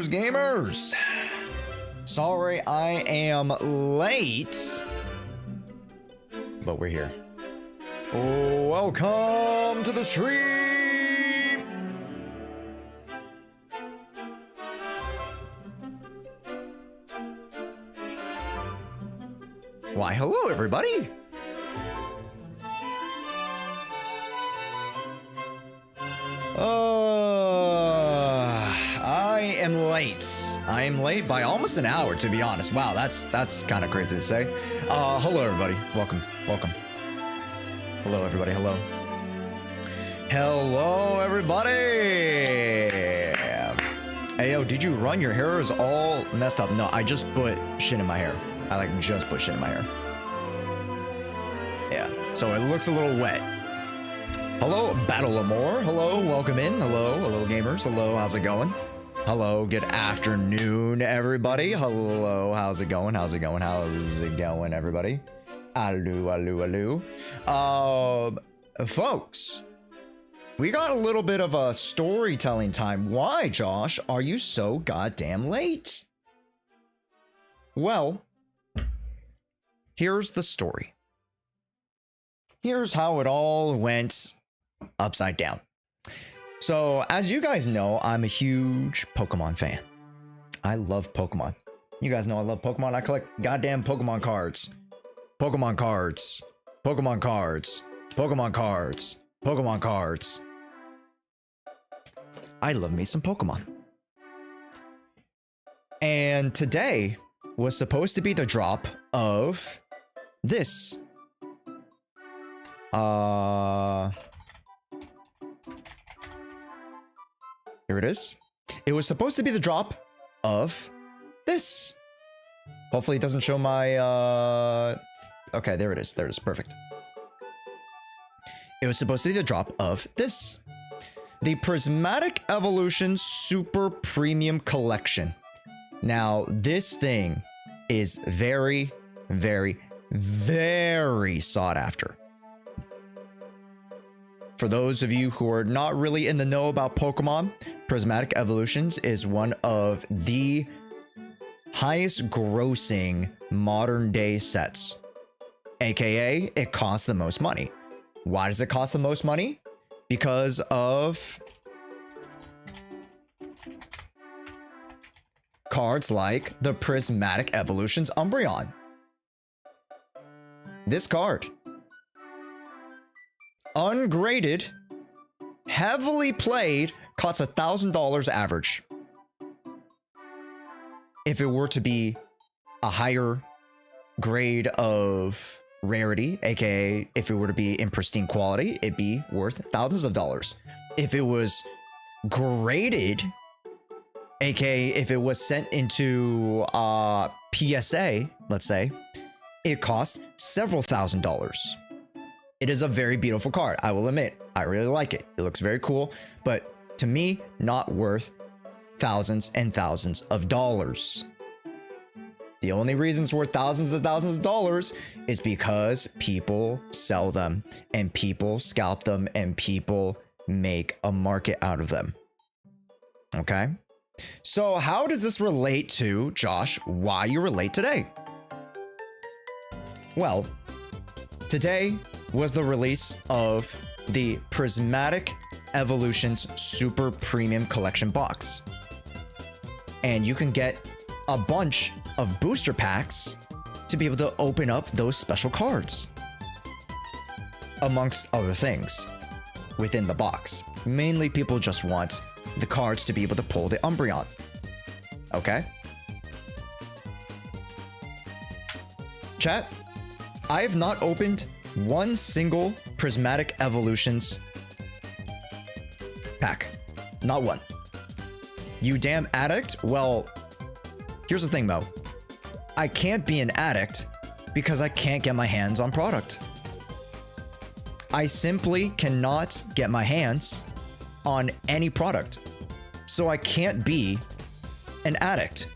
Gamers. Sorry I am late, but we're here. Welcome to the stream. Why, hello everybody. I am late by almost an hour, to be honest. Wow, that's kind of crazy to say. Hello everybody. Welcome. Hello everybody. Hello everybody. Hey yo, did you run? Your hair is all messed up. No, I just put shit in my hair. I just put shit in my hair. Yeah, so it looks a little wet. Hello, Battle Lamore. Hello, welcome in. Hello gamers. Hello, how's it going? Hello, good afternoon, everybody. Hello, how's it going? How's it going, everybody? Hello. Folks, we got a little bit of a storytelling time. Why, Josh, are you so goddamn late? Well, here's the story. Here's how it all went upside down. So, as you guys know, I'm a huge Pokemon fan. I love Pokemon. You guys know I love Pokemon. I collect goddamn Pokemon cards. Pokemon cards. I love me some Pokemon. And today was supposed to be the drop of this. Here it is. It was supposed to be the drop of this. Hopefully it doesn't show my, okay, there it is. Perfect. It was supposed to be the drop of this. The Prismatic Evolution Super Premium Collection. Now, this thing is very, very, very sought after. For those of you who are not really in the know about Pokemon, Prismatic Evolutions is one of the highest grossing modern day sets. AKA, it costs the most money. Why does it cost the most money? Because of cards like the Prismatic Evolutions Umbreon. This card, ungraded, heavily played, costs $1,000 average. If it were to be a higher grade of rarity, aka if it were to be in pristine quality, it'd be worth thousands of dollars. If it was graded, aka if it was sent into PSA, let's say, it costs several $1,000s. It is a very beautiful card, I will admit. I really like it. It looks very cool, but to me, not worth thousands and thousands of dollars. The only reason it's worth thousands and thousands of dollars is because people sell them and people scalp them and people make a market out of them. Okay? So how does this relate to, Josh, why you were late today? Well, today was the release of the Prismatic Evolutions Super Premium Collection box. And you can get a bunch of booster packs to be able to open up those special cards. Amongst other things within the box. Mainly people just want the cards to be able to pull the Umbreon. Okay? Chat, I have not opened one single Prismatic Evolutions pack. Not one. You damn addict? Well, here's the thing, Mo. I can't be an addict because I can't get my hands on product. I simply cannot get my hands on any product. So I can't be an addict.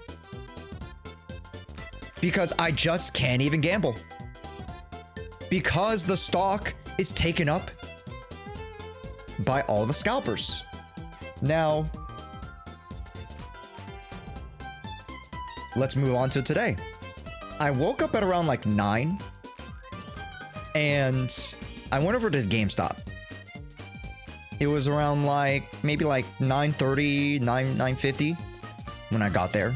Because I just can't even gamble. Because the stock is taken up by all the scalpers. Now, let's move on to today. I woke up at around like 9 and I went over to GameStop. It was around like maybe like 9:30, 9:50 when I got there,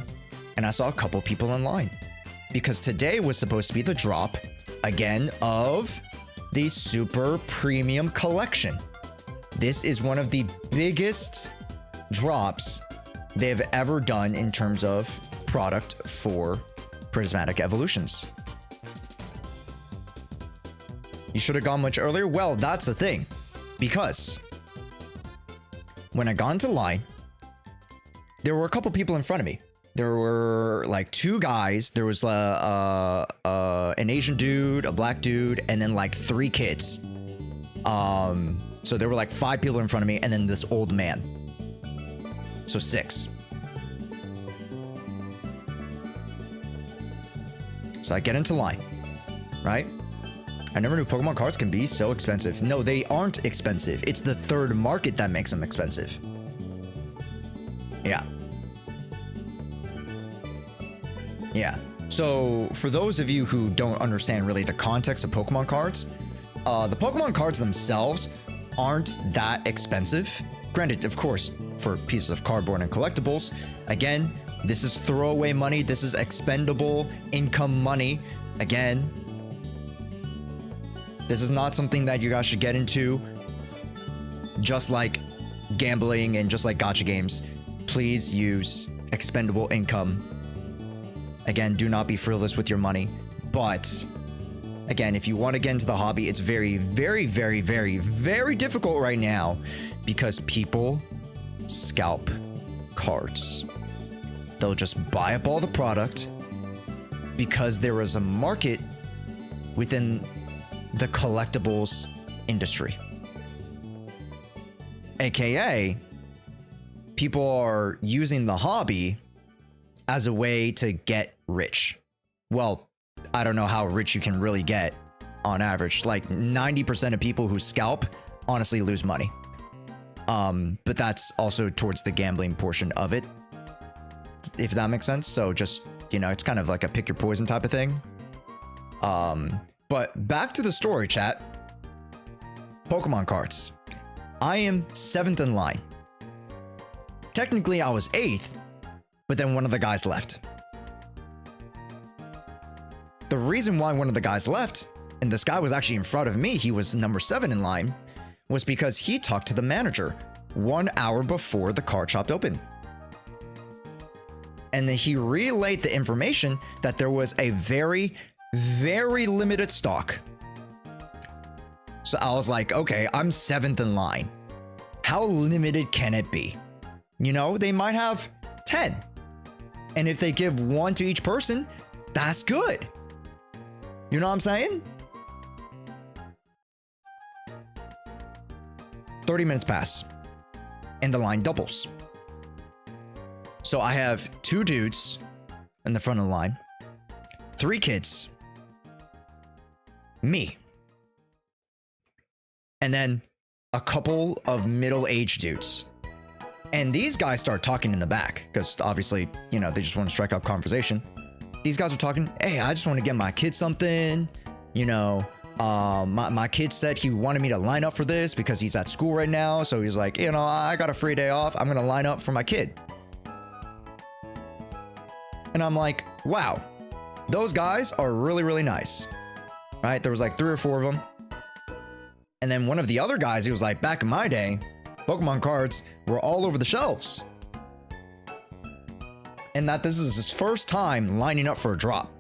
and I saw a couple people in line because today was supposed to be the drop again of the super premium collection. This is one of the biggest drops they've ever done in terms of product for prismatic evolutions. You should have gone much earlier. Well, that's the thing, because when I got into line, there were a couple people in front of me. There were like 2 guys. There was an Asian dude, a black dude, and then like 3 kids. So there were like 5 people in front of me, and then this old man. So 6. So I get into line, right? I never knew Pokemon cards can be so expensive. No, they aren't expensive. It's the third market that makes them expensive. Yeah. Yeah. So for those of you who don't understand really the context of Pokemon cards, the Pokemon cards themselves aren't that expensive. Granted, of course, for pieces of cardboard and collectibles, again, this is throwaway money. This is expendable income money. Again, this is not something that you guys should get into. Just like gambling and just like gacha games, please use expendable income. Again, do not be frivolous with your money. But again, if you want to get into the hobby, it's very, very, very, very, very difficult right now because people scalp cards. They'll just buy up all the product because there is a market within the collectibles industry. AKA, people are using the hobby as a way to get rich. Well, I don't know how rich you can really get on average. Like 90% of people who scalp honestly lose money. But that's also towards the gambling portion of it, if that makes sense. So just, you know, it's kind of like a pick your poison type of thing. But back to the story, chat. Pokemon cards. I am 7th in line. Technically, I was 8th, but then one of the guys left. The reason why one of the guys left, and this guy was actually in front of me, he was number 7 in line, was because he talked to the manager 1 hour before the card shop opened. And then he relayed the information that there was a very, very limited stock. So I was like, okay, I'm 7th in line. How limited can it be? You know, they might have 10. And if they give 1 to each person, that's good. You know what I'm saying? 30 minutes pass and the line doubles. So I have 2 dudes in the front of the line, 3 kids, me, and then a couple of middle-aged dudes. And these guys start talking in the back because obviously, you know, they just want to strike up conversation. These guys are talking, hey, I just want to get my kid something. You know, my kid said he wanted me to line up for this because he's at school right now. So he's like, you know, I got a free day off. I'm going to line up for my kid. And I'm like, wow, those guys are really, really nice. Right? There was like 3 or 4 of them. And then one of the other guys, he was like, back in my day, Pokemon cards were all over the shelves. And that this is his first time lining up for a drop.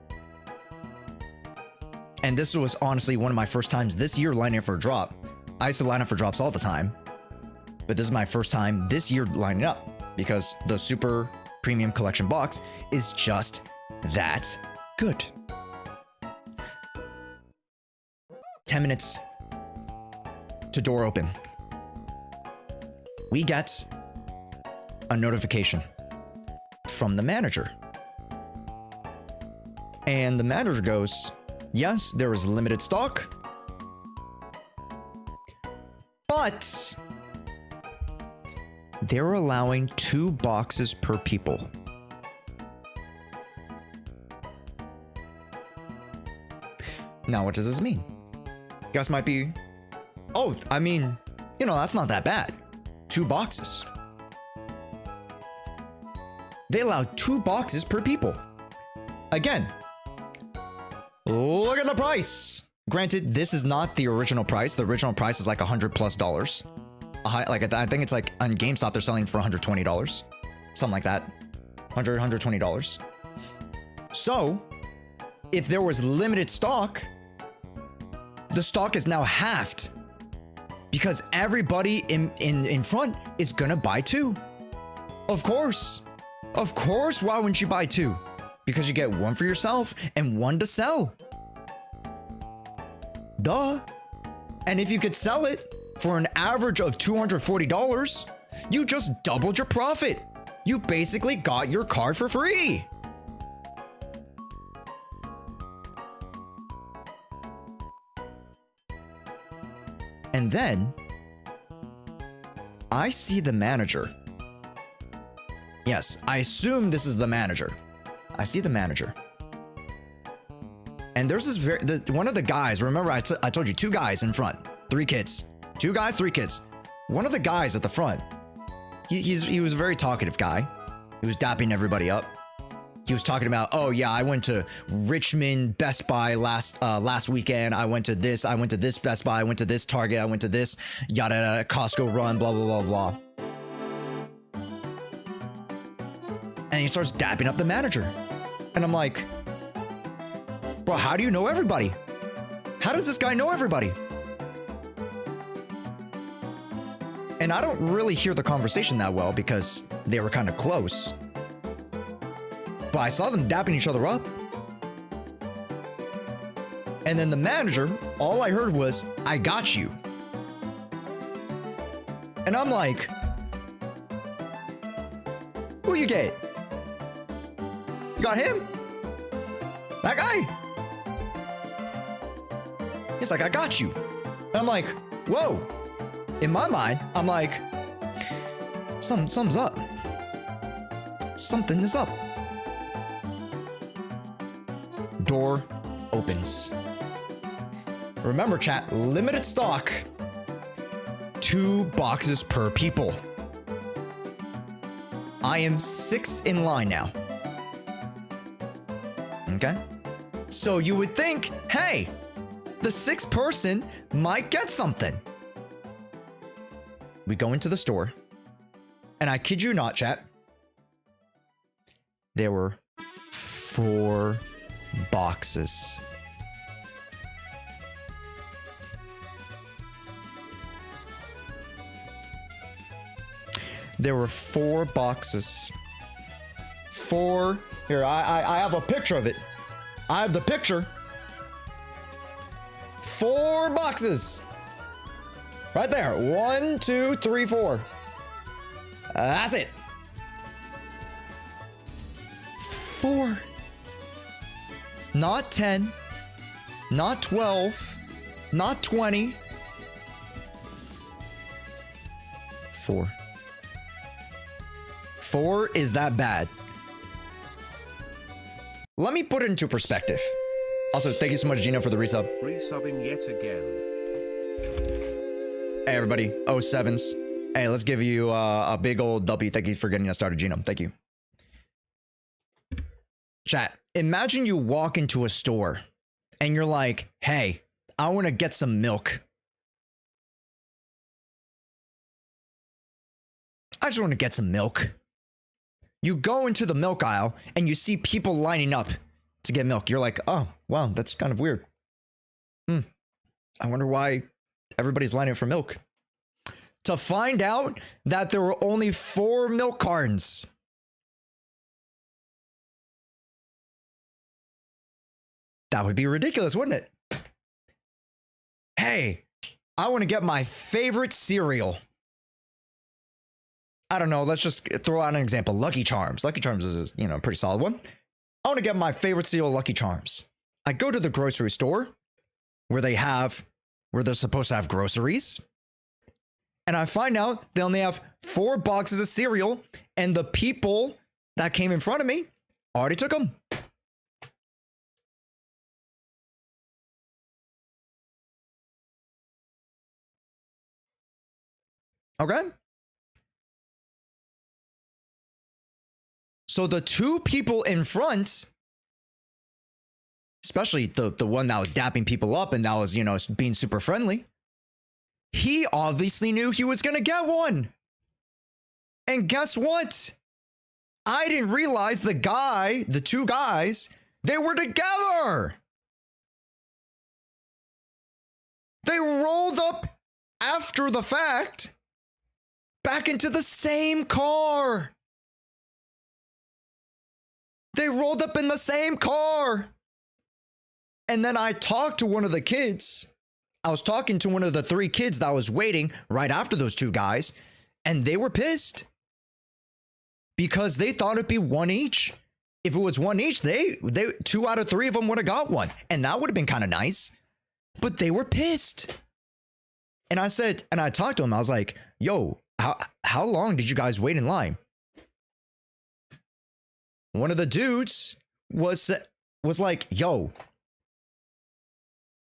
And this was honestly one of my first times this year lining up for a drop. I used to line up for drops all the time. But this is my first time this year lining up because the super premium collection box is just that good. 10 minutes to door open. We get a notification from the manager. And the manager goes, yes, there is limited stock, but They're allowing 2 boxes per people. Now, what does this mean? You guys might be, oh, I mean, you know, that's not that bad. 2 boxes. They allow 2 boxes per people. Again, look at the price. Granted, this is not the original price. The original price is like $100+. Like I think it's like on GameStop they're selling for $120, something like that. $120. So, if there was limited stock, the stock is now halved because everybody in front is gonna buy 2. Of course. Why wouldn't you buy 2? Because you get 1 for yourself and 1 to sell. Duh. And if you could sell it for an average of $240, you just doubled your profit. You basically got your card for free. And then I see the manager. Yes, I assume this is the manager. I see the manager. And there's this one of the guys, remember I told you 2 guys in front, 3 kids. 2 guys, 3 kids. One of the guys at the front, he was a very talkative guy. He was dapping everybody up. He was talking about, oh yeah, I went to Richmond Best Buy last weekend. I went to this Best Buy. I went to this Target. I went to this yada Costco run. Blah blah blah blah. And he starts dapping up the manager, and I'm like, bro, how do you know everybody? How does this guy know everybody? And I don't really hear the conversation that well because they were kind of close. But I saw them dapping each other up. And then the manager, all I heard was, I got you. And I'm like, who you get? You got him? That guy? He's like, I got you. And I'm like, whoa. In my mind, I'm like, something's up. Something is up. Door opens. Remember, chat, limited stock. 2 boxes per people. I am 6th in line now. Okay? So you would think, hey, the 6th person might get something. We go into the store, and I kid you not, chat, there were 4 boxes. There were 4 boxes. 4. Here, I have a picture of it. I have the picture. 4 boxes. Right there. 1, 2, 3, 4. That's it. 4. Not 10. Not 12. Not 20. 4. 4 is that bad. Let me put it into perspective. Also, thank you so much, Gino, for the resub. Resubbing yet again. Hey, everybody. 07s. Hey, let's give you a big old W. Thank you for getting us started, Gino. Thank you. Chat, imagine you walk into a store and you're like, hey, I want to get some milk. I just want to get some milk. You go into the milk aisle and you see people lining up to get milk. You're like, oh, wow, that's kind of weird. I wonder why everybody's lining up for milk. To find out that there were only 4 milk cartons. That would be ridiculous, wouldn't it? Hey, I want to get my favorite cereal. I don't know, let's just throw out an example. Lucky Charms. Lucky Charms is, you know, a pretty solid one. I want to get my favorite cereal, Lucky Charms. I go to the grocery store where they're supposed to have groceries. And I find out they only have 4 boxes of cereal, and the people that came in front of me already took them. Okay? So the 2 people in front, especially the one that was dapping people up and that was, you know, being super friendly, he obviously knew he was gonna get one. And guess what? I didn't realize the 2 guys, they were together. They rolled up after the fact back into the same car. They rolled up in the same car. And then I talked to one of the kids. I was talking to one of the 3 kids that was waiting right after those 2 guys, and they were pissed because they thought it'd be 1 each. If it was 1 each, they 2 out of 3 of them would have got one, and that would have been kind of nice. But they were pissed. And I said, and I talked to them. I was like, "Yo, how long did you guys wait in line?" One of the dudes was like, "Yo,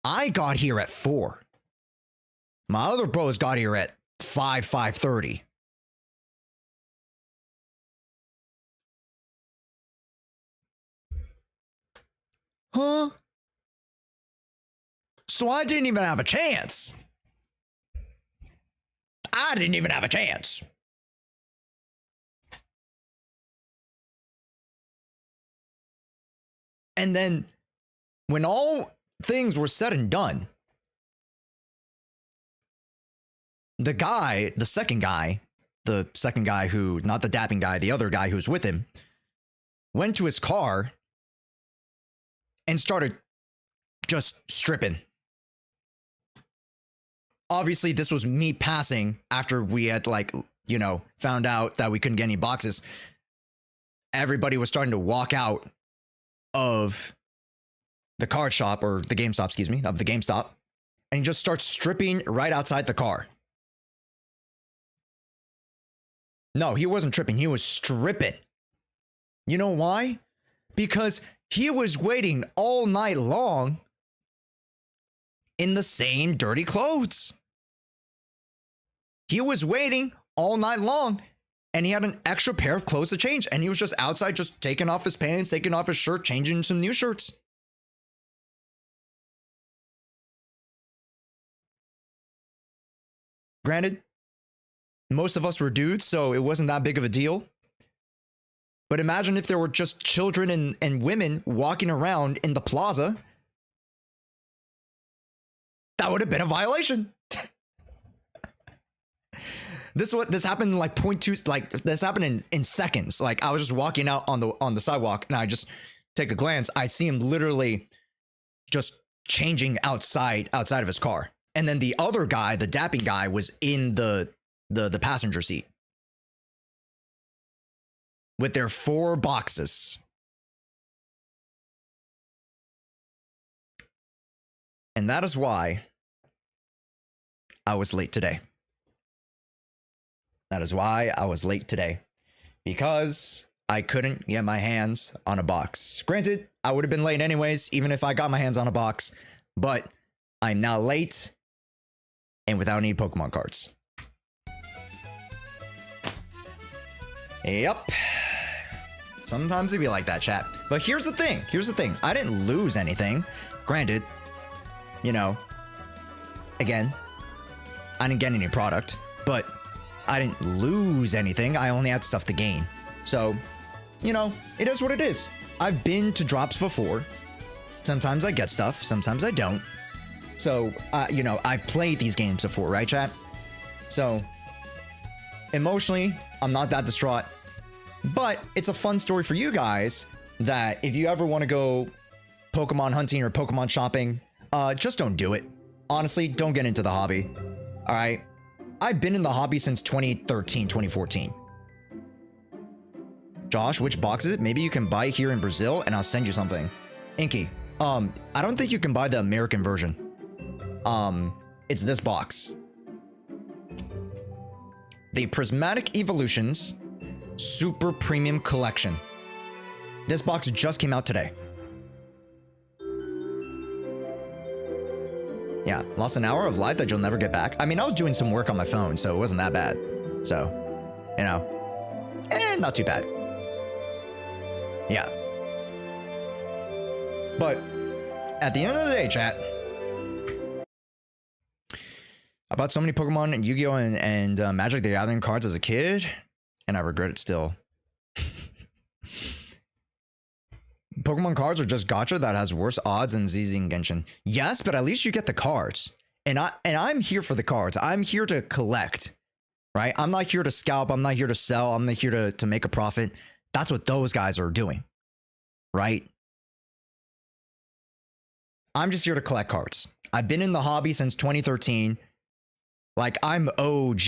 I got here at 4. My other bros got here at 5:30. Huh? So I didn't even have a chance. I didn't even have a chance. And then when all things were said and done, the second guy who, not the dapping guy, the other guy who's with him, went to his car and started just stripping. Obviously, this was me passing after we had, like, you know, found out that we couldn't get any boxes. Everybody was starting to walk out of the card shop, or the GameStop, excuse me, of the GameStop, and he just starts stripping right outside the car. No, he wasn't tripping, he was stripping. You know why? Because he was waiting all night long in the same dirty clothes. He was waiting all night long, and he had an extra pair of clothes to change, and he was just outside, just taking off his pants, taking off his shirt, changing some new shirts. Granted, most of us were dudes, so it wasn't that big of a deal. But imagine if there were just children and women walking around in the plaza. That would have been a violation. This happened in like 0.2, like this happened in seconds. Like I was just walking out on the sidewalk, and I just take a glance. I see him literally just changing outside of his car. And then the other guy, the dapping guy, was in the passenger seat with their 4 boxes. And that is why I was late today. That is why I was late today. Because I couldn't get my hands on a box. Granted, I would have been late anyways, even if I got my hands on a box. But I'm now late and without any Pokemon cards. Yep. Sometimes it'd be like that, chat. But here's the thing. I didn't lose anything. Granted, you know, again, I didn't get any product, but I didn't lose anything. I only had stuff to gain. So, you know, it is what it is. I've been to drops before. Sometimes I get stuff, sometimes I don't. So, you know, I've played these games before, right, chat? So, emotionally, I'm not that distraught. But it's a fun story for you guys that if you ever want to go Pokemon hunting or Pokemon shopping, just don't do it. Honestly, don't get into the hobby. All right? I've been in the hobby since 2013, 2014. Josh, which box is it? Maybe you can buy here in Brazil and I'll send you something. Inky, I don't think you can buy the American version. It's this box. the Prismatic Evolutions Super Premium Collection. This box just came out today. Yeah, lost an hour of life that you'll never get back. I mean, I was doing some work on my phone, so it wasn't that bad. So, you know, not too bad. Yeah. But at the end of the day, chat, I bought so many Pokemon and Yu-Gi-Oh! and Magic the Gathering cards as a kid, and I regret it still. Pokemon cards are just gacha that has worse odds than ZZ and Genshin. Yes, but at least you get the cards. And I'm here for the cards. I'm here to collect, right? I'm not here to scalp. I'm not here to sell. I'm not here to make a profit. That's what those guys are doing, right? I'm just here to collect cards. I've been in the hobby since 2013. Like, I'm OG,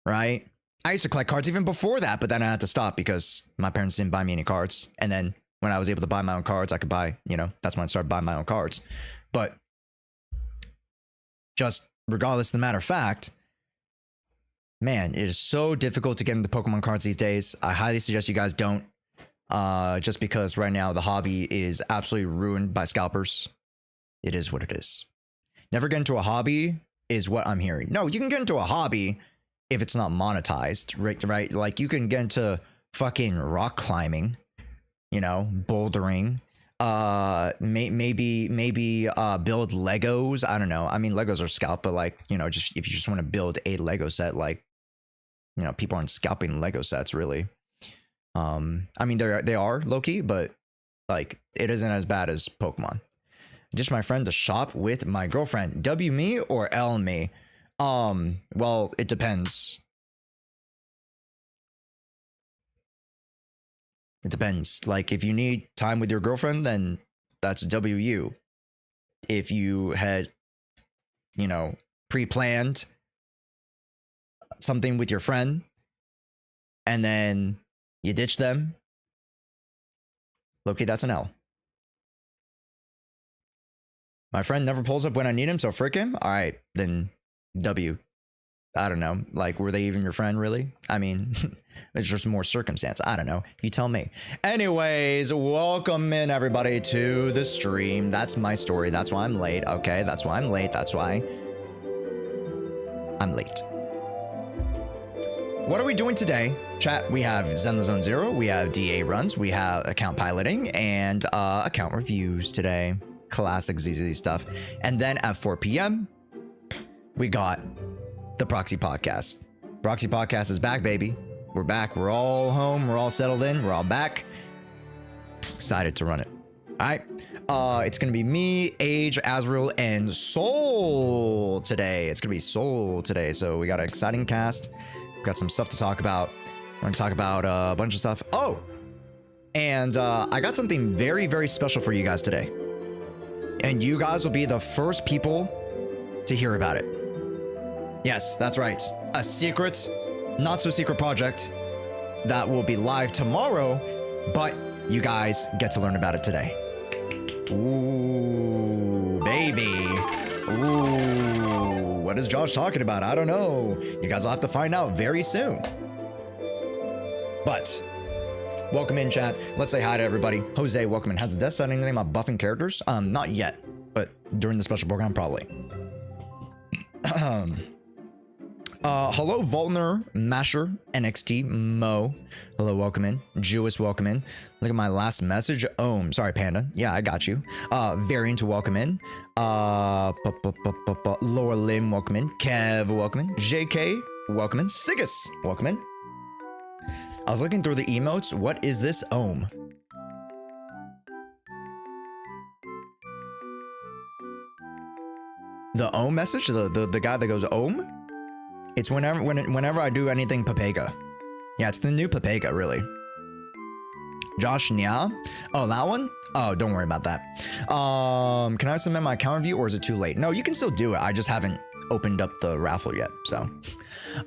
right? I used to collect cards even before that, but then I had to stop because my parents didn't buy me any cards. And then when I was able to buy my own cards, I could buy, you know, that's when I started buying my own cards. But just regardless of the matter of fact, man, it is so difficult to get into Pokemon cards these days. I highly suggest you guys don't, just because right now the hobby is absolutely ruined by scalpers. It is what it is. Never get into a hobby is what I'm hearing. No, you can get into a hobby if it's not monetized, right? Like, you can get into fucking rock climbing, you know, bouldering, maybe build Legos. I don't know. I mean, Legos are scalp, but like, you know, just if you just want to build a Lego set, like, you know, people aren't scalping Lego sets really. I mean, they are low key, but like, it isn't as bad as Pokemon. Ditch my friend to shop with my girlfriend. W me or L me? Well, it depends. It depends. Like, if you need time with your girlfriend, then that's WU. If you had, you know, pre-planned something with your friend and then you ditch them, low-key, that's an L. My friend never pulls up when I need him, so frick him? All right, then W. I don't know. Like, were they even your friend, really? I mean, it's just more circumstance. I don't know. You tell me. Anyways, welcome in, everybody, to the stream. That's my story. That's why I'm late. Okay, that's why I'm late. That's why I'm late. What are we doing today? Chat, we have Zenless Zone 0, we have DA runs, we have account piloting, and account reviews today. Classic ZZ stuff. And then at 4 p.m., we got the PROXY podcast. PROXY podcast is back, baby. We're back. We're all home. We're all settled in. We're all back. Excited to run it. All right. It's going to be me, Age, Azrael, and Soul today. It's going to be Soul today. So we got an exciting cast. We've got some stuff to talk about. We're going to talk about a bunch of stuff. Oh, and I got something very, very special for you guys today. And you guys will be the first people to hear about it. Yes, that's right. A secret, not so secret project that will be live tomorrow, but you guys get to learn about it today. Ooh, baby. Ooh, what is Josh talking about? I don't know. You guys will have to find out very soon. But welcome in, chat. Let's say hi to everybody. Jose, welcome in. Has the desk said anything about buffing characters? Not yet, but during the special program, probably. Hello, Volner, Masher, NXT, Mo. Hello, welcome in. Jewis, welcome in. Look at my last message. Ohm, sorry, Panda. Yeah, I got you. Variant, welcome in. Laura Lim, welcome in. Kev, welcome in. JK, welcome in. Sigus, welcome in. I was looking through the emotes. What is this Ohm? The Ohm message? The guy that goes Ohm? It's whenever I do anything Papega. Yeah, it's the new Papega, really. Josh Nya? Oh, that one? Oh, don't worry about that. Can I submit my account review or is it too late? No, you can still do it. I just haven't opened up the raffle yet, so.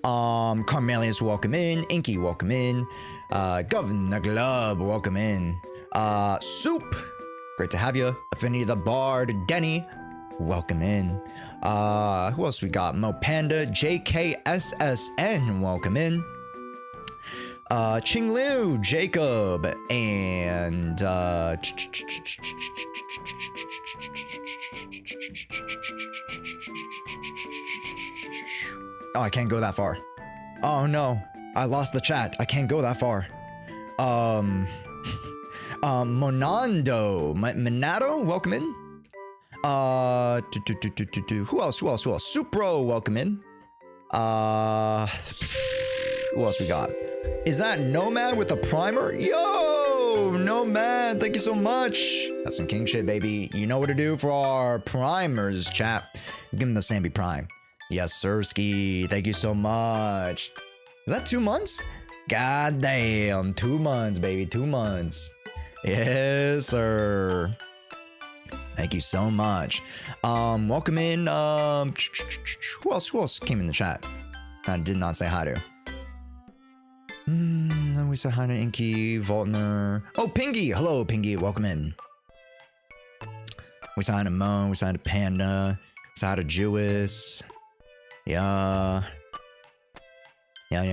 Carmelius, welcome in. Inky, welcome in. Governor Glub, welcome in. Soup, great to have you. Affinity the Bard, Denny, welcome in. Who else we got? Mo Panda, JKSSN, welcome in. Ching Liu, Jacob, and oh, I can't go that far. Oh no, I lost the chat. I can't go that far. Monando, Monado, welcome in. Who else? Supro, welcome in. Who else we got? Is that Nomad with a primer? Yo, Nomad, thank you so much. That's some king shit, baby. You know what to do for our primers, chat. Give him the Sambi Prime. Yes, Sirski, thank you so much. Is that 2 months? God damn, 2 months, baby, 2 months. Yes, sir. Thank you so much. Welcome in. Who else came in the chat? I did not say hi to. We said hi to Inky, Voltner. Oh, Pingy. Hello, Pingy. Welcome in. We said hi to Mo. We said hi to Panda. We said hi to Jewess. Yeah. Can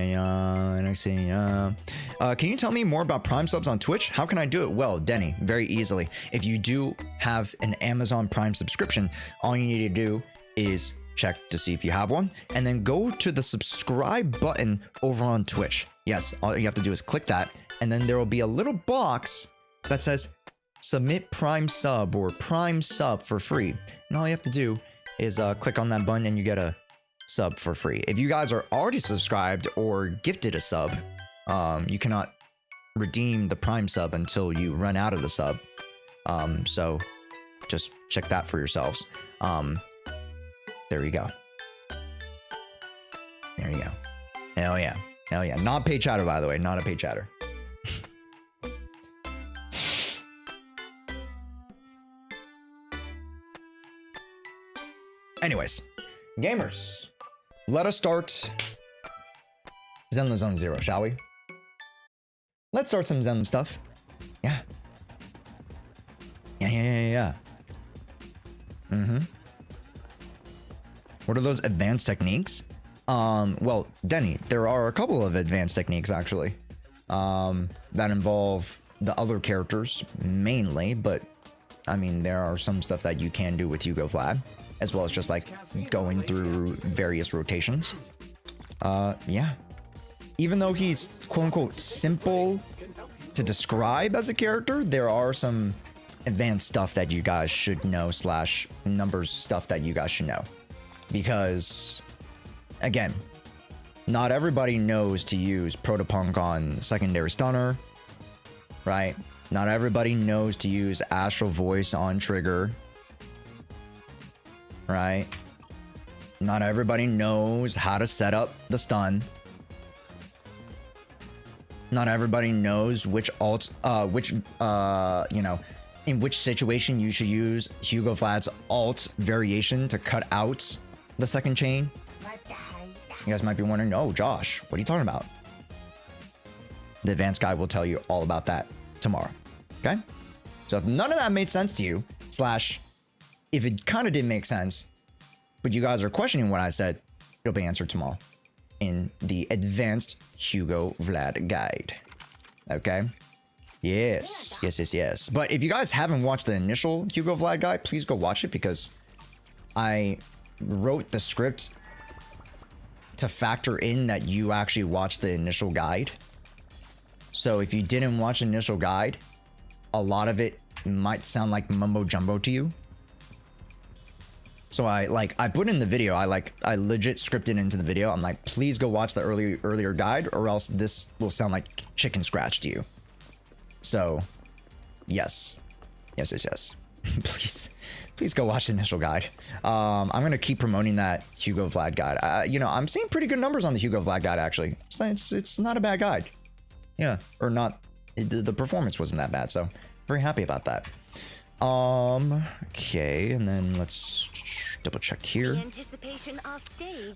you tell me more about Prime subs on Twitch? How can I do it? Well, Denny, very easily. If you do have an Amazon Prime subscription, all you need to do is check to see if you have one, and then go to the subscribe button over on Twitch. Yes, all you have to do is click that, and then there will be a little box that says submit Prime sub or Prime sub for free. And all you have to do is click on that button and you get a sub for free. If you guys are already subscribed or gifted a sub, you cannot redeem the Prime sub until you run out of the sub. So just check that for yourselves. There you go. There you go. Hell yeah. Hell yeah. Not paid chatter, by the way. Not a paid chatter. Anyways, gamers, let us start Zenless Zone Zero, shall we? Let's start some Zen stuff. Yeah. Yeah. What are those advanced techniques? Well, Denny, there are a couple of advanced techniques actually, that involve the other characters mainly, but I mean, there are some stuff that you can do with Hugo Vlad, as well as just like going through various rotations. Yeah. Even though he's quote unquote simple to describe as a character, there are some advanced stuff that you guys should know / numbers stuff that you guys should know. Because, again, not everybody knows to use Protopunk on secondary stunner, right? Not everybody knows to use Astral Voice on trigger, right? Not everybody knows how to set up the stun. Not everybody knows which in which situation you should use Hugo Vlad's alt variation to cut out the second chain. You guys might be wondering, oh, Josh, what are you talking about? The advanced guide will tell you all about that tomorrow. Okay? So if none of that made sense to you, / if it kind of didn't make sense, but you guys are questioning what I said, it'll be answered tomorrow in the advanced Hugo Vlad guide. Okay? Yes. But if you guys haven't watched the initial Hugo Vlad guide, please go watch it, because I wrote the script to factor in that you actually watched the initial guide. So if you didn't watch the initial guide, a lot of it might sound like mumbo jumbo to you. So I put in the video, I legit scripted into the video. I'm like, please go watch the earlier guide, or else this will sound like chicken scratch to you. So yes. please go watch the initial guide. I'm gonna keep promoting that Hugo Vlad guide. I'm seeing pretty good numbers on the Hugo Vlad guide actually. It's not a bad guide. Yeah, or not. The performance wasn't that bad, so very happy about that. Okay, and then let's double check here.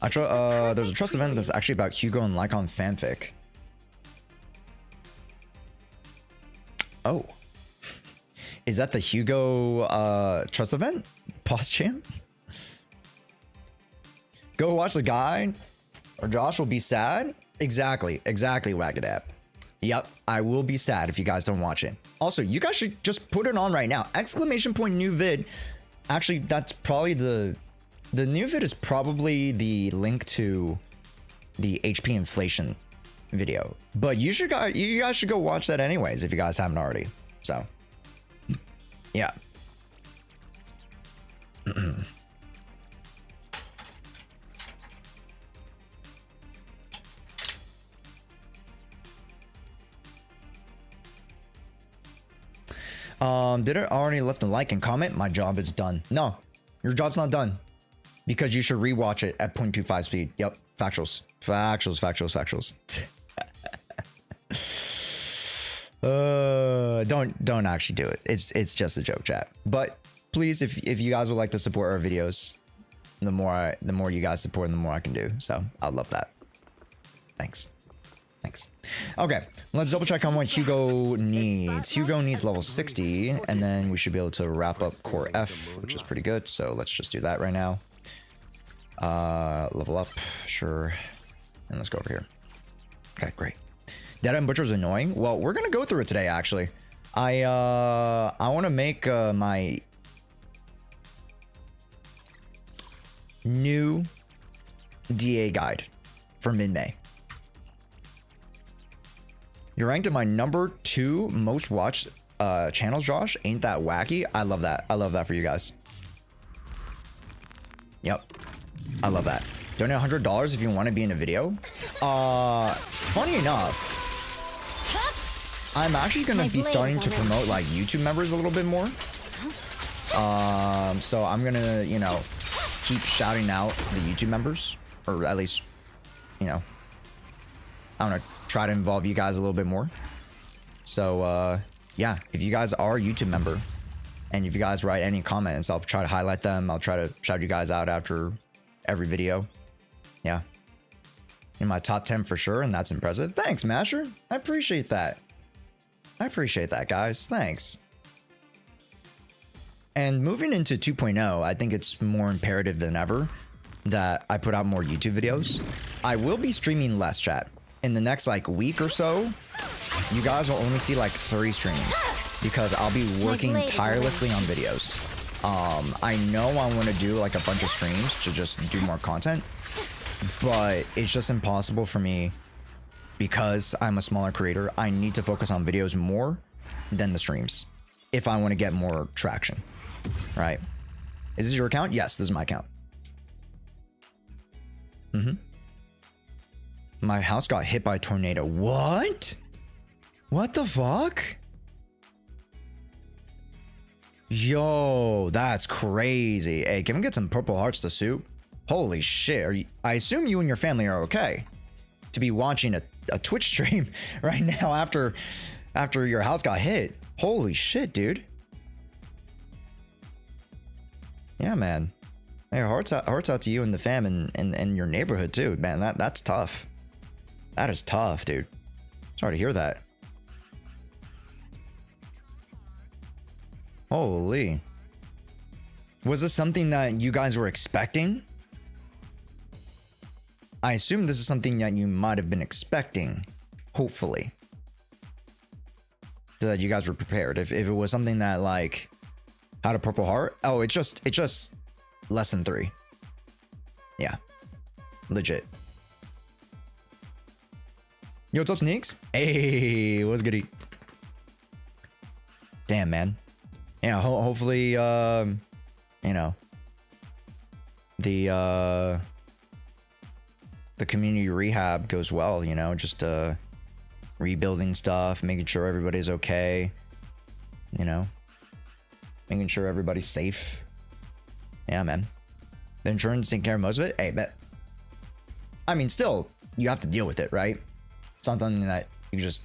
There's a trust event that's actually about Hugo and Lycon fanfic. Oh. Is that the Hugo trust event? Pause champ? Go watch the guide, or Josh will be sad. Exactly, Wagadab. Yep, I will be sad if you guys don't watch it. Also, you guys should just put it on right now. Exclamation point new vid. Actually, that's probably the new vid is probably the link to the HP inflation video. But you guys should go watch that anyways if you guys haven't already. So, yeah. Did it already left a like and comment? My job is done. No, your job's not done because you should rewatch it at 0.25 speed. Yep. Factuals. Don't actually do it. It's just a joke, chat. But please, if you guys would like to support our videos, the more you guys support, the more I can do. So I'd love that. Thanks. Okay, let's double check on what Hugo needs. Hugo needs level 60, and then we should be able to wrap up core F, which is pretty good. So let's just do that right now. Level up, sure. And let's go over here. Okay, great. Dead End Butcher is annoying. Well, we're gonna go through it today, actually. I want to make my new DA guide for mid-May. You're ranked in my number 2 most watched channels, Josh. Ain't that wacky? I love that. I love that for you guys. Yep. I love that. Donate $100 if you want to be in a video. Funny enough, I'm actually going to be starting to promote like YouTube members a little bit more. So I'm going to, you know, keep shouting out the YouTube members, or at least, you know, I want to try to involve you guys a little bit more. So yeah, if you guys are a YouTube member and if you guys write any comments, I'll try to highlight them. I'll try to shout you guys out after every video. Yeah, in my top 10 for sure, and that's impressive. Thanks, Masher. I appreciate that. Guys. Thanks. And moving into 2.0, I think it's more imperative than ever that I put out more YouTube videos. I will be streaming less, chat. In the next like week or so, you guys will only see like 3 streams because I'll be working tirelessly on videos. I know I want to do like a bunch of streams to just do more content, but it's just impossible for me because I'm a smaller creator. I need to focus on videos more than the streams if I want to get more traction, right? Is this your account? Yes, this is my account. My house got hit by a tornado. What? What the fuck? Yo, that's crazy. Hey, can we get some purple hearts to soup? Holy shit. I assume you and your family are okay to be watching a Twitch stream right now after your house got hit. Holy shit, dude. Yeah, man. Hey, hearts out to you and the fam and your neighborhood too, man. That's tough. That is tough, dude. Sorry to hear that. Holy. Was this something that you guys were expecting? I assume this is something that you might have been expecting, hopefully. So that you guys were prepared. If it was something that like had a purple heart. Oh, it's just less than 3. Yeah. Legit. Yo, what's up, Sneaks? Hey, what's goody? Damn, man. Yeah, hopefully, you know, the community rehab goes well, you know, just rebuilding stuff, making sure everybody's okay, you know, making sure everybody's safe. Yeah, man. The insurance taking care of most of it. Hey, but I mean, still, you have to deal with it, right? Something that you just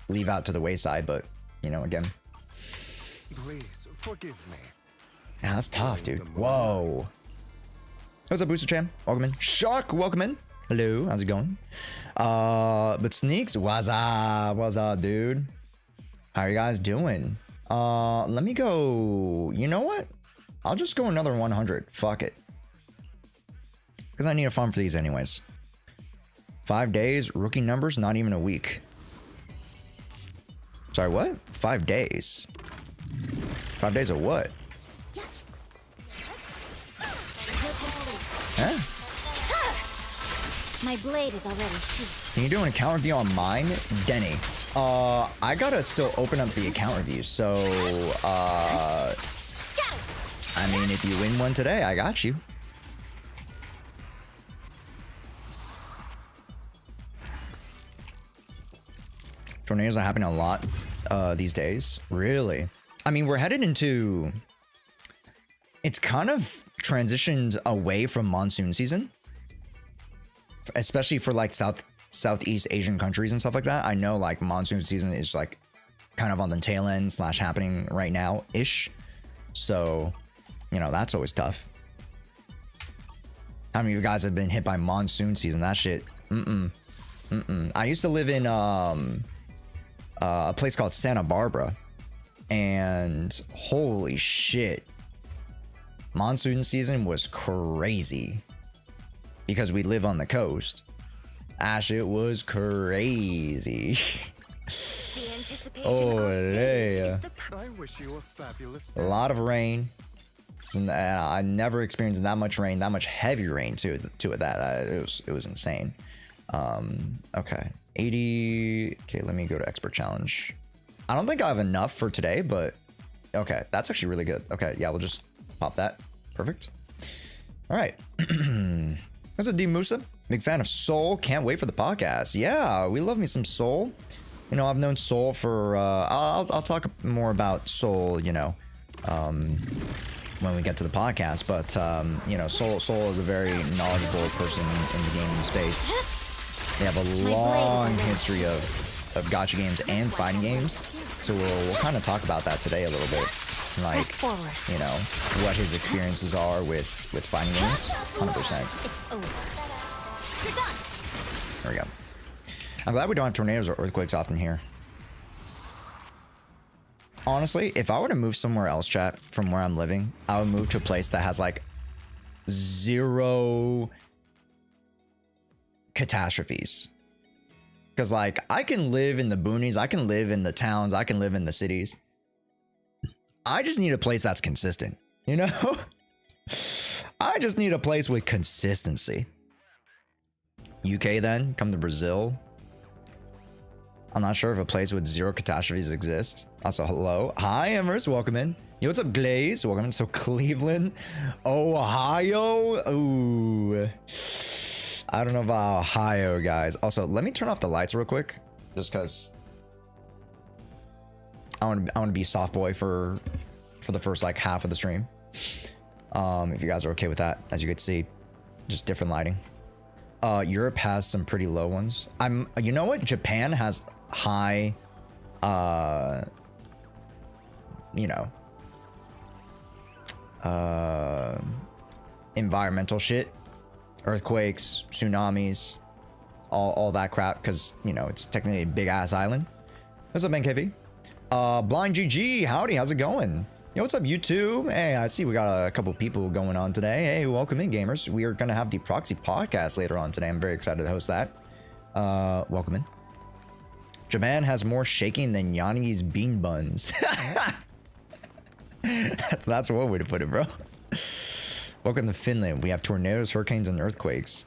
leave out to the wayside, but you know, again. Please forgive me. Yeah, that's tough, dude. Whoa. What's up, Booster Chan? Welcome in. Shark, welcome in. Hello, how's it going? But Sneaks, what's up, dude? How are you guys doing? Let me go. You know what? I'll just go another 100. Fuck it. Because I need a farm for these anyways. 5 days, rookie numbers, not even a week. Sorry, what? 5 days? 5 days of what? Huh? My blade is already sheathed. Can you do an account review on mine? Denny. I gotta still open up the account review, so, I mean, if you win one today, I got you. Tornadoes are happening a lot, these days. Really? I mean, we're headed into... It's kind of transitioned away from monsoon season. Especially for, like, Southeast Asian countries and stuff like that. I know, like, monsoon season is, like, kind of on the tail end / happening right now-ish. So, you know, that's always tough. How many of you guys have been hit by monsoon season? That shit, I used to live in, a place called Santa Barbara. And, holy shit. Monsoon season was crazy. Because we live on the coast. That shit was crazy. Oh, yeah. I wish you a fabulous A lot of rain. And I never experienced that much rain, that much heavy rain to it. That it was insane. Okay, 80. Okay, let me go to expert challenge. I don't think I have enough for today, but okay, that's actually really good. Okay, yeah, we'll just pop that. Perfect. All right. What's up, D Musa? Big fan of Soul. Can't wait for the podcast. Yeah, we love me some Soul. You know, I've known Soul for. I'll talk more about Soul. You know, when we get to the podcast. But you know, Soul is a very knowledgeable person in the gaming space. They have a long history of gacha games and fighting games. So we'll kind of talk about that today a little bit. Like, you know, what his experiences are with fighting games. 100%. There we go. I'm glad we don't have tornadoes or earthquakes often here. Honestly, if I were to move somewhere else, chat, from where I'm living, I would move to a place that has like 0 catastrophes. Because like I can live in the boonies, I can live in the towns, I can live in the cities. I just need a place that's consistent, you know? I just need a place with consistency. UK then, come to Brazil. I'm not sure if a place with 0 catastrophes exists. Also, hello. Hi, Emers, welcome in. Yo, what's up, Glaze? Welcome in. So, Cleveland, Ohio. Ooh. I don't know about Ohio, guys. Also, let me turn off the lights real quick. Just because I want to be soft boy for the first like half of the stream. If you guys are okay with that, as you can see, just different lighting. Europe has some pretty low ones. You know what? Japan has high, you know, environmental shit, earthquakes, tsunamis, all that crap. Because you know it's technically a big ass island. What's up, NKV? Blind GG, howdy, how's it going? Yo, what's up, YouTube? Hey, I see we got a couple people going on today. Hey, welcome in, gamers. We are gonna have the PROXY podcast later on today. I'm very excited to host that. Welcome in. Japan has more shaking than Yanni's bean buns. That's one way to put it, bro. Welcome to Finland. We have tornadoes, hurricanes, and earthquakes.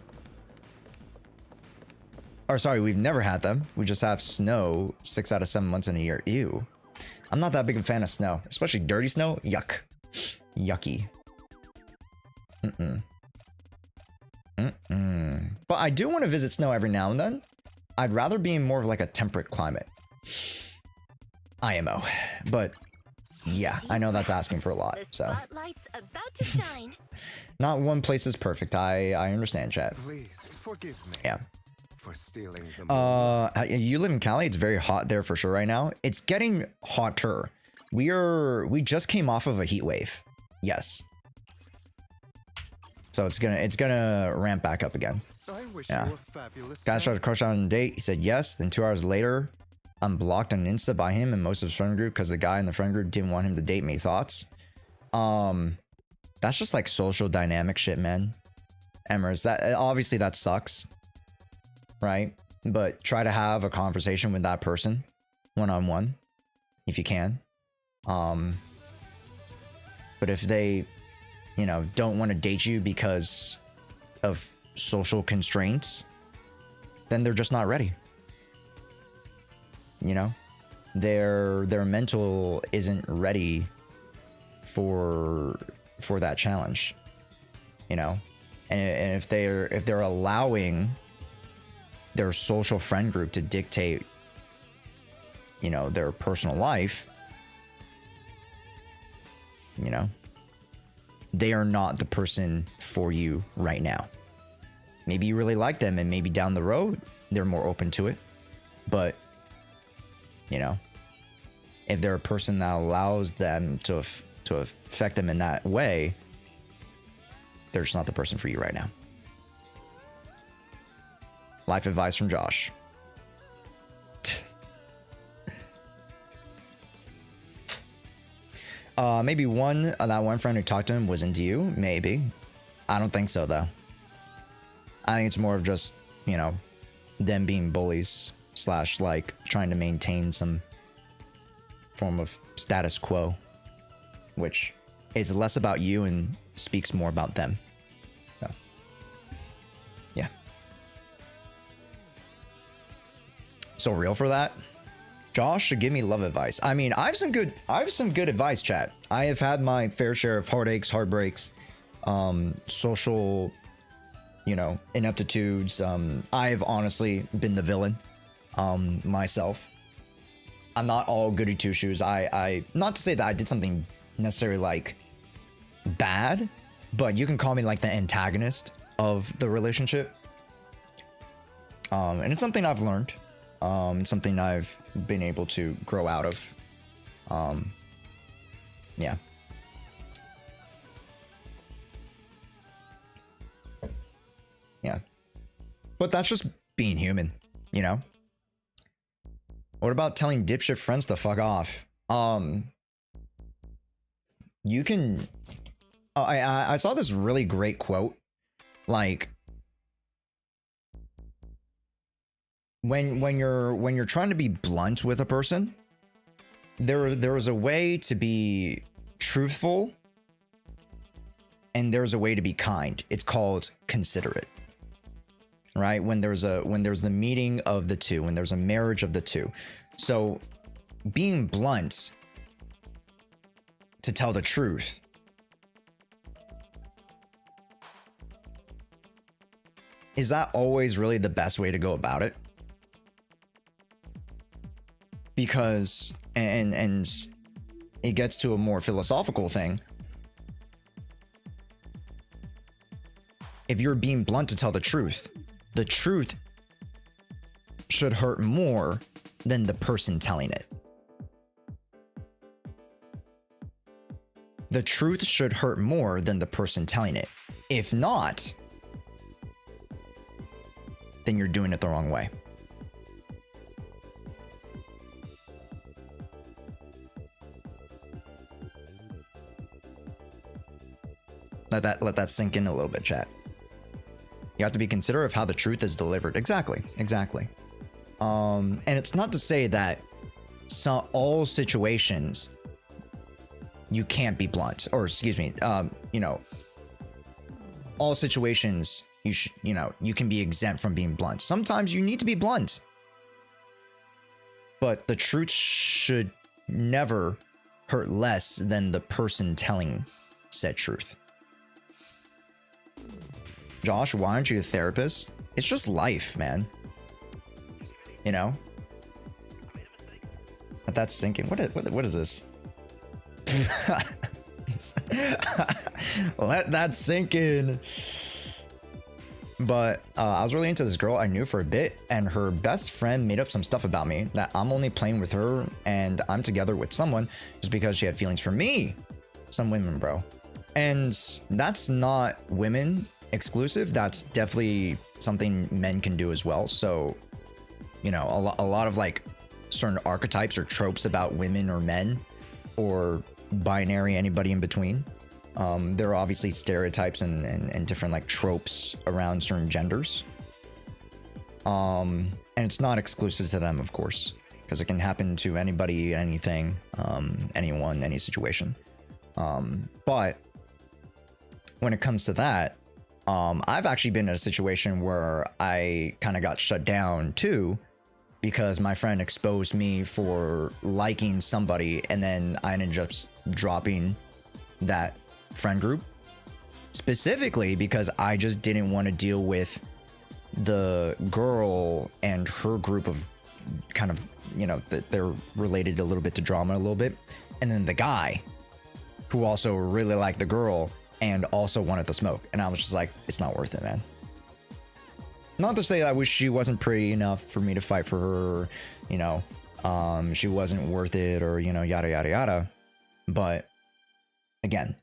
Or sorry, we've never had them. We just have snow 6 out of 7 months in a year. Ew. I'm not that big of a fan of snow, especially dirty snow. Yuck. Yucky. But I do want to visit snow every now and then. I'd rather be in more of like a temperate climate. IMO. But yeah, I know that's asking for a lot. So Spotlight's about to shine. not one place is perfect. I understand, chat. Please forgive me. Yeah. For stealing the You live in Cali. It's very hot there for sure right now. It's getting hotter. We just came off of a heat wave. Yes. So it's gonna ramp back up again. I wish Yeah. you a fabulous Guys tried to crush on a date. He said yes. Then 2 hours later, I'm blocked on Insta by him and most of his friend group because the guy in the friend group didn't want him to date me. Thoughts? That's just like social dynamic shit, man. Emers, that obviously that sucks, right? But try to have a conversation with that person one-on-one if you can. But if they, you know, don't want to date you because of social constraints, then they're just not ready. You know, their mental isn't ready for that challenge. You know, and if they're allowing their social friend group to dictate, you know, their personal life, you know, they are not the person for you right now. Maybe you really like them and maybe down the road they're more open to it. But, you know, if they're a person that allows them to affect them in that way, they're just not the person for you right now. Life advice from Josh. Maybe that one friend who talked to him was into you. Maybe. I don't think so, though. I think it's more of just, you know, them being bullies / like trying to maintain some form of status quo, which is less about you and speaks more about them. So, yeah. So real for that. Josh should give me love advice. I mean, I have some good advice, chat. I have had my fair share of heartaches, heartbreaks, social, you know, ineptitudes. I've honestly been the villain, myself. I'm not all goody two shoes. I not to say that I did something necessarily like bad, but you can call me like the antagonist of the relationship. And it's something I've learned. Something I've been able to grow out of. Yeah. Yeah. But that's just being human, you know? What about telling dipshit friends to fuck off? You can... I saw this really great quote. Like... When you're trying to be blunt with a person, there is a way to be truthful and there's a way to be kind. It's called considerate. Right? When there's the meeting of the two, when there's a marriage of the two. So being blunt to tell the truth is that always really the best way to go about it? Because, and it gets to a more philosophical thing. If you're being blunt to tell the truth should hurt more than the person telling it. The truth should hurt more than the person telling it. If not, then you're doing it the wrong way. Let that sink in a little bit, chat. You have to be considerate of how the truth is delivered. Exactly. And it's not to say that all situations you can't be blunt, or excuse me, you know, all situations you can be exempt from being blunt. Sometimes you need to be blunt, but the truth should never hurt less than the person telling said truth. Josh, why aren't you a therapist? It's just life, man. You know? But that's sinking. What is this? Let that sink in. But I was really into this girl I knew for a bit, and her best friend made up some stuff about me that I'm only playing with her and I'm together with someone just because she had feelings for me. Some women, bro. And that's not women exclusive. That's definitely something men can do as well. So, you know, a lot of like certain archetypes or tropes about women or men or binary, anybody in between, There are obviously stereotypes and different like tropes around certain genders. And it's not exclusive to them, of course, because it can happen to anybody, anything, anyone, any situation. But when it comes to that, I've actually been in a situation where I kind of got shut down too, because my friend exposed me for liking somebody, and then I ended up dropping that friend group, specifically because I just didn't want to deal with the girl and her group of kind of, you know, that they're related a little bit to drama a little bit, and then the guy who also really liked the girl and also wanted to smoke, and I was just like, it's not worth it, man. Not to say I wish she wasn't pretty enough for me to fight for her, you know, she wasn't worth it, or, you know, yada yada yada, but again,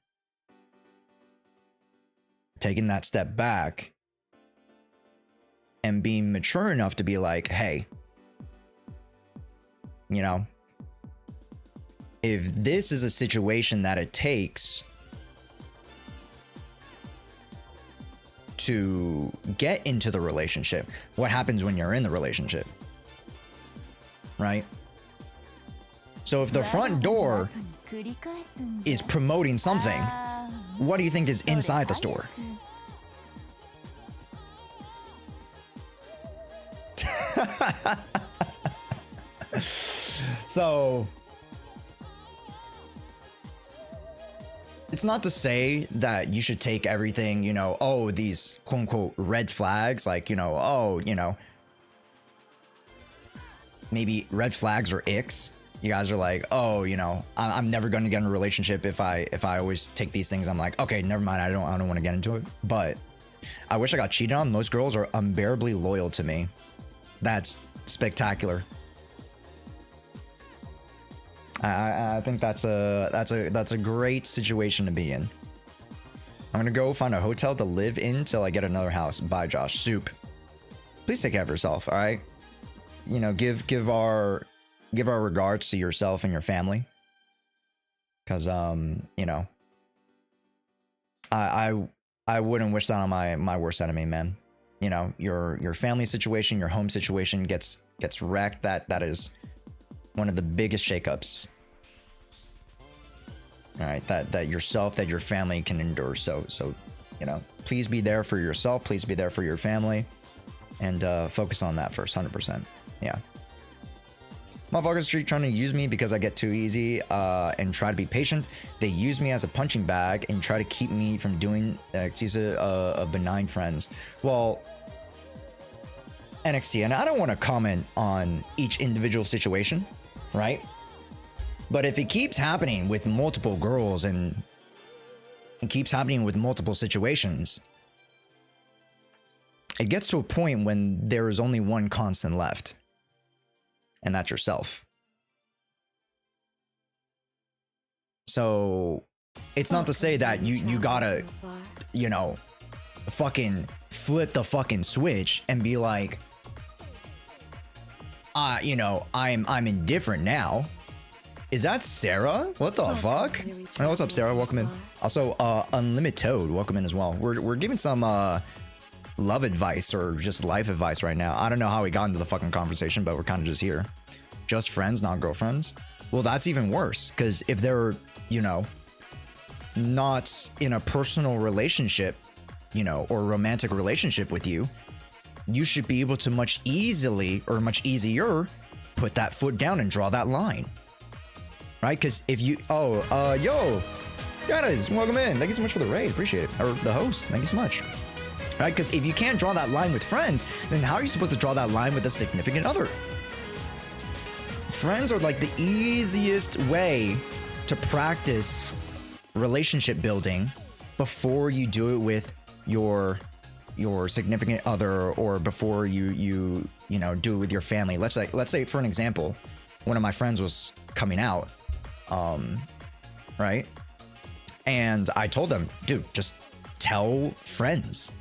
taking that step back and being mature enough to be like, hey, you know, if this is a situation that it takes to get into the relationship, what happens when you're in the relationship, right? So if the front door is promoting something, what do you think is inside the store? So it's not to say that you should take everything, you know, oh, these quote unquote red flags, like, you know, oh, you know, maybe red flags or icks. You guys are like, oh, you know, I'm never going to get in a relationship if I always take these things. I'm like, okay, never mind. I don't want to get into it. But I wish I got cheated on. Most girls are unbearably loyal to me. That's spectacular. I think that's a great situation to be in. I'm gonna go find a hotel to live in till I get another house. Bye, Josh. Soup. Please take care of yourself. All right. You know, give our regards to yourself and your family. Cause you know, I wouldn't wish that on my worst enemy, man. You know, your family situation, your home situation gets wrecked. That is one of the biggest shakeups. All right, that yourself, that your family can endure. So you know, please be there for yourself. Please be there for your family, and focus on that first. 100%. Yeah. Motherfuckers keep trying to use me because I get too easy and try to be patient. They use me as a punching bag and try to keep me from doing a benign friends. Well, NXT, and I don't want to comment on each individual situation, right? But if it keeps happening with multiple girls and it keeps happening with multiple situations, it gets to a point when there is only one constant left, and that's yourself. So it's not to say that you gotta, you know, fucking flip the fucking switch and be like, you know, I'm indifferent now. Is that Sarah? What the fuck? Hey, what's up, Sarah? Welcome in. Also, Unlimited Toad, welcome in as well. We're giving some love advice or just life advice right now. I don't know how we got into the fucking conversation, but we're kind of just here. Just friends, not girlfriends. Well, that's even worse, because if they're, you know, not in a personal relationship, you know, or romantic relationship with you, you should be able to much easier put that foot down and draw that line. Right? Because if you, yo, guys, welcome in. Thank you so much for the raid. Appreciate it. Or the host. Thank you so much. Right? Because if you can't draw that line with friends, then how are you supposed to draw that line with a significant other? Friends are like the easiest way to practice relationship building before you do it with your significant other, or before you know, do it with your family. Let's say for an example, one of my friends was coming out, right? And I told them, dude, just tell friends,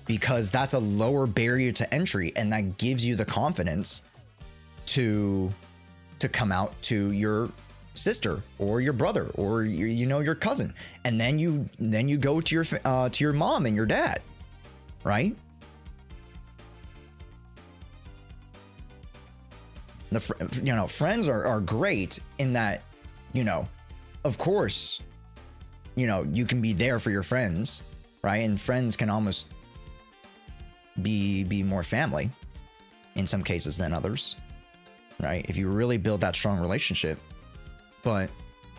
because that's a lower barrier to entry, and that gives you the confidence to come out to your sister or your brother or your cousin, and then you go to your mom and your dad, right? Friends are great in that, of course, you can be there for your friends, right? And friends can almost be more family in some cases than others, right? If you really build that strong relationship. But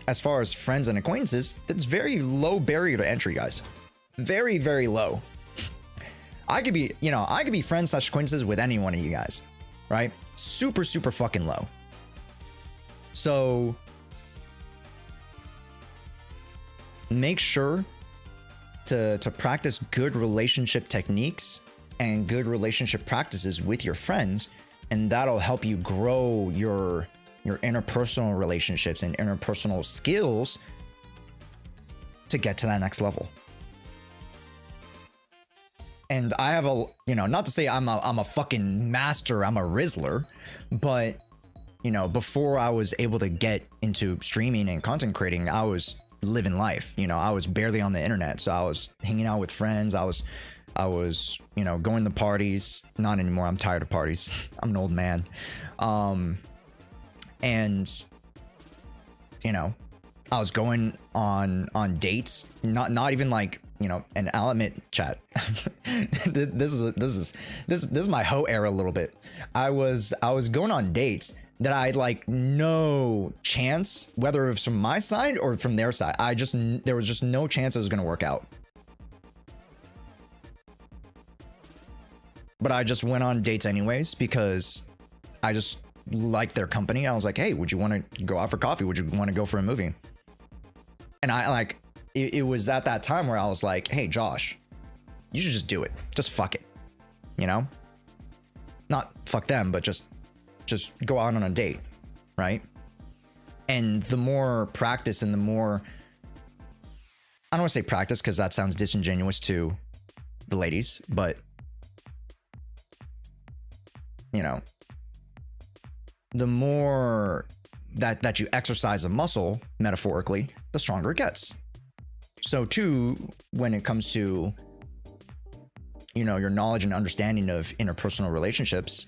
as far as friends and acquaintances, that's very low barrier to entry, guys. Very, very low. I could be friends / acquaintances with any one of you guys, right? Super, super fucking low. So make sure to practice good relationship techniques and good relationship practices with your friends, and that'll help you grow your interpersonal relationships and interpersonal skills to get to that next level. And I have not to say I'm a fucking master, I'm a Rizzler, but before I was able to get into streaming and content creating, I was living life. I was barely on the internet, so I was hanging out with friends. I was going to parties. Not anymore. I'm tired of parties. I'm an old man. And I was going on dates, not even like, and I'll admit, chat, this is my hoe era a little bit. I was going on dates that I had like no chance, whether it was from my side or from their side. There was just no chance it was going to work out. But I just went on dates anyways because I just liked their company. I was like, hey, would you want to go out for coffee? Would you want to go for a movie? And it was at that time where I was like, hey, Josh, you should just do it. Just fuck it. Not fuck them, but just go out on a date, right? And the more practice and the more, I don't want to say practice because that sounds disingenuous to the ladies, but the more that you exercise a muscle, metaphorically, the stronger it gets. So too, when it comes to, your knowledge and understanding of interpersonal relationships,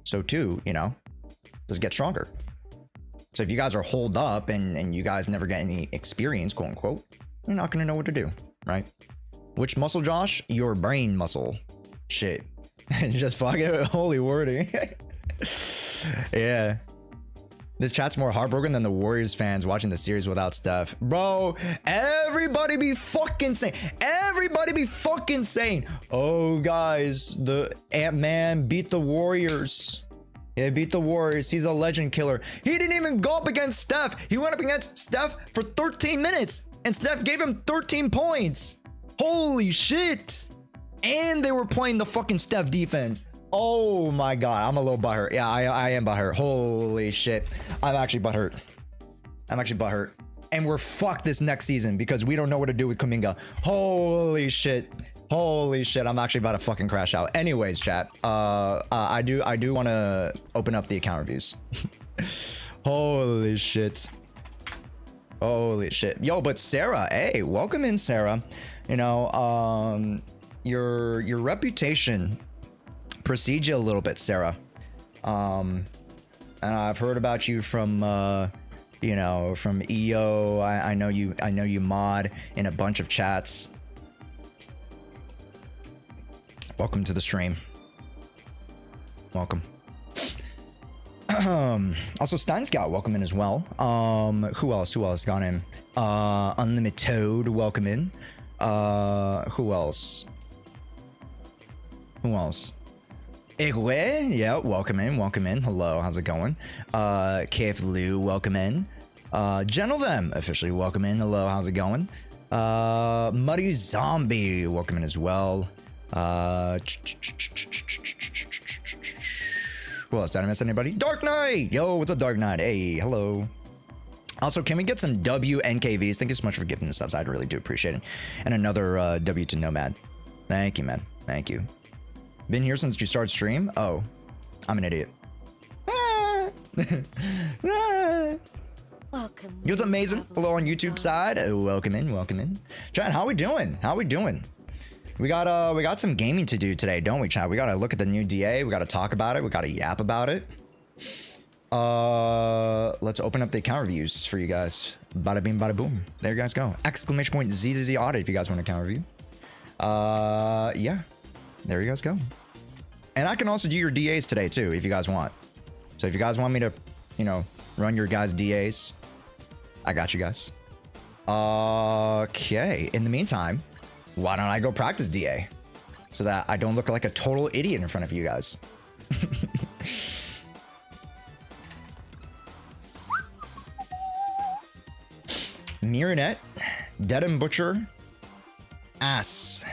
so too, just get stronger. So if you guys are holed up and you guys never get any experience, quote unquote, you're not going to know what to do, right? Which muscle, Josh? Your brain muscle. Shit. Just fuck it. Holy wording. Yeah. This chat's more heartbroken than the Warriors fans watching the series without Steph. Bro, everybody be fucking saying. Everybody be fucking saying, oh, guys, the Ant-Man beat the Warriors. Yeah, beat the Warriors. He's a legend killer. He didn't even go up against Steph. He went up against Steph for 13 minutes, and Steph gave him 13 points. Holy shit. And they were playing the fucking Steph defense. Oh my god, I'm a little butthurt. Yeah, I am butthurt. Holy shit. I'm actually butthurt. And we're fucked this next season because we don't know what to do with Kuminga. Holy shit. I'm actually about to fucking crash out. Anyways, chat. I do want to open up the account reviews. Holy shit. Yo, but Sarah, hey, welcome in, Sarah. Your reputation precedes you a little bit, Sarah. And I've heard about you from from EO. I know you mod in a bunch of chats. Welcome to the stream. Welcome. Also Stein Scout, welcome in as well. Who else got in? Unlimited Toad, welcome in. Who else? Igwe, yeah, welcome in. Hello, how's it going? KF Lou, welcome in. Gentlevem, officially welcome in. Hello, how's it going? Muddy Zombie, welcome in as well. Who else? Did I miss anybody? Dark Knight! Yo, what's up, Dark Knight? Hey, hello. Also, can we get some WNKVs? Thank you so much for giving the subs. I really do appreciate it. And another W to Nomad. Thank you, man. Thank you. Been here since you started stream? Oh, I'm an idiot. Welcome. It was amazing. Hello on YouTube side. Welcome in, welcome in. Chat, how we doing? How we doing? We got some gaming to do today, don't we, chat? We gotta look at the new DA. We gotta talk about it. We gotta yap about it. Let's open up the account reviews for you guys. Bada bing, bada boom. There you guys go. Exclamation point ZZZ audit if you guys want an account review. Yeah. There you guys go. And I can also do your DAs today too, if you guys want. So if you guys want me to, you know, run your guys' DAs, I got you guys. Okay. In the meantime, why don't I go practice DA so that I don't look like a total idiot in front of you guys? Mirronet, Dead and Butcher, Ass.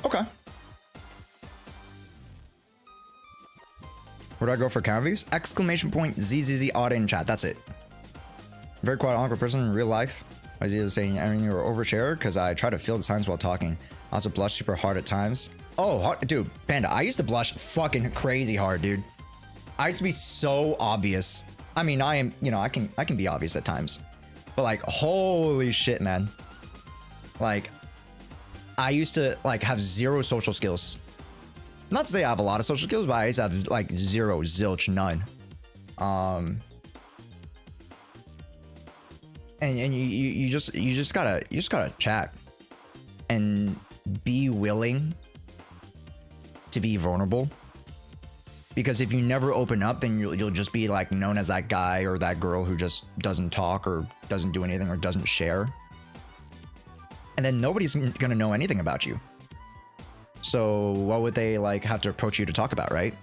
Okay. Where do I go for account reviews? Exclamation point ZZZ audit in chat. That's it. Very quiet, awkward person in real life. I was either saying everything or overshare because I try to fill the signs while talking. I also blush super hard at times. Oh, dude, Panda, I used to blush fucking crazy hard, dude. I used to be so obvious. I mean, I am, you know, I can be obvious at times, but like, holy shit, man. Like, I used to like have zero social skills. Not to say I have a lot of social skills, but I used to have like zero, zilch, none. And you just gotta chat and be willing to be vulnerable. Because if you never open up, then you'll just be like known as that guy or that girl who just doesn't talk or doesn't do anything or doesn't share. And then nobody's gonna know anything about you. So what would they like have to approach you to talk about, right?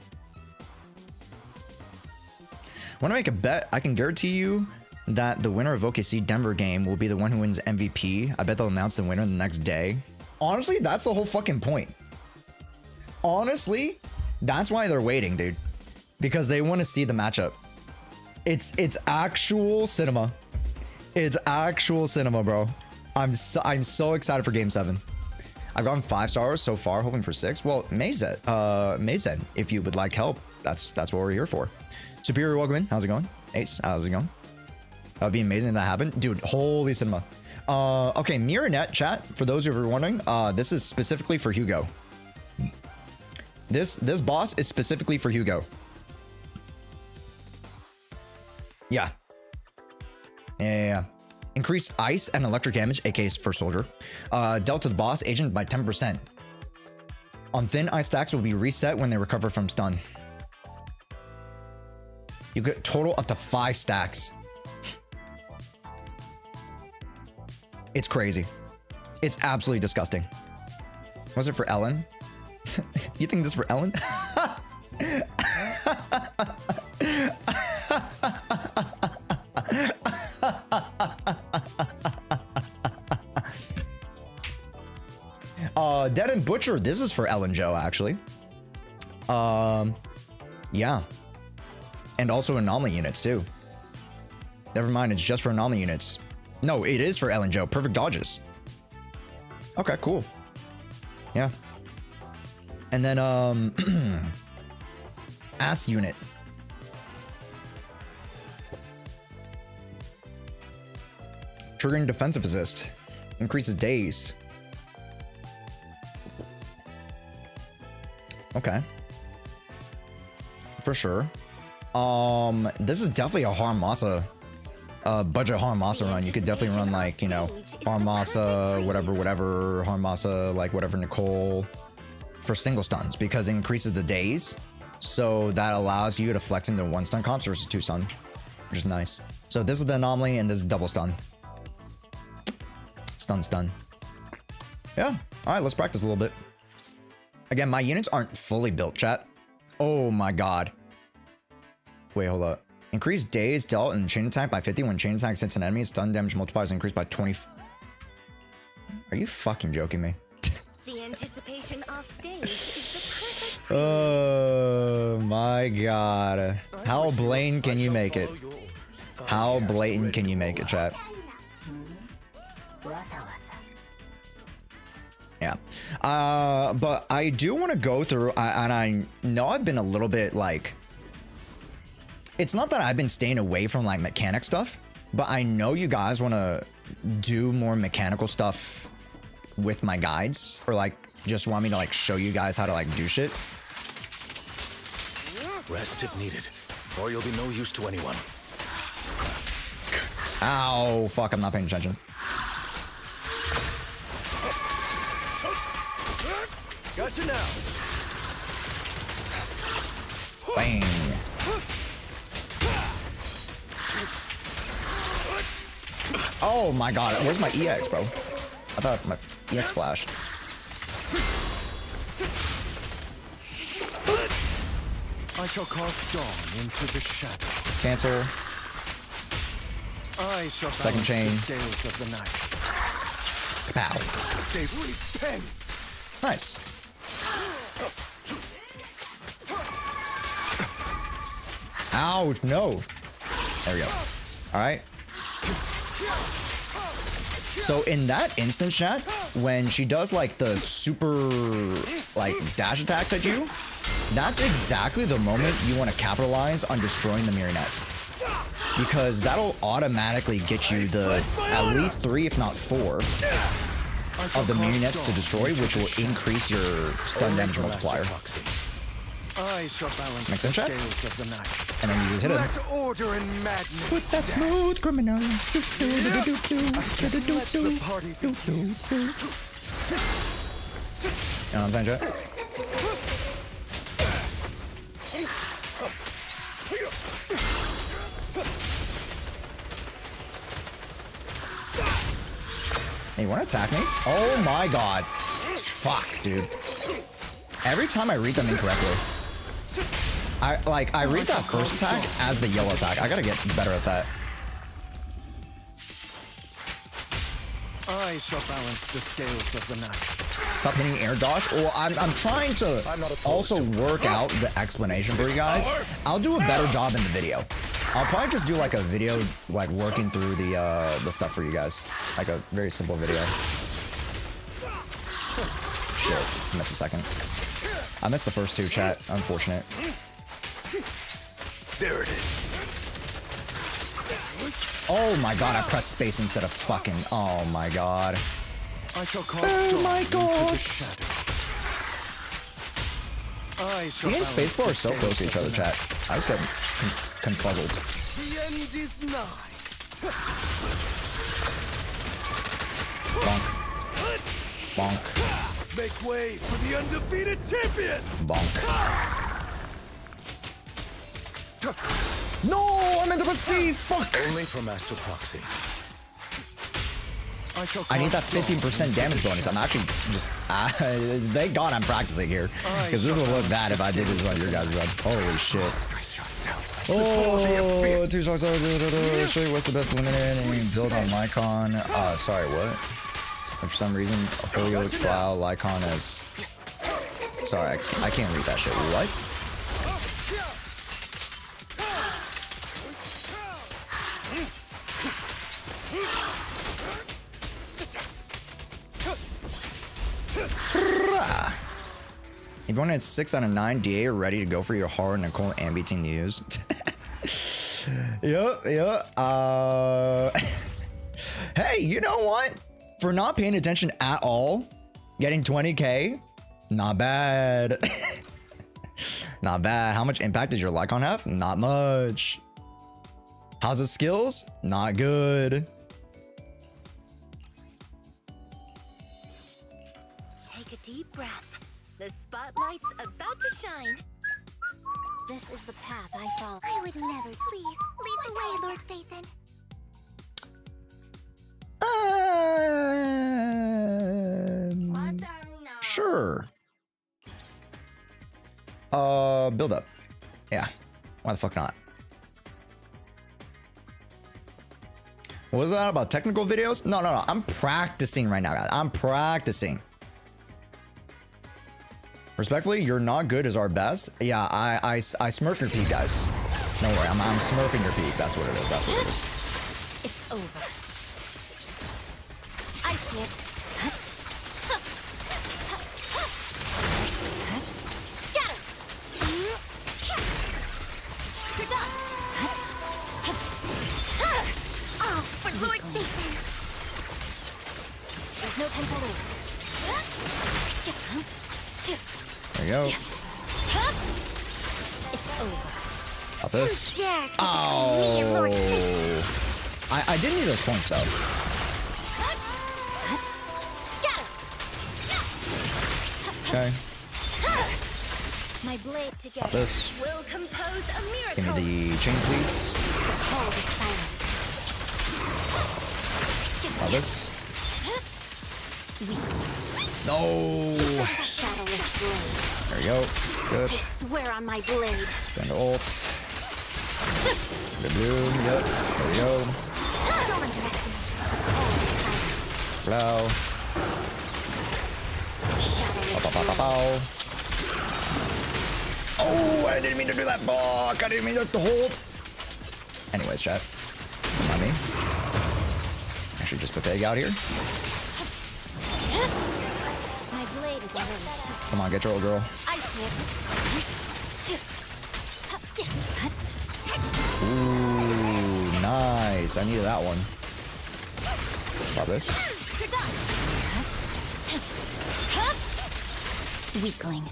Want to make a bet? I can guarantee you that the winner of OKC Denver game will be the one who wins MVP. I bet they'll announce the winner the next day. Honestly, that's the whole fucking point. Honestly, that's why they're waiting, dude. Because they want to see the matchup. It's actual cinema. It's actual cinema, bro. I'm so excited for Game 7. I've gotten 5 stars so far, hoping for 6. Well, Mazen, if you would like help, that's what we're here for. Superior, welcome in. How's it going? Ace, how's it going? That would be amazing if that happened. Dude, holy cinema. Okay, Mirronet chat, for those who are wondering, this is specifically for Hugo. This boss is specifically for Hugo. Yeah. Yeah. Increase ice and electric damage, aka for soldier. Dealt to the boss agent by 10%. On thin ice stacks will be reset when they recover from stun. You get total up to 5 stacks. It's crazy. It's absolutely disgusting. Was it for Ellen? You think this is for Ellen? Dead and Butcher, this is for Ellen Joe, actually. Yeah. And also anomaly units, too. Never mind, it's just for anomaly units. No, it is for Ellen Joe. Perfect dodges. Okay, cool. Yeah. And then, ass unit. Triggering defensive assist. Increases days. Okay. For sure. This is definitely a Harmasa, budget Harmasa run. You could definitely run like, you know, Harmasa, whatever, Harmasa, like whatever, Nicole, for single stuns, because it increases the days. So that allows you to flex into 1 stun comps versus 2 stun, which is nice. So this is the anomaly and this is double stun. Stun. Yeah. All right, let's practice a little bit. Again, my units aren't fully built, chat. Oh my god. Wait, hold up. Increase days dealt and chain attack by 50 when chain attack hits an enemy. Stun damage multipliers increased by 20. Are you fucking joking me? The anticipation off stage is the perfect Oh my god. How blatant can you make it? How blatant can you make it, chat? Yeah. But I do want to go through, and I know I've been a little bit like, it's not that I've been staying away from like mechanic stuff, but I know you guys want to do more mechanical stuff with my guides, or like just want me to like show you guys how to like do shit. Rest if needed, or you'll be no use to anyone. Ow, fuck, I'm not paying attention. Gotcha now. Bang. Oh my god, where's my EX, bro? I thought my EX flashed. I shall cast dawn into the shadow. Cancel. I shall Second balance chain. the scales of the night. Kapow. They repent. Nice. Ouch, no. There we go. All right. So in that instance, chat, when she does like the super like dash attacks at you, that's exactly the moment you want to capitalize on destroying the marionettes. Because that'll automatically get you the at least 3, if not 4, of the marionettes to destroy, which will increase your stun damage multiplier. I shall balance Makes the sense, chat? scales of the night. And then you just hit it. Let order and madness. With that smooth criminal. Let the party begin. You know what I'm saying, chat? Hey, you wanna attack me? Oh my god. Fuck, dude. Every time I read them incorrectly. I read that first attack as the yellow attack. I gotta get better at that. I shall balance the scales of the night. Stop hitting air dodge. Well, I'm trying to also work out the explanation for you guys. I'll do a better job in the video. I'll probably just do like a video like working through the stuff for you guys. Like a very simple video. Shit, I missed a second. I missed the first 2, chat. Unfortunate. There it is. Oh my god, I pressed space instead of fucking. Oh my god. I shall cast Oh my dawn into god. the shadow. I shall C and balance spacebar the are so close to each other, scales of chat. I just got confuzzled. the night. The end is nigh. Bonk. Bonk. Make way for the undefeated champion. Bonk. No, I meant to press C. Fuck. Only for Master Proxy. I need that 15% damage bonus. I'm actually just. Thank God I'm practicing here. Because this will look bad if I did this on your guys' run. Holy shit. Oh, 2 stocks. Show you what's the best eliminator and build on Lycon. Sorry, what? For some reason, Holio trial Lycon is. Sorry, I can't read that shit. What? If you want to hit 6 out of 9, DA, you're ready to go for your hard Nicole Ambi team to use. Yep. Hey, you know what? For not paying attention at all, getting 20k, not bad. Not bad. How much impact does your Lycon have? Not much. How's its skills? Not good. Take a deep breath. The spotlight's about to shine. This is the path I follow. I would never. Please, lead the way, Lord Phaethon. Sure. Build up. Yeah. Why the fuck not? What was that about technical videos? No. I'm practicing right now, guys. I'm practicing. Respectfully, you're not good as our best. Yeah, I smurf your peak, guys. Don't worry, I'm smurfing your peak. That's what it is. That's what it is. It's over. I see it. Oh, for Lord Satan. There's no time to lose. There you go. It's over. Got this. Who dares me and Lord Satan? I did need those points though. Scatter. Okay. My blade Got together. this. Will compose a miracle. Give me the chain, please. The cold is silent. Got this. No. Shadowless blade. There we go. Good. I swear on my blade. Going to ult. The bloom. Yep. There we go. Don't underestimate. Cold is silent. Blow. Shadowless Pow, pow, pow, pow. Oh, I didn't mean to do that. Fuck. I didn't mean to hold. Anyways, chat. Not me. I should just put the egg out here. My blade is already. Come on, get your old girl. I see it. Ooh, nice. I needed that one. Got this. You're done. Weakling.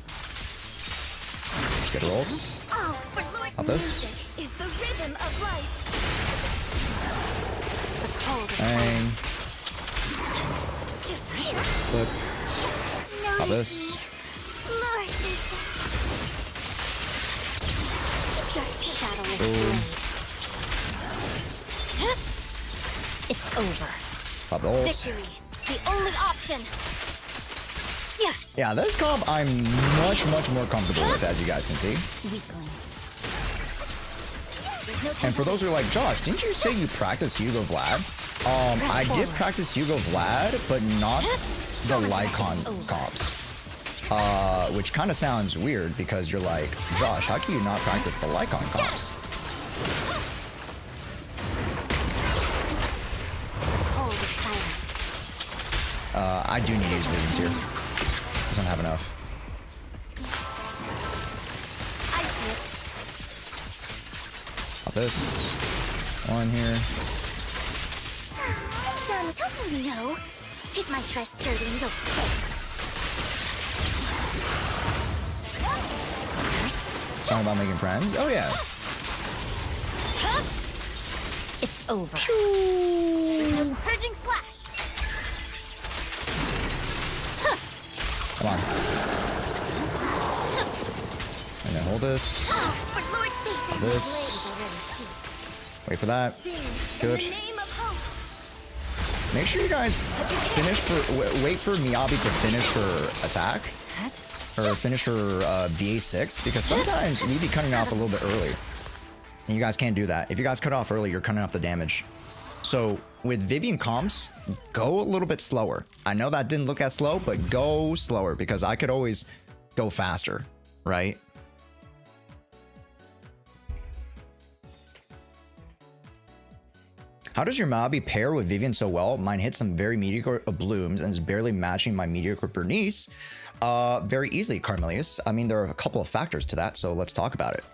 Get her ults. Oh, for Lord Got this. music is the rhythm of life. The cold is Bang. Flip. silent. Got this. Lord Shadowless Boom. blade. It's over. Got the ult. Victory. The only option. Yeah. Yeah, this comp I'm much more comfortable with, as you guys can see. Weakling. There's no time And for those who are like, Josh, didn't you say you practiced Hugo Vlad? I did practice Hugo Vlad, but not the Lycon comps. Which kind of sounds weird because you're like, Josh, how can you not practice the Lycon comps? cold is silent. I do need these readings here. Doesn't have enough. I see it. Got this. One here. Don't let me know. Keep my dress dirty and you'll pay. Song about making friends? Oh yeah. It's over. There's no purging slash. Come on. And then hold this. For Lord Satan. This. Wait for that. Good. In the name of hope. Make sure you guys finish wait for Miyabi to finish her attack. Or finish her VA6, because sometimes you'd be cutting off a little bit early. And you guys can't do that. If you guys cut off early, you're cutting off the damage. So with Vivian comps, go a little bit slower. I know that didn't look as slow, but go slower because I could always go faster, right? How does your Miyabi pair with Vivian so well? Mine hits some very mediocre blooms and is barely matching my mediocre Bernice. Very easily, Carmelius. I mean, there are a couple of factors to that, so let's talk about it.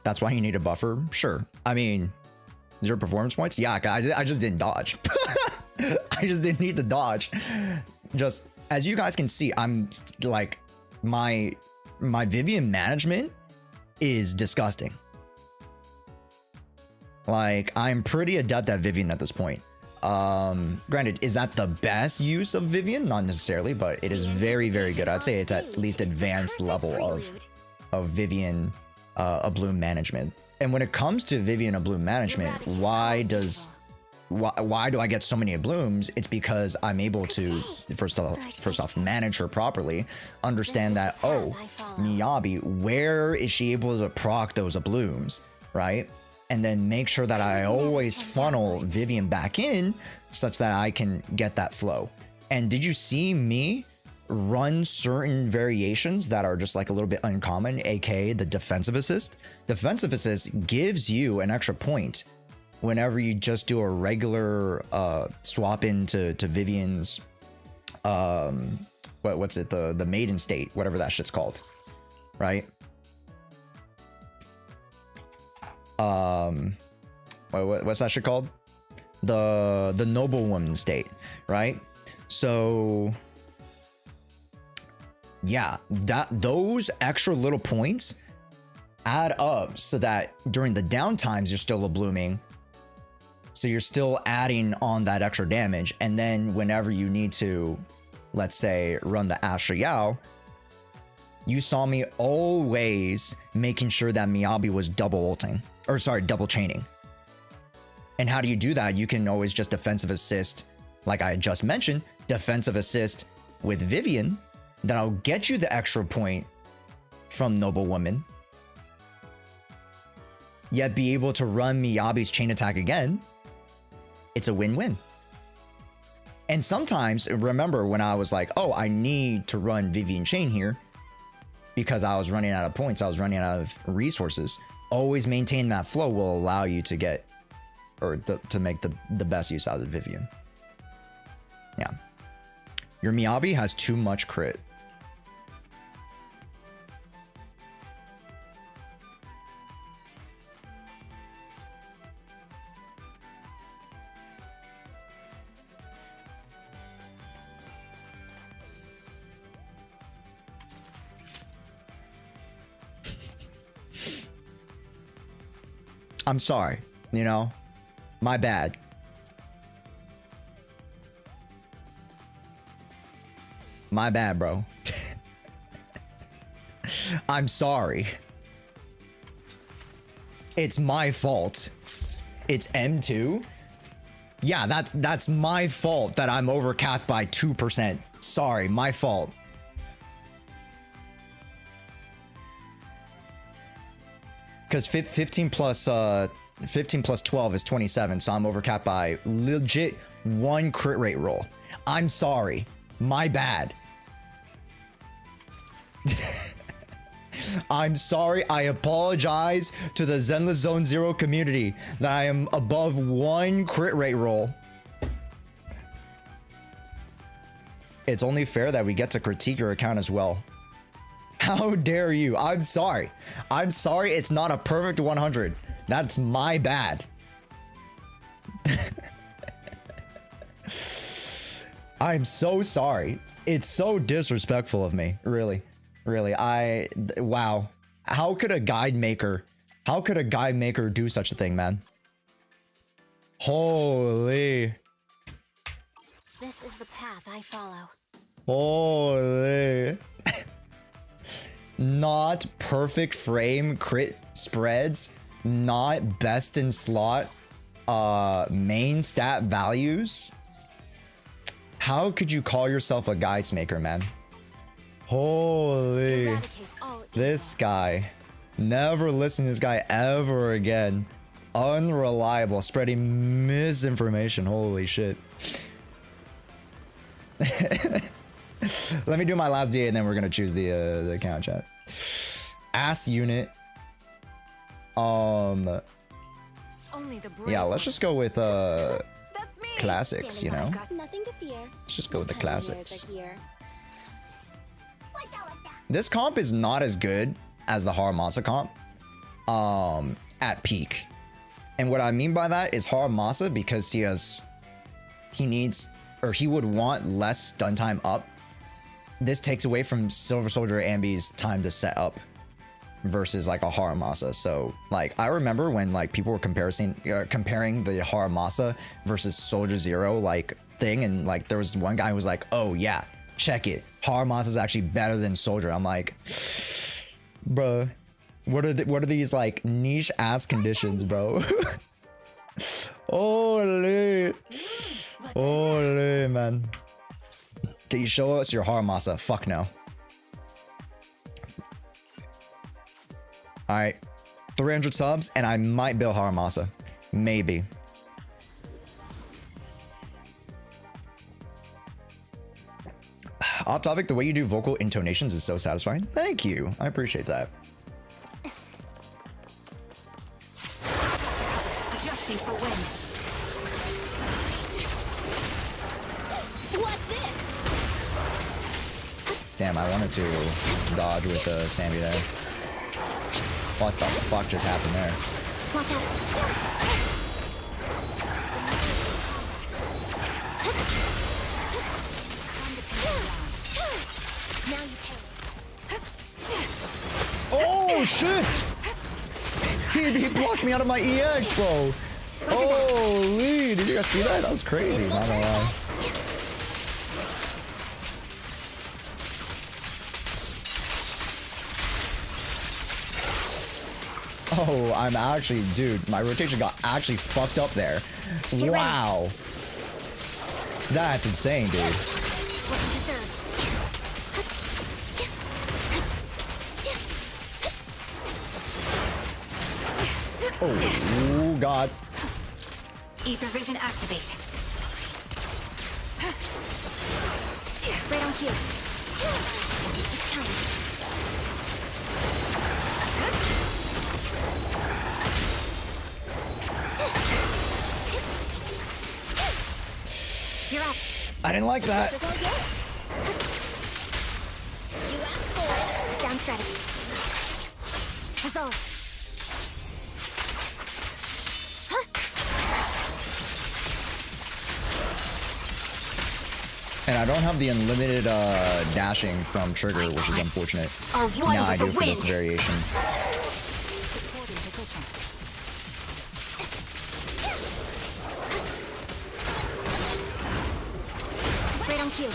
That's why you need a buffer? Sure. I mean, 0 performance points? Yeah, I just didn't dodge. I just didn't need to dodge. Just, as you guys can see, I'm like, my Vivian management is disgusting. Like, I'm pretty adept at Vivian at this point. Granted, is that the best use of Vivian? Not necessarily, but it is very, very good. I'd say it's at least advanced level of Vivian bloom management. And when it comes to Vivian bloom management, why do I get so many blooms? It's because I'm able to first off manage her properly, understand that, oh, Miyabi, where is she able to proc those blooms, right? And then make sure that I always funnel Vivian back in such that I can get that flow. And did you see me run certain variations that are just like a little bit uncommon, aka the defensive assist? Defensive assist gives you an extra point whenever you just do a regular swap into Vivian's what's it, the maiden state, whatever that shit's called, right? What's that shit called? the noblewoman state, right? So yeah, those extra little points add up so that during the downtimes you're still a blooming, so you're still adding on that extra damage, and then whenever you need to, let's say, run the Jshoea, you saw me always making sure that Miyabi was double chaining. And how do you do that? You can always just defensive assist, like I just mentioned, defensive assist with Vivian. That'll get you the extra point from Noblewoman, yet be able to run Miyabi's chain attack again. It's a win-win. And sometimes, remember when I was like, oh, I need to run Vivian chain here because I was running out of points, I was running out of resources. Always maintain that flow will allow you to get, or to make the best use out of Vivian. Yeah. Your Miyabi has too much crit. I'm sorry, you know, my bad. My bad, bro. I'm sorry. It's my fault. It's M2. Yeah, that's my fault that I'm overcapped by 2%. Sorry, my fault. Because 15 plus 12 is 27, so I'm overcapped by legit 1 crit rate roll. I'm sorry. My bad. I'm sorry. I apologize to the Zenless Zone 0 community that I am above 1 crit rate roll. It's only fair that we get to critique your account as well. How dare you? I'm sorry. I'm sorry it's not a perfect 100. That's my bad. I'm so sorry. It's so disrespectful of me. Really. Really. Wow. How could a guide maker do such a thing, man? Holy. This is the path I follow. Holy. Not perfect frame crit spreads, not best in slot main stat values. How could you call yourself a guides maker, man? Holy. This guy. Never listen to this guy ever again. Unreliable, spreading misinformation. Holy shit. Let me do my last DA and then we're gonna choose the account, chat. Ass unit. Only the Yeah, let's just go with That's me. classics, you know. Got nothing to fear. Let's just go with the classics. Pioneers are here. This comp is not as good as the Haramasa comp at peak. And what I mean by that is Haramasa, because he would want less stun time up. This takes away from Silver Soldier Ambi's time to set up versus like a Haramasa. So like I remember when like people were comparing the Haramasa versus Soldier Zero like thing, and like there was one guy who was like, oh yeah, check it, Haramasa is actually better than Soldier. I'm like, bro, what are these like niche ass conditions, bro? Holy. Holy, man. Can you show us your Haramasa? Fuck no. Alright. 300 subs and I might build Haramasa. Maybe. Off topic, the way you do vocal intonations is so satisfying. Thank you. I appreciate that. Adjusting for wind. Damn, I wanted to dodge with Sammy there. What the fuck just happened there? Watch out. Now you pay. Oh shit! He blocked me out of my EX, bro. Holy, did you guys see that? That was crazy, not gonna lie. Oh, I'm actually, dude, my rotation got actually fucked up there. Wow. That's insane, dude. What you deserve. Oh, God. Ether vision activate. Right on cue. It's time. You're up. I didn't like that. Pressure's all yours. You asked for it. Down strategy. Resolve. And I don't have the unlimited dashing from trigger, which is unfortunate. Are one Now I with do the for this wind. variation. Right on cue.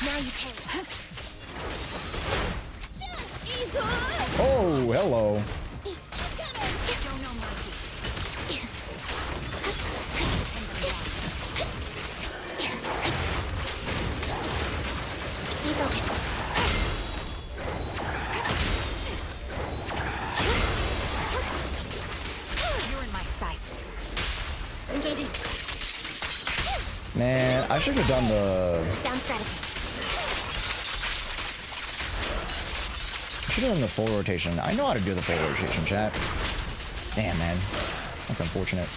Now you pay. Oh, hello. Don't know mercy. Stay focused. You're in my sights. Engaging. Man, I should have done the... Down strategy. Should have done the full rotation. I know how to do the full rotation, chat. Damn, man. That's unfortunate.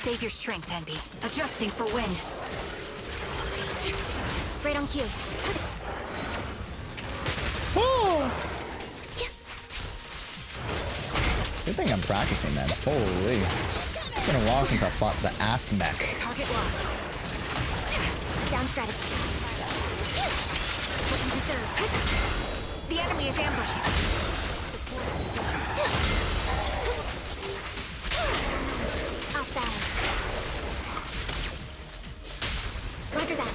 Save your strength, Envy. Adjusting for wind. Right on cue. Good thing I'm practicing, man. Holy. It's been a while since I fought the ass mech. Target locked. Down strategy. What you deserve. The enemy is ambushing. Off battle. Roger that.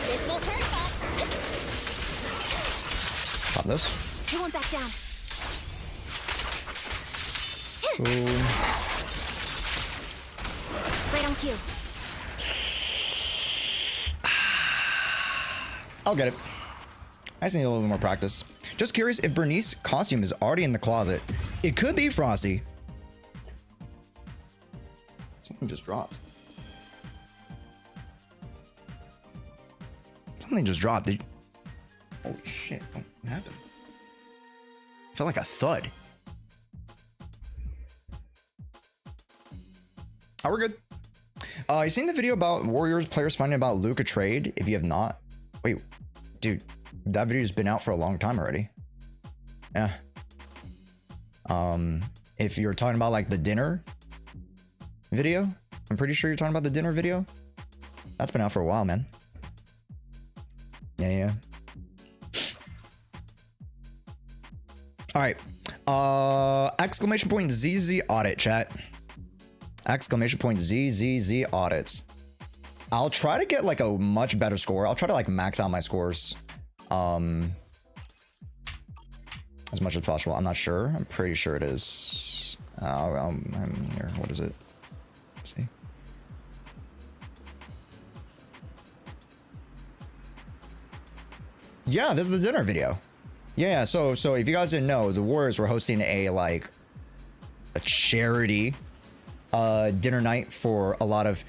This won't hurt much. Pop this. You won't back down. Boom. Right on cue. I'll get it. I just need a little bit more practice. Just curious if Bernice's costume is already in the closet. It could be Frosty. Something just dropped. Something just dropped. Did you... Holy shit. What happened? I felt like a thud. Oh, we're good. You seen the video about Warriors players finding about Luca trade? If you have not, wait, dude, that video's been out for a long time already. Yeah. If you're talking about like the dinner video, I'm pretty sure you're talking about the dinner video. That's been out for a while, man. Yeah. All right. Exclamation point ZZ audit, chat. Exclamation point ZZZ audits. I'll try to get like a much better score. I'll try to like max out my scores as much as possible. I'm not sure. I'm pretty sure it is. I'm here. What is it? Let's see. Yeah, this is the dinner video. Yeah, so if you guys didn't know, the Warriors were hosting a charity dinner night for a lot of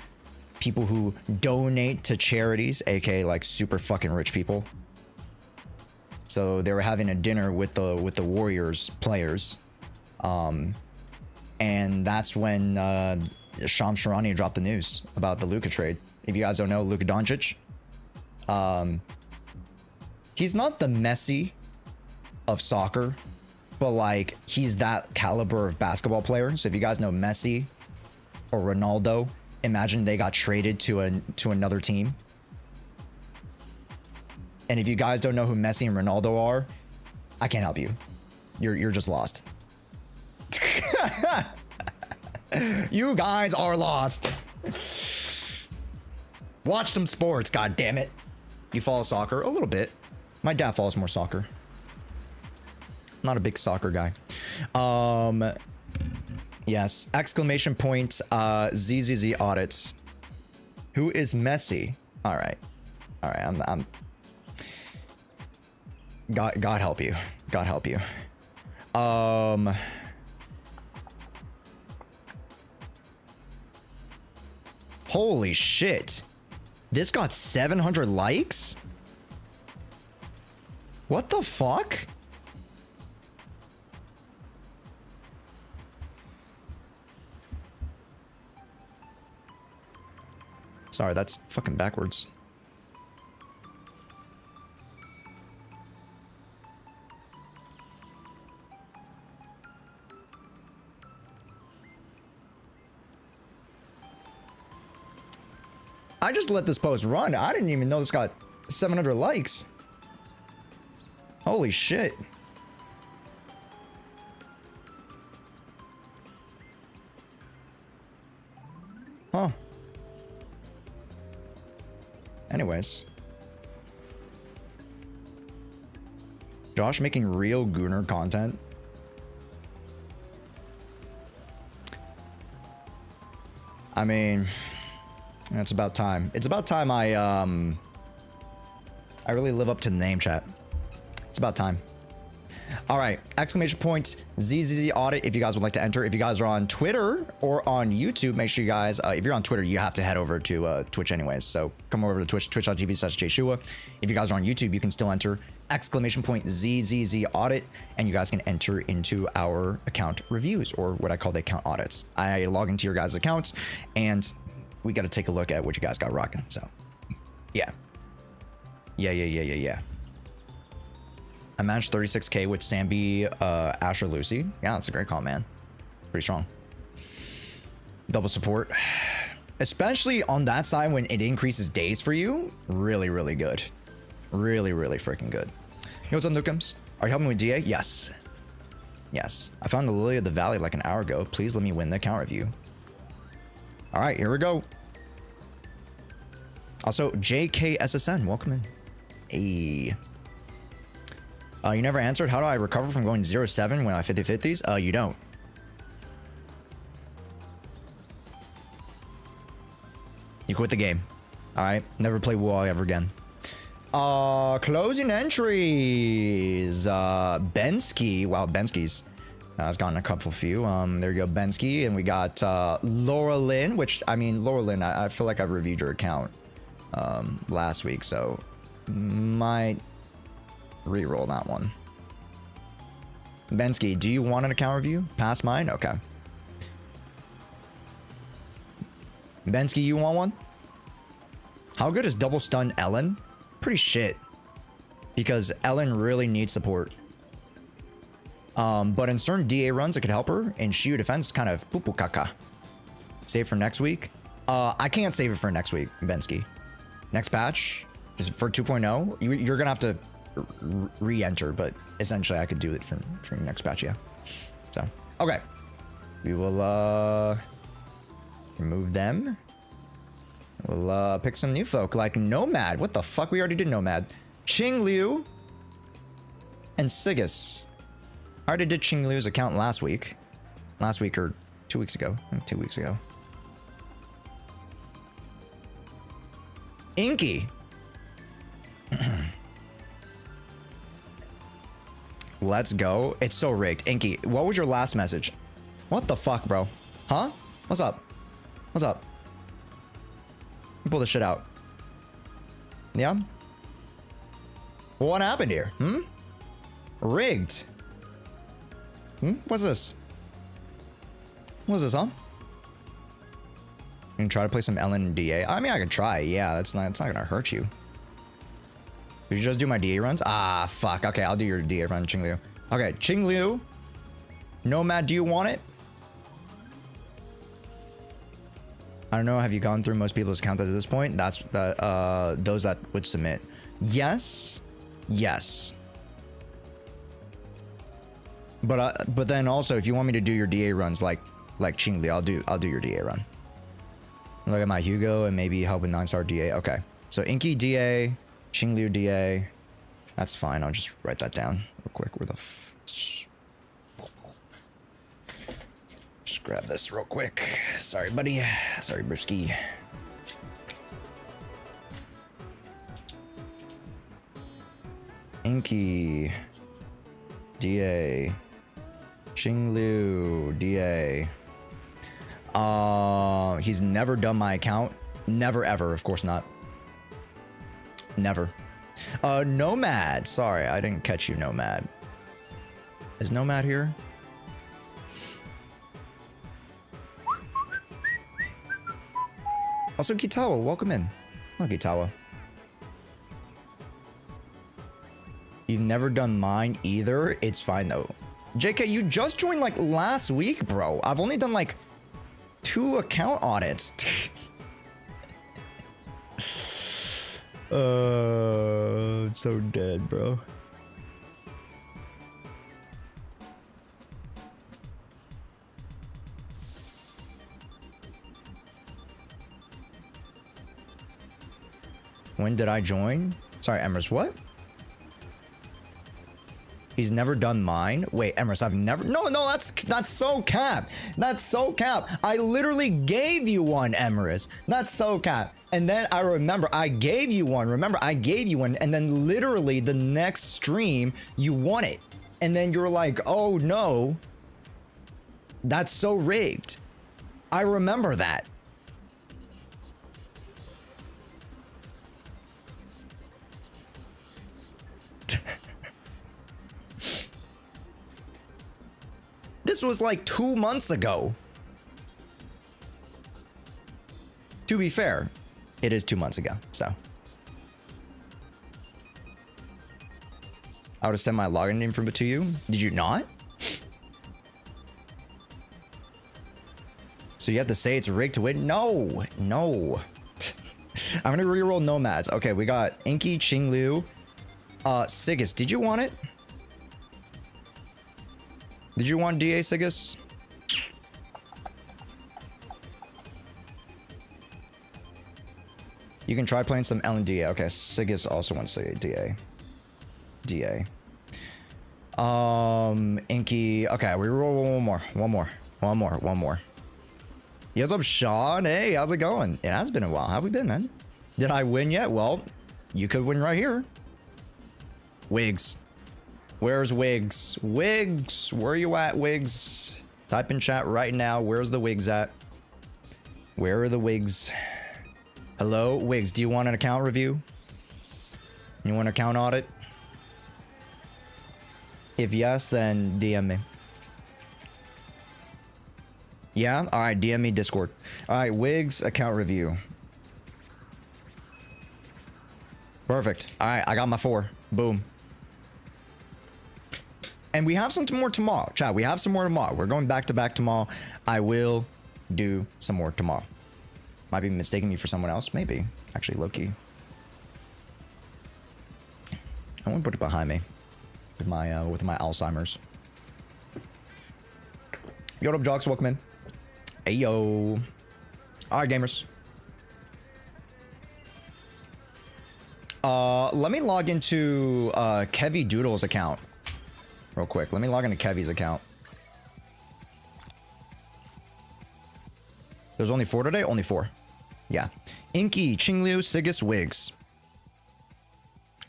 people who donate to charities, aka like super fucking rich people. So they were having a dinner with the Warriors players, and that's when Shams Charania dropped the news about the Luka trade. If you guys don't know, Luka Doncic, he's not the Messi of soccer, but like he's that caliber of basketball player. So if you guys know Messi or Ronaldo, imagine they got traded to another team. And if you guys don't know who Messi and Ronaldo are, I can't help you. You're just lost. You guys are lost. Watch some sports, god damn it. You follow soccer? A little bit. My dad follows more soccer. Not a big soccer guy. Yes. Exclamation point. ZZZ audits. Who is Messi? All right. All right. I'm. God help you. God help you. Holy shit. This got 700 likes? What the fuck? Sorry, that's fucking backwards. I just let this post run. I didn't even know this got 700 likes. Holy shit. Huh. Anyways. Josh making real Gooner content. I mean, it's about time. It's about time I really live up to the name, chat. It's about time. All right, exclamation point ZZZ audit if you guys would like to enter. If you guys are on Twitter or on YouTube, make sure you guys, if you're on Twitter, you have to head over to Twitch anyways. So come over to Twitch, twitch.tv/Jshoea. If you guys are on YouTube, you can still enter exclamation point ZZZ audit, and you guys can enter into our account reviews, or what I call the account audits. I log into your guys' accounts, and we got to take a look at what you guys got rocking. So yeah. I managed 36k with Sambi, Asher, Lucy. Yeah, that's a great call, man. Pretty strong. Double support. Especially on that side when it increases days for you. Really, really good. Really, really freaking good. Yo, what's up, Nukums? Are you helping with DA? Yes. Yes. I found the Lily of the Valley like an hour ago. Please let me win the account review. All right, here we go. Also, JKSSN, welcome in. Hey. You never answered. How do I recover from going 0-7 when I 50-50s? You don't. You quit the game. All right. Never play WoW ever again. Closing entries. Bensky. Wow, Bensky's has gotten a couple few. There you go, Bensky, and we got Laura Lynn. Which I mean, Laura Lynn. I feel like I've reviewed your account last week, so might reroll that one. Bensky, do you want an account review? Past mine? Okay. Bensky, you want one? How good is double stun Ellen? Pretty shit. Because Ellen really needs support. But in certain DA runs, it could help her. In Shio defense, kind of poo-poo caca. Save for next week? I can't save it for next week, Bensky. Next patch? Is for 2.0? You're gonna have to re-enter, but essentially I could do it for next patch, yeah. So okay, we will remove them. We'll pick some new folk like Nomad. What the fuck? We already did Nomad. Ching Liu and Sigus. I already did Ching Liu's account last week or 2 weeks ago. 2 weeks ago. Inky. Let's go. It's so rigged. Inky, what was your last message? What the fuck, bro? Huh? What's up? What's up? Pull this shit out. Yeah? What happened here? Rigged. What's this? What's this, huh? You can try to play some Ellen and DA. I mean, I can try. Yeah, it's not gonna hurt you. Did you just do my DA runs? Ah, fuck. Okay, I'll do your DA run, Ching Liu. Okay, Ching Liu. Nomad, do you want it? I don't know. Have you gone through most people's accounts at this point? That's those that would submit. Yes. Yes. But then also, if you want me to do your DA runs like Ching Liu, I'll do your DA run. Look at my Hugo and maybe help with 9-star DA. Okay. So Inky DA, Ching Liu DA. That's fine. I'll just write that down real quick. Where the just grab this real quick. Sorry, buddy. Sorry, Brewski. Inky DA, Ching Liu DA. He's never done my account. Never ever, of course not. Never. Nomad. Sorry, I didn't catch you, Nomad. Is Nomad here? Also, Kitawa, welcome in. Hello, Kitawa. You've never done mine either. It's fine though. JK, you just joined like last week, bro. I've only done like 2 account audits. It's so dead, bro. When did I join? Sorry, Emrys, what? He's never done mine. Wait, Emrys, I've never. No, that's so cap. That's so cap. I literally gave you one, Emrys. That's so cap. And then I remember I gave you one. Remember, I gave you one, and then literally the next stream you won it, and then you're like, "Oh no, that's so rigged." I remember that. This was like 2 months ago. To be fair, it is 2 months ago, so. I would have sent my login name to you. Did you not? So you have to say it's rigged to win? No, no. I'm gonna reroll Nomads. Okay, we got Inky, Ching Liu, Sigus. Did you want it? Did you want DA Sigus? You can try playing some LNDA. Okay, Sigus also wants to DA. DA. Inky. Okay, we roll one more. What's up, Sean? Hey, how's it going? It has been a while. How have we been, man? Did I win yet? Well, you could win right here. Wigs. Where's Wigs? Wigs, where are you at, Wigs? Type in chat right now. Where's the Wigs at? Where are the Wigs? Hello, Wigs, do you want an account review? You want an account audit? If yes, then DM me. Yeah? All right, DM me Discord. All right, Wigs, account review. Perfect. All right, I got my 4. Boom. And we have some more tomorrow. Chat, we have some more tomorrow. We're going back to back tomorrow. I will do some more tomorrow. Might be mistaking me for someone else. Maybe. Actually, low-key. I want to put it behind me with my Alzheimer's. Yo, up, Jocks? Welcome in. Hey, yo. All right, gamers. Let me log into Kevy Doodle's account. Real quick, let me log into Kevy's account. There's only 4 today? Only 4. Yeah. Inky, Ching Liu, Sigus, Wigs.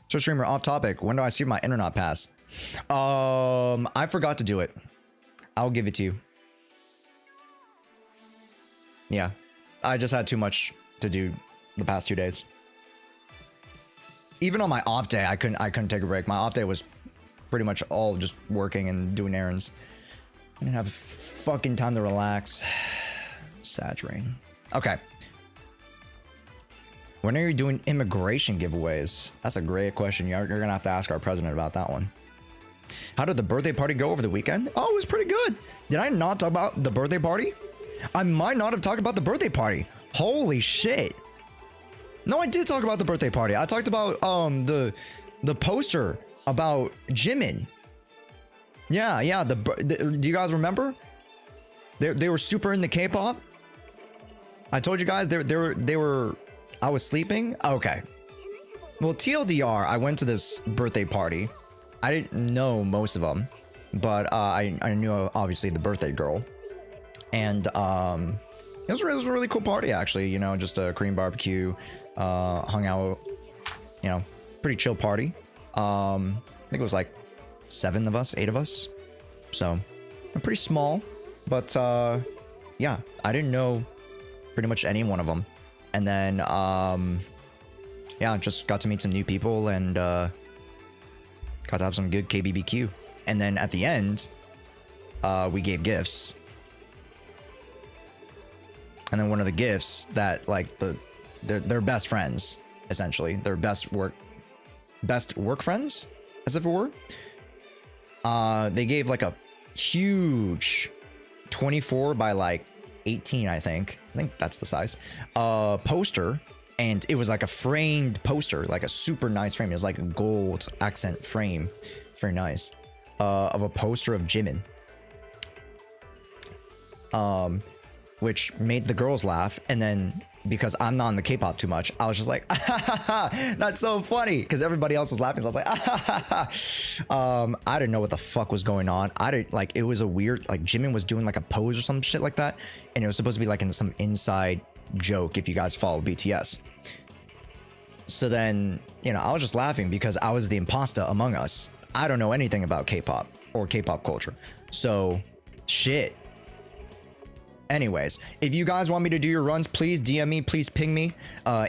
So streamer, off topic. When do I see my internet pass? I forgot to do it. I'll give it to you. Yeah. I just had too much to do the past 2 days. Even on my off day, I couldn't take a break. My off day was pretty much all just working and doing errands. I didn't have fucking time to relax. Saturating. Okay. When are you doing immigration giveaways? That's a great question. You're gonna have to ask our president about that one. How did the birthday party go over the weekend? Oh, it was pretty good. Did I not talk about the birthday party? I might not have talked about the birthday party. Holy shit. No, I did talk about the birthday party. I talked about the poster about Jimin. Yeah. Do you guys remember? They were super into K-pop. I told you guys they were. I was sleeping. Okay. Well, TLDR, I went to this birthday party. I didn't know most of them, but I knew obviously the birthday girl, and it was a really cool party actually. You know, just a Korean barbecue, hung out. You know, pretty chill party. I think it was like 7 of us, 8 of us, so pretty small. But yeah, I didn't know pretty much any one of them, and then yeah, just got to meet some new people and got to have some good KBBQ. And then at the end, we gave gifts. And then one of the gifts that like they're best friends, essentially. They're best work friends, as if it were. They gave like a huge 24 by like 18, I think that's the size, poster. And it was like a framed poster, like a super nice frame. It was like a gold accent frame. Very nice. Of a poster of Jimin. Which made the girls laugh. And then because I'm not in the K-pop too much, I was just like, that's so funny. Because everybody else was laughing. So I was like, I didn't know what the fuck was going on. I didn't like, it was a weird, like Jimin was doing like a pose or some shit like that. And it was supposed to be like in some inside joke if you guys follow BTS. So then, you know, I was just laughing because I was the imposter among us. I don't know anything about K-pop or K-pop culture. So, shit. Anyways, if you guys want me to do your runs, please DM me, please ping me.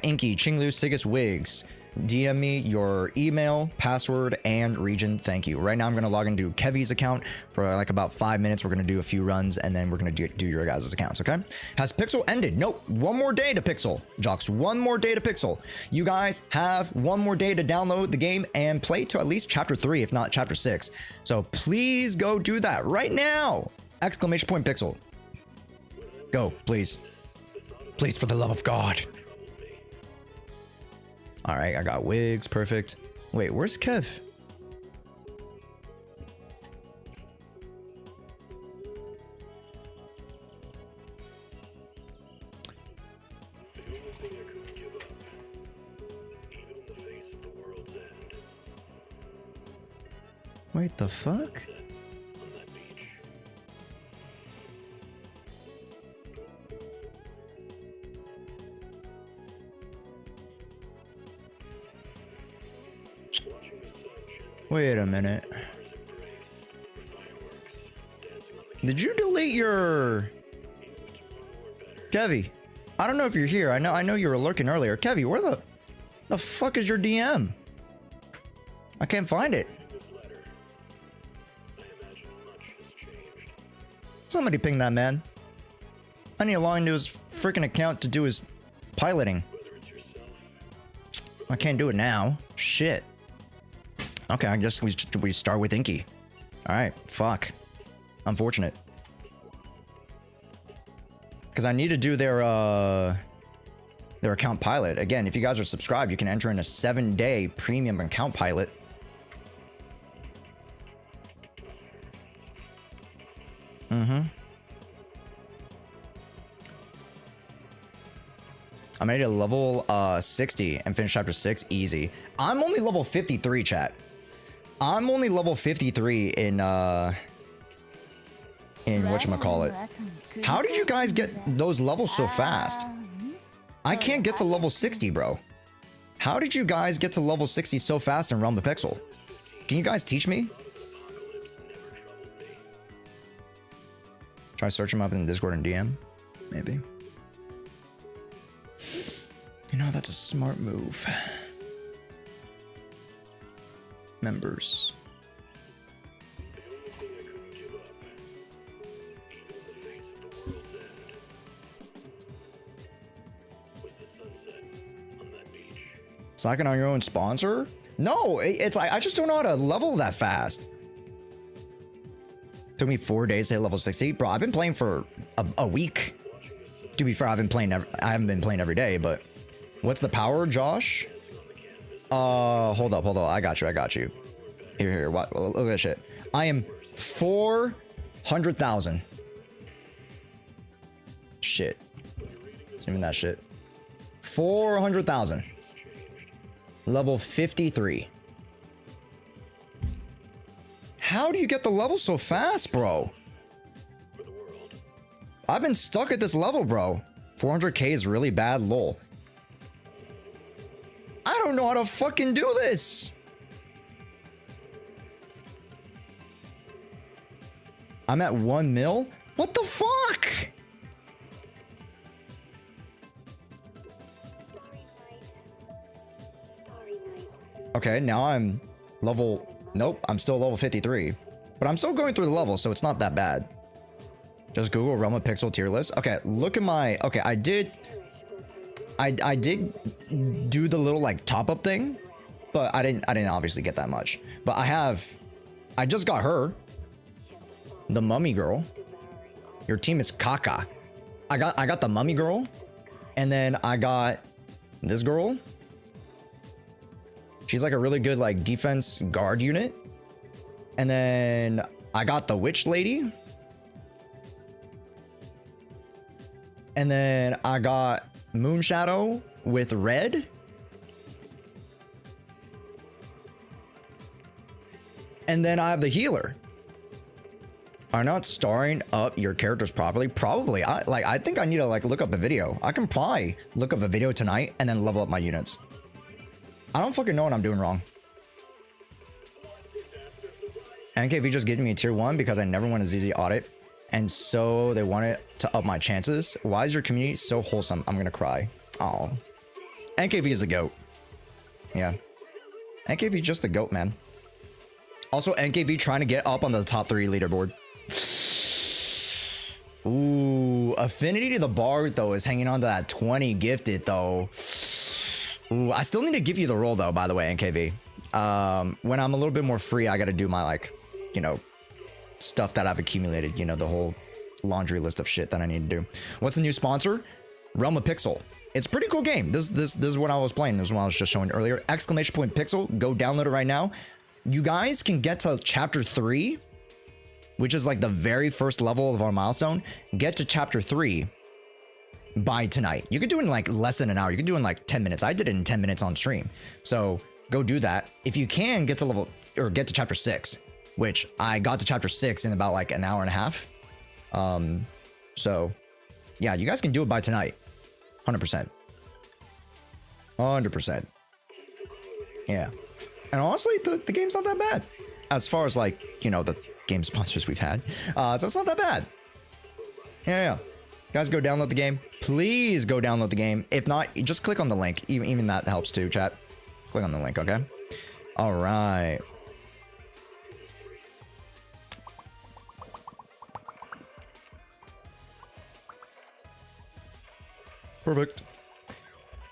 Inky, Chinglu, Sigus, Wigs. DM me your email, password, and region. Thank you. Right now, I'm going to log into Kevy's account for like about 5 minutes. We're going to do a few runs, and then we're going to do your guys' accounts, okay? Has Pixel ended? Nope. One more day to Pixel. Jocks, one more day to Pixel. You guys have one more day to download the game and play to at least Chapter 3, if not Chapter 6. So please go do that right now. Exclamation point Pixel. Go, please. Please, for the love of God. All right, I got wigs. Perfect. Wait, where's Kev? Wait, the fuck? Wait a minute. Did you delete your... Kevy, I don't know if you're here. I know you were lurking earlier. Kevy, where the fuck is your DM? I can't find it. Somebody ping that man. I need to log into his freaking account to do his piloting. I can't do it now. Shit. Okay, I guess we start with Inky. Alright, fuck. Unfortunate. Because I need to do their account pilot. Again, if you guys are subscribed, you can enter in a 7-day premium account pilot. I made it a level 60 and finish chapter 6 easy. I'm only level 53, chat. I'm only level 53 in whatchamacallit. How did you guys get those levels so fast? I can't get to level 60, bro. How did you guys get to level 60 so fast in Realm of Pixel? Can you guys teach me? Try search him up in Discord and DM, maybe. You know, that's a smart move. Members. Slacking on your own sponsor? No, it's like I just don't know how to level that fast. Took me 4 days to hit level 60. Bro, I've been playing for a week. To be fair, I haven't been playing every day, but what's the power, Josh? Hold up. I got you. Here, what? Look at that shit. I am 400,000. Shit. It's even that shit. 400,000. Level 53. How do you get the level so fast, bro? I've been stuck at this level, bro. 400k is really bad, lol. I don't know how to fucking do this. I'm at 1 mil? What the fuck? Okay, now I'm level... Nope, I'm still level 53. But I'm still going through the levels, so it's not that bad. Just Google Realm of Pixel tier list. Okay, look at my... Okay, I did do the little, like, top-up thing. But I didn't obviously get that much. But I just got her. The mummy girl. Your team is Kaka. I got the mummy girl. And then I got this girl. She's like a really good like defense guard unit. And then I got the witch lady. And then I got Moonshadow with red. And then I have the healer. Are not starring up your characters properly? Probably. I think I need to like look up a video. I can probably look up a video tonight and then level up my units. I don't fucking know what I'm doing wrong. NKV just gave me a tier 1 because I never won a ZZ audit. And so they wanted to up my chances. Why is your community so wholesome? I'm gonna cry. Oh. NKV is the GOAT. Yeah. NKV is just the GOAT, man. Also, NKV trying to get up on the top 3 leaderboard. Ooh, affinity to the bard though is hanging on to that 20 gifted though. Ooh, I still need to give you the role though, by the way, NKV. When I'm a little bit more free, I gotta do my like, you know, stuff that I've accumulated, you know, the whole laundry list of shit that I need to do. What's the new sponsor? Realm of Pixel. It's a pretty cool game. This is what I was playing. This is what I was just showing earlier. Exclamation point Pixel. Go download it right now. You guys can get to chapter 3, which is like the very first level of our milestone. Get to chapter 3 by tonight. You could do it in like less than an hour. You could do it in like 10 minutes. I did it in 10 minutes on stream. So go do that. If you can get to get to chapter 6, which I got to chapter 6 in about like an hour and a half. So yeah, you guys can do it by tonight. 100%. 100%. Yeah. And honestly, the game's not that bad. As far as like, you know, the game sponsors we've had. So it's not that bad. Yeah. Guys, go download the game. Please go download the game. If not, just click on the link. Even that helps too, chat. Click on the link, okay? All right. Perfect.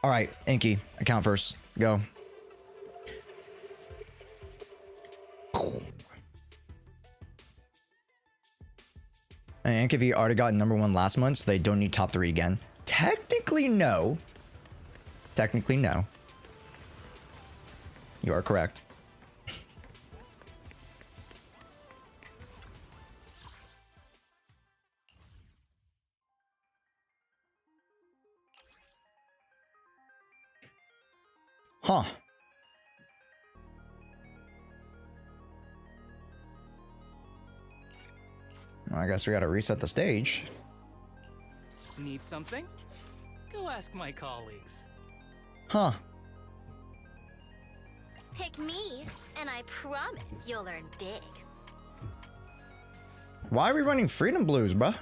All right, Inky, account first. Go. And NKV already got #1 last month, so they don't need top 3 again. Technically, no. Technically, no. You are correct. Huh. Well, I guess we gotta reset the stage. Need something? Go ask my colleagues. Huh. Pick me, and I promise you'll learn big. Why are we running Freedom Blues, bruh?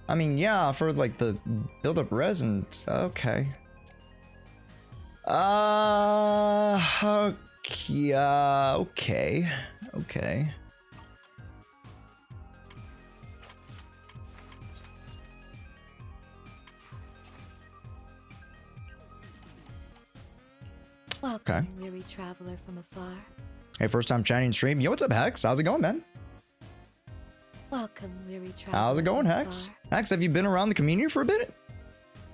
I mean, yeah, for like the build-up resins. Okay. Okay. Welcome, weary traveler from afar. Hey, first time chatting stream. Yo, what's up, Hex? How's it going, man? Welcome, weary traveler. How's it going, Hex? Hex, have you been around the community for a bit?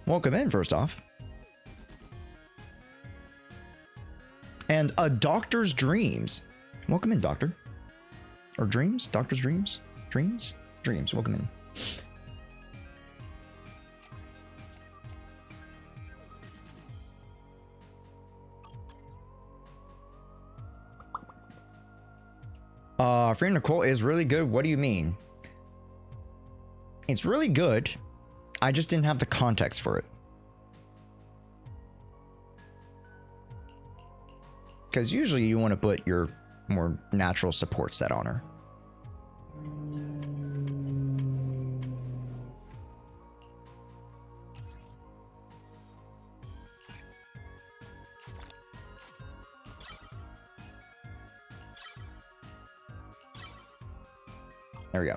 Welcome in, first off. And a doctor's dreams. Welcome in, doctor. Or dreams? Doctor's dreams? Dreams? Dreams. Welcome in. Friend Nicole is really good. What do you mean? It's really good. I just didn't have the context for it. Because usually you want to put your more natural support set on her. There we go.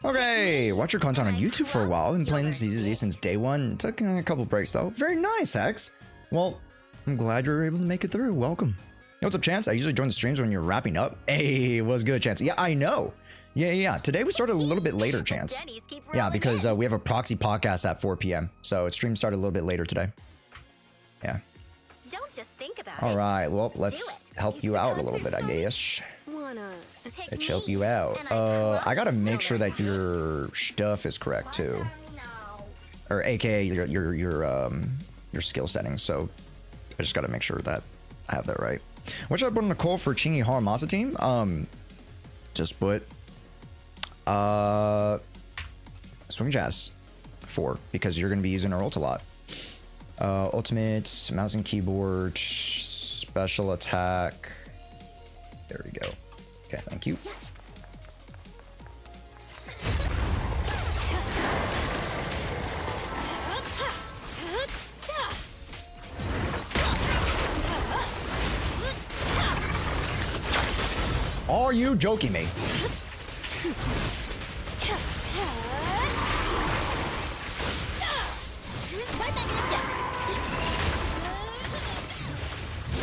Okay, watch your content on YouTube for a while. Been playing ZZZ since day one. Took a couple breaks though. Very nice, Hex. Well, I'm glad you were able to make it through. Welcome. Yo, what's up, Chance? I usually join the streams when you're wrapping up. Hey, what's good, Chance? Yeah, I know. Yeah. Today we started a little bit later, Chance. Yeah, because we have a proxy podcast at 4 p.m. So stream started a little bit later today. Yeah. Don't just think about All it. right. Well, let's help you out a little bit, I guess. Let's help you out. I gotta make sure that your stuff is correct too, or AKA your skill settings. So I just gotta make sure that I have that right. What should I put on the call for Chingy Haramasa team? Just put Swing Jazz 4 because you're gonna be using her ult a lot. Ultimate, mouse and keyboard, special attack. There we go. Okay, thank you. Are you joking me?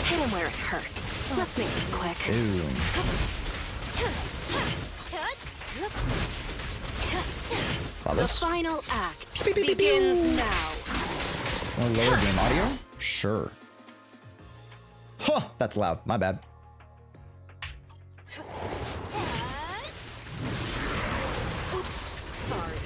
Hit him where it hurts. Let's make this quick. The final act begins now. Want to lower game audio? Sure. Huh, that's loud. My bad. Sorry.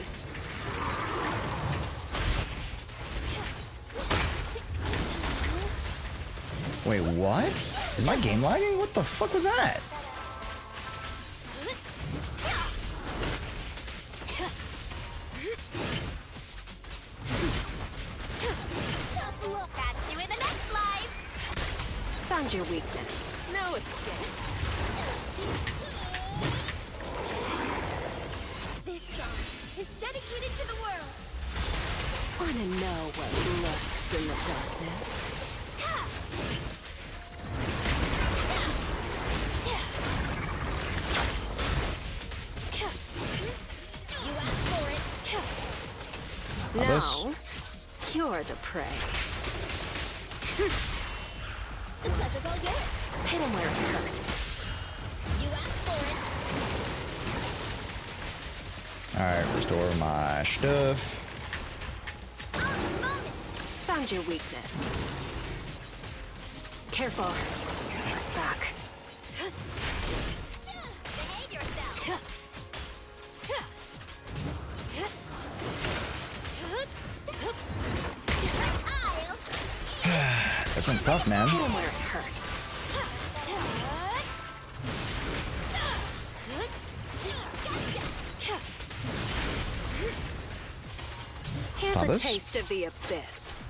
Wait, what? Is my game lagging? What the fuck was that? Catch you in the next life. Found your weakness. No escape. This song is dedicated to the world. Wanna know what lurks in the darkness? You asked for it. Now, you're the prey. The pleasure's all yours. Hit him where it hurts. You asked for it. Alright, restore my stuff. Found your weakness. Careful. It's back. Behave yourself. This one's tough, man. Hit him where it hurts. Here's a Thomas? taste of the abyss.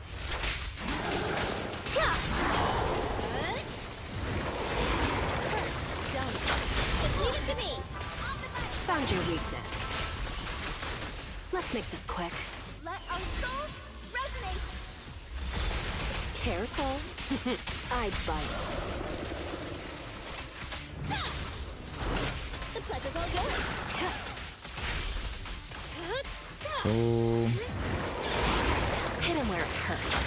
Just leave it to me. Found your weakness. Let's make this quick. Let our souls resonate. Careful. I bite. The pleasure's all yours. Oh. Hit him where it hurts.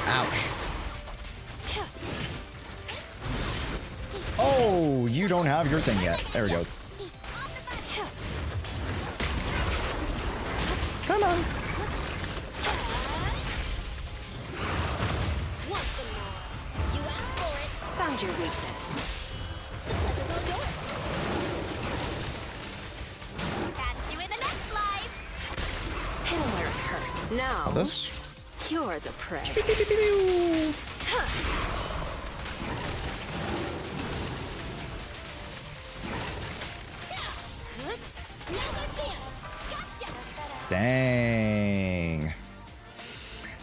Ouch. Oh, you don't have your thing yet. There we go. Come on. You asked for it. Found your weakness. The pleasure's all yours. Catch you in the next life. Hit him where it hurts. Now, This? you're the prey. Dang.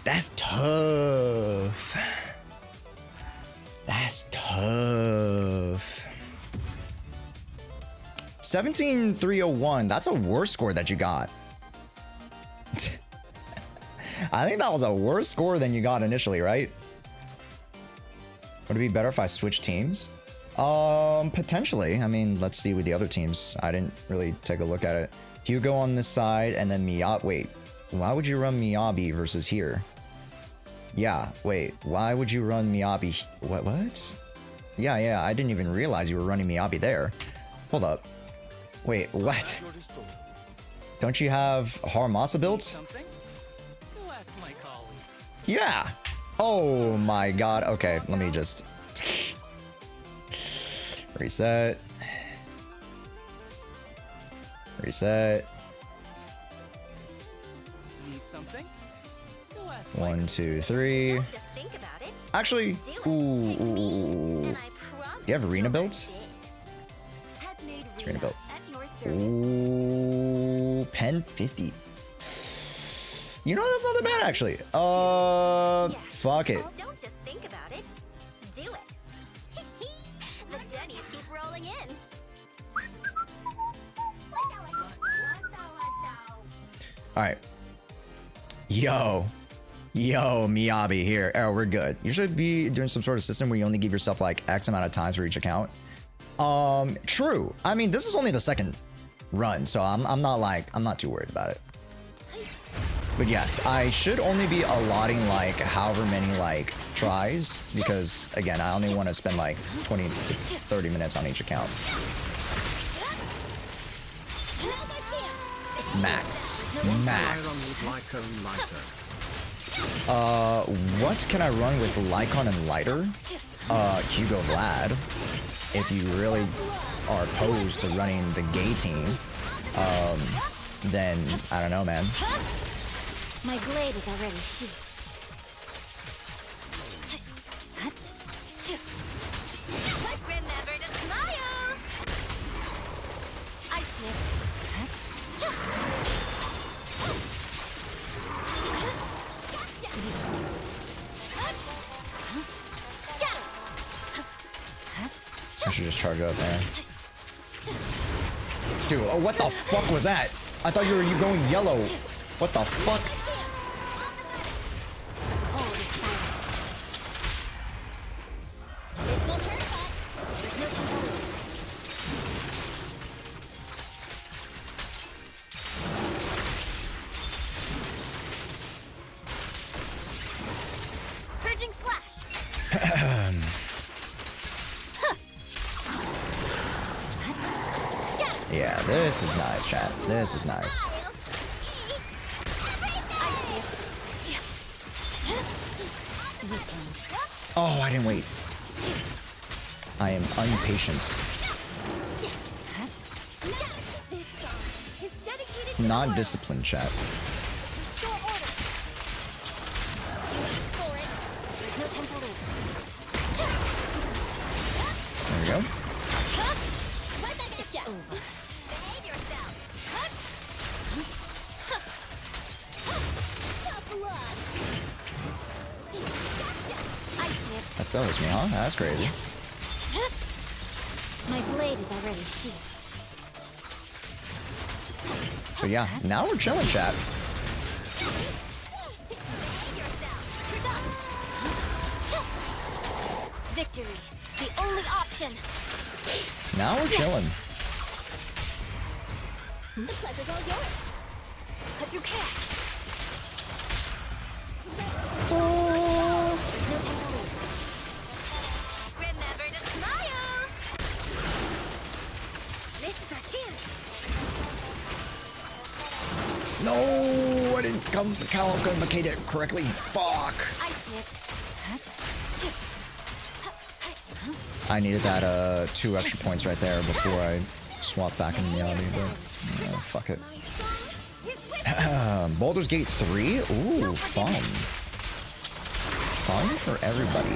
That's tough. That's tough. 17,301. That's a worse score that you got. I think that was a worse score than you got initially, right? Would it be better if I switch teams? Potentially. I mean, let's see with the other teams. I didn't really take a look at it. Hugo on this side, and then Miyabi. Wait, why would you run Miyabi versus here? Yeah, wait, why would you run Miyabi? What? Yeah, I didn't even realize you were running Miyabi there. Hold up. Wait, what? Don't you have Haramasa built? Something? Go ask my colleagues. Yeah. Oh my god. Okay, let me just reset. Reset. Need something? Go ask 1, 2, 3. Just think about it. Actually, Do it. ooh. And I promise Do you have arena you'll built? like it. Handmade Arena Rena built. at your service. Ooh, pen 50. You know, that's not that bad actually. Fuck it. Oh, don't just think about it. Do it. The Denny's keep rolling in. All right. Yo, Miyabi here. Oh, we're good. You should be doing some sort of system where you only give yourself like X amount of times for each account. True. I mean, this is only the second run, so I'm not too worried about it. But yes, I should only be allotting like however many like tries, because again, I only want to spend like 20 to 30 minutes on each account. Max. What can I run with Lycon and Lighter? Hugo Vlad. If you really are opposed to running the gay team, then I don't know, man. My blade is already sheathed. Remember to smile. I see it. I should just charge up there. Dude, oh, what the fuck was that? I thought you were going yellow. What the fuck? This won't hurt much. There's no time to lose. Purging slash. Yeah, this is nice, chat. This is nice. Oh, I didn't wait. I am impatient. Not disciplined, chat. There we go. That sells me, huh? That's crazy. My blade is already sheathed. But yeah, now we're chilling, chat. Victory, the only option. Now we're chilling. The pleasure's all yours. Cut through chaos. There's no time to lose. Remember to smile. No, I didn't communicate it correctly. Fuck. I see it. I needed that 2 extra points right there before I swapped back into the audit, but fuck it. Baldur's Gate 3? Ooh, fun. Fun for everybody.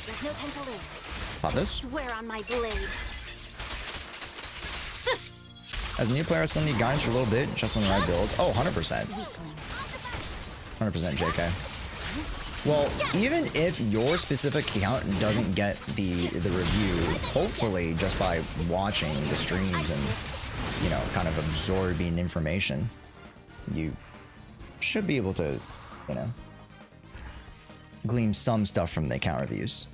There's no time to lose. About this? Swear on my blade. As a new player, I still need guidance for a little bit, just on the right build. Oh, 100%. 100% JK. Well, even if your specific account doesn't get the review, hopefully just by watching the streams and, you know, kind of absorbing information, you should be able to, you know, glean some stuff from the account reviews.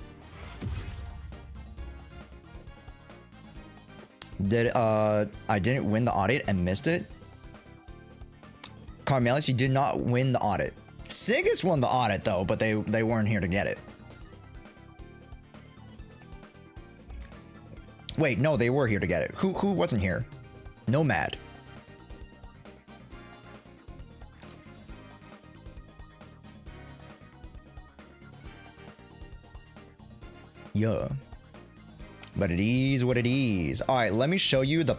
I didn't win the audit and missed it. Carmelis, you did not win the audit. Sigus won the audit though, but they weren't here to get it. Wait, no, they were here to get it. Who wasn't here? Nomad. Yeah. But it is what it is. All right, let me show you the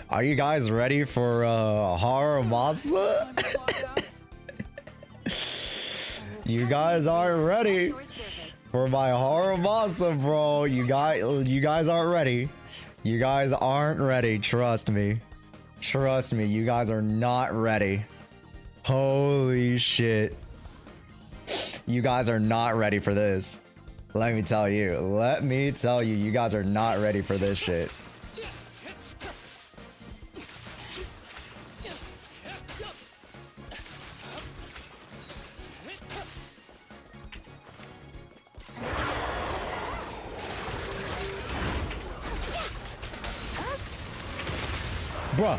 Are you guys ready for horror masa? You guys aren't ready for my horror masa, bro. You guys aren't ready. You guys aren't ready. Trust me. Trust me. You guys are not ready. Holy shit. You guys are not ready for this. Let me tell you. Let me tell you. You guys are not ready for this shit. Bruh.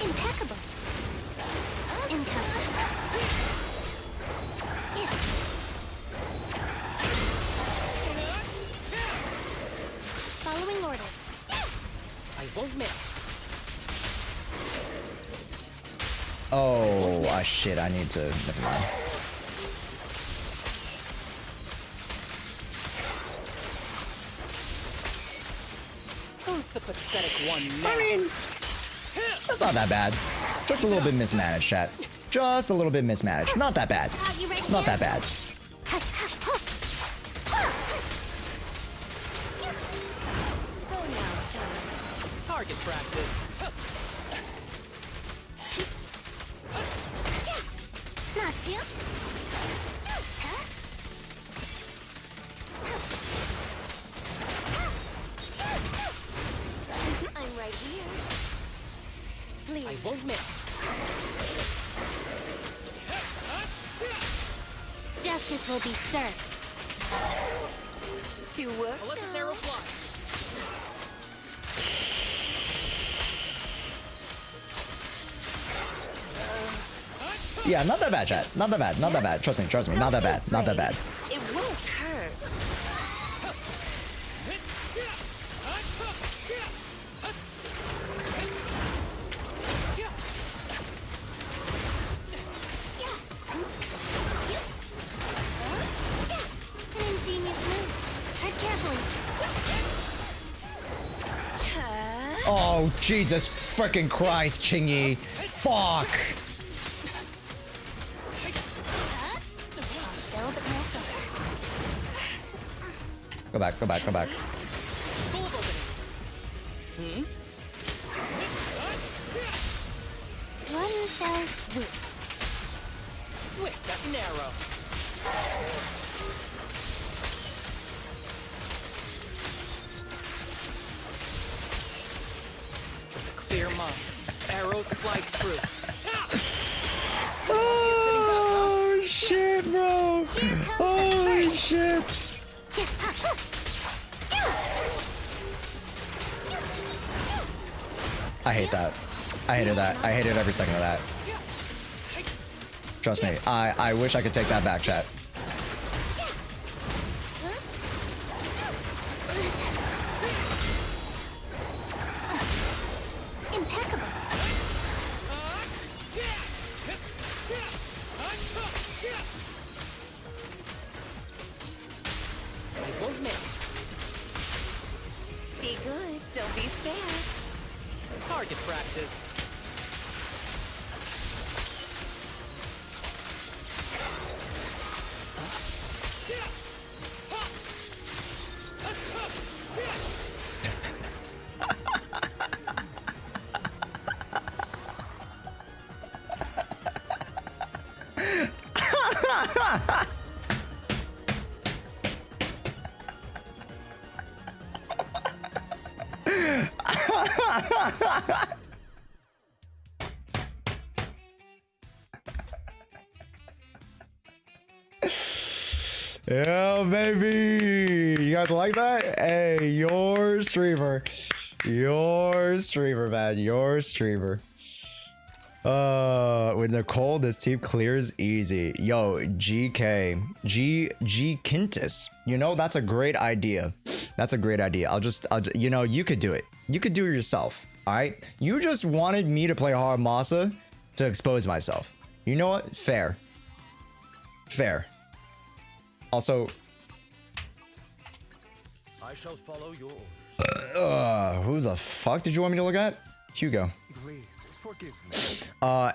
Impeccable. Impeccable. Following orders. I won't miss. Oh, shit. I need to. Never mind. Who's the pathetic one now? I mean, that's not that bad. Just a little bit mismanaged, chat. Just a little bit mismanaged. Not that bad. Not that bad. Target practice. Not you. I'm right here. Please. I won't miss. Justice will be served. To work. I'll let this arrow fly. Yeah, not that bad, chat. Not that bad. Not that bad. Trust me. Trust me. Not that bad. Not that bad. It won't hurt. An ingenious move. Tread carefully. Oh, Jesus freaking Christ, Chingy. Fuck. Go back, go back, go back. Full of opening. One fell swoop. Swift as an arrow. With a clear mind, arrows fly through. Oh, shit, bro. Holy shit. I hate that. I hated that. I hated every second of that. Trust me. I wish I could take that back, chat. Impeccable. It won't miss. Be good, don't be scared. Target practice. Yeah, baby. You guys like that? Hey, your streamer. Your streamer, man. Your streamer. With Nicole, this team clears easy. Yo, GK. G Quintus. You know, that's a great idea. That's a great idea. I'll just, you know, you could do it. You could do it yourself. All right. You just wanted me to play hard masa to expose myself. You know what? Fair. Fair. Also, I shall follow your orders. who the fuck did you want me to look at? Hugo. Please forgive me.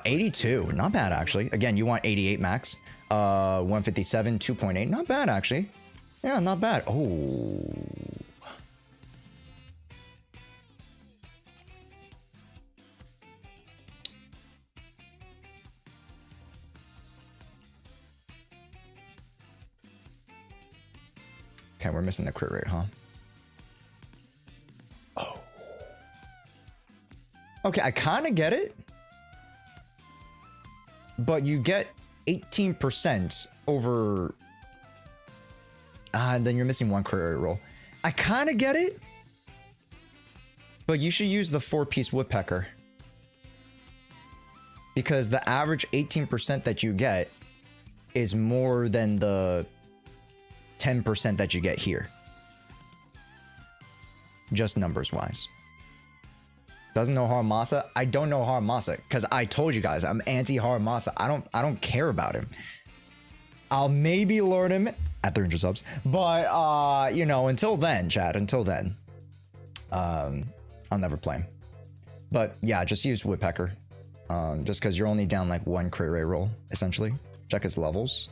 82. Not bad, actually. Again, you want 88 max. 157, 2.8. Not bad, actually. Yeah, not bad. Oh. Okay, we're missing the crit rate, huh? Oh. Okay, I kind of get it. But you get 18% over... and then you're missing one crit rate roll. I kind of get it. But you should use the 4-piece woodpecker. Because the average 18% that you get is more than the 10% that you get here. Just numbers wise. Doesn't know hard masa? I don't know hard masa because I told you guys I'm anti hard masa. I don't care about him. I'll maybe learn him at 300 subs, but you know, until then, chat, until then, I'll never play him. But yeah, just use woodpecker. Just because you're only down like one crit rate roll essentially. Check his levels.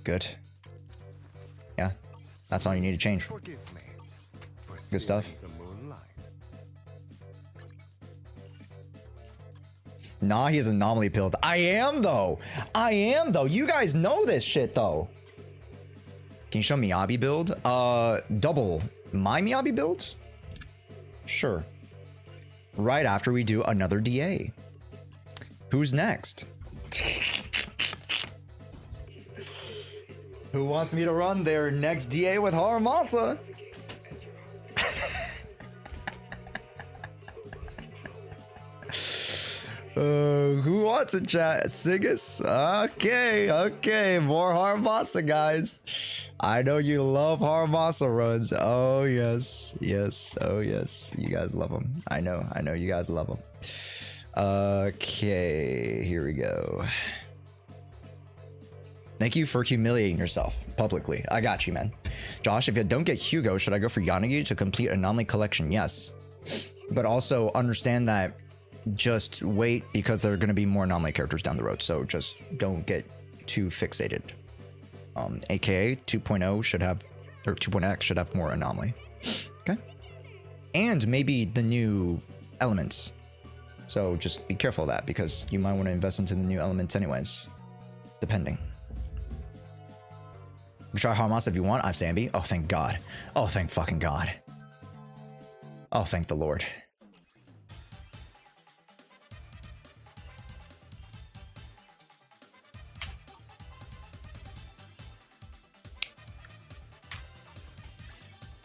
Good. Yeah, that's all you need to change. Forgive me for Good stuff. seeing the moonlight. Nah, he is anomaly pilled. I am though. I am though. You guys know this shit though. Can you show Miyabi build? Double my Miyabi build? Sure. Right after we do another DA. Who's next? Who wants me to run their next DA with Haramasa? Who wants it, chat? Sigus? Okay, more Haramasa, guys. I know you love Haramasa runs. Oh yes, oh yes. You guys love them. I know you guys love them. Okay, here we go. Thank you for humiliating yourself publicly. I got you, man. Josh, if you don't get Hugo, should I go for Yanagi to complete anomaly collection? Yes. But also understand that just wait because there are going to be more anomaly characters down the road. So just don't get too fixated. AKA 2.0 should have, or 2.x should have more anomaly. Okay. And maybe the new elements. So just be careful of that because you might want to invest into the new elements anyways. Depending. You can try Haramasa if you want. I've Sambi. Oh, thank God. Oh, thank fucking God. Oh, thank the Lord.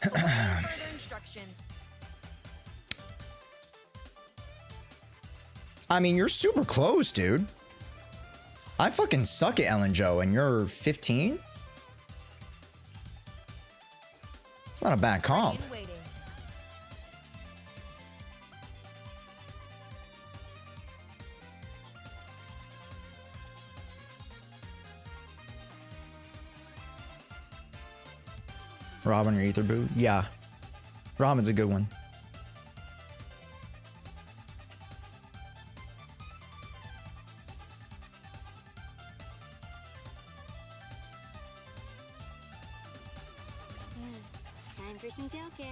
Further instructions. I mean, you're super close, dude. I fucking suck at Ellen Joe, and you're 15? It's not a bad comp. Robin or Ether Boo? Yeah. Robin's a good one. Time for some joker.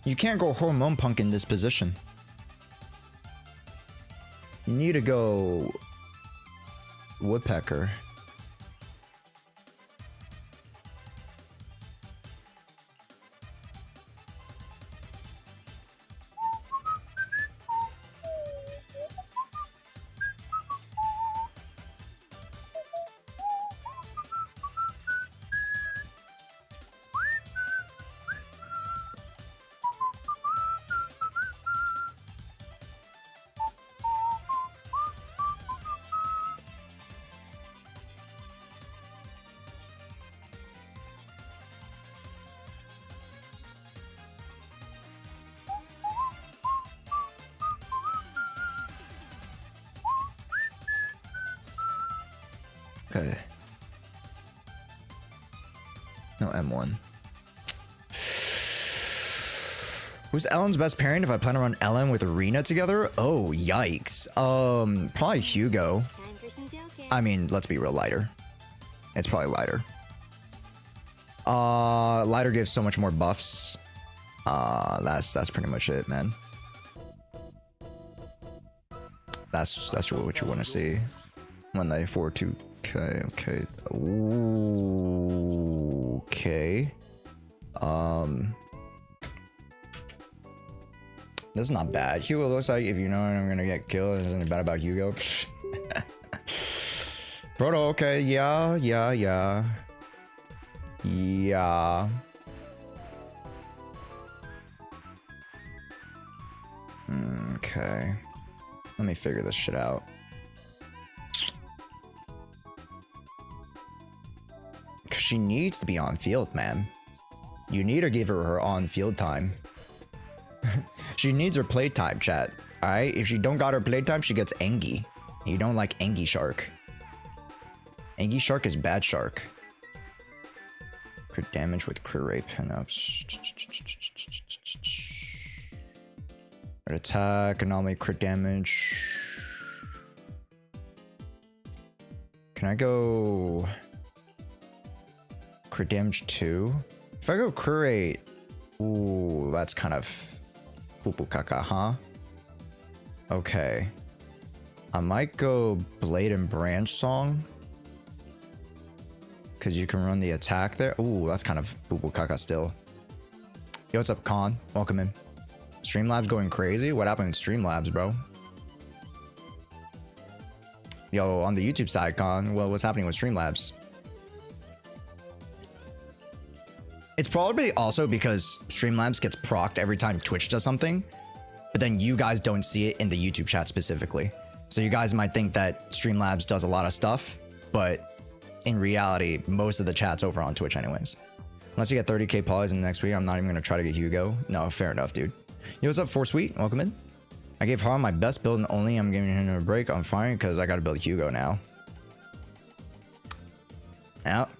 You can't go hormone punk in this position. You need to go woodpecker. Okay. No M1. Who's Ellen's best pairing if I plan to run Ellen with Arena together? Oh, yikes. Probably Hugo. Time for some joker. I mean, let's be real, lighter. It's probably lighter. Lighter gives so much more buffs. That's pretty much it, man. That's what you want to see when they 4-2. Okay. Ooh, okay. This is not bad. Hugo looks like if you know I'm gonna get killed. Isn't it bad about Hugo? Proto, okay, yeah. Okay. Let me figure this shit out. Cause she needs to be on field, man. You need to give her on field time. She needs her playtime, chat. Alright? If she don't got her playtime, she gets Angie. You don't like Angie Shark. Angie Shark is bad shark. Crit damage with crit rate pinups. Crit attack, anomaly, crit damage. Can I go crit damage 2? If I go crit rate, ooh, that's kind of poo-poo caca, huh? Okay. I might go Blade and Branch Song. Because you can run the attack there. Ooh, that's kind of poo-poo caca still. Yo, what's up, Con? Welcome in. Streamlabs going crazy? What happened to Streamlabs, bro? Yo, on the YouTube side, Con, well, what's happening with Streamlabs? It's probably also because Streamlabs gets procced every time Twitch does something, but then you guys don't see it in the YouTube chat specifically. So you guys might think that Streamlabs does a lot of stuff, but in reality, most of the chat's over on Twitch anyways. Unless you get 30k polys in the next week, I'm not even going to try to get Hugo. No, fair enough, dude. Yo, what's up, 4Sweet? Welcome in. I gave Harm my best build and only I'm giving him a break. I'm firing because I got to build Hugo now. Out.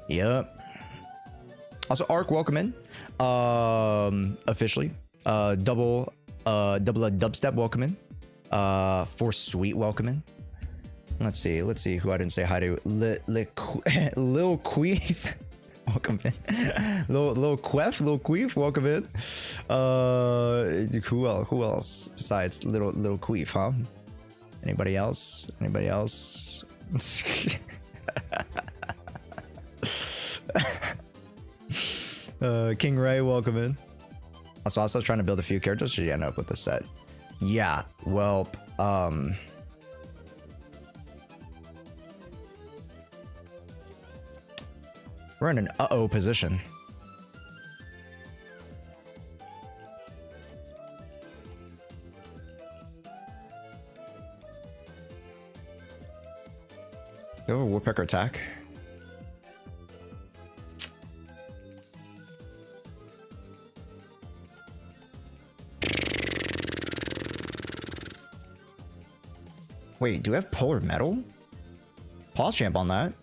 Yep. Also, Arc, welcome in. Officially. Double a dubstep, welcome in. 4Sweet, welcome in. Let's see who I didn't say hi to. Lil Queef, welcome in. Lil Queef, welcome in. Who else besides Little Queef, huh? Anybody else? King Ray, welcome in. Also, I was trying to build a few characters so you end up with a set. Yeah, well, we're in an uh-oh position. Do you have a woodpecker attack? Wait, do we have polar metal? Pause champ on that.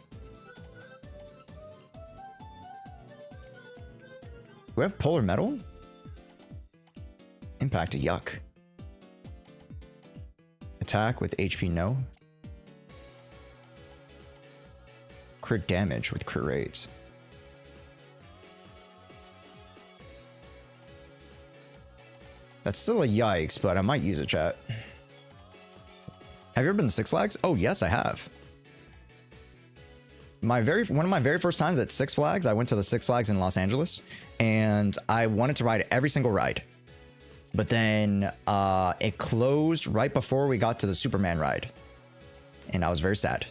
Do we have polar metal? Impact a yuck. Attack with HP no. Crit damage with crit rates. That's still a yikes, but I might use it, chat. Have you ever been to Six Flags? Oh yes, I have. One of my very first times at Six Flags, I went to the Six Flags in Los Angeles, and I wanted to ride every single ride. But then it closed right before we got to the Superman ride, and I was very sad.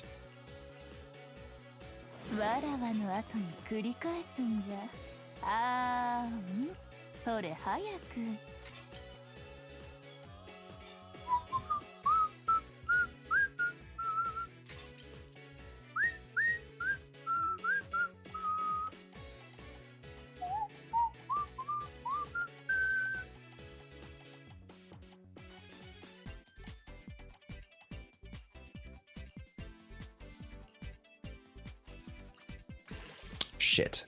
Shit.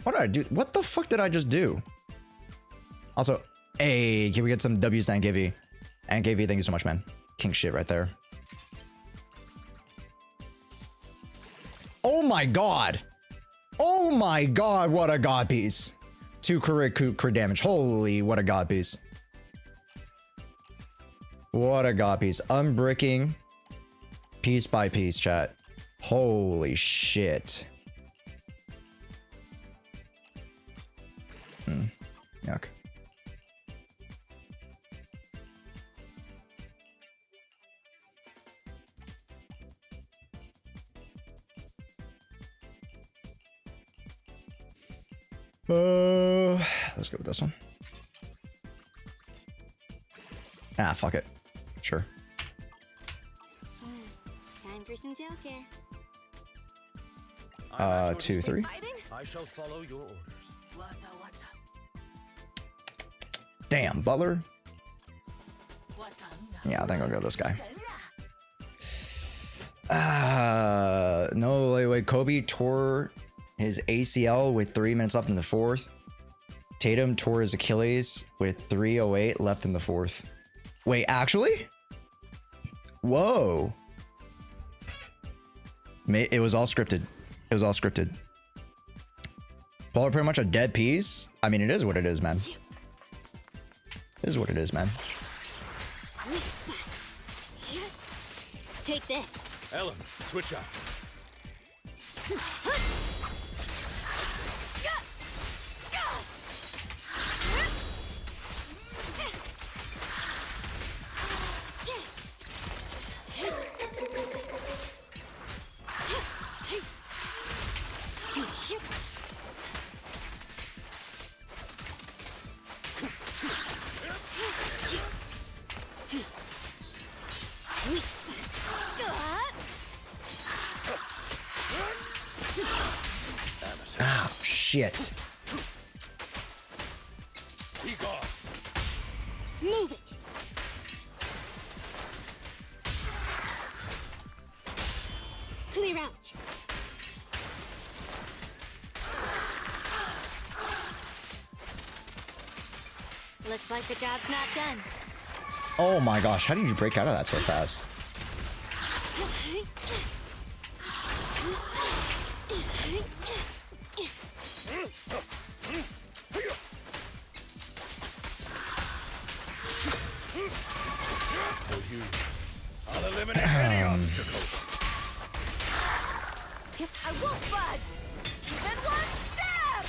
What did I do? What the fuck did I just do? Also, hey, can we get some W's to Ankv? Ankv, thank you so much, man. King shit right there. Oh my god. Oh my god, what a god piece. 2 crit damage. Holy, what a god piece. What a god piece. Unbricking piece by piece, chat. Holy shit. Yuck. Let's go with this one. Ah, fuck it. Sure. Time for some tailcare. 2, 3. I shall follow your orders. Damn, Butler. Yeah, I think I'll go this guy. No, wait. Kobe tore his ACL with 3 minutes left in the fourth. Tatum tore his Achilles with 3:08 left in the fourth. Wait, actually? Whoa. It was all scripted. It was all scripted. Paul, pretty much a dead piece. I mean, it is what it is, man. It is what it is, man. Take this. Ellen, switch out. Oh, shit. Move it. Clear out. Looks like the job's not done. Oh my gosh, how did you break out of that so fast? I'll eliminate any obstacle. I won't budge! Even one step!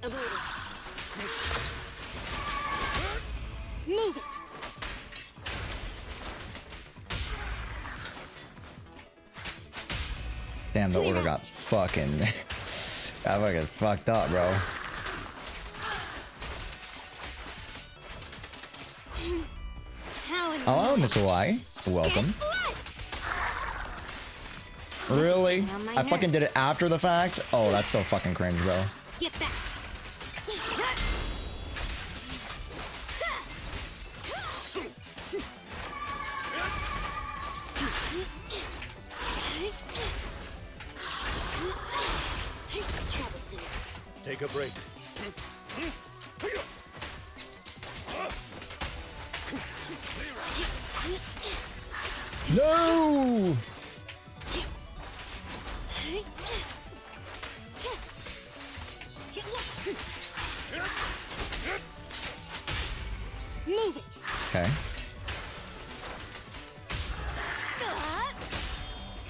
Avoid it. Move it. Damn, the order got fucking... got fucking fucked up, bro. Hello, Miss Hawaii. Welcome. Really? I fucking did it after the fact? Oh, that's so fucking cringe, bro. Get back. Take a break. No! Move it. Okay.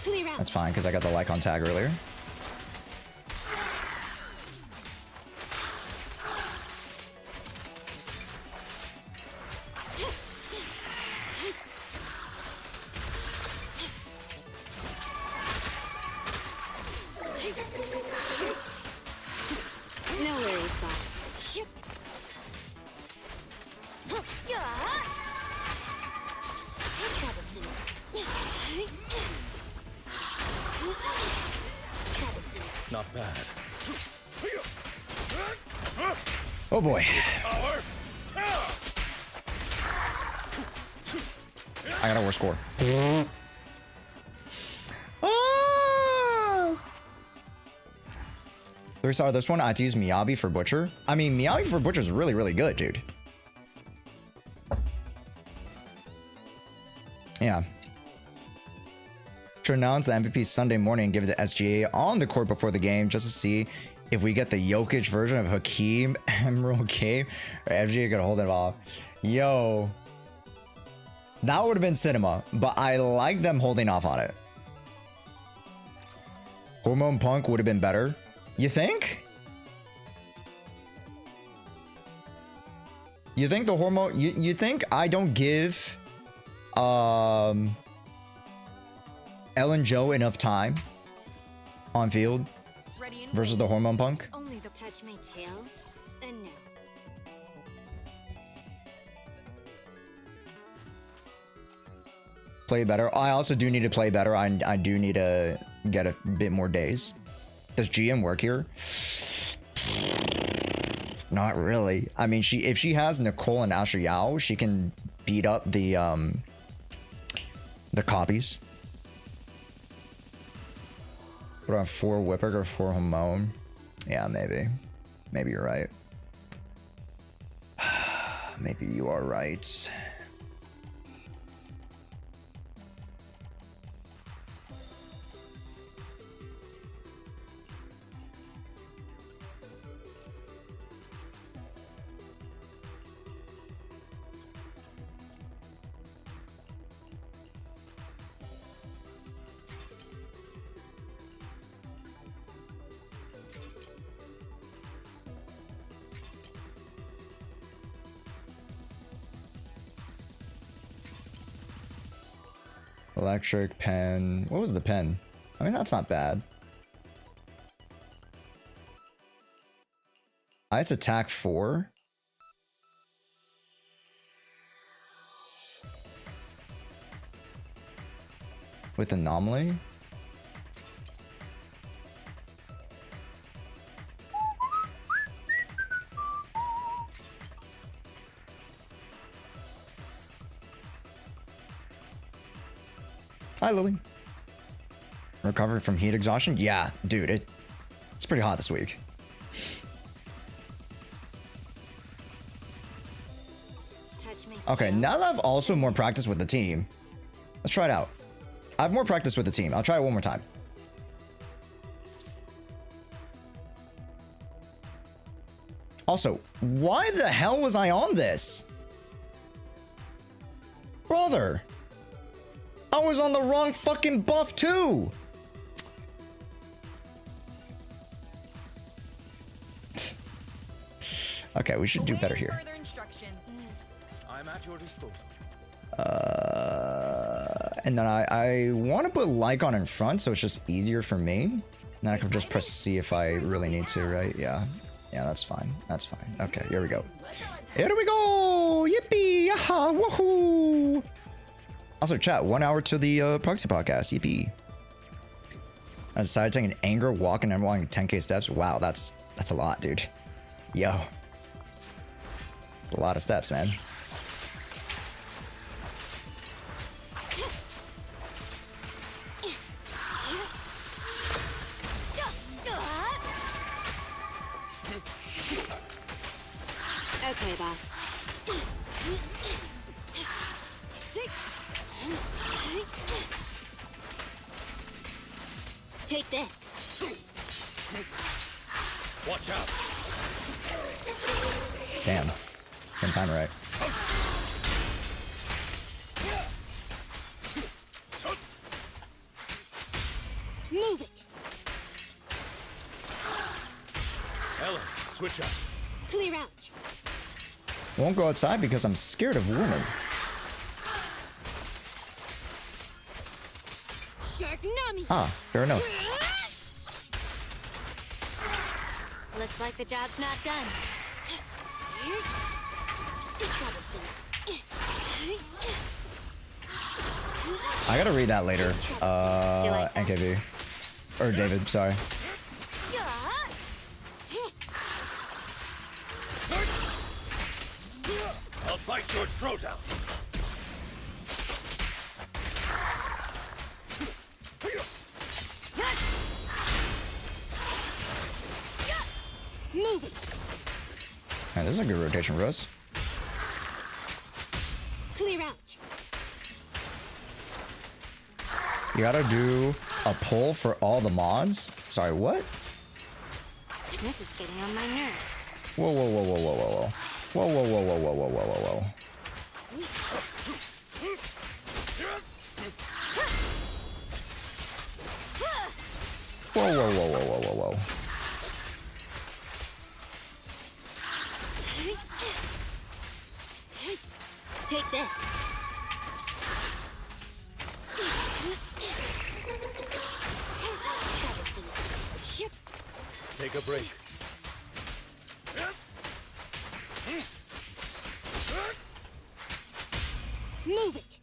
Clear out. That's fine, because I got the like on tag earlier. No worries, boss. Not bad. Oh boy. I got a worse score. Ah! 3-star this one. I had to use Miyabi for Butcher. I mean, Miyabi for Butcher is really, really good, dude. Yeah. Should announce the MVP Sunday morning and give it to SGA on the court before the game just to see if we get the Jokic version of Hakeem Emerald Cave or FGA could hold it off. Yo. That would have been cinema, but I like them holding off on it. Hormone Punk would have been better. You think? You think the hormone... You think I don't give... Ellen Joe enough time on field versus the Hormone Punk? Only the touch my tail, and no. Play better. I also do need to play better. I do need to get a bit more days. Does GM work here? Not really. I mean, if she has Nicole and Asher Yao, she can beat up the copies. Put on 4 Whipper or 4 Hormone. Yeah, maybe. Maybe you're right. Maybe you are right. Electric pen. What was the pen? I mean, that's not bad. Ice attack 4. With anomaly. Hi, Lily. Recovered from heat exhaustion? Yeah, dude, it's pretty hot this week. Okay, now that I've also more practice with the team, let's try it out. I have more practice with the team. I'll try it one more time. Also, why the hell was I on this? Brother. I was on the wrong fucking buff too. Okay, we should do better here. I'm at your disposal. And then I want to put Lycon in front so it's just easier for me. And then I can just press C if I really need to, right? Yeah. Yeah, that's fine. That's fine. Okay, here we go. Here we go! Yippee! Yeah, woohoo! Also, chat, 1 hour to the Proxy podcast, EP. I decided to take an anger walk and I'm walking 10k steps. Wow, that's a lot, dude. Yo. It's a lot of steps, man. Okay, boss. Take this. Watch out. Damn. Didn't time it right. Move it. Ellen, switch up. Clear out. Won't go outside because I'm scared of women. Sharknami. Ah, fair enough. Looks like the job's not done. Troublesome. I gotta read that later. NKV. Or David, sorry. I'll bite your throat out. Move it. Man, this is a good rotation for us. Clear out. You gotta do a poll for all the mods? Sorry, what? This is getting on my nerves. Whoa, whoa, whoa, whoa, whoa, whoa, whoa. Whoa, whoa, whoa, whoa, whoa, whoa, whoa, whoa, whoa. Whoa, whoa, whoa, whoa, whoa, whoa, whoa. Take this. Troublesome. Take a break. Move it.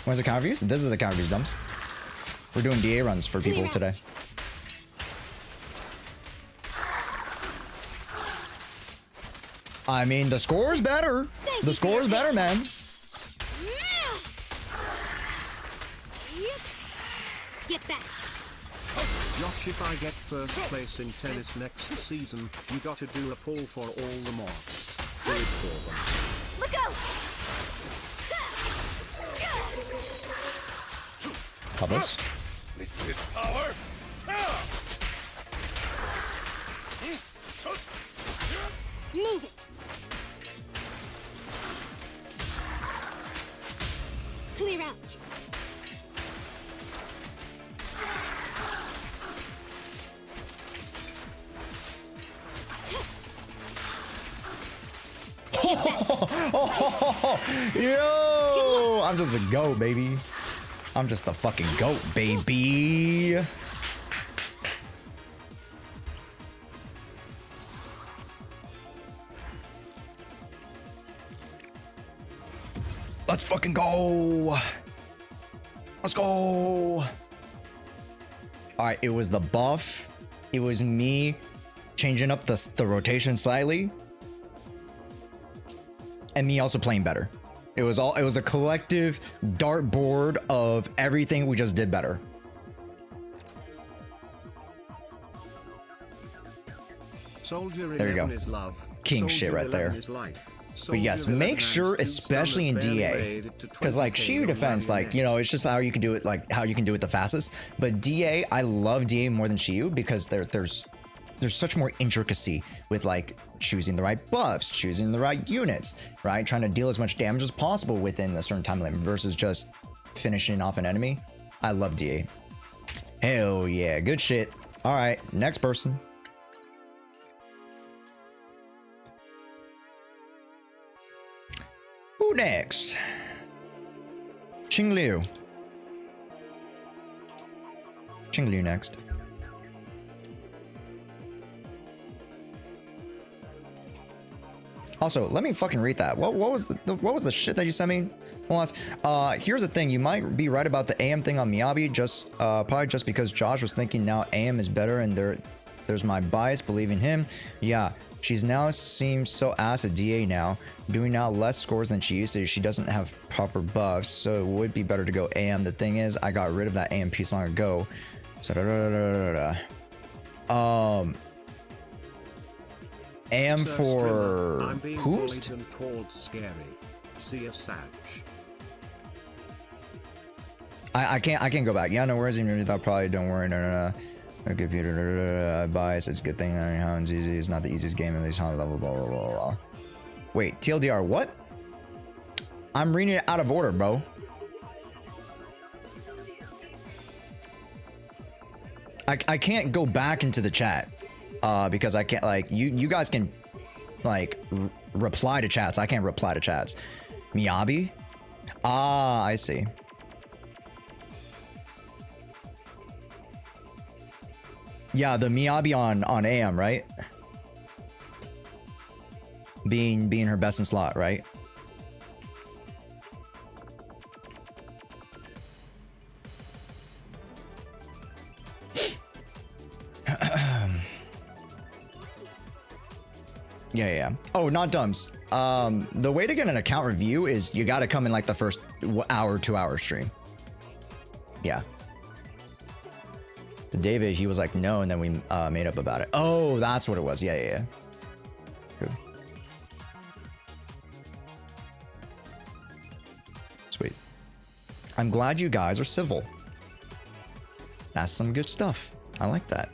When's the counter views? This is the counter views, dumps. We're doing DA runs for people today. I mean, the score's better. The score's better, man. Get back. Josh, if I get first place in tennis next season, you got to do a poll for all the mods. Do it for them. Look out. Publish. With this power. Move it. Clear out. Yo! I'm just the GOAT, baby. I'm just the fucking GOAT, baby. Let's fucking go. Let's go. All right, it was the buff. It was me changing up the rotation slightly. And me also playing better. It was a collective dartboard of everything we just did better. Soldier There you go. 11 is love. King Soldier shit right 11 there. is life. But yes, make sure, especially in DA, because like Shield defense, like, you know, it's just how you can do it, like how you can do it the fastest. But DA, I love DA more than Shield because there's such more intricacy with like choosing the right buffs, choosing the right units, right? Trying to deal as much damage as possible within a certain time limit versus just finishing off an enemy. I love DA. Hell yeah, good shit. All right, next person. Who next? Qing Liu. Qing Liu next. Also, let me fucking read that. What was the shit that you sent me? Hold on. Here's the thing. You might be right about the AM thing on Miyabi. Just probably just because Josh was thinking now AM is better, and there's my bias believing him. Yeah, she's now seems so ass at DA now, doing now less scores than she used to. She doesn't have proper buffs, so it would be better to go AM. The thing is, I got rid of that AM piece long ago. So AM Sir for Strimmer, I'm being who's? bullied and called scary. See a Sag. I can't go back. Yeah, no worries. Even thought probably don't worry. No. A computer bias. It's a good thing. I mean, how it's easy. It's not the easiest game in these high level. Blah blah blah blah. Wait, TLDR. What? I'm reading it out of order, bro. I can't go back into the chat because I can't, like, you guys can like reply to chats. I can't reply to chats. Miyabi? Ah, I see. Yeah, the Miyabi on AM, right? Being her best in slot, right? Yeah. Oh, not dumbs. The way to get an account review is you got to come in like the first hour, 2 hour stream. Yeah. To David, he was like, no, and then we made up about it. Oh, that's what it was. Yeah. Good. Sweet. I'm glad you guys are civil. That's some good stuff. I like that.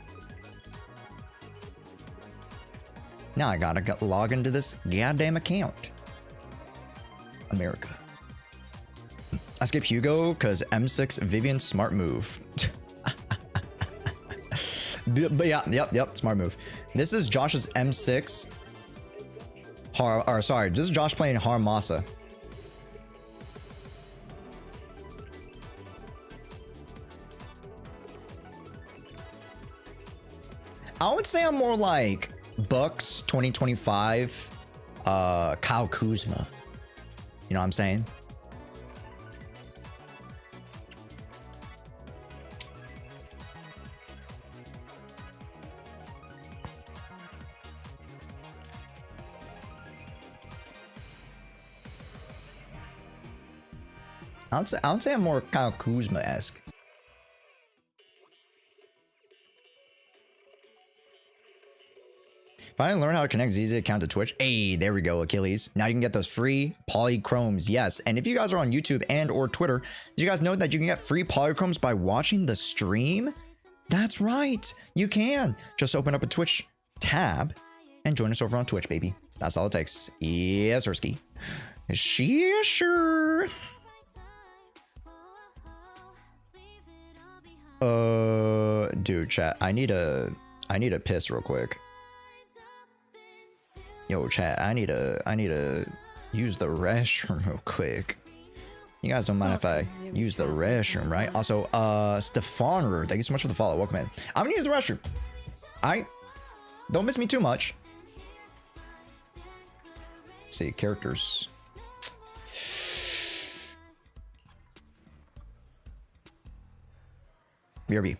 Now I gotta log into this goddamn account. America. I skip Hugo because M6 Vivian smart move. But yeah, yep, smart move. This is Josh's M6. This is Josh playing Haramasa. I would say I'm more like Bucks 2025, Kyle Kuzma. You know what I'm saying? I would say I'm more Kyle Kuzma-esque. Finally learn how to connect ZZ account to Twitch. Hey, there we go, Achilles. Now you can get those free polychromes. Yes, and if you guys are on YouTube and or Twitter, did you guys know that you can get free polychromes by watching the stream? That's right, you can. Just open up a Twitch tab and join us over on Twitch, baby. That's all it takes. Yes, Ersky. Yeah, sure. Dude, chat. I need a piss real quick. Yo, chat. I need to use the restroom real quick. You guys don't mind if I use the restroom, right? Also, Stefan, thank you so much for the follow. Welcome in. I'm gonna use the restroom. Alright. Don't miss me too much. Let's see, characters. BRB.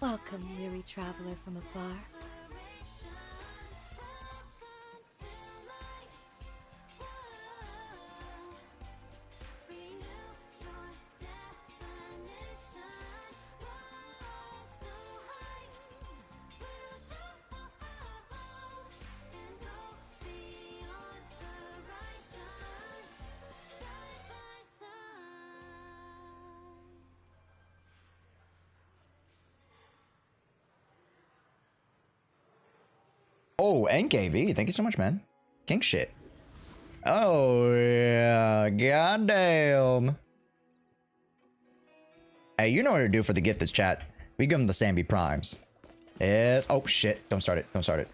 Welcome, weary traveler from afar. Oh, NKV, thank you so much, man. King shit. Oh, yeah, goddamn. Hey, you know what to do for the gift this chat. We give them the Sambi Primes. Yes. Oh, shit. Don't start it. Don't start it.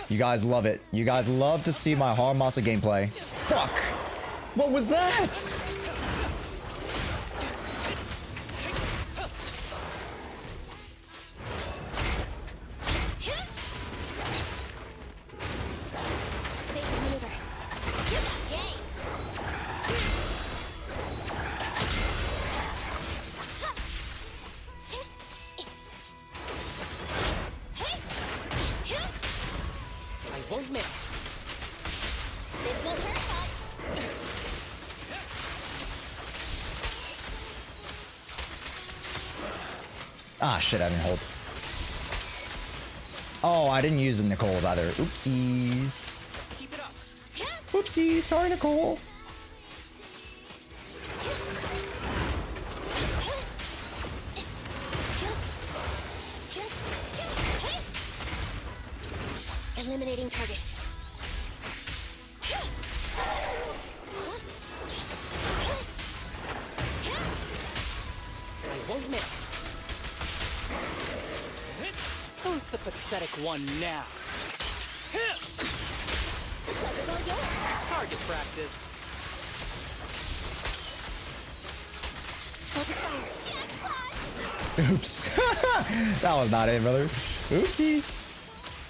You guys love it. You guys love to see my Haramasa gameplay. Fuck. What was that? Ah, shit, I didn't hold. Oh, I didn't use the Nicole's either. Oopsies. Keep it up. Oopsies, sorry, Nicole. Eliminating target. I won't miss. Who's the pathetic one now? Target practice. Oops. That was not it, brother. Oopsies.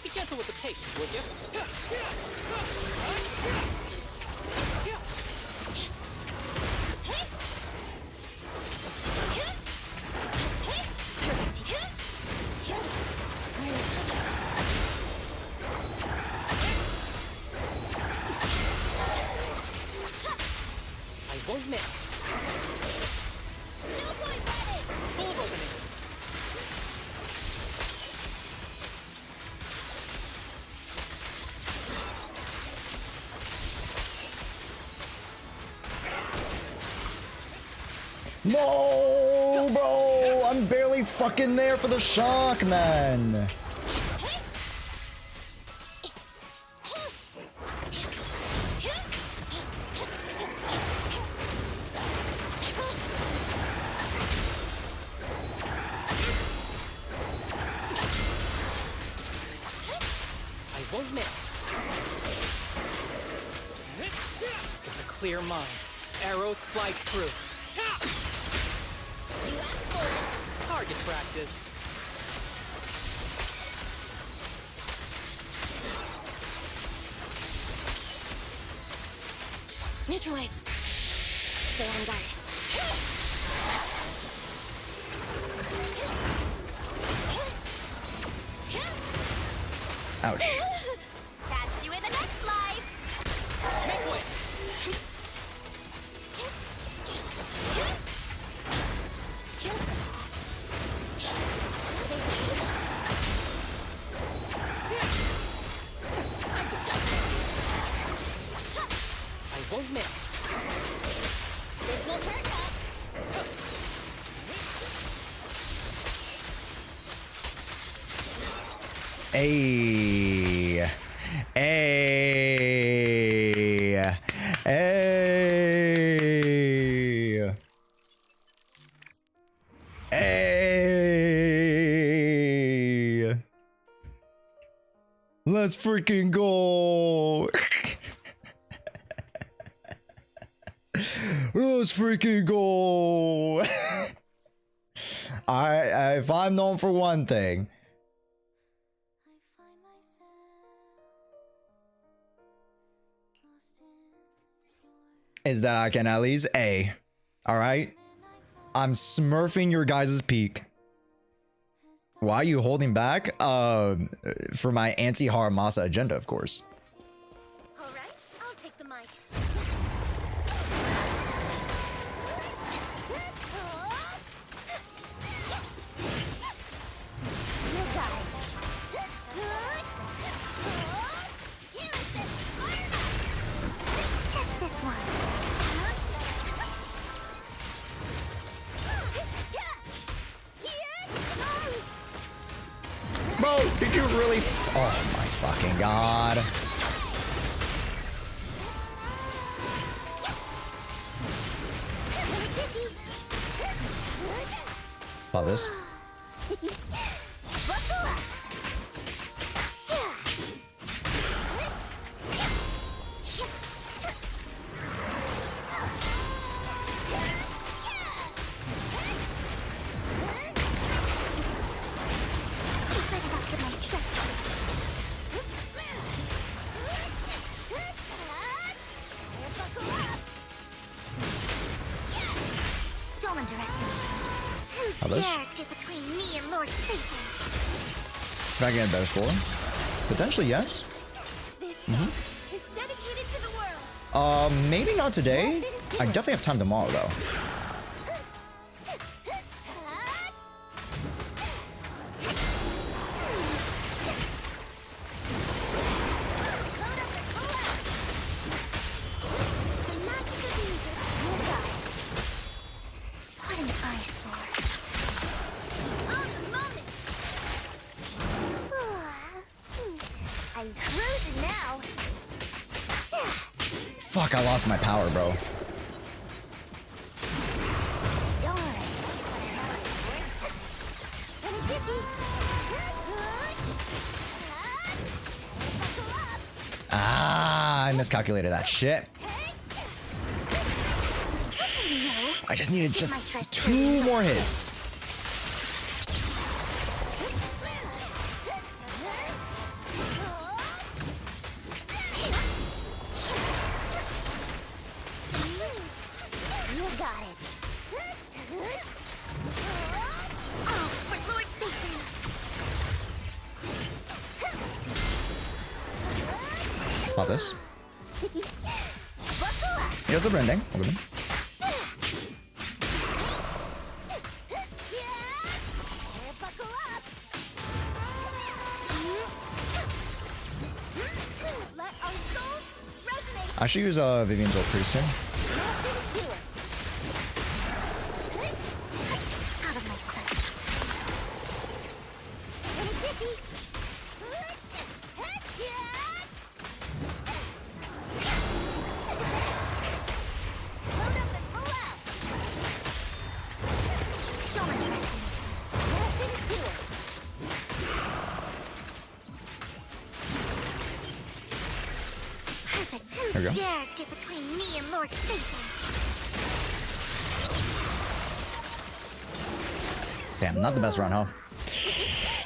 Be gentle with the patient, would you? I won't miss. Full of opening. No, bro. I'm barely fucking there for the shock, man. I won't miss. With a clear mind, arrows fly through. You asked for it. Target practice. Neutralize. Stay on guard. Ouch. Catch you in the next life. Make way. I won't miss. This won't hurt much. Hey. Hey. Hey. Hey. Let's freaking go. Let's freaking go. If I'm known for one thing, is that I can at least A. All right. I'm smurfing your guys' peak. Why are you holding back? For my anti-Hara Masa agenda, of course. All right, I'll take the mic. You got it. Just this one. Bro, did you really oh my fucking god. About this. Don't underestimate. How Who this? dares get between me and Lord Satan? If I get a better score? Potentially, yes. This is dedicated to the world. Maybe not today. I definitely have time tomorrow, though. What an eyesore. On the moment. I'm cruising now. Fuck, I lost my power, bro. Ah, I miscalculated that shit. I just needed just 2 more hits. You got it. Oh, for Lord Satan. About this. Yeah, it's a branding. Okay. Buckle up. Let our souls resonate. I should use Vivian's ult pretty soon. Out of my sight. Load up and pull out. Don't underestimate me. Nothing to it. Perfect. There we go. Who dares get between me and Lord Satan? Damn, not the best run, huh?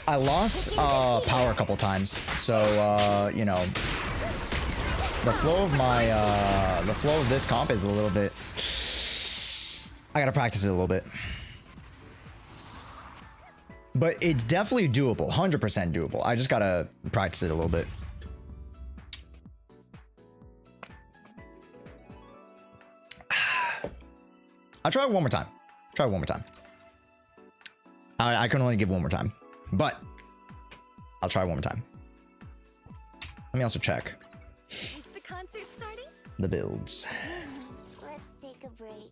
I lost power a couple times, so you know, the flow of this comp is a little bit. I gotta practice it a little bit, but it's definitely doable, 100% doable. I just gotta practice it a little bit. I'll try it one more time. Try it one more time. I can only give one more time, but I'll try one more time. Let me also check Is the concert starting? the builds. Let's take a break.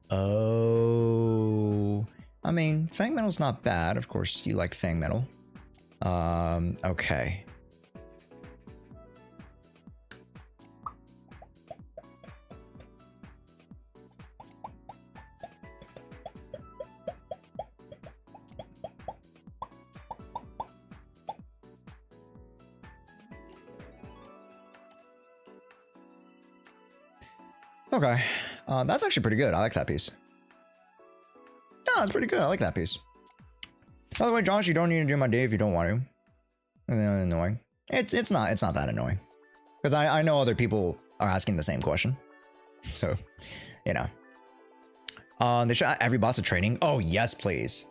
Oh, I mean, Fang Metal's not bad. Of course, you like Fang Metal. Okay. Okay, that's actually pretty good. I like that piece. Yeah, that's pretty good. I like that piece. By the way, Josh, you don't need to do my day if you don't want to. Annoying. It's not that annoying. Because I know other people are asking the same question. So, you know. They should add every boss to training. Oh, yes, please.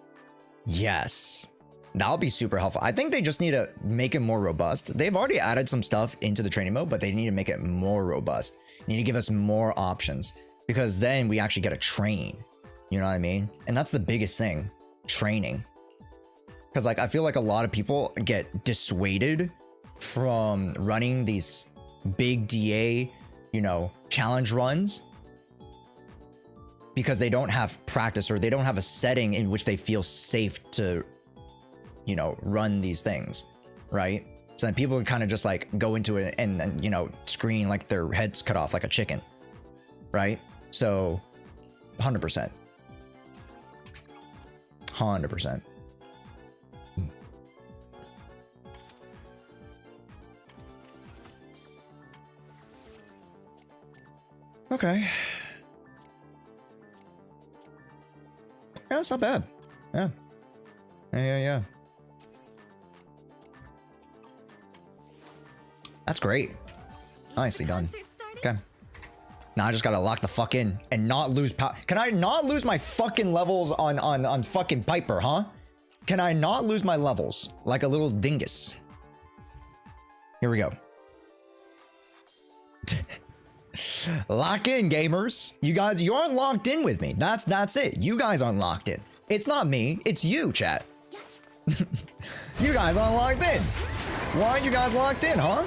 Yes. That'll be super helpful. I think they just need to make it more robust. They've already added some stuff into the training mode, but they need to make it more robust. They need to give us more options, because then we actually get to train. You know what I mean? And that's the biggest thing. Training. Because like I feel like a lot of people get dissuaded from running these big DA, you know, challenge runs because they don't have practice, or they don't have a setting in which they feel safe to, you know, run these things, right? So then people kind of just like go into it and you know, scream like their heads cut off like a chicken, right? So 100%. 100%. Okay. Yeah, it's not bad. Yeah. Yeah. That's great. Nicely done. Okay. Now I just gotta lock the fuck in and not lose power. Can I not lose my fucking levels on fucking Piper, huh? Can I not lose my levels like a little dingus? Here we go. Lock in, gamers. You guys, you aren't locked in with me. That's it. You guys aren't locked in. It's not me. It's you, chat. You guys aren't locked in. Why aren't you guys locked in, huh?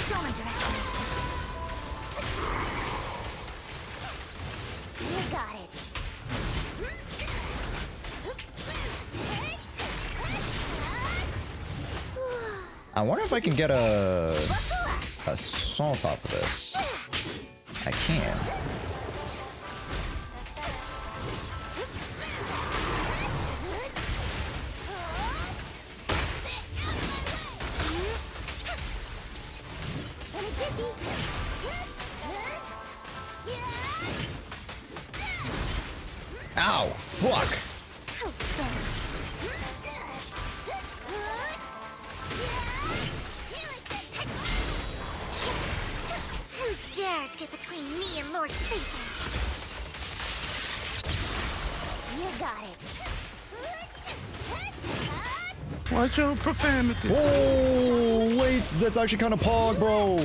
Don't underestimate this. You got it. I wonder if I can get a assault off of this. I can. Ow, fuck. Who dares get between me and Lord Satan? You got it. Watch your profanity. Oh, wait, that's actually kind of pog, bro.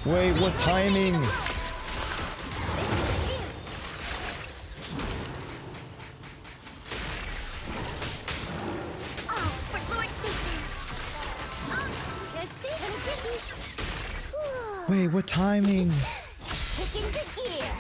Wait, what timing? Wait, what timing? Kick into gear.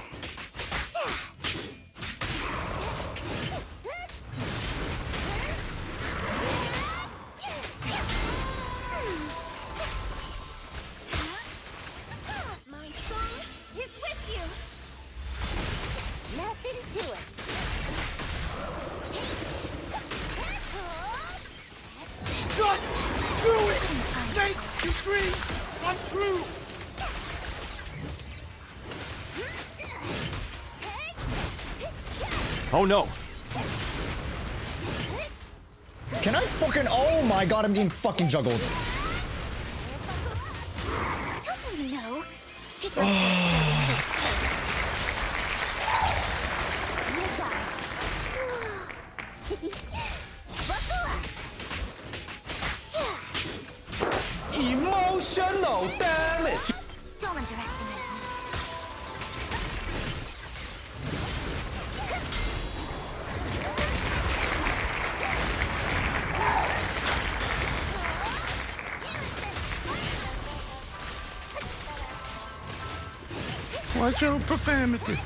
My song is with you. Nothing to it. Just do it! Snake, you scream! I'm true! Oh no! Can I fucking... Oh my god, I'm getting fucking juggled. Don't you know? Emotional damage! Don't underestimate me. Watch your profanity.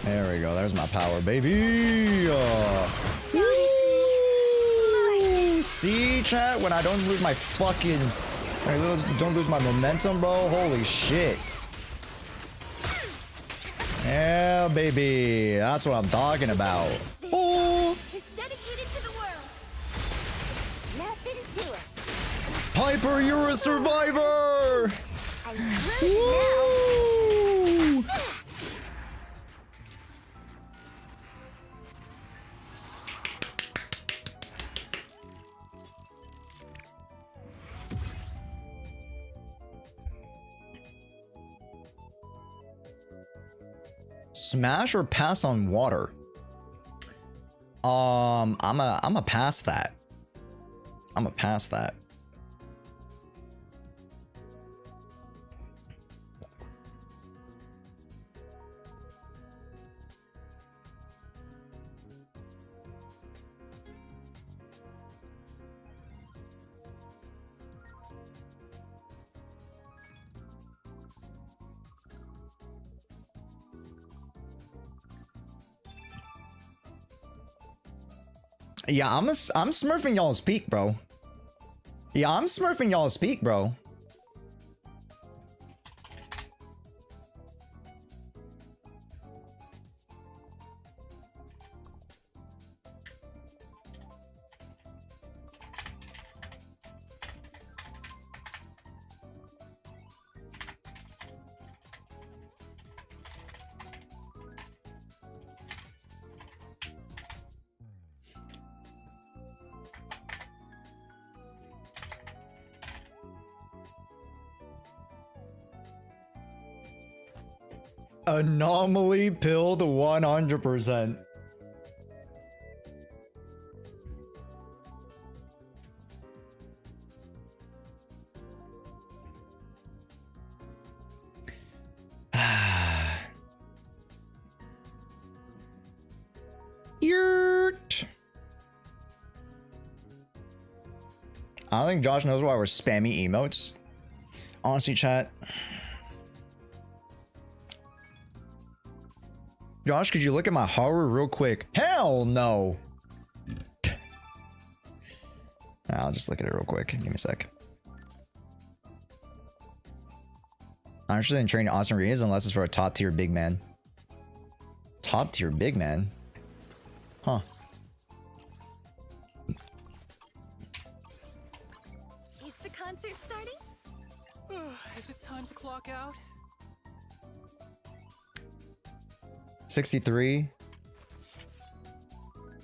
There we go. There's my power, baby. See, chat? When I don't lose my fucking... don't lose my momentum, bro. Holy shit. Yeah, baby. That's what I'm talking about. Oh, Is dedicated to the world. Nothing to it. Piper, you're a survivor. I'm through now. Woo! Smash or pass on water? I'm a pass that. I'm a pass that. Yeah, I'm smurfing y'all's peak, bro. Yeah, I'm smurfing y'all's peak, bro. Anomaly pilled 100%. Yurt. I don't think Josh knows why we're spamming emotes. Honestly, chat. Josh, could you look at my horror real quick? Hell no! I'll just look at it real quick. Give me a sec. I'm interested in training Austin Reeves unless it's for a top tier big man. Top tier big man? Huh. Is the concert starting? Is it time to clock out? 63.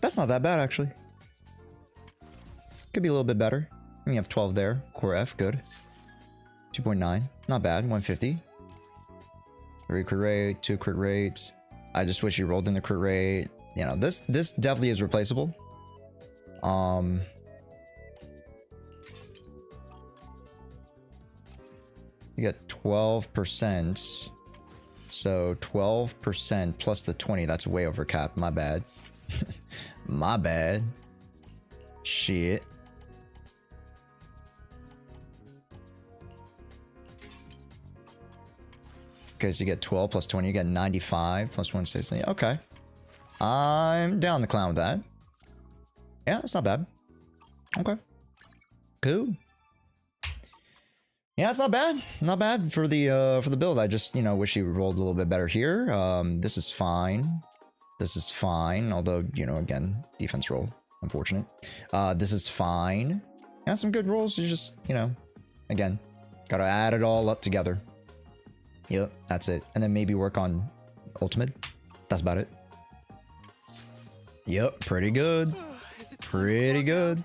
That's not that bad, actually. Could be a little bit better. You have 12 there. Core F, good. 2.9, not bad. 150. 3 crit rate, 2 crit rates. I just wish you rolled in the crit rate. You know, this definitely is replaceable. You got 12%. So 12% plus the 20, that's way over cap. My bad. My bad. Shit. Okay, so you get 12 plus 20, you get 95 plus 160. Okay. I'm down the clown with that. Yeah, it's not bad. Okay. Cool. Yeah, it's not bad. Not bad for the build. I just, you know, wish you rolled a little bit better here. This is fine. This is fine. Although, you know, again, defense roll. Unfortunate. This is fine. Yeah, some good rolls. You just, you know, again, gotta add it all up together. Yep, that's it. And then maybe work on ultimate. That's about it. Yep, pretty good. Pretty good.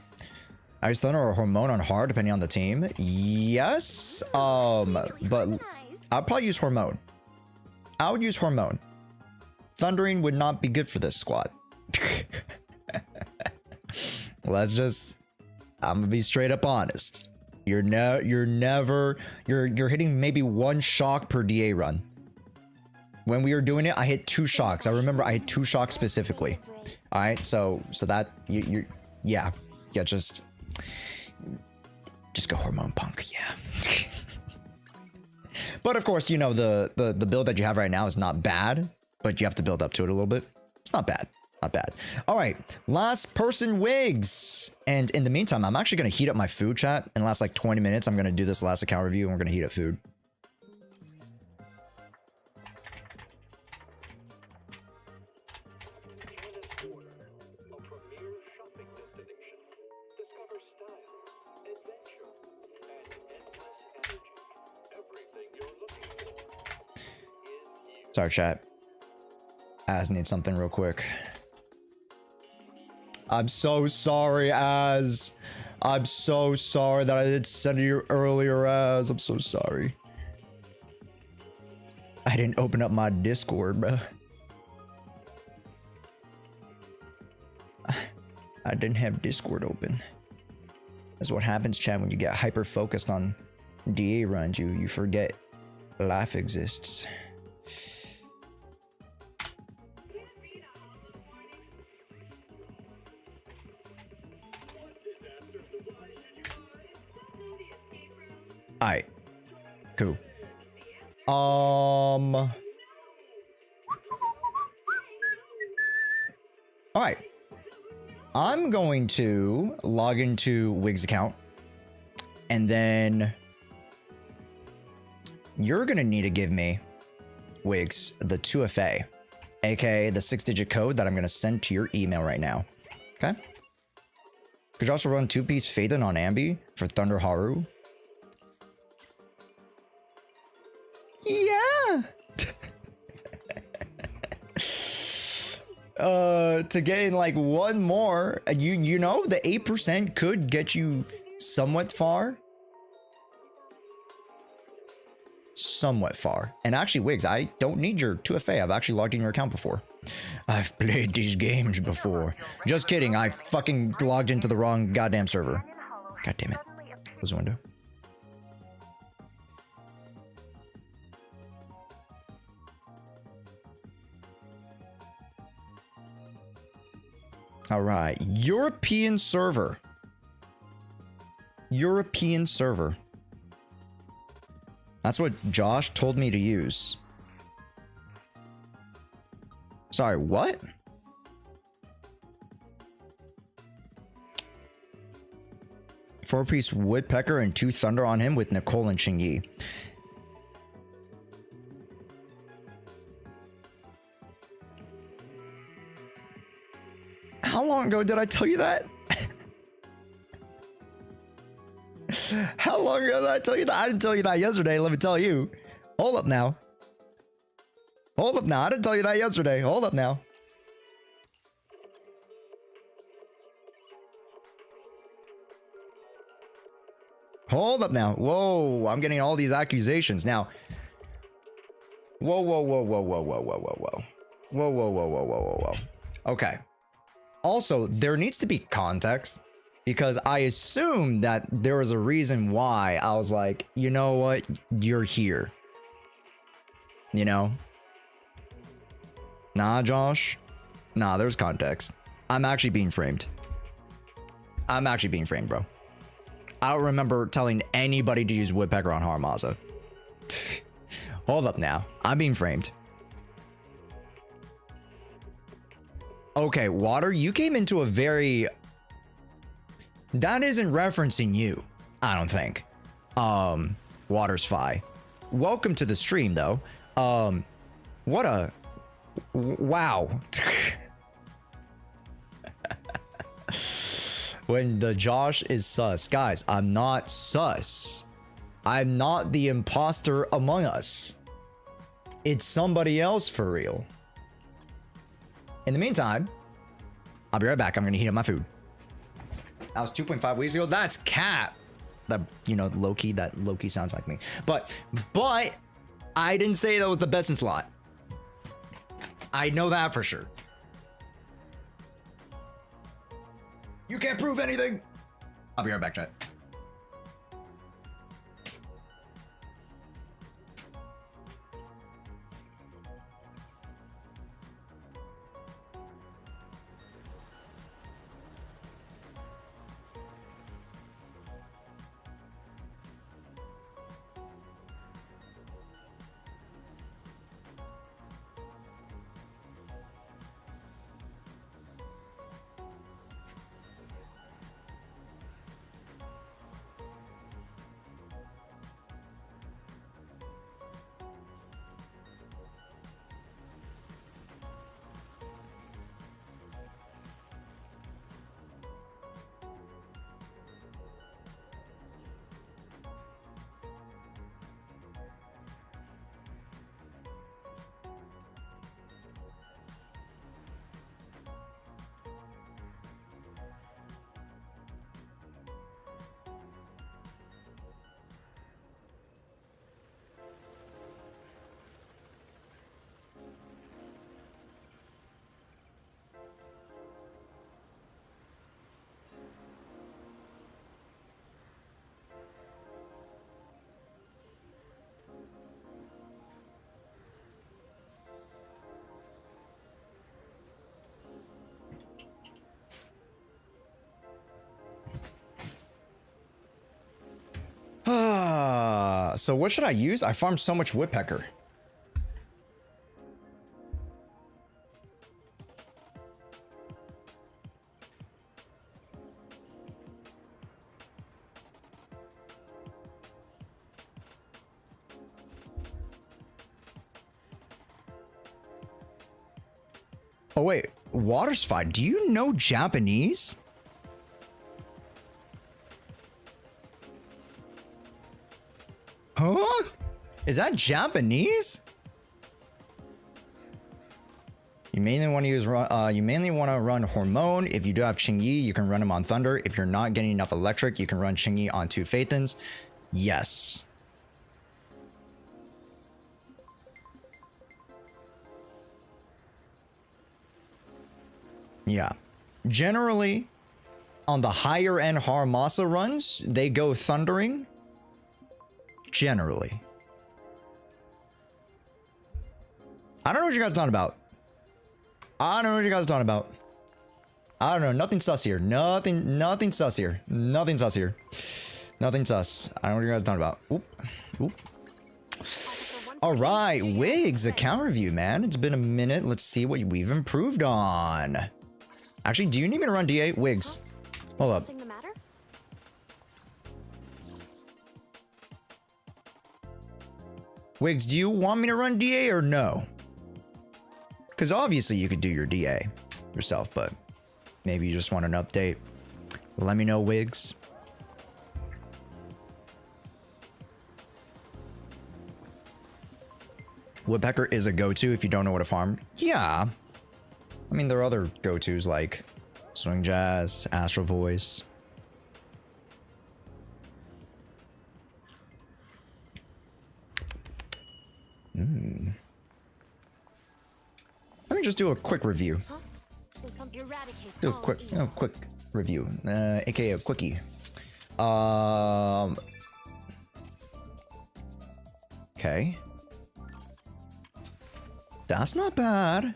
Ice Thunder or Hormone on hard, depending on the team. Yes. But I'd probably use Hormone. I would use Hormone. Thundering would not be good for this squad. Let's just, I'm gonna be straight up honest. You're hitting maybe 1 shock per DA run. When we were doing it, I hit 2 shocks. I remember I hit 2 shocks specifically. All right, so that yeah, just go Hormone Punk, yeah. But of course, you know, the build that you have right now is not bad, but you have to build up to it a little bit. It's not bad. Not bad. All right, last person wigs. And in the meantime, I'm actually going to heat up my food, chat. In the last like 20 minutes, I'm going to do this last account review and we're going to heat up food. Sorry, chat. Az needs something real quick. I'm so sorry, Az. I'm so sorry that I didn't send you earlier, Az. I'm so sorry. I didn't open up my Discord, bro. I didn't have Discord open. That's what happens, Chad, when you get hyper focused on DA runs. You forget life exists. Alright. Cool. Alright. I'm going to log into Wig's account. And then you're going to need to give me, Wigs, the 2FA. aka the 6-digit code that I'm going to send to your email right now. Okay? Could you also run 2-piece Phaethon on Ambi for Thunder Haru? Yeah! To gain like one more, you know, the 8% could get you somewhat far. Somewhat far. And actually, Wigs, I don't need your 2FA. I've actually logged in your account before. I've played these games before. Just kidding. I fucking logged into the wrong goddamn server. God damn it. Close the window. All right. European server. European server. That's what Josh told me to use. Sorry, what? Four-piece Woodpecker and 2 Thunder on him with Nicole and Xingyi. How long ago did I tell you that? How long ago did I tell you that? I didn't tell you that yesterday, let me tell you. Hold up now. Hold up now. I didn't tell you that yesterday. Hold up now. Hold up now. Whoa, I'm getting all these accusations now. Whoa, whoa, whoa, whoa, whoa, whoa, whoa, whoa, whoa. Whoa, whoa, whoa, whoa, whoa, whoa, whoa. Okay. Also, there needs to be context. Because I assume that there was a reason why I was like, you know what? You're here. You know? Nah, Josh. Nah, there's context. I'm actually being framed. I'm actually being framed, bro. I don't remember telling anybody to use Woodpecker on Haramaza. Hold up now. I'm being framed. Okay, Water, you came into a very... That isn't referencing you, I don't think. Water's Fi. Welcome to the stream, though. What a... Wow. When the Josh is sus. Guys, I'm not sus. I'm not the imposter among us. It's somebody else for real. In the meantime, I'll be right back. I'm gonna heat up my food. That was 2.5 weeks ago. That's cap. That, you know, Loki, that Loki sounds like me. But I didn't say that was the best in slot. I know that for sure. You can't prove anything. I'll be right back, chat. So what should I use? I farmed so much woodpecker. Oh wait, water's fine. Do you know Japanese? Huh? Is that Japanese? You mainly want to use run hormone. If you do have Qingyi, you can run him on thunder. If you're not getting enough electric, you can run Qingyi on 2 Phaethons. Yes. Yeah. Generally, on the higher end Haramasa runs, they go thundering. Generally. I don't know what you guys are talking about. I don't know what you guys are talking about. I don't know. Nothing sus here. Nothing sus here. Nothing sus here. Nothing sus. I don't know what you guys are talking about. Oop. Oop. Alright, Wigs, account review, man. It's been a minute. Let's see what we've improved on. Actually, do you need me to run DA? Wigs. Hold up. Something the matter? Wigs, do you want me to run DA or no? Because obviously you could do your DA yourself, but maybe you just want an update. Let me know, Wigs. Woodpecker is a go-to if you don't know what to farm. Yeah. I mean, there are other go-tos like Swing Jazz, Astro Voice. Let me just do a quick review. Huh? Eradicate Do a all quick, evil. quick review, aka a quickie. Okay. That's not bad.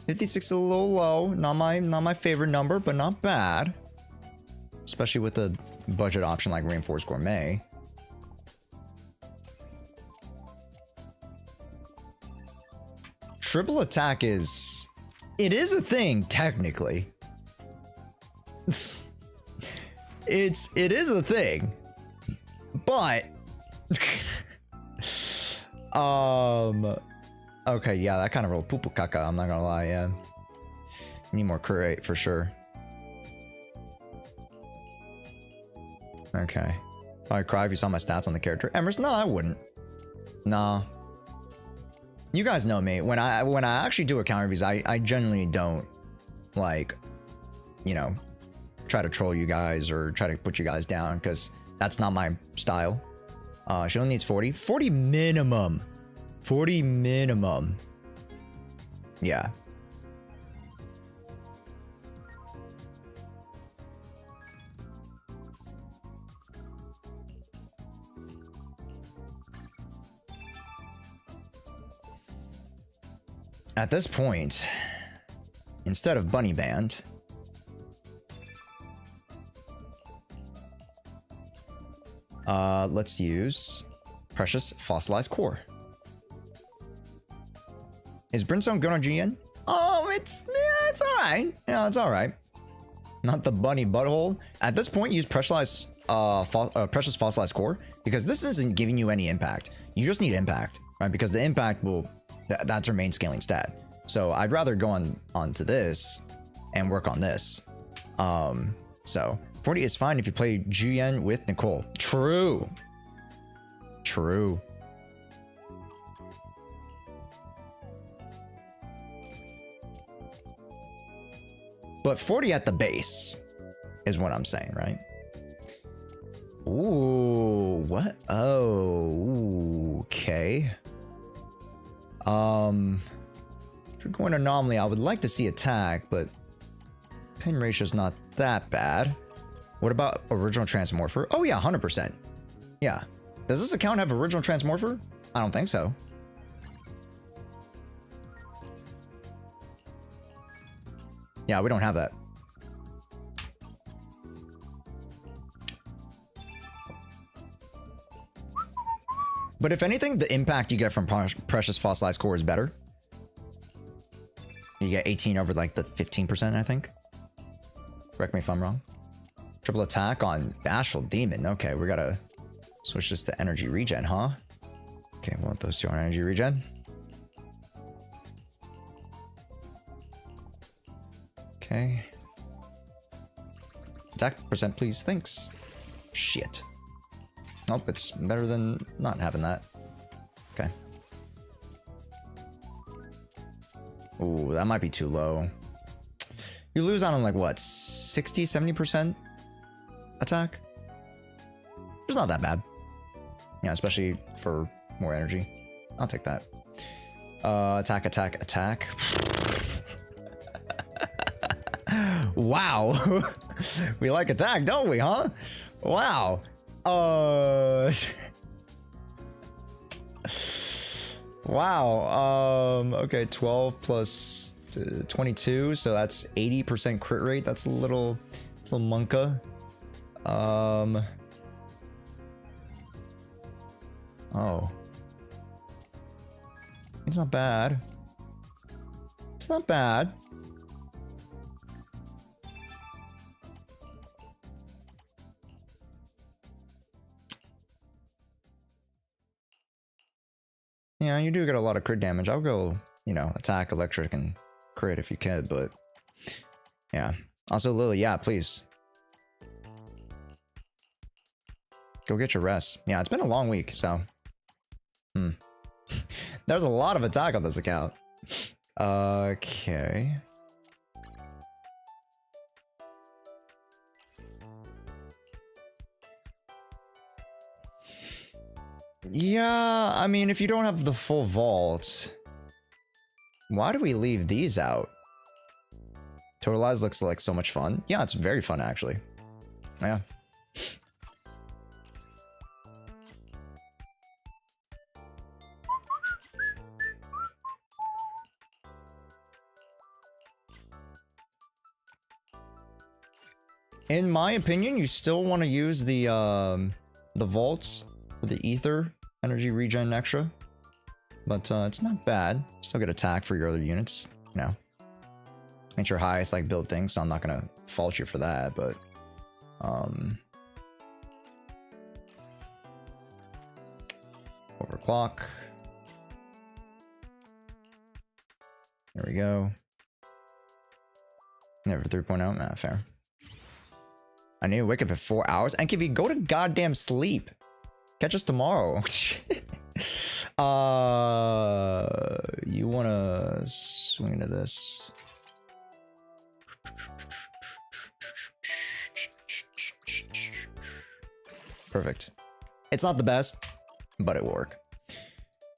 56 is a little low. Not my favorite number, but not bad. Especially with a budget option like Rainforest Gourmet. Triple attack is... It is a thing, technically. It is a thing. But... Okay, yeah, that kind of rolled poo-poo caca, I'm not gonna lie, yeah. Need more curate for sure. Okay. I'd cry if you saw my stats on the character. Emerson? No, I wouldn't. Nah. You guys know me. When I actually do account reviews, I generally don't, like, you know, try to troll you guys or try to put you guys down, because that's not my style. She only needs 40. 40 minimum. 40 minimum. Yeah. At this point, instead of Bunny Band, let's use Precious Fossilized Core. Is Brimstone good on GN? Oh, it's alright. Yeah, it's alright. Not the bunny butthole. At this point, use Precious Fossilized Core, because this isn't giving you any impact. You just need impact, right? Because the impact will... That's her main scaling stat. So I'd rather go on to this and work on this. So 40 is fine if you play GN with Nicole. True. True. But 40 at the base is what I'm saying, right? Ooh, what? Oh, ooh, okay. If you're going anomaly, I would like to see attack, but pin ratio's not that bad. What about original transmorpher? Oh yeah, 100%. Yeah. Does this account have original transmorpher? I don't think so. Yeah, we don't have that. But if anything, the impact you get from precious fossilized core is better. You get 18 over like the 15%, I think. Correct me if I'm wrong. Triple attack on Bashful Demon. Okay, we gotta switch this to energy regen, huh? Okay, we want those two on energy regen. Okay. Attack percent, please. Thanks. Shit. Nope, it's better than not having that. Okay. Ooh, that might be too low. You lose out on like what, 60, 70% attack? It's not that bad. Yeah, especially for more energy. I'll take that. Attack, attack, attack. Wow. We like attack, don't we, huh? Wow. Wow. Okay, 12 plus 22, so that's 80% crit rate. That's a little monka. Oh. It's not bad. It's not bad. Yeah, you do get a lot of crit damage. I'll go, you know, attack, electric, and crit if you can, but yeah. Also, Lily, yeah, please. Go get your rest. Yeah, it's been a long week, so. There's a lot of attack on this account. Okay. Yeah, I mean, if you don't have the full vault, why do we leave these out? Totalize looks like so much fun. Yeah, it's very fun, actually. Yeah. In my opinion, you still want to use the vaults for the ether energy regen extra, but it's not bad. Still get attack for your other units, you know. Ain't your highest like build thing, so I'm not gonna fault you for that, but overclock. There we go. Never 3.0, nah, fair. I need to wake up for 4 hours. And Kivi, go to goddamn sleep. Catch us tomorrow. You wanna swing into this? Perfect. It's not the best, but it will work.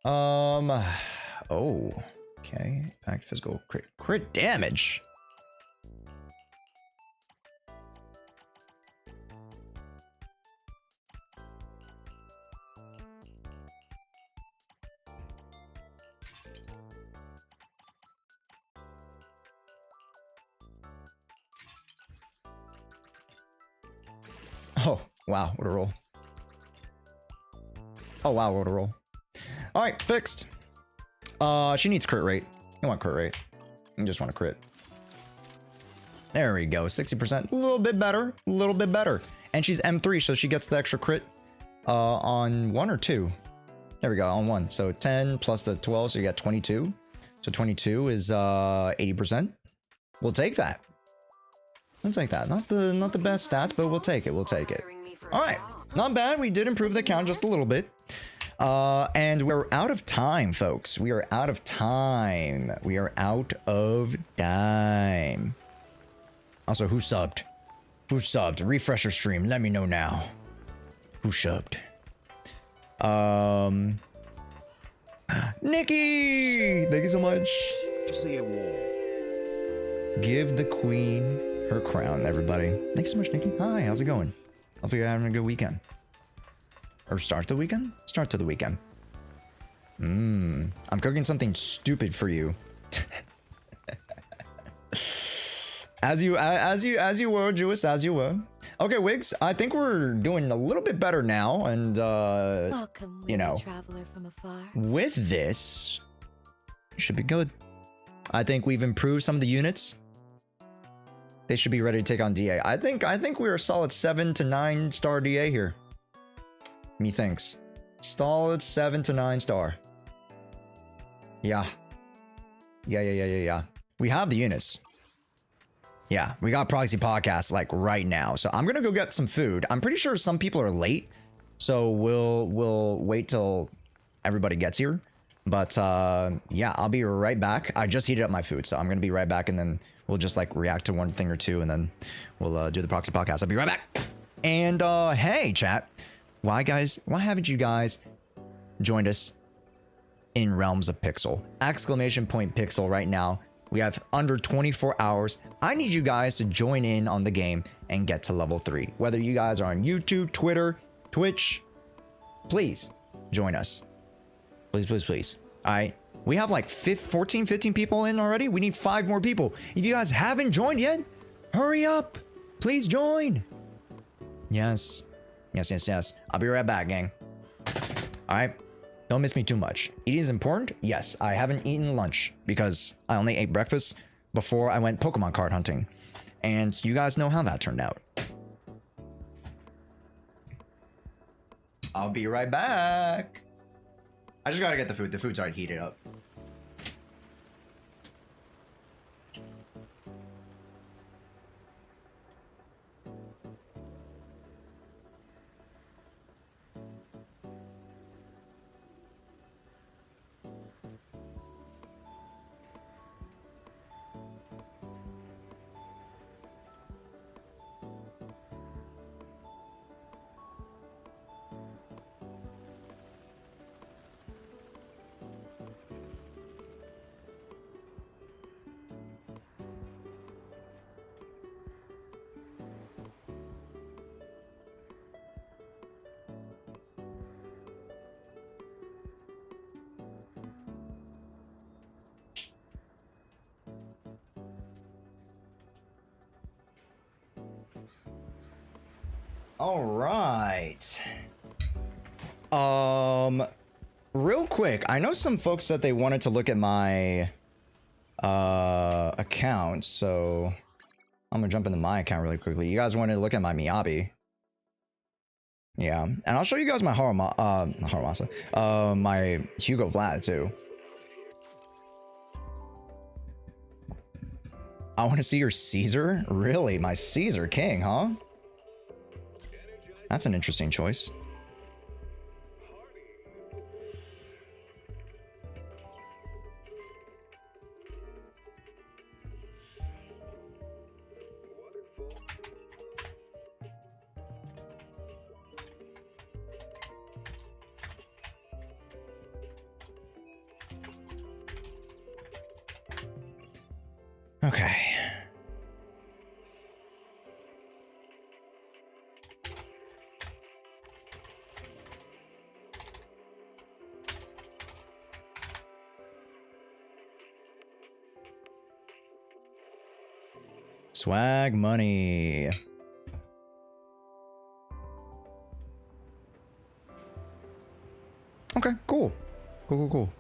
Oh, okay. Impact physical crit damage. Oh, wow, what a roll. Oh, wow, what a roll. All right, fixed. She needs crit rate. You want crit rate. You just want to crit. There we go, 60%. A little bit better, a little bit better. And she's M3, so she gets the extra crit on 1 or 2. There we go, on 1. So 10 plus the 12, so you got 22. So 22 is 80%. We'll take that. We'll take that. Not the best stats, but we'll take it. We'll take it. All right, not bad. We did improve the count just a little bit. And we're out of time, folks. We are out of time. We are out of time. Also, who subbed? Who subbed? Refresh your stream. Let me know now. Who subbed? Nikki! Thank you so much. Give the queen her crown, everybody. Thanks so much, Nikki. Hi, how's it going? Hopefully you're having a good weekend. Or start the weekend? Start to the weekend. I'm cooking something stupid for you. as you were, Jewess, as you were. Okay, Wiggs, I think we're doing a little bit better now, and Welcome, you know, traveler from afar. with this, should be good. I think we've improved some of the units. They should be ready to take on DA. I think we're a solid 7 to 9 star DA here. Methinks. Solid 7 to 9 star. Yeah. Yeah. We have the units. Yeah, we got Proxy Podcast like right now. So I'm gonna go get some food. I'm pretty sure some people are late. So we'll wait till everybody gets here. But yeah, I'll be right back. I just heated up my food, so I'm gonna be right back, and then we'll just like react to one thing or two, and then we'll do the Proxy Podcast. I'll be right back. And hey, chat, why haven't you guys joined us in Realms of Pixel? Exclamation point Pixel right now. We have under 24 hours. I need you guys to join in on the game and get to level 3. Whether you guys are on YouTube, Twitter, Twitch, please join us. Please. All right. We have like 14, 15 people in already. We need 5 more people. If you guys haven't joined yet, hurry up. Please join. Yes. I'll be right back, gang. All right. Don't miss me too much. Eating is important. Yes, I haven't eaten lunch because I only ate breakfast before I went Pokemon card hunting. And you guys know how that turned out. I'll be right back. I just gotta get the food. The food's already heated up. All right. Real quick, I know some folks that they wanted to look at my account, so I'm gonna jump into my account really quickly. You guys wanted to look at my Miyabi. Yeah, and I'll show you guys my Haramasa, my Hugo Vlad too. I want to see your Caesar? Really? My Caesar King, huh? That's an interesting choice. Okay. Swag money. Okay, cool. Cool.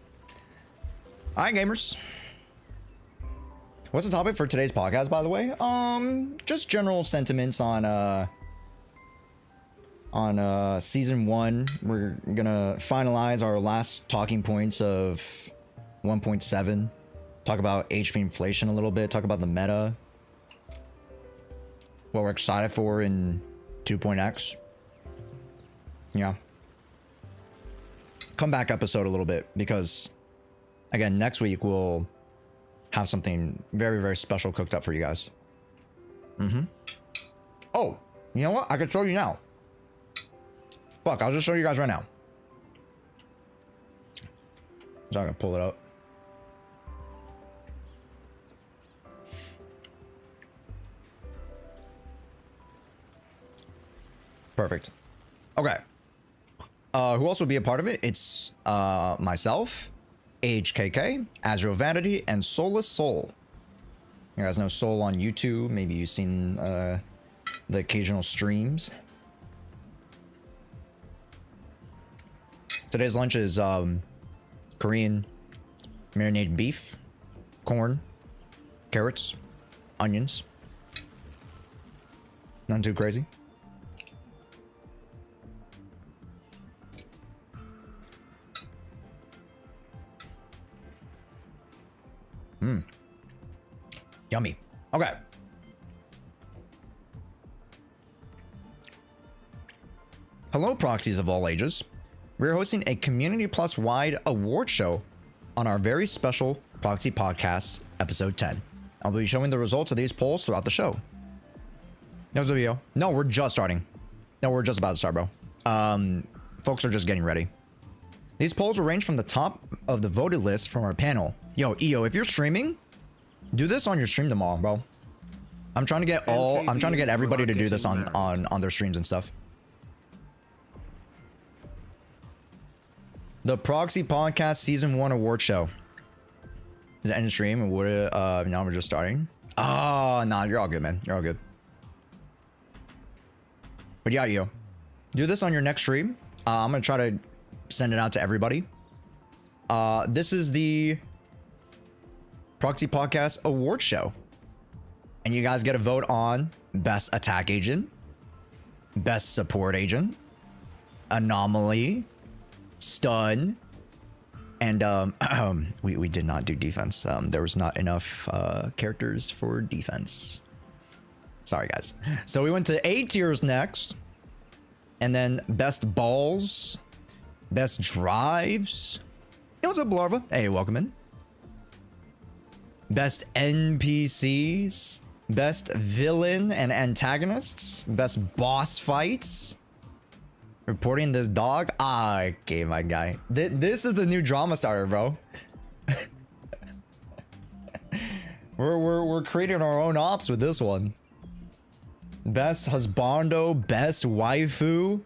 All right, gamers. What's the topic for today's podcast, by the way? Just general sentiments on season 1. We're gonna finalize our last talking points of 1.7. Talk about HP inflation a little bit. Talk about the meta. What we're excited for in 2.x. Yeah. Comeback episode a little bit because, again, next week we'll have something very, very special cooked up for you guys. Oh, you know what? I can show you now. Fuck, I'll just show you guys right now. So I'm gonna pull it up. Perfect. Okay. Who else will be a part of it? It's myself, HKK, Azrael Vanity, and Soulless Soul. You guys know Soul on YouTube. Maybe you've seen the occasional streams. Today's lunch is Korean marinated beef, corn, carrots, onions. Nothing too crazy. Yummy. Okay. Hello, proxies of all ages. We're hosting a Community Plus wide award show on our very special Proxy Podcast, episode 10. I'll be showing the results of these polls throughout the show. There's the video. No, we're just starting. No, we're just about to start, bro. Folks are just getting ready. These polls will range from the top of the voted list from our panel. Yo, EO, if you're streaming, do this on your stream tomorrow, bro. I'm trying to get everybody to do this on their streams and stuff. The Proxy Podcast Season 1 Award Show. Is it end stream? And what now we're just starting. Oh, nah, you're all good, man. You're all good. But yeah, yo. Do this on your next stream. I'm gonna try to send it out to everybody. This is the Proxy Podcast Award Show. And you guys get to vote on Best Attack Agent, Best Support Agent, Anomaly, Stun, and we did not do defense. There was not enough characters for defense. Sorry, guys. So we went to A tiers next. And then Best Balls, Best Drives. Hey, what's up, Larva? Hey, welcome in. Best NPCs, Best Villain and Antagonists, Best Boss Fights. Reporting this dog. Okay, my guy. This is the new drama starter, bro. we're creating our own ops with this one. Best husbando, best waifu.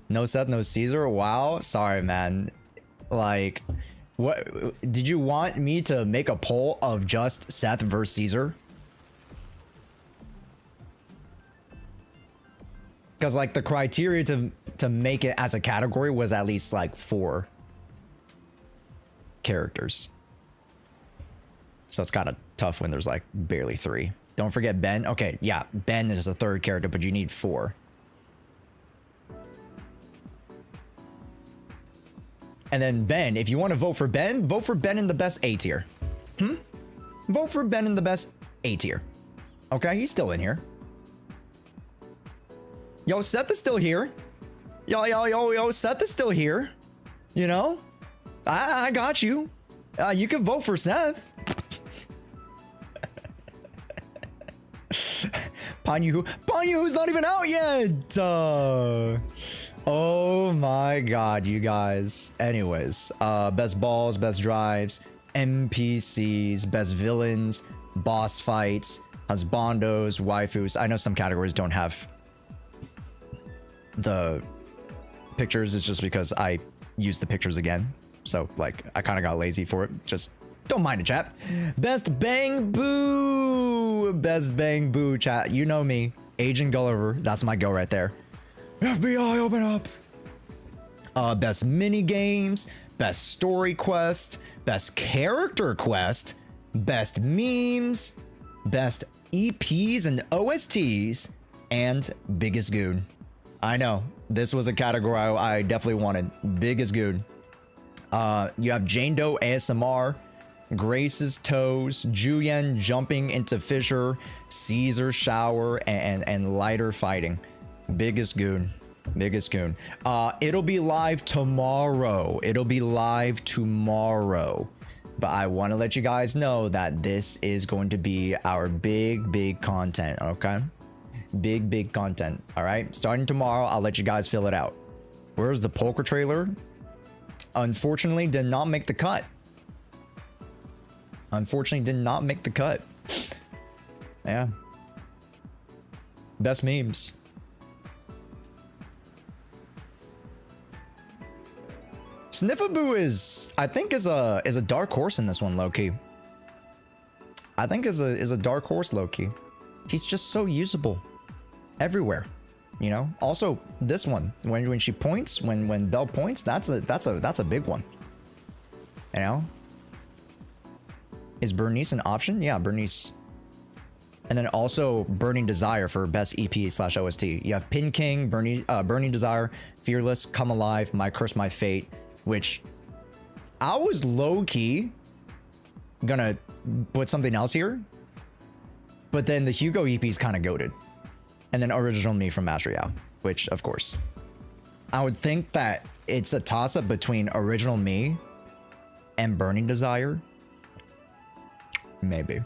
No Seth, no Caesar. Wow. Sorry, man. Like, what did you want me to make a poll of just Seth versus Caesar? Because like the criteria to make it as a category was at least like 4 characters. So it's kind of tough when there's like barely 3. Don't forget Ben. Okay, yeah, Ben is the 3rd character, but you need 4. And then Ben, if you want to vote for Ben in the best A tier. Vote for Ben in the best A tier. Okay, he's still in here. Yo, Seth is still here. Yo, Seth is still here. You know? I got you. You can vote for Seth. Ponyu, not even out yet. Oh my god, you guys. Anyways, best balls, best drives, NPCs, best villains, boss fights, husbandos, waifus. I know some categories don't have the pictures. It's just because I used the pictures again. So like I kind of got lazy for it. Just don't mind it, chat. Best bang boo. Best bang boo, chat. You know me. Agent Gulliver. That's my go right there. FBI, open up. Best mini games, best story quest, best character quest, best memes, best EPs and OSTs, and biggest goon. I know this was a category I definitely wanted. Biggest goon. You have Jane Doe ASMR, Grace's toes, Juyen jumping into fissure, Caesar shower, and lighter fighting. Biggest goon. Biggest goon. It'll be live tomorrow. But I want to let you guys know that this is going to be our big content, okay? Big content, all right? Starting tomorrow, I'll let you guys fill it out. Where's the poker trailer? Unfortunately, did not make the cut. Yeah. Best memes. Sniffaboo is, I think, is a dark horse in this one, low-key. I think is a dark horse, low-key. He's just so usable. everywhere. You know. Also, this one when she points, when Belle points, that's a big one. You know. Is Bernice an option? Yeah, Bernice. And then also Burning Desire for best EP/OST. You have Pin King, Burning Desire, Fearless, Come Alive, My Curse, My Fate, which I was low-key gonna put something else here. But then the Hugo EP is kind of goated. And then Original Me from Master Yao, which of course. I would think that it's a toss-up between Original Me and Burning Desire. Maybe.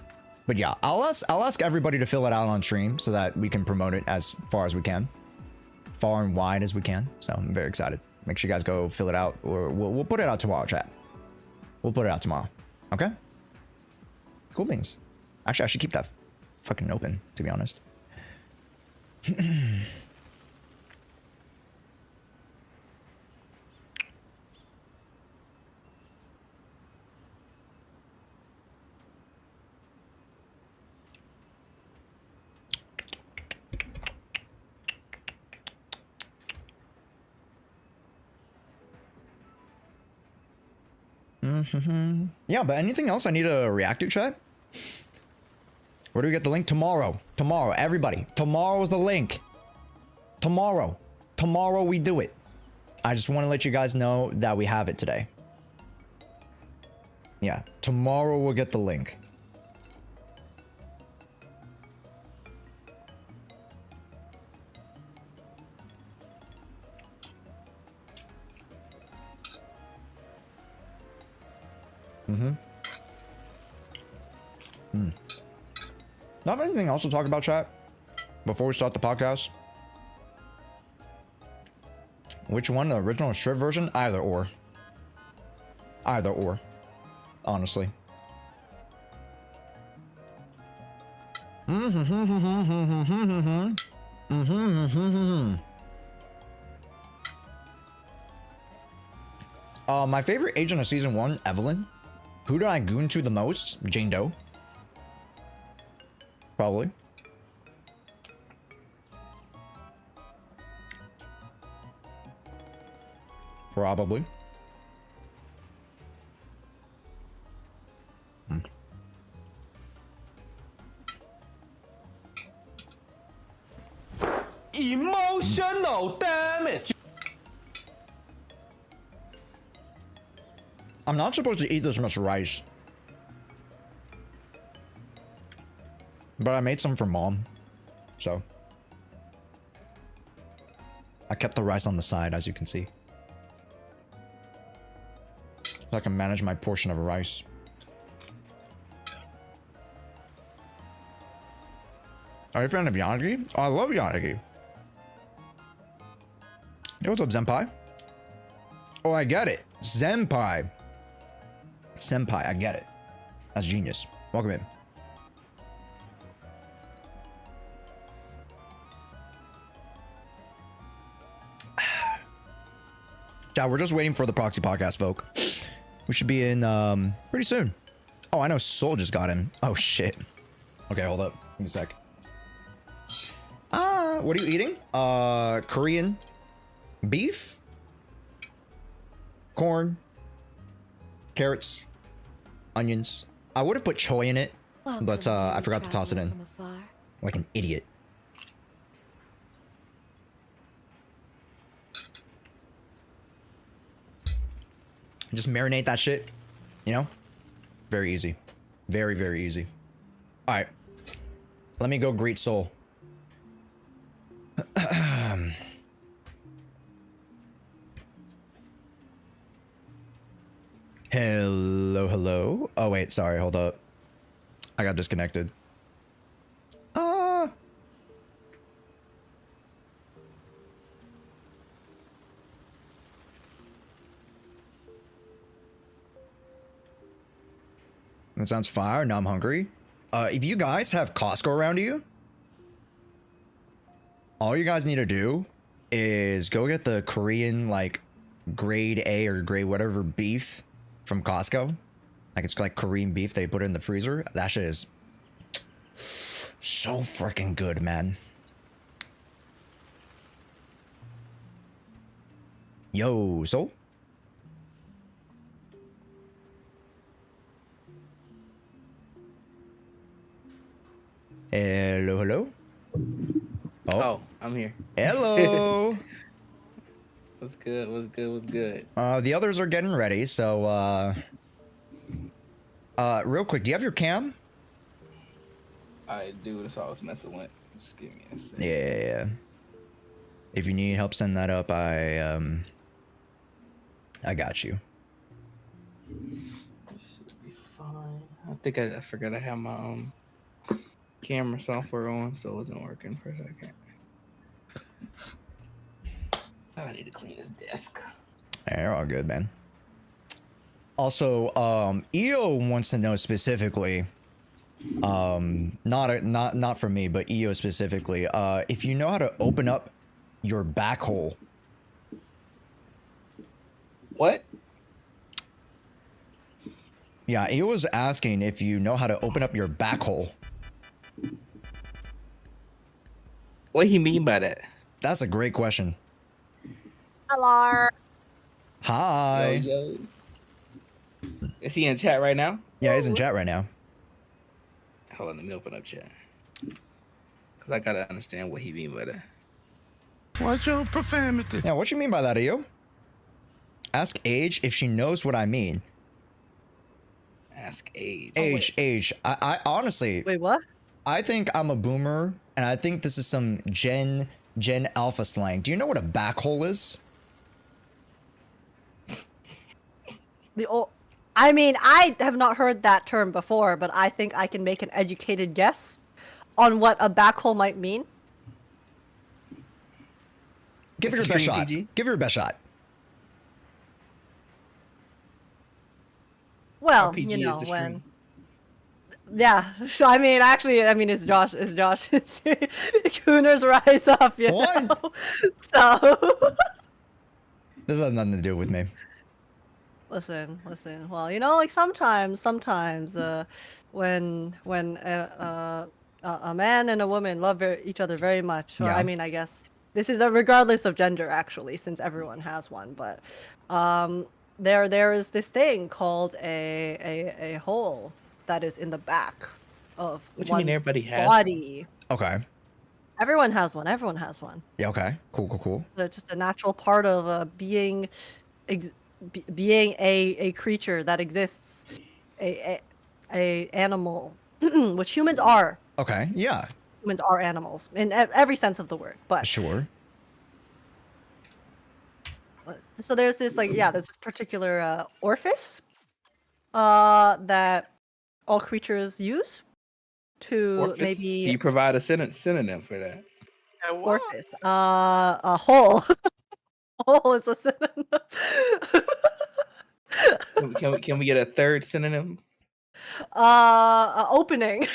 But yeah, I'll ask everybody to fill it out on stream so that we can promote it as far as we can. Far and wide as we can. So I'm very excited. Make sure you guys go fill it out, or we'll put it out tomorrow, chat. We'll put it out tomorrow. Okay? Cool beans. Actually, I should keep that fucking open, to be honest. Yeah, but anything else I need to react to, chat? Where do we get the link? Tomorrow. Tomorrow, everybody. Tomorrow's the link. Tomorrow. Tomorrow we do it. I just want to let you guys know that we have it today. Yeah, tomorrow we'll get the link. Not anything else to talk about, chat, before we start the podcast? Which one, the original or strip version? Either or. Either or, honestly. My favorite agent of season 1, Evelyn. Who do I goon to the most? Jane Doe. Probably. Probably. Emotional damage. I'm not supposed to eat this much rice. But I made some for mom. So I kept the rice on the side, as you can see. So I can manage my portion of rice. Are you a fan of Yanagi? Oh, I love Yanagi. Hey, what's up, Senpai? Oh, I get it. Senpai. Senpai, I get it. That's genius. Welcome in. Yeah, we're just waiting for the proxy podcast, folk. We should be in pretty soon. Oh, I know Soul just got in. Oh shit. Okay, hold up. Give me a sec. What are you eating? Korean beef, corn, carrots, onions. I would have put choy in it, but I forgot to toss it in. Like an idiot. Just marinate that shit, you know? Very easy. Very, very easy. All right. Let me go greet Soul. Hello, hello. Oh, wait, sorry, hold up. I got disconnected. That sounds fire. Now I'm hungry. If you guys have Costco around you, all you guys need to do is go get the Korean, like, grade A or grade whatever beef from Costco. Like, it's like Korean beef. They put it in the freezer. That shit is so freaking good, man. Yo, so? Hello, hello? Oh, I'm here. Hello! What's good? What's good? What's good? The others are getting ready, so, real quick, do you have your cam? I do. That's all I was messing with. Just give me a second. Yeah. If you need help setting that up, I got you. This should be fine. I think I forgot I have my camera software on, so it wasn't working for a second. I need to clean this desk. Yeah, you're all good, man. Also, EO wants to know specifically, not for me, but EO specifically, if you know how to open up your back hole. What? Yeah, EO was asking if you know how to open up your back hole. What he mean by that? That's a great question. Hello. Hi. Yo. Is he in chat right now? Yeah, he's in chat right now. Hold on, let me open up chat. Cause I gotta understand what he mean by that. What's your profanity? Yeah, what you mean by that, EO? Ask Age if she knows what I mean. Ask Age. Age. I honestly. Wait, what? I think I'm a boomer, and I think this is some Gen Alpha slang. Do you know what a back hole is? I mean, I have not heard that term before, but I think I can make an educated guess on what a back hole might mean. Give her your best shot. Give her your best shot. Well, you know, when... Yeah, so I mean, it's Josh, Cooners rise up, you know? So... This has nothing to do with me. Listen. Well, you know, like sometimes, when a man and a woman love each other very much, or Yeah. I mean, I guess this is regardless of gender, actually, since everyone has one. But there is this thing called a hole that is in the back of What you mean everybody has body. Okay. Everyone has one. Yeah. Okay. Cool. It's just a natural part of being a creature that exists, a animal, which humans are. Okay. Yeah. Humans are animals in every sense of the word. But sure. So there's this there's this particular orifice that all creatures use to Orifice? maybe. Can you provide a synonym for that? Orifice. A hole. Hole is a synonym. Can we get a third synonym? Opening.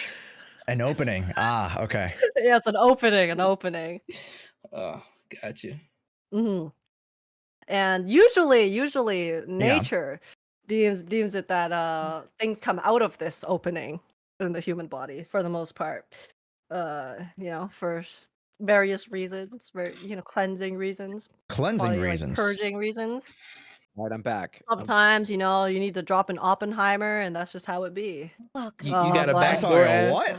An opening. Ah, okay. Yeah, it's an opening. Oh, gotcha. Mm-hmm. And usually nature deems it that things come out of this opening in the human body for the most part. For various reasons, cleansing reasons. Purging reasons. All right, I'm back. Sometimes, you need to drop an Oppenheimer, and that's just how it be. You got a back door. What?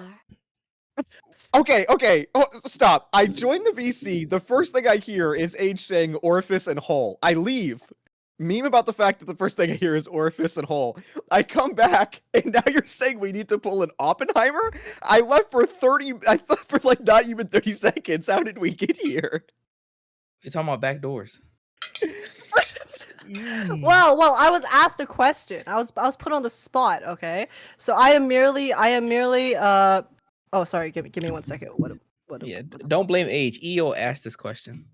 Okay. Oh, stop. I joined the VC. The first thing I hear is Age saying orifice and hole. I leave. Meme about the fact that the first thing I hear is orifice and hole. I come back, and now you're saying we need to pull an Oppenheimer? I left for not even 30 seconds. How did we get here? You're talking about back doors. Well, I was asked a question. I was put on the spot, okay? So I am merely oh, sorry, give me 1 second. What don't blame Age. EO asked this question.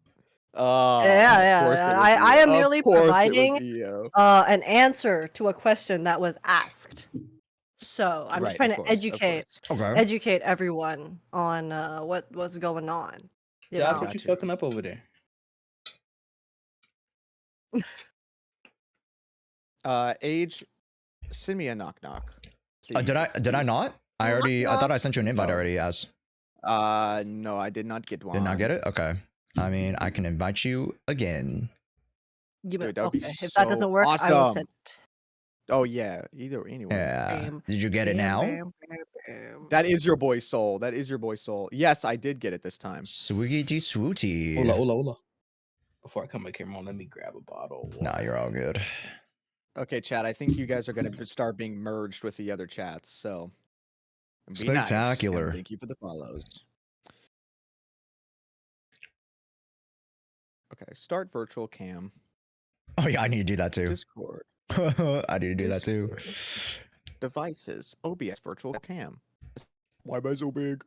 Yeah. I am merely providing an answer to a question that was asked. So I'm just trying to educate everyone on what was going on. That's what you fucking up over there. Age, send me a knock. Did I not? I thought I sent you an invite already. As no, I did not get one. Did not get it. Okay. I mean, I can invite you again. Dude, that'd be okay, if that doesn't so work, I will awesome. send it. Oh yeah, either anyway. Yeah. Bam, Did you get it bam, now? bam, bam, bam. That is your boy Soul. That is your boy Soul. Yes, I did get it this time. Sweetie swooty. Hola. Before I come back here, let me grab a bottle. of Nah, water. you're all good. Okay, chat. I think you guys are gonna start being merged with the other chats. So be nice, and Spectacular. thank you for the follows. Okay, start virtual cam. Oh yeah, I need to do that too. Discord. I need to do that too. Devices. OBS virtual cam. Why am I so big?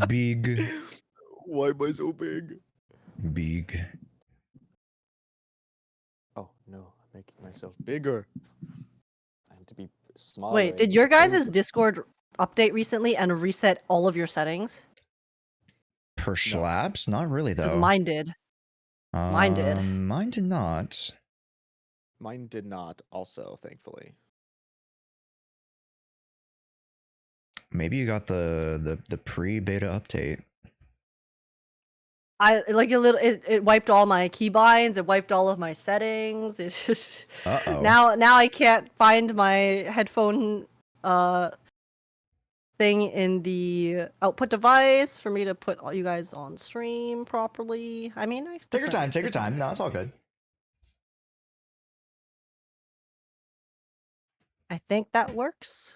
Big. Why am I so big? Big. Oh no, I'm making myself bigger. I need to be smaller. Wait, did your guys' Discord update recently and reset all of your settings? Per schlaps? Not really though. Because mine did. Mine did. Mine did not. Mine did not. Also, thankfully. Maybe you got the pre-beta update. I like a little. It wiped all my keybinds. It wiped all of my settings. It's just Uh-oh. now I can't find my headphone thing in the output device for me to put all you guys on stream properly. I mean, Take your time. Take your time. No, it's all good. I think that works.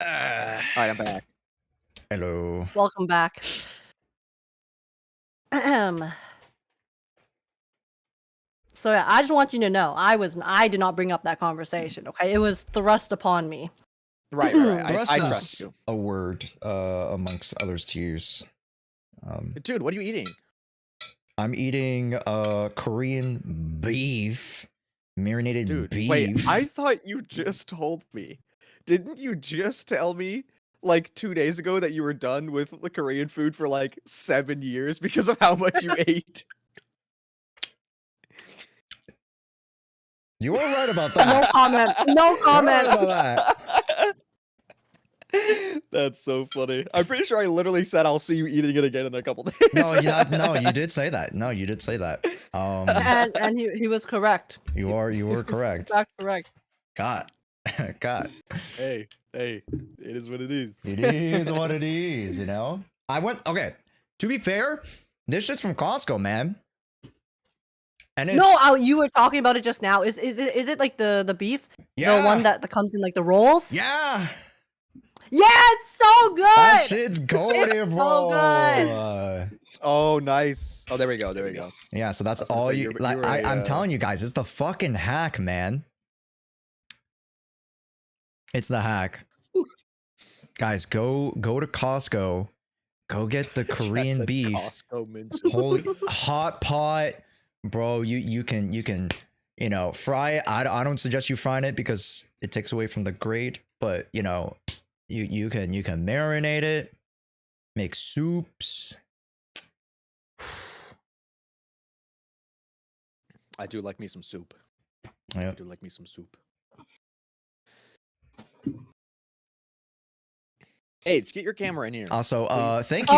Alright, I'm back. Hello. Welcome back. So yeah, I just want you to know I did not bring up that conversation. Okay, it was thrust upon me. Right. Thrust I is trust you. a word amongst others to use. Dude, what are you eating? I'm eating Korean beef, marinated Dude, beef. wait, I thought you just told me. Didn't you just tell me like 2 days ago that you were done with the Korean food for like 7 years because of how much you ate? You are right about that. No comment. No comment. You're right about that. That's so funny. I'm pretty sure I literally said I'll see you eating it again in a couple days. No, you did say that. No, you did say that. And he was correct. You were correct. That's correct. God. Hey, it is what it is. It is what it is, you know? Okay, to be fair, this shit's from Costco, man. And it's, No, you were talking about it just now. Is it like the beef? Yeah. The one that comes in like the rolls? Yeah. Yeah, it's so good. That shit's golden, It's bro. so good. Oh, nice. Oh, there we go. Yeah, so that's I was gonna all say, you. you were Like, a, I'm telling you guys, it's the fucking hack, man. It's the hack. Guys, go to Costco. Go get the Korean beef. Costco mention. Holy hot pot, bro. You can fry it. I don't suggest you frying it because it takes away from the grate. But you can marinate it, make soups. I do like me some soup. Yeah. I do like me some soup. Age, get your camera in here. Also, please. thank you.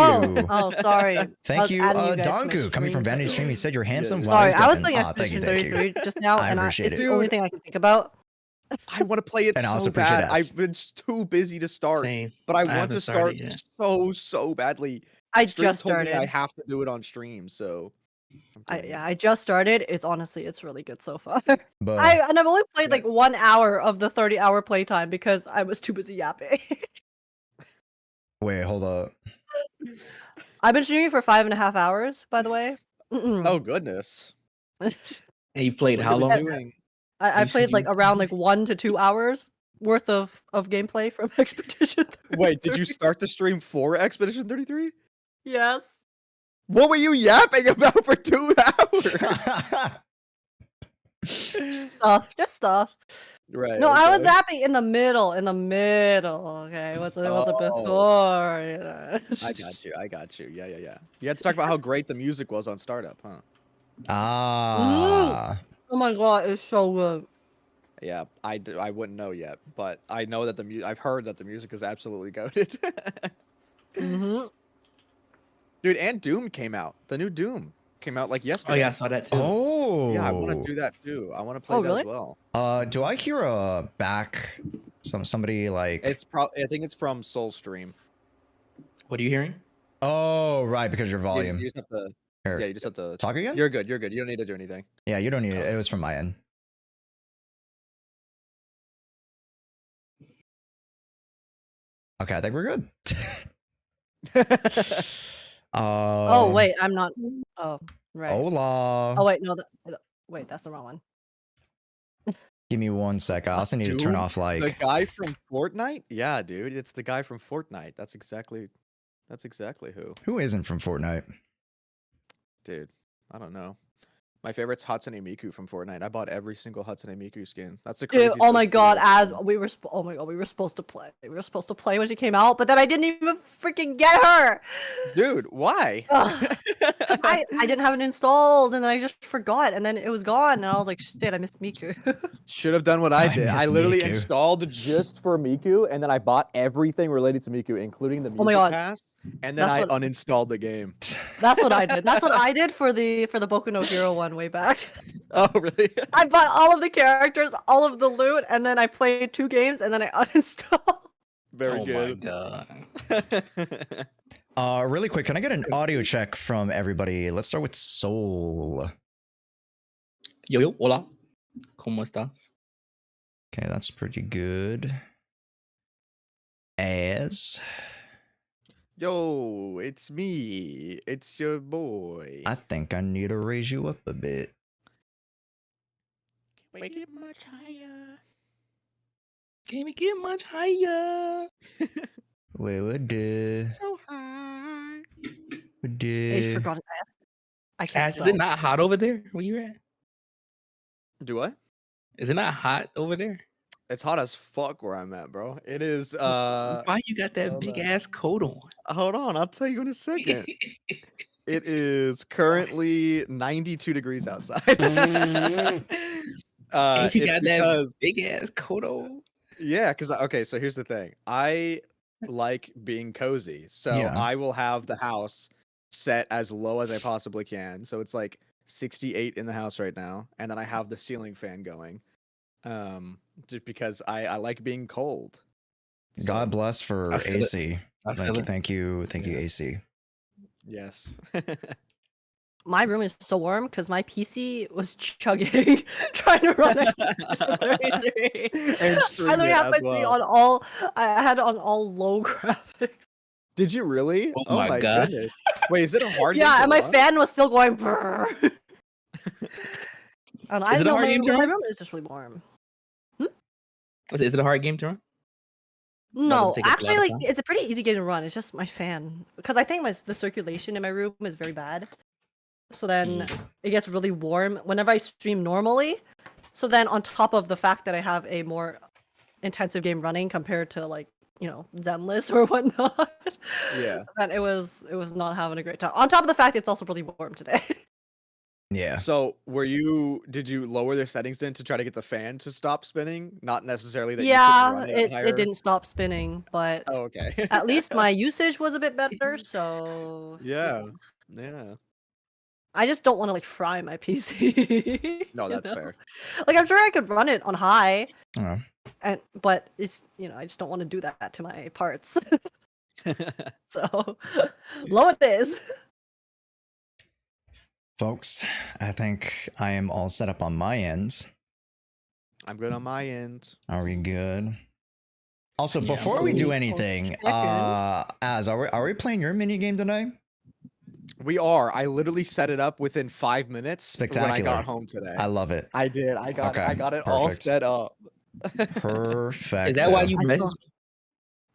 Oh, sorry. Thank you, adding you guys to my Donku, coming from stream. Vanity Stream. He said you're handsome. Yeah. wise, Sorry, I was deaf, and- playing thank you, Expedition thank you. 33 just now, I and appreciate it's it. the only thing I can think about. I want to play it And I also so appreciate bad. us. I've been too busy to start, Same. but I I want haven't to start started yet. so badly. I Stream just told me started. I have to do it on stream, so. I'm doing it. I just started. It's really good so far. But I've only played like 1 hour of the 30-hour playtime because I was too busy yapping. wait, hold up. I've been streaming for 5.5 hours, by the way. Oh goodness. And you played What how have you long? been doing? I You said played like you- around like 1 to 2 hours worth of gameplay from Expedition 33. Wait, did you start the stream for Expedition 33? Yes. What were you yapping about for 2 hours? Just stuff. Right. No, I was okay. zapping in the middle. Okay, it wasn't Oh. before. You know. I got you. Yeah. You had to talk about how great the music was on startup, huh? Ah. Oh my god, it's so good. Yeah, I wouldn't know yet, but I know that I've heard that the music is absolutely goated. Mm-hmm. Dude, and Doom came out. The new Doom came out like Oh yesterday. yeah, I saw that too. Oh. Yeah, I want to do that too. I want to play Oh, that really? as well. Do I hear a back somebody like I think it's from Soulstream. What are you hearing? Oh, right, because your You volume. just have to Here, Yeah, you just have to talk again? You're good. You're good. You don't need to do anything. Yeah, you don't need it. It was from my end. Okay, I think we're good. Oh wait, I'm not. Oh right. Hola. Oh wait, no. Wait, that's the wrong one. Give me 1 sec. I also need to turn Doom? off The like guy from Fortnite? Yeah, dude, it's the guy from Fortnite. That's exactly who. isn't from Fortnite. Dude, I don't know. My favorite's Hatsune Miku from Fortnite. I bought every single Hatsune Miku skin. That's the Dude, craziest. oh my god, as we were oh my god, we were supposed to play. We were supposed to play when she came out, but then I didn't even freaking get her. Dude, why? Ugh. 'Cause I didn't have it installed and then I just forgot and then it was gone and I was like, shit, I missed Miku. Should have done what I I did. I miss literally Miku. installed just for Miku, and then I bought everything related to Miku, including the Oh my music god. pass, and then That's I what- uninstalled the game. That's what I did. That's what I did for the Boku no Hero one way back. Oh, really? I bought all of the characters, all of the loot, and then I played 2 games and then I uninstalled. Very Oh good. my god. Really quick, can I get an audio check from everybody? Let's start with Soul. Yo, hola. ¿Cómo estás? Okay, that's pretty good. As Yo, it's me. It's your boy. I think I need to raise you up a bit. Make it much higher. Can we get much higher? Wait, what the? So high. What I the? forgot it. I can't Cass, is it not hot over there? Where you at? Do what? Is it not hot over there? It's hot as fuck where I'm at, bro. It is. Why you got that hold big on. ass coat on? Hold on, I'll tell you in a second. It is currently 92 degrees outside. And you it's got because, that big ass coat on. yeah, because okay, so here's the thing. I like being cozy, so Yeah. I will have the house set as low as I possibly can. So it's like 68 in the house right now, and then I have the ceiling fan going. Just because I like being cold. God bless for I feel it. AC. I feel it. Thank you, AC. Yes. My room is so warm because my PC was chugging, trying to run Xbox 33. And I stream literally it have as my thing well. on all. I had it on all low graphics. Did you really? Oh my God. goodness. Wait, is it a hard game Yeah, to and my run? fan was still going. Brrr. And I Is it a know hard my, game to my run? room is just really warm. Is it a hard game to run? No, take a lot actually, of like time? it's a pretty easy game to run. It's just my fan because I think the circulation in my room is very bad. So then it gets really warm whenever I stream normally. So then on top of the fact that I have a more intensive game running compared to like Zenless or whatnot, Yeah. that it was not having a great time. On top of the fact it's also really warm today. Yeah. So did you lower the settings then to try to get the fan to stop spinning? Not necessarily that you Yeah, couldn't run it higher? it didn't stop spinning, but Oh, okay. at least my usage was a bit better. So Yeah. Yeah. I just don't want to like fry my PC. No, you that's know? fair. Like I'm sure I could run it on high, Oh. but it's I just don't want to do that to my parts. So low it is. Folks, I think I am all set up on my end. I'm good on my end. Are we good? Also, Yeah, before we do anything, Second. are we playing your mini game tonight? We are. I literally set it up within 5 minutes when I Spectacular. got home today. I love it. I did. I got Okay, it all perfect. set up. Perfect. Is that why you I messaged still- me?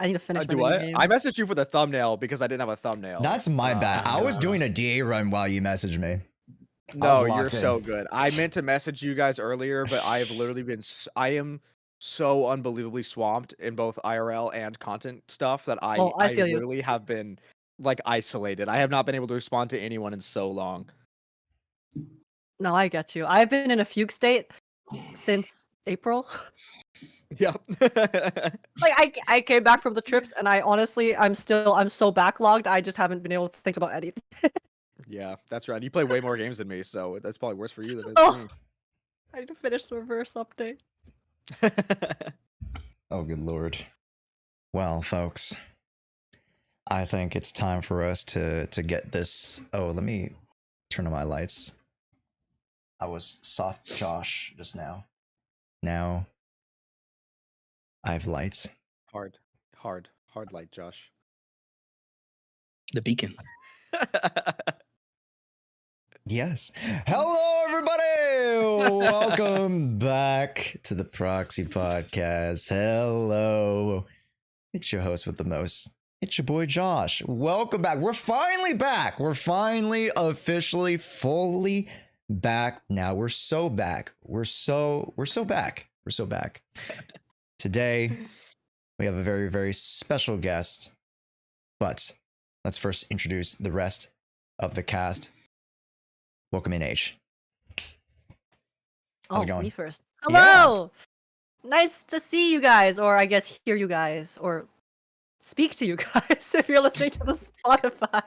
I need to finish my Do what? minigame. I messaged you for the thumbnail because I didn't have a thumbnail. That's my bad. I was doing a DA run while you messaged me. No, you're locked in. so good. I meant to message you guys earlier, but I have literally been. I am so unbelievably swamped in both IRL and content stuff that I feel you. literally have been like isolated. I have not been able to respond to anyone in so long. No, I get you. I've been in a fugue state since April. Yep. Like I came back from the trips, and I honestly, I'm so backlogged. I just haven't been able to think about anything. Yeah, that's right. You play way more games than me, so that's probably worse for you than it is Oh. for me. I need to finish the reverse update. Oh, good lord. Well, folks, I think it's time for us to get this. Oh, let me turn on my lights. I was soft Josh just now. Now I have lights. Hard light, Josh. The beacon. Yes. Hello, everybody. Welcome back to the Proxy Podcast. Hello. It's your host with the most. It's your boy Josh. Welcome back. We're finally back. We're finally officially fully back. Now we're so back. We're so back. We're so back. Today we have a very, very special guest. But let's first introduce the rest of the cast. Welcome in, H. How's it going? Me first. Hello. Yeah. Nice to see you guys, or I guess hear you guys, or speak to you guys if you're listening to the Spotify.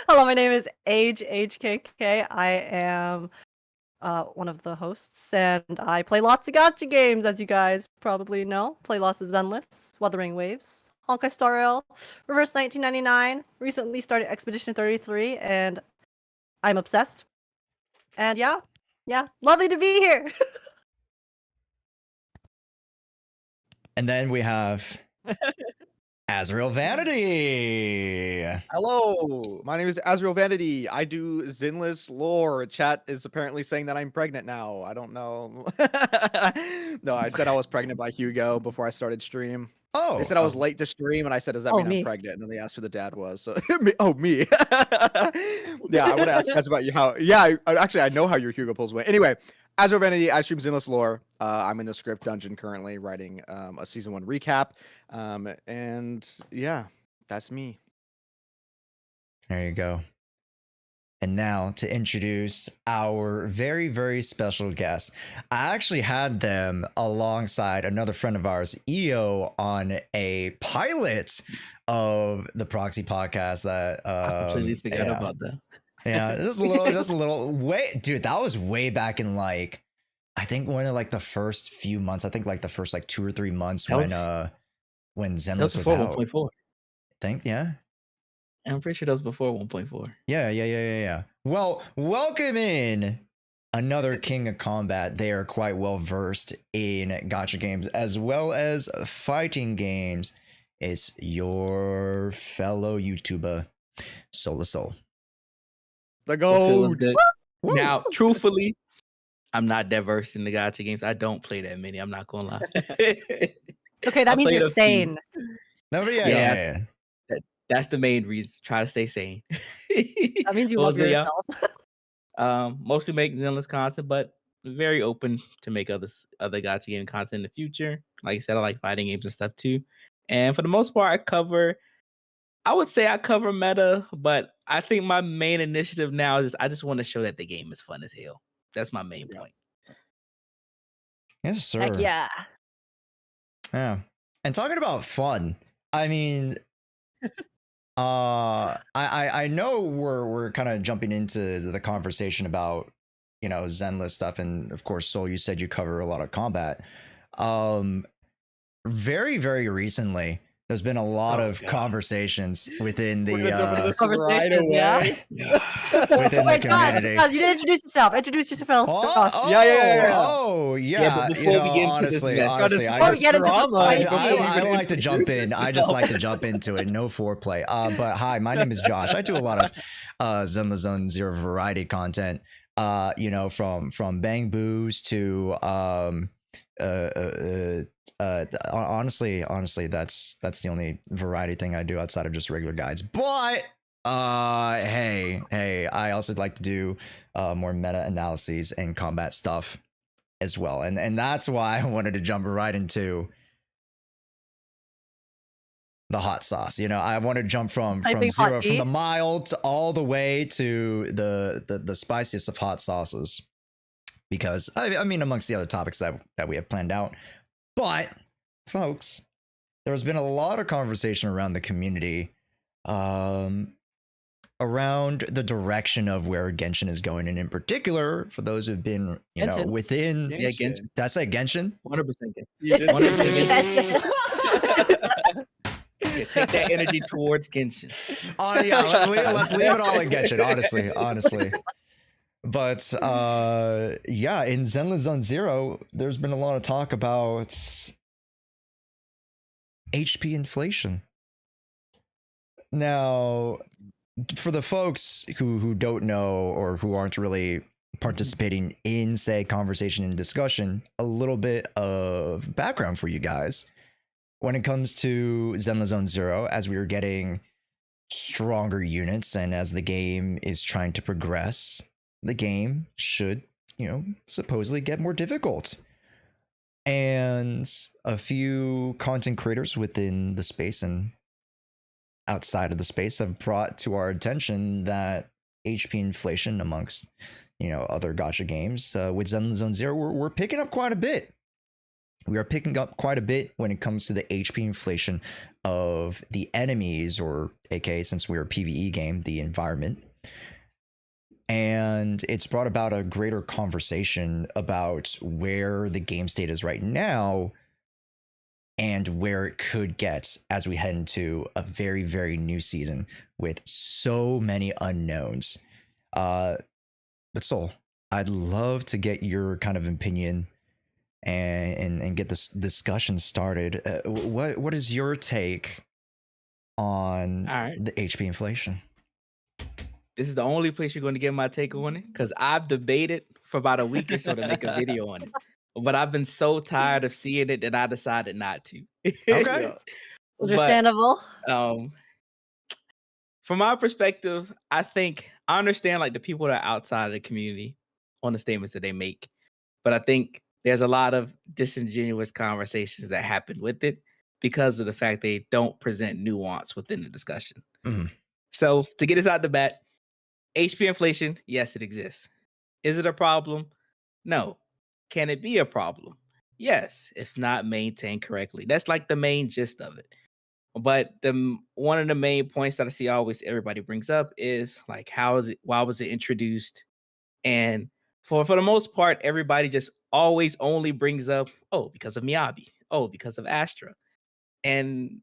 Hello, my name is HKK. I am one of the hosts, and I play lots of gacha games, as you guys probably know. Play lots of Zenless, Wuthering Waves, Honkai Star Rail, Reverse 1999. Recently started Expedition 33, and I'm obsessed. And yeah, lovely to be here. And then we have Azrael Vanity. Hello, my name is Azrael Vanity. I do Zenless lore. Chat is apparently saying that I'm pregnant now. I don't know. No, I said I was pregnant by Hugo before I started stream. Oh, they said I was late to stream, and I said, "Does that mean I'm pregnant?" And then they asked who the dad was. So, me. Yeah, I want to ask you guys about you. I know how your Hugo pulls went. Anyway, Azrael Vanity, I stream Zenless lore. I'm in the script dungeon currently, writing a season 1 recap. And yeah, that's me. There you go. And now to introduce our very, very special guest. I actually had them alongside another friend of ours, EO, on a pilot of the Proxy podcast that I completely forgot about that. Yeah, just a little way, dude. That was way back in I think one of the first few months. I think the first 2 or 3 months when Zenless was out. 1.4. I think, yeah. I'm pretty sure that was before 1.4. Yeah. Well, welcome in another king of combat. They are quite well versed in gacha games as well as fighting games. It's your fellow YouTuber, Soul. The goat. Now, truthfully, I'm not that versed in the gacha games. I don't play that many. I'm not gonna lie. It's okay. That means you're sane. No, yeah. That's the main reason. Try to stay sane. That means you love yourself. Mostly make Zenless content, but very open to make other gacha game content in the future. Like I said, I like fighting games and stuff too. And for the most part, I would say I cover meta, but I think my main initiative now is I just want to show that the game is fun as hell. That's my main point. Yes, sir. Heck yeah. Yeah. And talking about fun, I mean, I know we're kind of jumping into the conversation about, Zenless stuff, and of course, Soul, you said you cover a lot of combat. Very, very recently, there's been a lot of conversations within the within the community. God, you didn't introduce yourself. Introduce yourself. Yeah. Honestly, I like to jump in. I just like to jump into it. No foreplay. But hi, my name is Josh. I do a lot of Zenless Zone Zero variety content. From bang boos to honestly, that's the only variety thing I do outside of just regular guides. But hey, I also like to do more meta analyses and combat stuff as well, and that's why I wanted to jump right into the hot sauce. I want to jump from zero, from the mild to all the way to the spiciest of hot sauces, because I mean, amongst the other topics that we have planned out. But folks, there's been a lot of conversation around the community, around the direction of where Genshin is going, and in particular, for those who've been, you know, Genshin. within. Yeah, Genshin. Did I say Genshin? 100% Genshin. You did 100% Genshin. Yeah, take that energy towards Genshin. Yeah, let's leave it all in Genshin. Honestly. But yeah, in Zenless Zone Zero, there's been a lot of talk about HP inflation. Now, for the folks who don't know or who aren't really participating in, say, conversation and discussion, a little bit of background for you guys. When it comes to Zenless Zone Zero, as we are getting stronger units and as the game is trying to progress, the game should, you know, supposedly get more difficult. And a few content creators within the space and outside of the space have brought to our attention that HP inflation amongst, you know, other gacha games, with Zenless Zone Zero, we're picking up quite a bit. We are picking up quite a bit when it comes to the HP inflation of the enemies, or aka, since we're a PvE game, the environment. And it's brought about a greater conversation about where the game state is right now and where it could get as we head into a very, very new season with so many unknowns. But Soul, I'd love to get your kind of opinion and get this discussion started. What is your take on the HP inflation? This is the only place you're going to get my take on it, because I've debated for about a week or so to make a video on it. But I've been so tired of seeing it that I decided not to. Okay. Understandable. From my perspective, I understand like the people that are outside of the community on the statements that they make. But I think there's a lot of disingenuous conversations that happen with it because of the fact they don't present nuance within the discussion. Mm. So to get us out the bat, HP inflation, yes, it exists. Is it a problem? No. Can it be a problem? Yes, if not maintained correctly. That's like the main gist of it. But one of the main points that I see always everybody brings up is like, why was it introduced? And for the most part, everybody just always only brings up, oh, because of Miyabi. Oh, because of Astra. And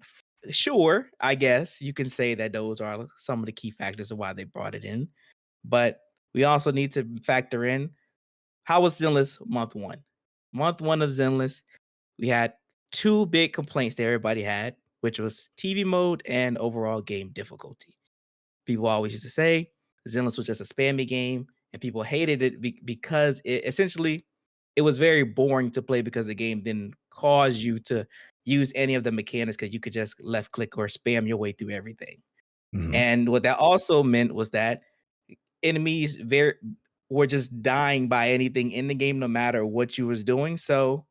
sure, I guess you can say that those are some of the key factors of why they brought it in. But we also need to factor in, how was Zenless month one? Month one of Zenless, we had two big complaints that everybody had, which was TV mode and overall game difficulty. People always used to say Zenless was just a spammy game, and people hated it because it was very boring to play, because the game didn't cause you to use any of the mechanics, because you could just left click or spam your way through everything. Mm-hmm. And what that also meant was that enemies were just dying by anything in the game, no matter what you was doing. So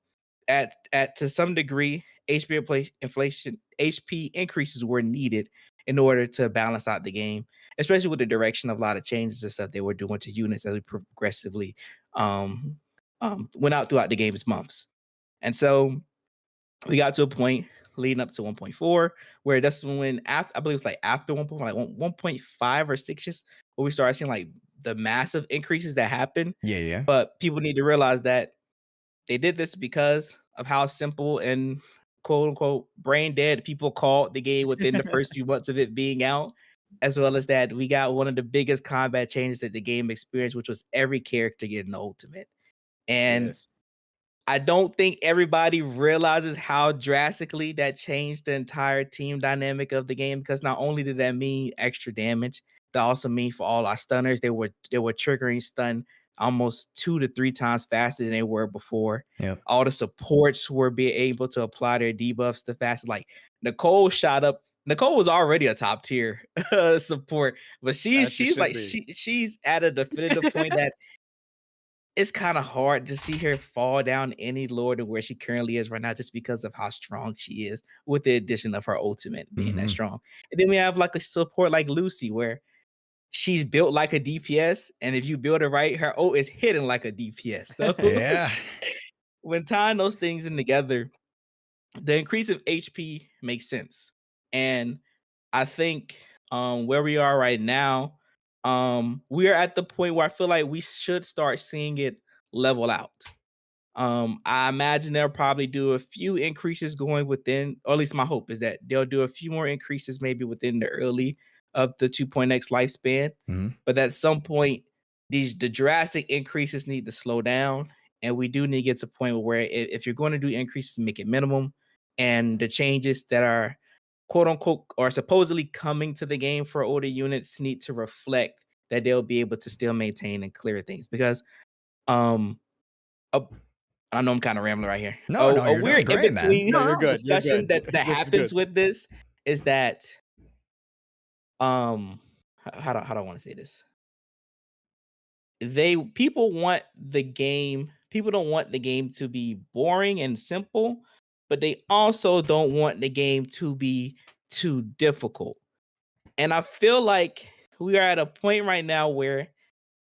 to some degree, HP increases were needed in order to balance out the game, especially with the direction of a lot of changes and stuff they were doing to units as we progressively went out throughout the game's months. And so we got to a point leading up to 1.4 where that's when, after, I believe it's like after 1.5, like 1.5 or 6, just where we started seeing like the massive increases that happen. Yeah. But people need to realize that they did this because of how simple and quote unquote brain dead people called the game within the first few months of it being out, as well as that we got one of the biggest combat changes that the game experienced, which was every character getting the ultimate. And yes, I don't think everybody realizes how drastically that changed the entire team dynamic of the game, because not only did that mean extra damage, that also mean for all our stunners, they were triggering stun almost 2 to 3 times faster than they were before. Yep. All the supports were being able to apply their debuffs the fastest. Like Nicole shot up. Nicole was already a top tier support, but she's at a definitive point that it's kind of hard to see her fall down any lower than where she currently is right now, just because of how strong she is, with the addition of her ultimate being that strong. And then we have like a support like Lucy, where she's built like a DPS, and if you build her right, her ult is hidden like a DPS. So Yeah. when tying those things in together, the increase of HP makes sense. And I think where we are right now, we are at the point where I feel like we should start seeing it level out. I imagine they'll probably do a few increases going within, or at least my hope is that they'll do a few more increases maybe within the early of the 2.x lifespan. Mhm. But at some point, the drastic increases need to slow down. And we do need to get to a point where if you're going to do increases, make it minimum. And the changes that are quote unquote or supposedly coming to the game for older units need to reflect that they'll be able to still maintain and clear things. Because um a I know I'm kind of rambling right here. No, no, A you're doing weird in great, man. between No, you're good. You're discussion good. that This is happens good. with this is that how do I want to say this? People want the game. People don't want the game to be boring and simple, but they also don't want the game to be too difficult. And I feel like we are at a point right now where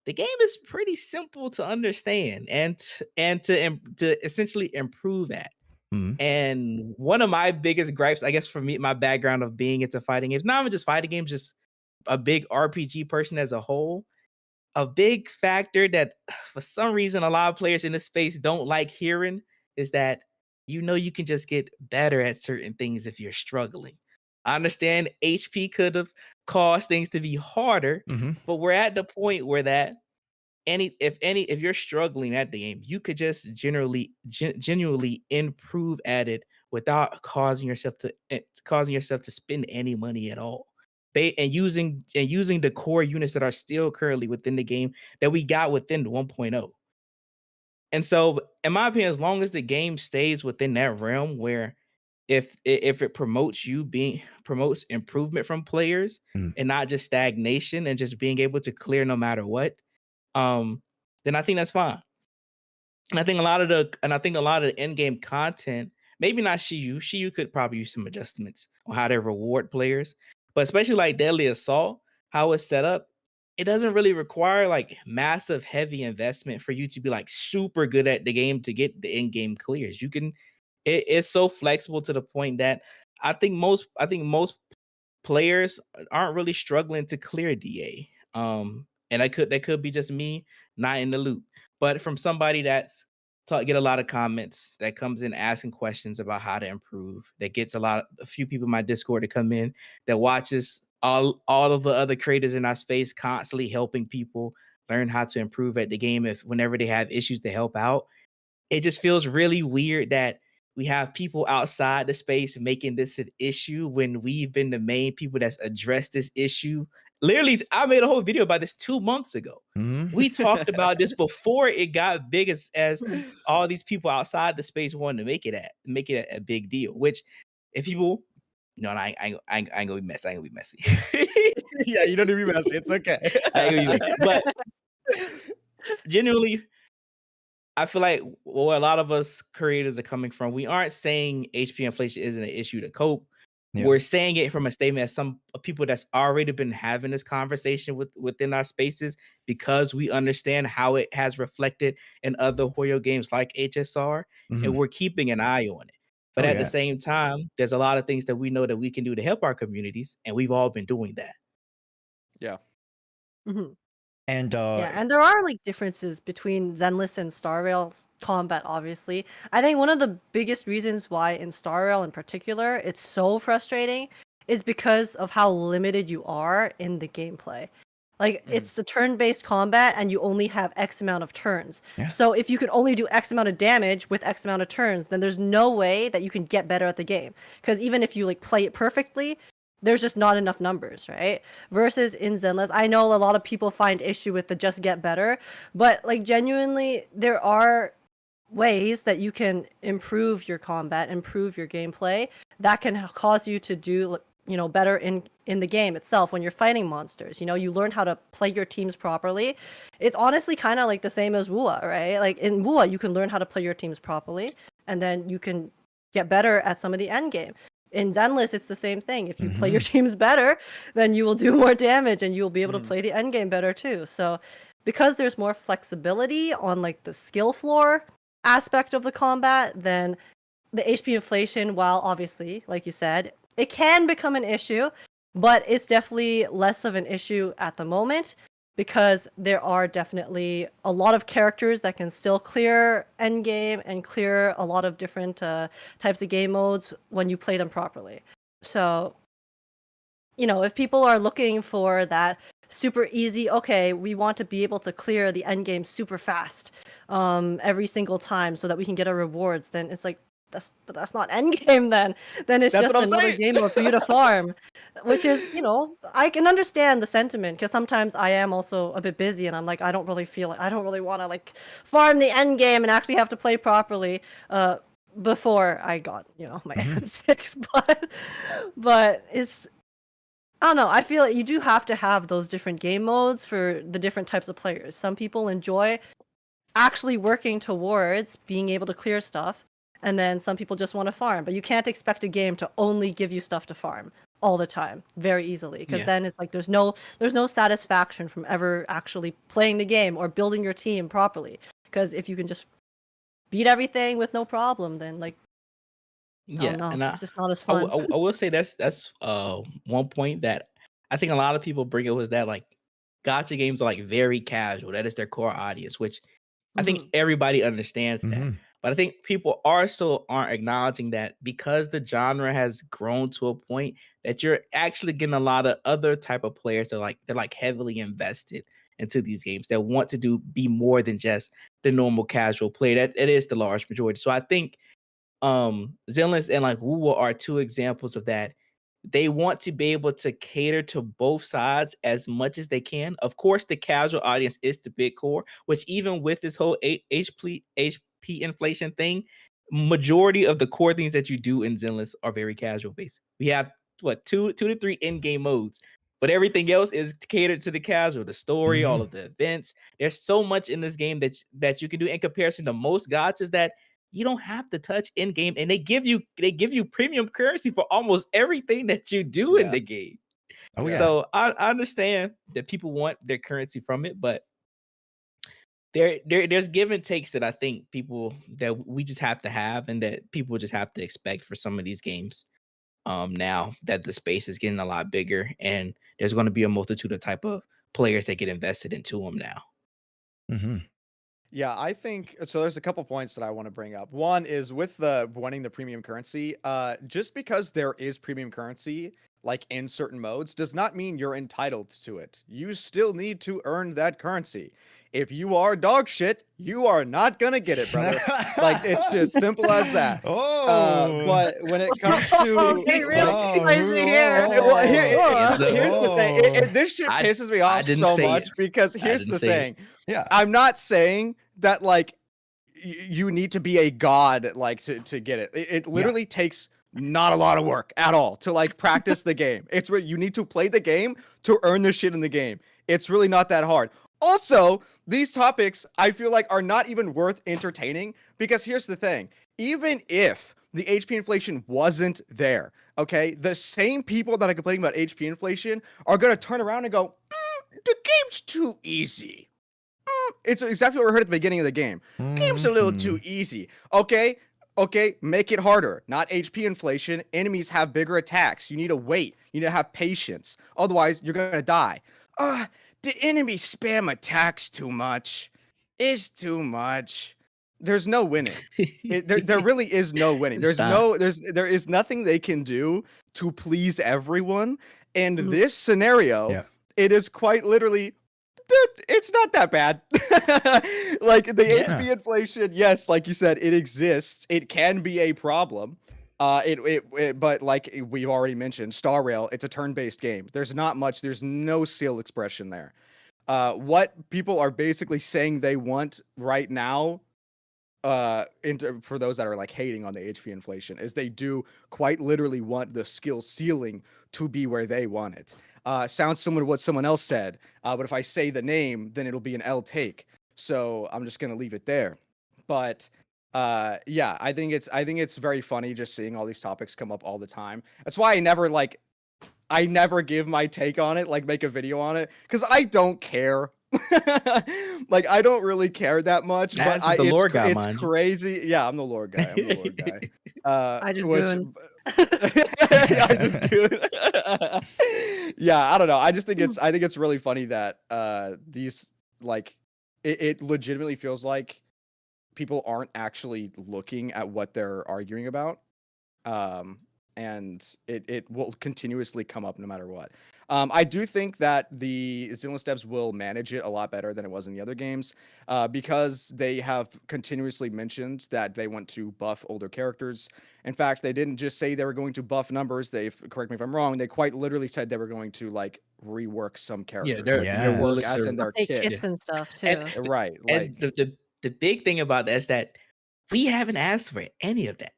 the game is pretty simple to understand and to essentially improve at. Mhm. And one of my biggest gripes, I guess, for me, my background of being into fighting games, not even just fighting games, just a big RPG person as a whole, a big factor that for some reason a lot of players in this space don't like hearing is that you can just get better at certain things if you're struggling. I understand HP could have caused things to be harder, Mhm. but we're at the point where that if you're struggling at the game, you could just genuinely improve at it without causing yourself to spend any money at all. And using the core units that are still currently within the game that we got within the 1.0. And so, in my opinion, as long as the game stays within that realm where if it promotes improvement from players Mm. and not just stagnation and just being able to clear no matter what, um, then I think that's fine. And I think a lot of the in-game content, maybe not Shiyu could probably use some adjustments on how they reward players, but especially like Deadly Assault, how it's set up, it doesn't really require like massive heavy investment for you to be like super good at the game to get the in-game clears. It's so flexible to the point that I think most players aren't really struggling to clear DA. And that could be just me not in the loop. But from somebody get a lot of comments, that comes in asking questions about how to improve, that gets a few people in my Discord to come in, that watches all of the other creators in our space constantly helping people learn how to improve at the game whenever they have issues to help out. It just feels really weird that we have people outside the space making this an issue when we've been the main people that's addressed this issue. Literally, I made a whole video about this 2 months ago. Mhm. We talked about this before it got big as all these people outside the space wanted to make it a big deal. Which, if people, and I ain't gonna be messy. I ain't gonna be messy. Yeah, you don't need to be messy. It's okay. I ain't gonna be messy. But genuinely, I feel like where a lot of us creators are coming from, we aren't saying HP inflation isn't an issue to cope. Yeah. We're saying it from a statement as some people that's already been having this conversation within our spaces because we understand how it has reflected in other Hoyo games like HSR, and Mhm. we're keeping an eye on it. But Oh, at yeah. the same time, there's a lot of things that we know that we can do to help our communities, and we've all been doing that. Yeah. Mhm. And Yeah, and there are like differences between Zenless and Star Rail's combat, obviously. I think one of the biggest reasons why in Star Rail in particular it's so frustrating is because of how limited you are in the gameplay. Like it's a turn-based combat and you only have X amount of turns. Yeah. So if you could only do X amount of damage with X amount of turns, then there's no way that you can get better at the game. Because even if you like play it perfectly, there's just not enough numbers, right? Versus in Zenless, I know a lot of people find issue with the just get better, but like genuinely, there are ways that you can improve your combat, improve your gameplay that can cause you to do better in the game itself when you're fighting monsters. You learn how to play your teams properly. It's honestly kind of like the same as WUA, right? Like in WUA, you can learn how to play your teams properly, and then you can get better at some of the end game. In Zenless, it's the same thing. If you play your Mhm. teams better, then you will do more damage and you'll be able to Mm. play the end game better too. So because there's more flexibility on like the skill floor aspect of the combat, then the HP inflation, while obviously, like you said, it can become an issue, but it's definitely less of an issue at the moment because there are definitely a lot of characters that can still clear endgame and clear a lot of different types of game modes when you play them properly. So, if people are looking for that super easy, okay, we want to be able to clear the end game super fast every single time so that we can get our rewards, then it's like that's not end game then it's That's just what I'm another saying. game mode for you to farm, which is, I can understand the sentiment because sometimes I am also a bit busy and I'm like, I don't really want to like farm the end game and actually have to play properly before I got my Mhm. M6, but it's, I don't know. I feel like you do have to have those different game modes for the different types of players. Some people enjoy actually working towards being able to clear stuff, and then some people just want to farm. But you can't expect a game to only give you stuff to farm all the time very easily, because Yeah. then it's like there's no satisfaction from ever actually playing the game or building your team properly. Because if you can just beat everything with no problem, then like I Yeah, don't know, and it's just not as I will fun. I will say that's one point that I think a lot of people bring up was that like gotcha games are like very casual. That is their core audience, which I think Mhm. everybody understands that. Mhm. But I think people also aren't acknowledging that because the genre has grown to a point that you're actually getting a lot of other type of players that they're like heavily invested into these games that want to be more than just the normal casual player. That it is the large majority. So I think Zenless and like Woowa are two examples of that. They want to be able to cater to both sides as much as they can. Of course, the casual audience is the big core, which even with this whole HP inflation thing, majority of the core things that you do in Zenless are very casual based. We have what two to three in-game modes, but everything else is catered to the casual, the story, all Mhm. of the events. There's so much in this game that you can do in comparison to most gotchas that you don't have to touch in game, and they give you premium currency for almost everything that you do in Yeah. the game. Oh Yeah. yeah. So I understand that people want their currency from it, but there's give and takes that I think people that we just have to have, and that people just have to expect for some of these games. Now that the space is getting a lot bigger, and there's going to be a multitude of type of players that get invested into them now. Mhm. Yeah, I think so. There's a couple points that I want to bring up. One is with the wanting the premium currency. Just because there is premium currency, like in certain modes, does not mean you're entitled to it. You still need to earn that currency. If you are dog shit, you are not gonna get it, brother. Like it's just simple as that. Oh. But when it comes Oh, to getting really like spicy here. well, it's Oh. just here's the thing. Oh. This shit I pisses me I off didn't so say it. much because I here's didn't the say it. thing. Yeah. I'm not saying that like you need to be a god like to get it. It Yeah. literally takes not a lot of work at all to like practice the game. It's where you need to play the game to earn the shit in the game. It's really not that hard. Also, these topics I feel like are not even worth entertaining because here's the thing. Even if the HP inflation wasn't there, okay, the same people that are complaining about HP inflation are going to turn around and go, the game's too easy. It's exactly what we heard at the beginning of the game. Game's a little too Mhm. easy. Okay, make it harder. Not HP inflation. Enemies have bigger attacks. You need to wait. You need to have patience. Otherwise, you're gonna die. The enemy spam attacks too much. Is too much. There's no winning. There really is no winning. It's not. There is nothing they can do to please everyone. In Mhm. this scenario, Yeah. it is quite literally dude, it's not that bad. Like the Yeah. HP inflation, yes, like you said, it exists. It can be a problem. But like we've already mentioned, Star Rail, it's a turn-based game. There's not much. There's no skill expression there. What people are basically saying they want right now, for those that are like hating on the HP inflation, is they do quite literally want the skill ceiling to be where they want it. Sounds similar to what someone else said, but if I say the name, then it'll be an L take. So I'm just gonna leave it there. But Yeah, I think it's very funny just seeing all these topics come up all the time. That's why I never give my take on it, like make a video on it, because I don't care. Like I don't really care that much, but As is the lore guy, it's mind you. crazy. Yeah, I'm the lore guy. I'm the lore guy. I just Which goon. I just could. Yeah, I don't know. I think it's really funny that these like it legitimately feels like people aren't actually looking at what they're arguing about. Um, and it will continuously come up no matter what. I do think that the Zenless devs will manage it a lot better than it was in the other games, because they have continuously mentioned that they want to buff older characters. In fact, they didn't just say they were going to buff numbers. Correct me if I'm wrong. They quite literally said they were going to like rework some Yeah, characters, they're Yes. willing as to. in their Update kit. kits and stuff too. And Right, and like the big thing about that is that we haven't asked for any of that.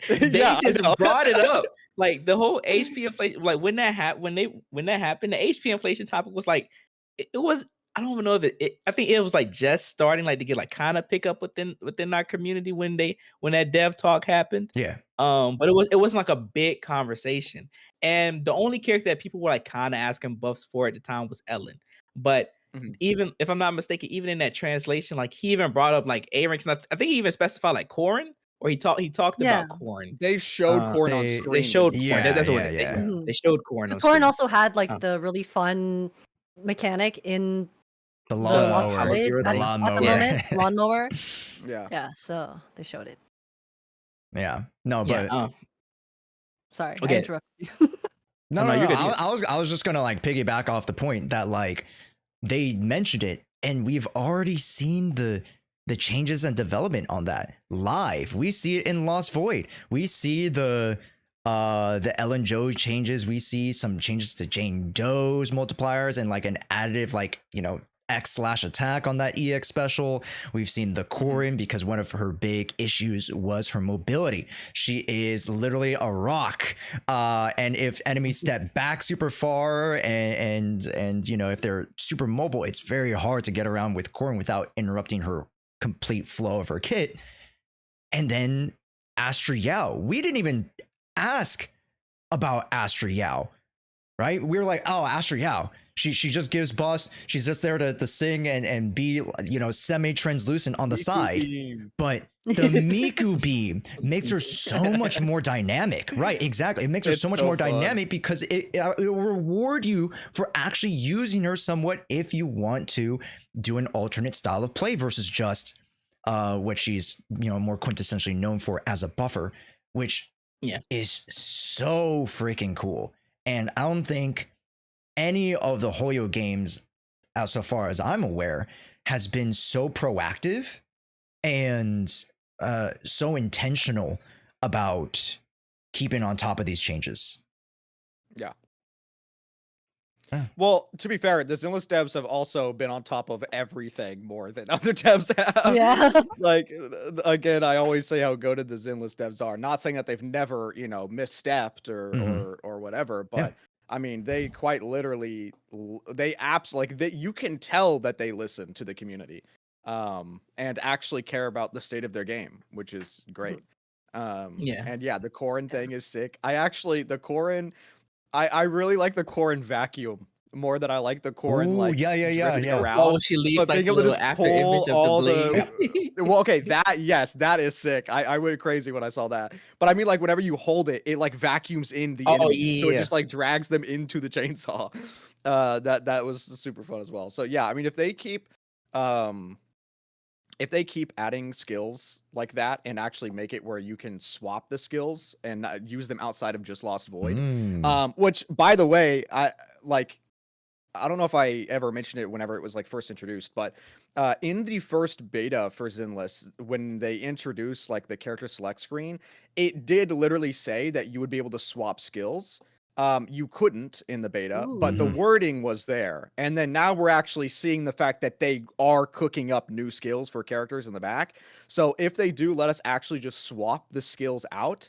They yeah, I just know. brought it up. Like the whole HP inflation, like when that happened, the HP inflation topic was like it was. I don't even know if I think it was like just starting like to get like kind of pick up within our community when that dev talk happened. Yeah. But it wasn't like a big conversation. And the only character that people were like kind of asking buffs for at the time was Ellen. But Mhm. even if I'm not mistaken, even in that translation, like he even brought up like A ranks, and I think he even specified like Corin, or he talked Yeah. about Corin. They showed Corn on They screen. They showed when he Corin. said That's that. what yeah, they, yeah. Mhm. they showed Corin on Because Corrin screen. also had like Oh. the really fun mechanic in The the Lost Power lawnmower. Void Zero at, The thing. at the lawnmower. moment, lawnmower. Yeah. Yeah, so they showed it. Yeah. No, Yeah. but Sorry, I Okay. interrupted you. no, Oh, no, no, no. you're good, I was just gonna like piggyback off the point that like they mentioned it, and we've already seen the changes and development on that live. We see it in Lost Void. We see the Ellen Joe changes. We see some changes to Jane Doe's multipliers and like an additive like X/attack on that EX special. We've seen the Corin because one of her big issues was her mobility. She is literally a rock. And if enemies step back super far and if they're super mobile, it's very hard to get around with Corin without interrupting her complete flow of her kit. And then Astra Yao. We didn't even ask about Astra Yao, right? We were like, oh, Astra Yao. She just gives boss. She's just there to sing and be semi-translucent on the side. But the Miku beam makes her so much more dynamic. Right, exactly. It makes her It's so much so more fun. dynamic because it will reward you for actually using her somewhat if you want to do an alternate style of play versus just what she's more quintessentially known for as a buffer, which is so freaking cool. And I don't think any of the Hoyo games, as so far as I'm aware, has been so proactive and so intentional about keeping on top of these changes. Yeah. Yeah. Well, to be fair, the Zenless devs have also been on top of everything more than other devs have. Yeah. Like, again, I always say how good the Zenless devs are. Not saying that they've never, misstepped or whatever, but Yeah. I mean, they quite literally, they apps like that. You can tell that they listen to the community, and actually care about the state of their game, which is great. Yeah. And yeah, the Corin thing is sick. The Corin. I really like the Corin vacuum more than I like the Corin Ooh, like yeah. drifting Yeah. around. Oh, she leaves But like being the able to little just after pull image of all the blade. well, okay, that is sick. I went crazy when I saw that. But I mean, like whenever you hold it, it like vacuums in the Oh, enemies, so it yeah. just like drags them into the chainsaw. That was super fun as well. So yeah, I mean, if they keep adding skills like that and actually make it where you can swap the skills and use them outside of just Lost Void, which by the way, I don't know if I ever mentioned it whenever it was like first introduced, but in the first beta for Zenless, when they introduced like the character select screen, it did literally say that you would be able to swap skills. You couldn't in the beta, but the wording was there. And then now we're actually seeing the fact that they are cooking up new skills for characters in the back. So if they do let us actually just swap the skills out,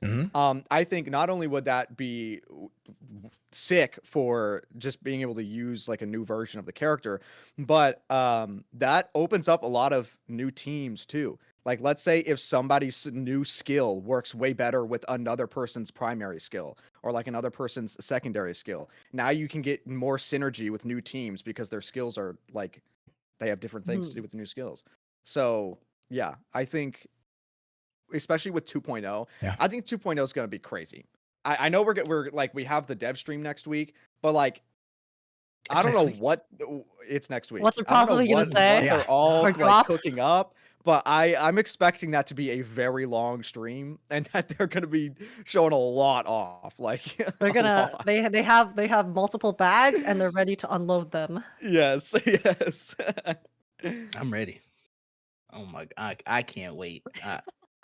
I think not only would that be sick for just being able to use like a new version of the character, but that opens up a lot of new teams too. Like, let's say if somebody's new skill works way better with another person's primary skill or like another person's secondary skill. Now you can get more synergy with new teams because their skills are like, they have different things to do with the new skills. So yeah, I think, especially with 2.0, Yeah. I think 2.0 is going to be crazy. I know we're like, we have the dev stream next week, but like, I don't know what it's next week. What's it I don't know possibly gonna what say? they're all Or like drop? cooking up, but I'm expecting that to be a very long stream and that they're gonna be showing a lot off. Like They're a gonna lot. they have multiple bags and they're ready to unload them. Yes, yes. I'm ready. Oh my god, I can't wait.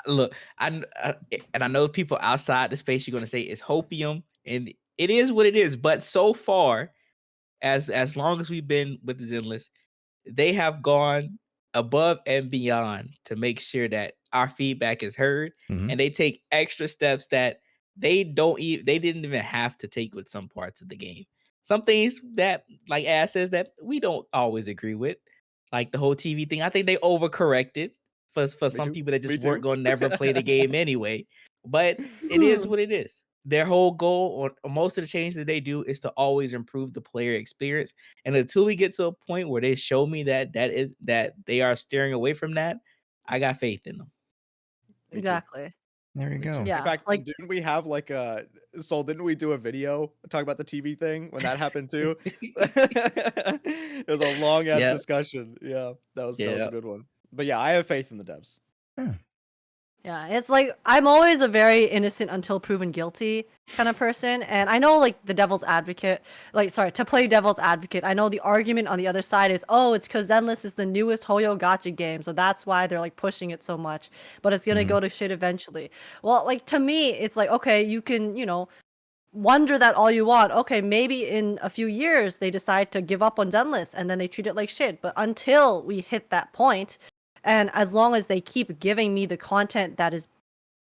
Look, and I know people outside the space you're gonna say it's hopium, and it is what it is. But so far, as long as we've been with Zenless, they have gone above and beyond to make sure that our feedback is heard, Mhm. and they take extra steps that they didn't even have to take with some parts of the game. Some things that, like Ash says, that we don't always agree with, like the whole TV thing. I think they overcorrected for Me some too. people that Me just weren't too. going to never play the game anyway. But it is what it is. Their whole goal, or most of the changes that they do, is to always improve the player experience. And until we get to a point where they show me that they are steering away from that, I got faith in them. Me too. Exactly. There you Me too. go. Yeah, In fact, like- didn't we have like Soul, didn't we do a video talk about the TV thing when that happened too? It was a long ass Yeah. discussion. Yeah, that was a Yeah. good one. But yeah, I have faith in the devs. Yeah, it's like I'm always a very innocent until proven guilty kind of person, and I know like the devil's advocate, to play devil's advocate, I know the argument on the other side is, oh, it's because Zenless is the newest Hoyo gacha game, so that's why they're like pushing it so much, but it's gonna go to shit eventually. Well, like to me, it's like, okay, you can, wonder that all you want. Okay, maybe in a few years they decide to give up on Zenless and then they treat it like shit, but until we hit that point, and as long as they keep giving me the content that is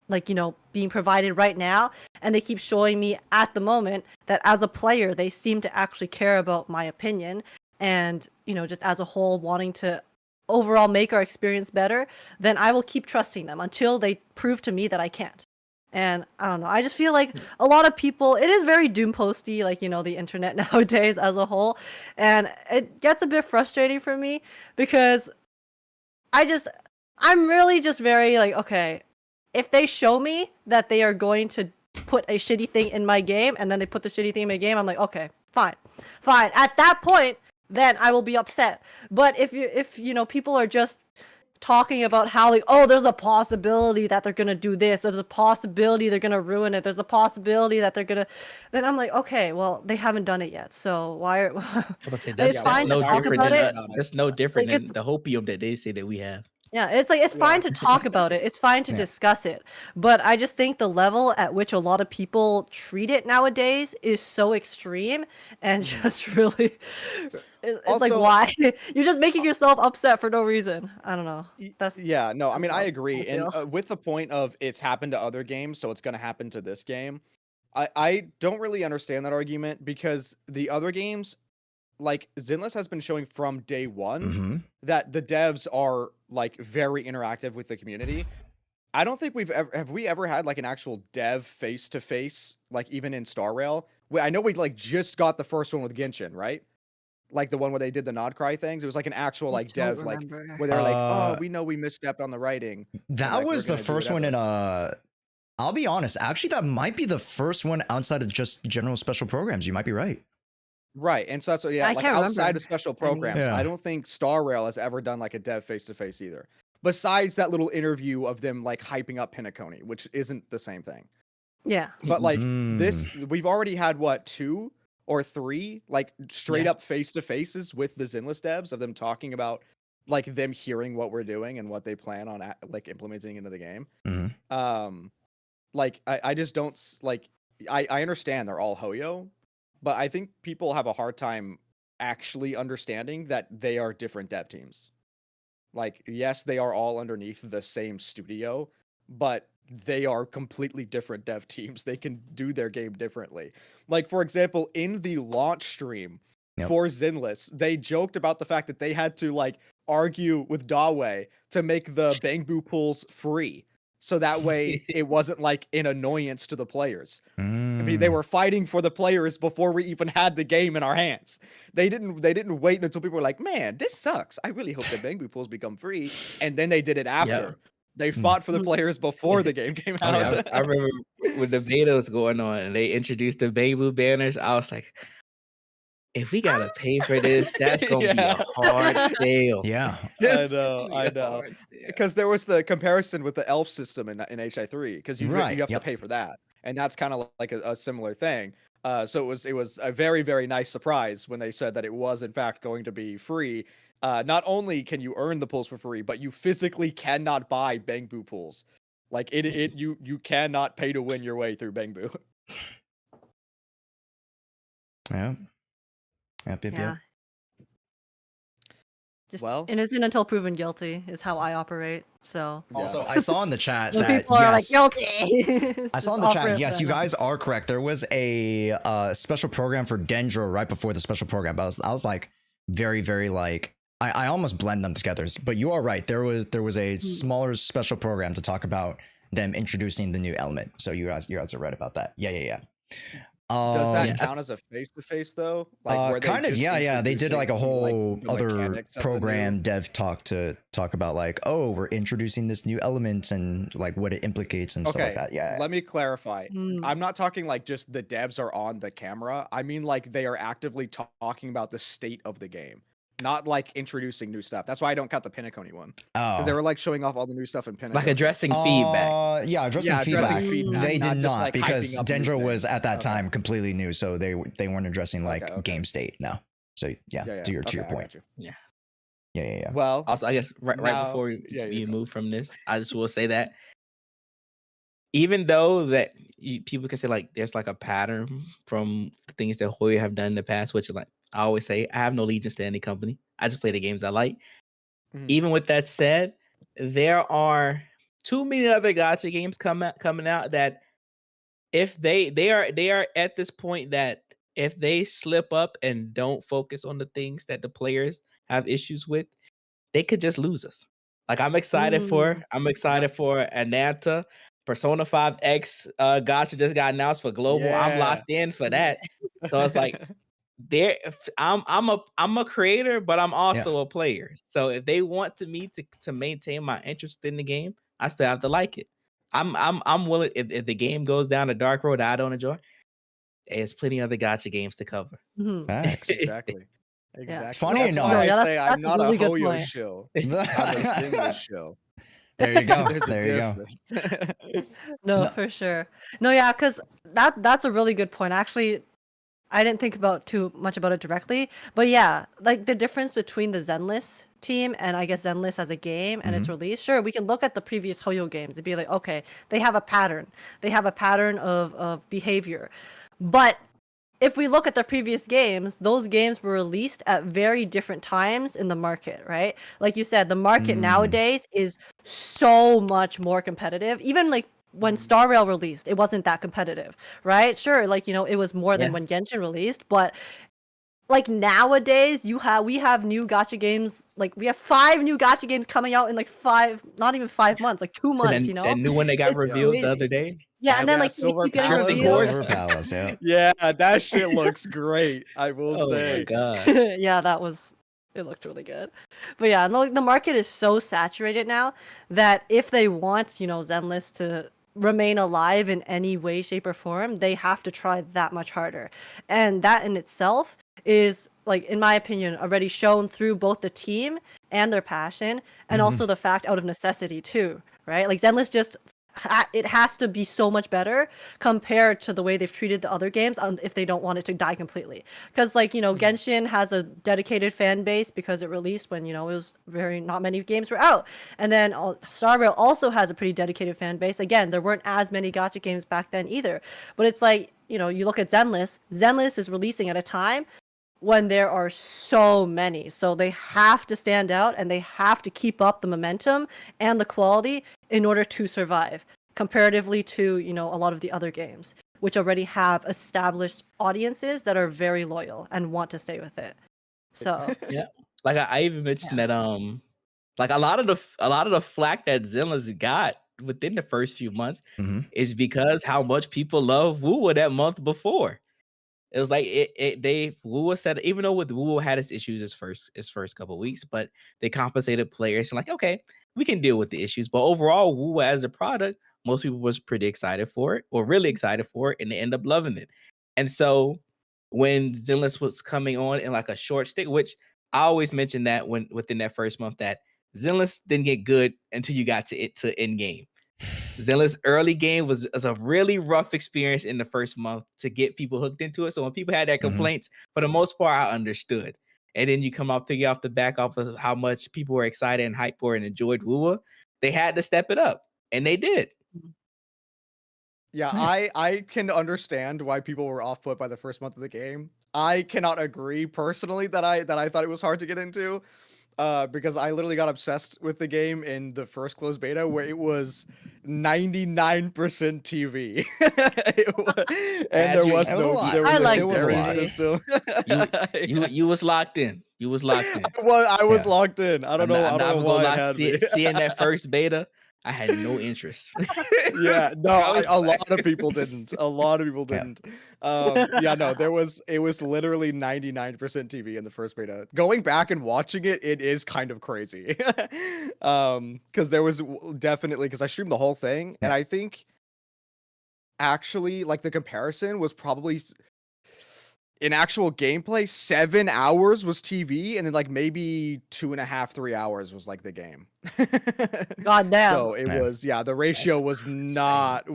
like, being provided right now, and they keep showing me at the moment that as a player, they seem to actually care about my opinion and, just as a whole wanting to overall make our experience better, then I will keep trusting them until they prove to me that I can't. And I don't know, I just feel like a lot of people, it is very doom posty, like, the internet nowadays as a whole. And it gets a bit frustrating for me because I'm really just very like, okay, if they show me that they are going to put a shitty thing in my game and then they put the shitty thing in my game, I'm like, okay, fine. At that point, then I will be upset. But if people are just talking about how like, oh, there's a possibility that they're gonna do this, there's a possibility they're gonna ruin it, there's a possibility that they're gonna, then I'm like, okay, well, they haven't done it yet, so why are it's fine to talk about it. That's no different Like, than the hopium that they say that we have. Yeah, it's like, it's fine to talk about it, it's fine to discuss it, but I just think the level at which a lot of people treat it nowadays is so extreme and just really, it's like, Also- why? You're just making yourself upset for no reason. I don't know. Yeah, no, I mean, I how agree. I And feel. with the point of it's happened to other games, so it's going to happen to this game, I don't really understand that argument because the other games, like Zenless has been showing from day one that the devs are like very interactive with the community. I don't think have we ever had like an actual dev face to face, like even in Star Rail? I know we like just got the first one with Genshin, right? Like the one where they did the nod cry things. It was like an actual like don't dev, like remember. where they're like, oh, we know we misstepped on the writing. That like, we're was the gonna do first one in whatever. I'll be honest, actually that might be the first one outside of just general special programs. You might be right. Right, and so that's what, yeah, I like can't outside remember of special any. programs, Yeah. I don't think Star Rail has ever done like a dev face to face either. Besides that little interview of them like hyping up Pinacone, which isn't the same thing. Yeah. But like Mm. this, we've already had what, 2 or 3 like straight up face to faces with the Zenless devs of them talking about like them hearing what we're doing and what they plan on like implementing into the game. Like I just don't like I understand they're all Hoyo, but I think people have a hard time actually understanding that they are different dev teams. Like, yes, they are all underneath the same studio, but they are completely different dev teams. They can do their game differently. Like, for example, in the launch stream for Zenless, they joked about the fact that they had to like argue with Dawe to make the Bangbu pools free. So that way it wasn't like an annoyance to the players. I mean, they were fighting for the players before we even had the game in our hands. They didn't wait until people were like, man, this sucks. I really hope the Bangbu pools become free. And then they did it after. Yeah. They fought for the players before the game came Oh, out. yeah, I remember when the beta was going on and they introduced the Bangbu banners. I was like, if we gotta pay for this, that's gonna be a hard sale. Yeah. I know. Because there was the comparison with the elf system in HI3, because you have to pay for that. And that's kind of like a similar thing. So it was a very, very nice surprise when they said that it was in fact going to be free. Not only can you earn the pools for free, but you physically cannot buy Bangbu pools. Like you cannot pay to win your way through Bangbu. Yeah. Yep. Yeah. Just, Well, innocent until proven guilty is how I operate. So Also, I saw in the chat when that people are like yes, guilty. I saw in the chat, yes, you guys are correct. There was a special program for Dendro right before the special program. I was like very, very like I almost blend them together. But you are right. There was a smaller special program to talk about them introducing the new element. So you guys are right about that. Yeah. Does that count as a face-to-face though? Like where kind they of, just yeah. They did like a whole the other mechanics of the program new- dev talk to talk about like, oh, we're introducing this new element and like what it implicates and stuff like that. Yeah. Let me clarify. I'm not talking like just the devs are on the camera. I mean like they are actively talking about the state of the game. Not like introducing new stuff. That's why I don't count the Pinnacle one. Because they were like showing off all the new stuff in Pinnacle. Like addressing feedback. Yeah, addressing feedback. They did just, not like, because hyping up new Dendro was things. at that time completely new, so they weren't addressing like Okay. game state now. So yeah, to your Okay, I point. got you. Yeah. Well, Also, I guess right now- before we you go. move from this, I just will say that even though that people can say like there's like a pattern from the things that Hoya have done in the past, which like I always say, I have no allegiance to any company. I just play the games I like. Even with that said, there are too many other gacha games coming out that if they are at this point that if they slip up and don't focus on the things that the players have issues with, they could just lose us. Like I'm excited for Ananta. Persona 5X gacha just got announced for global. I'm Yeah. locked in for that. So it's like I'm a creator, but I'm also a player. So if they want me to maintain my interest in the game, I still have to like it. I'm willing if the game goes down a dark road that I don't enjoy. There's plenty of other gacha games to cover. Facts. Exactly. Funny That's enough, why I Yeah, say that's I'm a not really a good Hoyo point. shill. I'm a Zenless shill. there you go. There's a There you go. difference. No, No. for sure. No, yeah, because that's a really good point. Actually, I didn't think about too much about it directly, but yeah, like the difference between the Zenless team and I guess Zenless as a game and its release. Sure, we can look at the previous Hoyo games and be like, okay, they have a pattern. They have a pattern of behavior, but if we look at the previous games, those games were released at very different times in the market, right? Like you said, the market nowadays is so much more competitive. Even like when Star Rail released, it wasn't that competitive, right? Sure, like it was more than when Genshin released, but like nowadays we have new gacha games. Like we have 5 new gacha games coming out in like not even 5 months, like 2 months. That new one that got It's revealed the crazy. other day. Yeah, and then like Silver they keep getting Palace. revealed. Silver Palace, yeah. Yeah, that shit looks great. I will Oh my say. god. Yeah, it looked really good. But yeah, no, the market is so saturated now that if they want, Zenless to remain alive in any way, shape, or form, they have to try that much harder. And that in itself is, like, in my opinion, already shown through both the team and their passion, and also the fact out of necessity too, right? Like Zenless just it has to be so much better compared to the way they've treated the other games if they don't want it to die completely. Because Genshin has a dedicated fan base because it released when it was not many games were out, and then Star Rail also has a pretty dedicated fan base. Again, there weren't as many gacha games back then either, but it's like you look at Zenless is releasing at a time when there are so many, so they have to stand out and they have to keep up the momentum and the quality in order to survive comparatively to a lot of the other games which already have established audiences that are very loyal and want to stay with it. So Yeah. Like I even mentioned that like a lot of the flack that Zenless got within the first few months Mhm. is because how much people love Woo that month before. It was like they Woo said, even though with Woo had its issues his first couple weeks, but they compensated players and like, okay, we can deal with the issues. But overall, Woo as a product, most people was pretty excited for it, or really excited for it, and they end up loving it. And so when Zenless was coming on in like a short stick, which I always mention that when within that first month that Zenless didn't get good until you got to end game. Zenless early game was a really rough experience in the first month to get people hooked into it. So when people had their complaints, for the most part, I understood. And then you come out picking off the back off of how much people were excited and hyped for and enjoyed Woowa. They had to step it up, and they did. Yeah, I can understand why people were off put by the first month of the game. I cannot agree personally that I thought it was hard to get into. Because I literally got obsessed with the game in the first closed beta where it was 99% TV. And there was no system. You was locked in. You was locked in. I was locked in. I don't know why it had me. Seeing that first beta, I had no interest. Yeah, no, a lot of people didn't. A lot of people didn't. Yeah, no, it was literally 99% TV in the first beta. Going back and watching it, it is kind of crazy. Because there was definitely, because I streamed the whole thing, and I think actually, like, the comparison was probably in actual gameplay, 7 hours was TV, and then like maybe 2.5, 3 hours was like the game. God damn. So it was, yeah, the ratio was not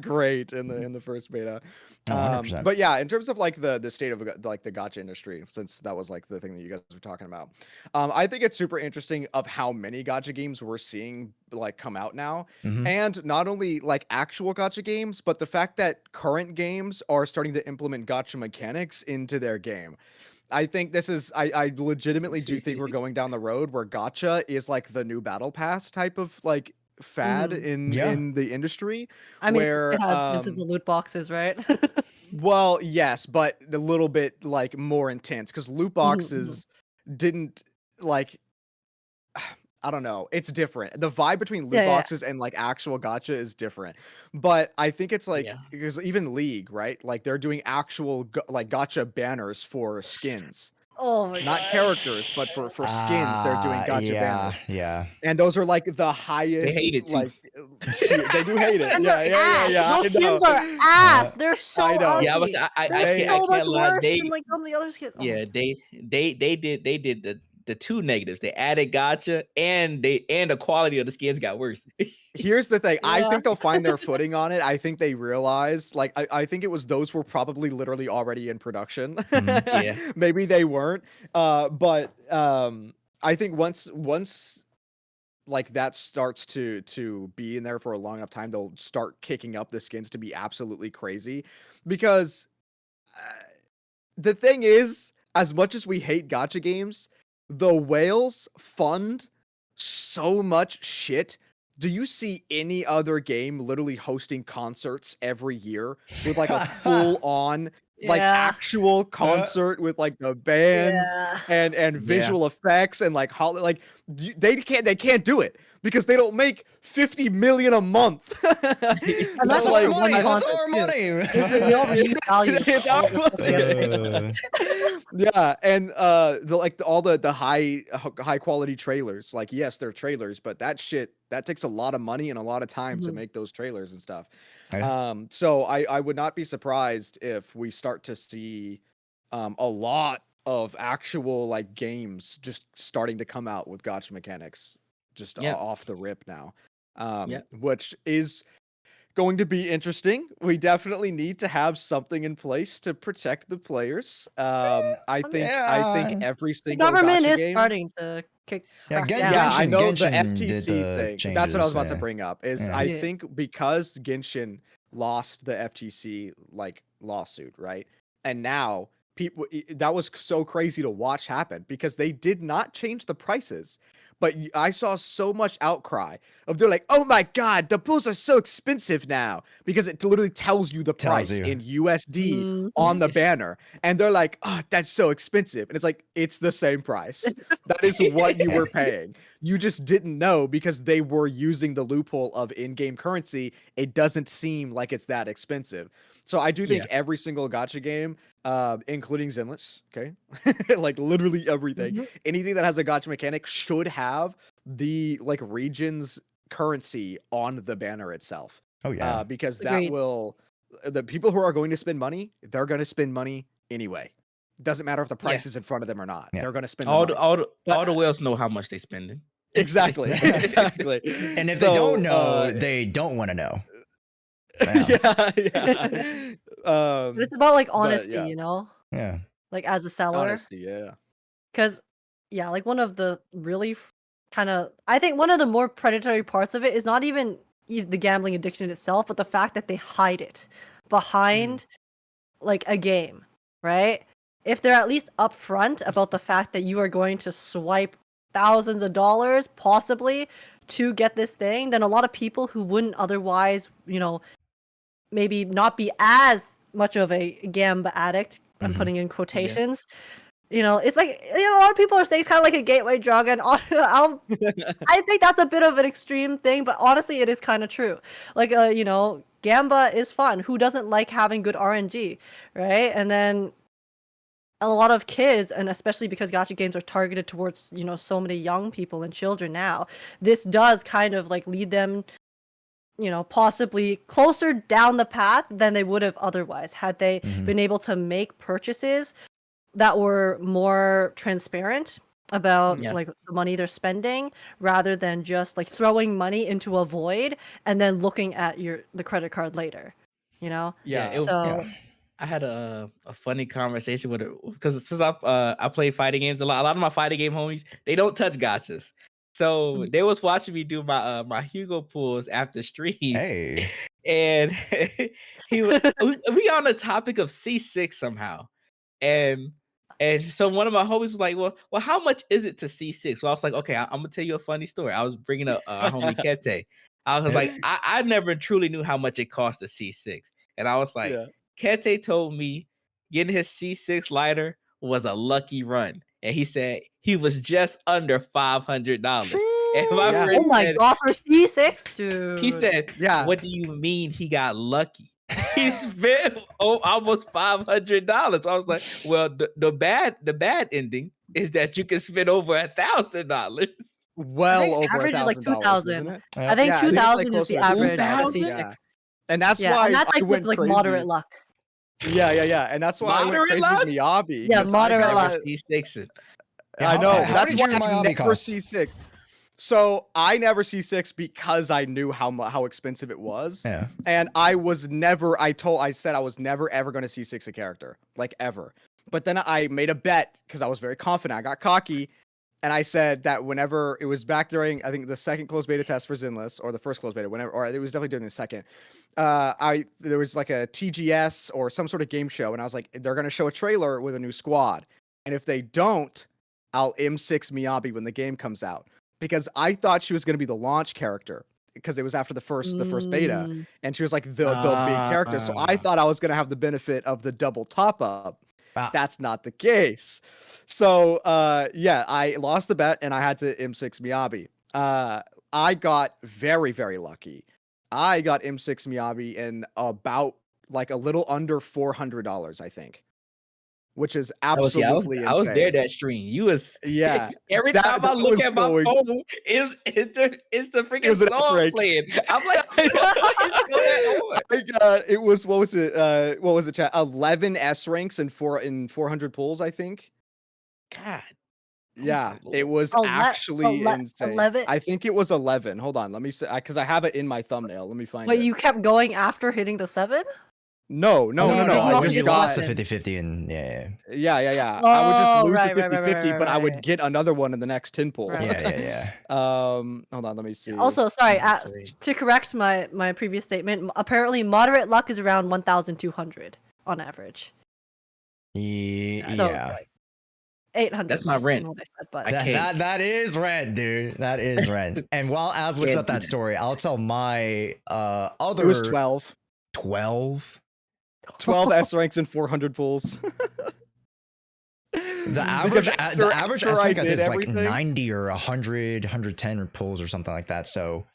great in the first beta. But yeah, in terms of like the state of like the gacha industry, since that was like the thing that you guys were talking about, I think it's super interesting of how many gacha games we're seeing like come out now, and not only like actual gacha games, but the fact that current games are starting to implement gacha mechanics into their game. I think this is, I legitimately do think we're going down the road where gacha is like the new battle pass type of like fad in the industry. I mean, where, it has been since the loot boxes, right? well, yes, but a little bit like more intense because loot boxes didn't like, I don't know. It's different. The vibe between loot boxes and like actual gacha is different. But I think it's like, because even League, right? Like they're doing actual like gacha banners for skins. Oh my Not God. characters, but for skins, they're doing gacha banners. Yeah. And those are like the highest. They hate it too. Like, they do hate it. Yeah. Those skins are ass. They're so I know. ugly. Yeah, I They're so much can't lie. worse than like on the other skins. Oh. Yeah, they did the two negatives. They added gacha and the quality of the skins got worse. Here's the thing. I think they'll find their footing on it. I think they realized, like, I think it was those were probably literally already in production. Yeah. Maybe they weren't. But I think once like that starts to be in there for a long enough time, they'll start kicking up the skins to be absolutely crazy. Because the thing is, as much as we hate gacha games, the whales fund so much shit. Do you see any other game literally hosting concerts every year with like a full on like actual concert with like the bands and visual effects and like how like they can't do it because they don't make 50 million a month. And that's our like money. one That's concert, our too. money. We don't really value It's all our the stuff they have. Yeah, and all the high quality trailers. Like, yes, they're trailers, but that shit that takes a lot of money and a lot of time to make those trailers and stuff. So I would not be surprised if we start to see a lot of actual like games just starting to come out with gacha mechanics just off the rip now. Which is going to be interesting. We definitely need to have something in place to protect the players. I think every single government gacha is game, starting to kick. Yeah, crack down. I know the Genshin did FTC the thing. That's what I was about to changes, bring up. Is I think because Genshin lost the FTC like lawsuit, right? And now people, that was so crazy to watch happen because they did not change the prices, but I saw so much outcry of they're like, oh my god, the pools are so expensive now because it literally tells you the price in USD on the banner, and they're like, oh, that's so expensive, and it's like it's the same price. That is what you were paying. You just didn't know because they were using the loophole of in-game currency. It doesn't seem like it's that expensive. So I do think every single gacha game, including Zenless, okay, like literally everything, anything that has a gacha mechanic should have the like region's currency on the banner itself. Oh yeah, because that will, the people who are going to spend money, they're going to spend money anyway. Doesn't matter if the price is in front of them or not. They're going to spend all the the all the whales know how much they spending. Exactly. Exactly. And if they don't know, they don't want to know. Yeah. But it's about like honesty, you know? Yeah. Like as a seller. Honesty, yeah. Because, yeah, like one of the really kind of, I think one of the more predatory parts of it is not even the gambling addiction itself, but the fact that they hide it behind like a game, right? If they're at least upfront about the fact that you are going to swipe thousands of dollars, possibly, to get this thing, then a lot of people who wouldn't otherwise, you know, maybe not be as much of a gamba addict, I'm putting in quotations, you know, it's like, you know, a lot of people are saying it's kind of like a gateway drug, and I think that's a bit of an extreme thing, but honestly, it is kind of true. Like, you know, gamba is fun. Who doesn't like having good RNG, right? And then a lot of kids, and especially because gacha games are targeted towards, you know, so many young people and children now, this does kind of like lead them, you know, possibly closer down the path than they would have otherwise had they been able to make purchases that were more transparent about like the money they're spending, rather than just like throwing money into a void and then looking at the credit card later, you know? I had a funny conversation with her because since I play fighting games a lot of my fighting game homies, they don't touch gachas. So they was watching me do my my Hugo pulls after stream. Hey. And we on the topic of C6 somehow. And so one of my homies was like, well, how much is it to C6? Well, I was like, okay, I'm gonna tell you a funny story. I was bringing up homie Kete. I was like, I never truly knew how much it cost to C6. And I was like, Kete told me getting his C6 lighter was a lucky run. And he said he was just under $500. And my friend oh my god, for C6, dude. He said, what do you mean he got lucky? He spent almost $500. I was like, well, the bad ending is that you can spend over $1,000. Well over average is like $1,000, $2,000. isn't it? I think 2,000 is the average. Yeah. And that's why and that's I like went with like crazy. moderate luck. Yeah. And that's why I went crazy with Miyabi. Yeah, moderate luck. I know. That's why I never cost? C6. So I never C6 because I knew how expensive it was. Yeah. And I was never, I said I was never ever going to C6 a character. Like ever. But then I made a bet because I was very confident. I got cocky. And I said that whenever it was back during, I think the second closed beta test for Zenless, or the first closed beta, whenever, or it was definitely during the second, there was like a TGS or some sort of game show. And I was like, they're going to show a trailer with a new squad. And if they don't, I'll M6 Miyabi when the game comes out. Because I thought she was going to be the launch character because it was after the first beta, and she was like the big character. So I thought I was going to have the benefit of the double top up. That's not the case. So I lost the bet and I had to M6 Miyabi. I got very, very lucky. I got M6 Miyabi in about like a little under $400, I think. Which is absolutely insane. I was there that stream. You was Every time I look at my phone, it's the freaking song playing. I'm like, what is going on? It was what was it? Chat 11 S ranks and 400 pulls, I think. God. Yeah, it was actually insane. 11? I think it was 11. Hold on, let me see, because I have it in my thumbnail. Let me find it. Wait, you kept going after hitting the 7? No. Because you lost the 50-50 and yeah. I would just lose the 50-50, but I would get another one in the next 10 pull. Yeah. Hold on, let me see. Also, sorry, to correct my previous statement, apparently moderate luck is around 1,200 on average. Yeah. 800. That's my is rent. what I said, but I can't. That is rent, dude. That is rent. And while Az looks Can't up do that that. story, I'll tell my other It was 12. 12. 12 S ranks and 400 pulls. The average after S I rank I think did is like everything- 90 or 100, 110 pulls or something like that. So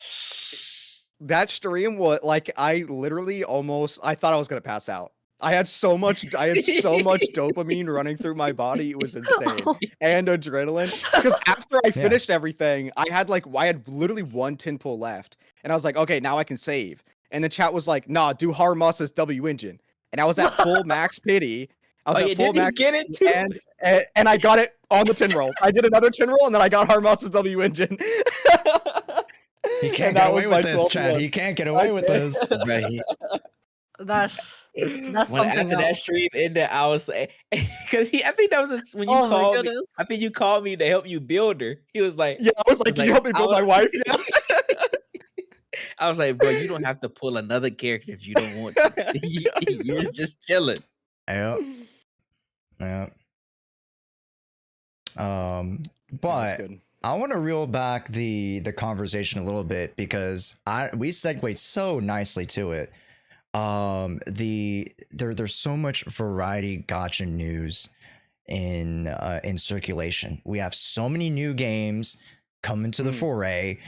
That stream was like I literally I thought I was gonna pass out. I had so much dopamine running through my body, it was insane. And adrenaline. Because after I finished everything, I had literally 1 10 pull left. And I was like, okay, now I can save. And the chat was like, nah, do Harmas's W engine. And I was at full max pity. I was at full did you max get it too? and I got it on the 10 roll. I did another 10 roll and then I got Harmas's W engine. he can't get away with this, Chad. He can't get away with this. Right. that's When something after that else. stream ended, I was like, because I think that was when you Oh my called me. goodness. I think you called me to help you build her. He was like, Yeah, I was like, can you help me build my wife? Yeah. I was like, bro, you don't have to pull another character if you don't want to. You're just chilling. Yep. Yep. But good. I want to reel back the conversation a little bit because we segued so nicely to it. There's so much variety gacha news in circulation. We have so many new games coming to the foray,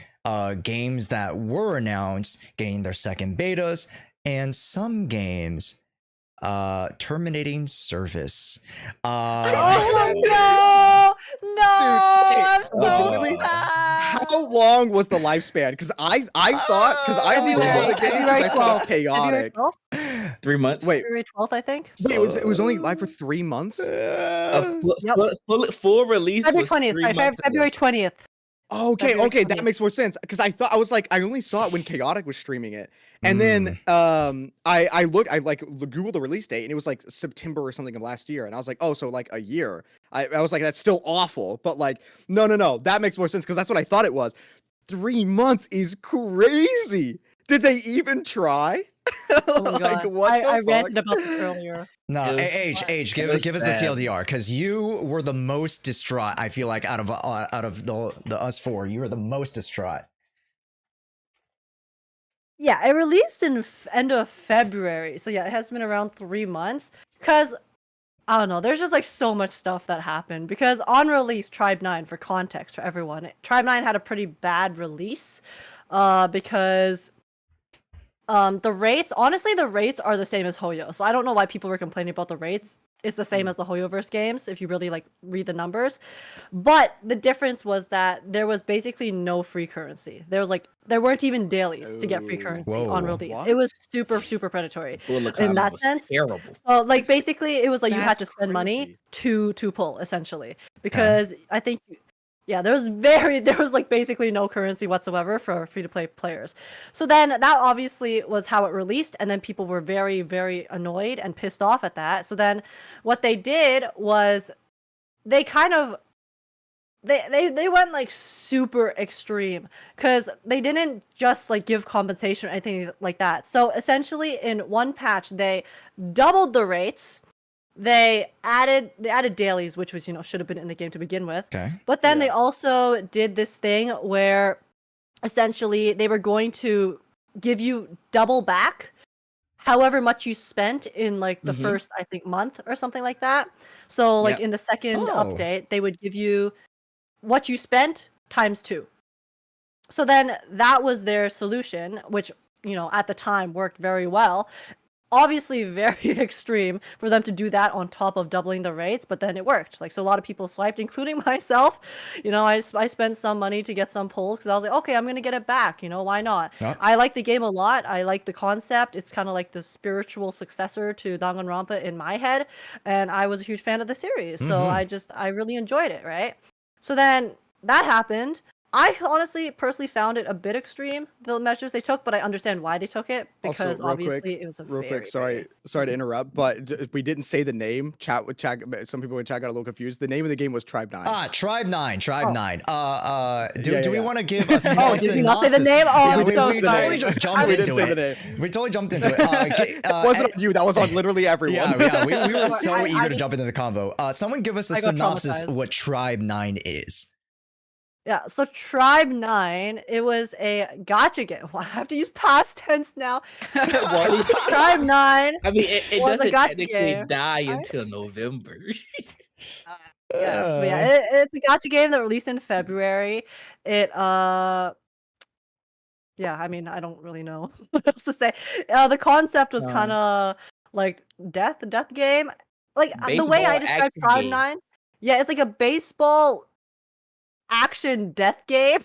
games that were announced getting their second betas, and some games terminating service. Oh no! I'm so legitimately, sad. how long was the lifespan? Because I thought, because I only saw the game because I saw February chaotic. 12th? 3 months. Wait, February 12th, I think. it was only live for 3 months. Full release February was 20th. 3 Sorry, months ago. February 20th. Okay, February okay, that 20th. makes more sense. Because I only saw it when Chaotic was streaming it, and then I googled the release date, and it was like September or something of last year, and I was like, oh, so like a year. I was like, that's still awful, but like, no, that makes more sense because that's what I thought it was. 3 months is crazy. Did they even try? Oh my Like, god. what the I fuck? ranted about this earlier. No, It was- Age, give it was us the bad. TLDR because you were the most distraught. I feel like out of the us four, you were the most distraught. Yeah, it released in end of February. So yeah, it has been around 3 months. Because, I don't know, there's just like so much stuff that happened. Because on release, Tribe 9, for context for everyone, Tribe 9 had a pretty bad release. Because the rates are the same as Hoyo. So I don't know why people were complaining about the rates. It's the same as the Hoyoverse games if you really like read the numbers. But the difference was that there was basically no free currency. There weren't even dailies to get free currency on Whoa. release. What? It was super, super predatory. Full In economy that was sense, terrible. so like basically it was like you had That's to spend money crazy. to pull essentially. Because I think there was like basically no currency whatsoever for free to play players. So then that obviously was how it released, and then people were very, very annoyed and pissed off at that. So then what they did was they kind of they went like super extreme because they didn't just like give compensation or anything like that. So essentially in one patch they doubled the rates. They added dailies, which was should have been in the game to begin with. Okay. But then they also did this thing where essentially they were going to give you double back however much you spent in like the first, I think, month or something like that. So like in the second update, they would give you what you spent times 2. So then that was their solution, which at the time worked very well. Obviously very extreme for them to do that on top of doubling the rates, but then it worked. Like, so a lot of people swiped, including myself. I spent some money to get some pulls because I was like, okay, I'm gonna get it back. Why not? Yep. I like the game a lot. I like the concept. It's kind of like the spiritual successor to Danganronpa in my head, and I was a huge fan of the series. So I really enjoyed it. Right. So then that happened. I honestly, personally found it a bit extreme, the measures they took, but I understand why they took it Also, because real quick, obviously it was a real very, quick, sorry to interrupt, but we didn't say the name. Chat. Some people in chat got a little confused. The name of the game was Tribe 9. Tribe 9. Tribe Oh. 9. Yeah, Do we yeah. want to give a small Oh, did we not say the synopsis? name? Oh, Yeah, I'm we, so we sorry. totally just jumped We didn't into say the it. name. We totally jumped into it. It wasn't on you. That was on literally everyone. Yeah, we were so I eager to just- jump into the convo. Someone give us a I got synopsis traumatized. of what Tribe 9 is. Yeah, so Tribe 9, it was a gacha game. Well, I have to use past tense now. Tribe 9 I mean, it was a doesn't gacha technically game. die I- until November. Yes, but yeah, it's a gacha game that released in February. It yeah, I mean, I don't really know what else to say. The concept was kind of like death game. Like the way I Baseball describe action Tribe game. 9, yeah, it's like a baseball action death game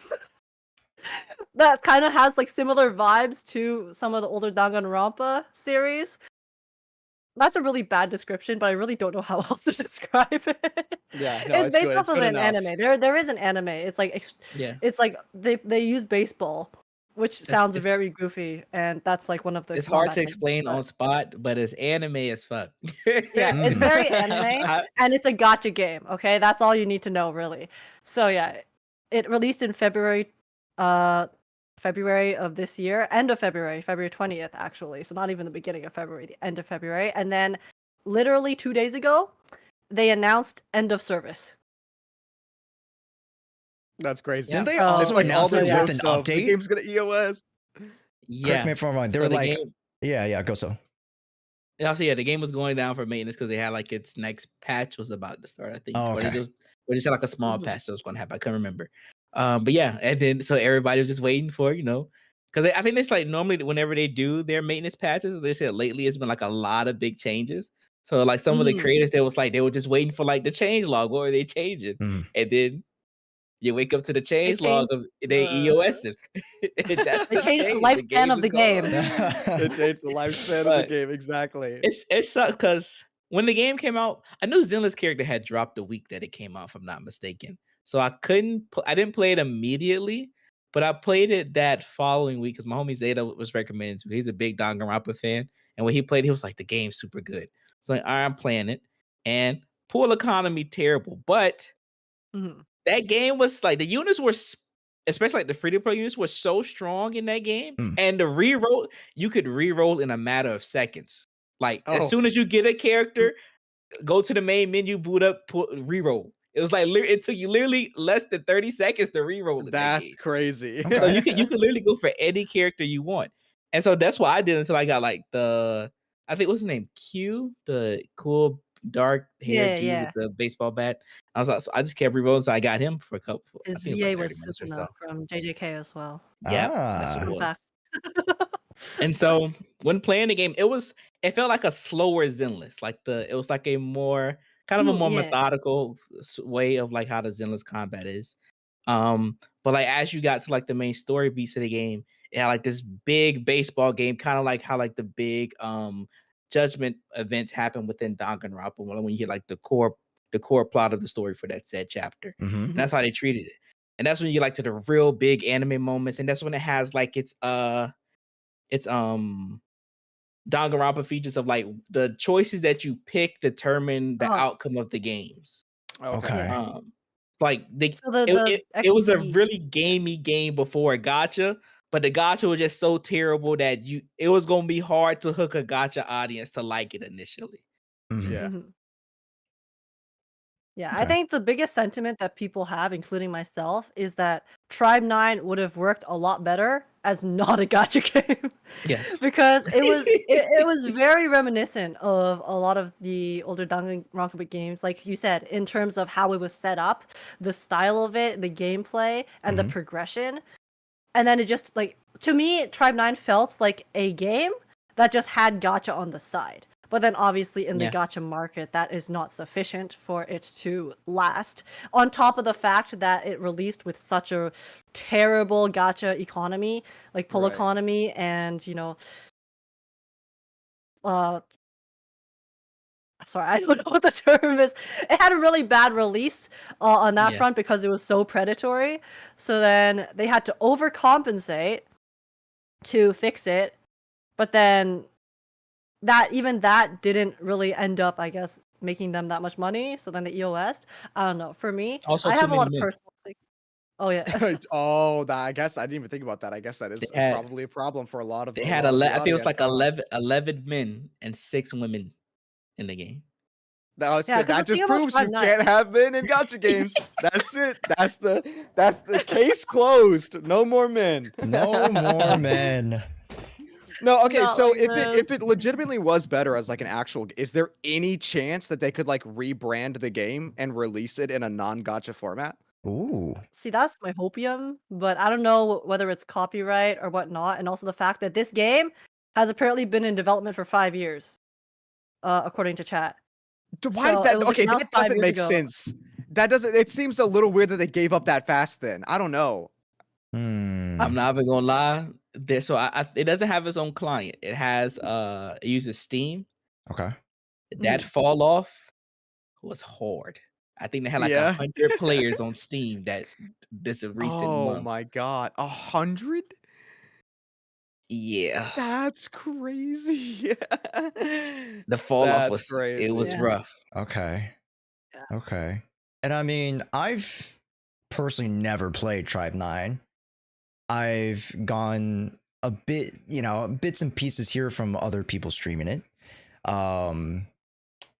that kind of has like similar vibes to some of the older Danganronpa series. That's a really bad description, but I really don't know how else to describe it. Yeah, no, It's based good. off It's of good an enough. anime. There is an anime. It's like Yeah. it's like they use baseball, which sounds it's- very goofy, and that's like one of the It's hard combat to things, explain but- on spot, but it's anime as fuck. Yeah, it's very anime, I- and it's a gacha game. Okay, that's all you need to know, really. So yeah, it released in February of this year, end of February 20th, actually. So not even the beginning of February, the end of February, and then literally 2 days ago, they announced end of service. That's crazy. Didn't they Oh, also It's like all announce the it with an jokes of the update? game's gonna EOS. Correct yeah. me if I'm wrong. They So were the like, game- yeah, go so. Also, yeah, the game was going down for maintenance because they had like its next patch was about to start, I think. Oh, Or they okay. just had like a small Mhm. patch that was going to happen. I can't remember. But yeah, and then so everybody was just waiting for, because I think it's like normally whenever they do their maintenance patches, they said lately it's been like a lot of big changes. So like some of the Mhm. creators, they were just waiting for like the change log. What were they changing? Mhm. And then you wake up to the change log changed of they EOS it. That's They the changed the change. lifespan of is the gone. game. It changed the lifespan of the But game exactly. it sucks because when the game came out, I knew Zenless character had dropped the week that it came out, if I'm not mistaken. So I didn't play it immediately, but I played it that following week because my homie Zeta was recommending to me. He's a big Danganronpa fan, and when he played, he was like, "The game's super good." So like, all right, I'm playing it, and pool economy terrible, but Mhm. that game was like the units were, especially like the free to play units were so strong in that game, Mm. and the reroll you could reroll in a matter of seconds. Like Oh. as soon as you get a character, go to the main menu, boot up, reroll. It was like it took you literally less than 30 seconds to reroll in that That's game. crazy. So you can literally go for any character you want. And so that's what I did until I got like I think what's his name? Q, the cool dark haired dude Yeah. with the baseball bat. I was like, so I just kept rerolling, so I got him for a couple. I His think it VA like 30 was minutes or Sukuna so. from JJK as well. Yeah, that's what Ah. it Fun was. fact. And so when playing the game, it felt like a slower Zenless. It was like a more kind of a more Yeah. methodical way of like how the Zenless combat is. But like as you got to like the main story beats of the game, it had like this big baseball game, kind of like how like the big judgment events happen within Danganronpa when you hit like the core plot of the story for that said chapter. Mhm. And that's how they treated it. And that's when you get like to the real big anime moments, and that's when it has like its Danganronpa features of like the choices that you pick determine the outcome of the games. Okay. Like So the it was a XP really gamey game before a gacha, but the gacha was just so terrible that it was gonna be hard to hook a gacha audience to like it initially. Mhm. Yeah. Mhm. Yeah, I Okay. think the biggest sentiment that people have, including myself, is that Tribe 9 would have worked a lot better as not a gacha game. Yes. Because it was very reminiscent of a lot of the older Danganronpa games, like you said, in terms of how it was set up, the style of it, the gameplay, and the Mhm. progression. And then it just like to me, Tribe 9 felt like a game that just had gacha on the side. But then obviously in the Yeah. gacha market, that is not sufficient for it to last. On top of the fact that it released with such a terrible gacha economy, like pull Right. economy, and sorry, I don't know what the term is. It had a really bad release on that Yeah. front because it was so predatory. So then they had to overcompensate to fix it, but then that didn't really end up, I guess, making them that much money. So then the EOS, I don't know. For me, Also, I too have a lot many of men. personal things. Oh yeah. Oh, I guess I didn't even think about that. I guess that is They had probably a problem for a lot of they a had lot of the I think it was audience. like 11 men and 6 women in the game. That, Yeah, 'cause the that just thing about proves you 5-9 can't have men in gacha games. That's it. That's the case closed. No more men. No more men. No, okay. Not So like if this. it legitimately was better as like an actual, is there any chance that they could like rebrand the game and release it in a non-gacha format? Ooh. See, that's my hopium, but I don't know whether it's copyright or whatnot, and also the fact that this game has apparently been in development for 5 years, according to chat. Why So did it that? was, like, Okay, announced that 5 doesn't years make ago. sense. That doesn't. It seems a little weird that they gave up that fast. Then I don't know. Hmm. I'm not even gonna lie. So it doesn't have its own client. It has it uses Steam. Okay. That fall off was hard. I think they had like Yeah. 100 players on Steam that this recent Oh month. my god, 100? Yeah. That's crazy. The fall off That's was it was crazy. Yeah. rough. Okay. Yeah. Okay. And I mean, I've personally never played Tribe 9. I've gone a bit, bits and pieces here from other people streaming it.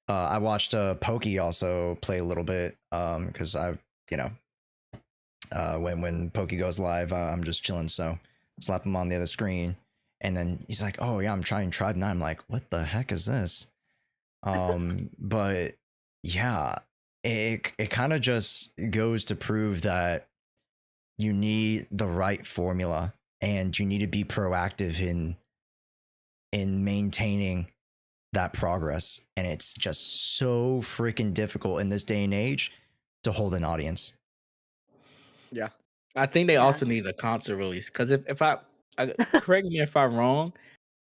I watched Pokey also play a little bit because when Pokey goes live, I'm just chilling, so slap him on the other screen, and then he's like, "Oh yeah, I'm trying Tribe 9." I'm like, "What the heck is this?" But yeah, it kind of just goes to prove that you need the right formula and you need to be proactive in maintaining that progress, and it's just so freaking difficult in this day and age to hold an audience. Yeah. I think they Yeah. also need a console release because if I correct me if I'm wrong,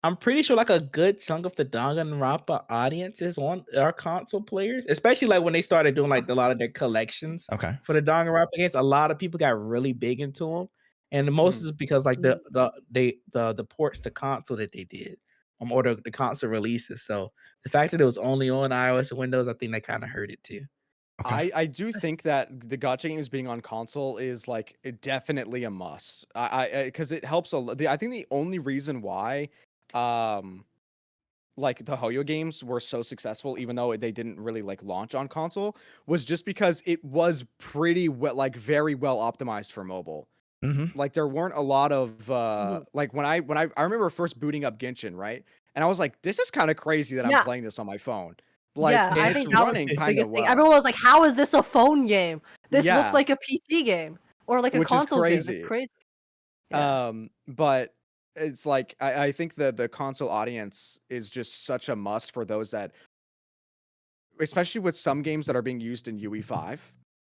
I'm pretty sure like a good chunk of the Danganronpa audience is on our console players, especially like when they started doing like a lot of their collections Okay. for the Danganronpa games. A lot of people got really big into them, and the most is because like the ports to console that they did, or the console releases. So the fact that it was only on iOS and Windows, I think that kind of hurt it too. Okay. I do think that the gacha games being on console is like definitely a must. I because it helps a lot. I think the only reason why, like the Hoyo games were so successful, even though they didn't really like launch on console, was just because it was pretty well, like very well optimized for mobile. Mm-hmm. Like there weren't a lot of Mhm. like when I remember first booting up Genshin, right? And I was like, this is kind of crazy that I'm Yeah. playing this on my phone. Like Yeah, I it's think that was running the kind of biggest thing. well. Everyone was like, "How is this a phone game? This looks Yeah, like a PC game or like a which is console game. It's crazy. crazy." Yeah. But it's like I think the console audience is just such a must for those that, especially with some games that are being used in UE5,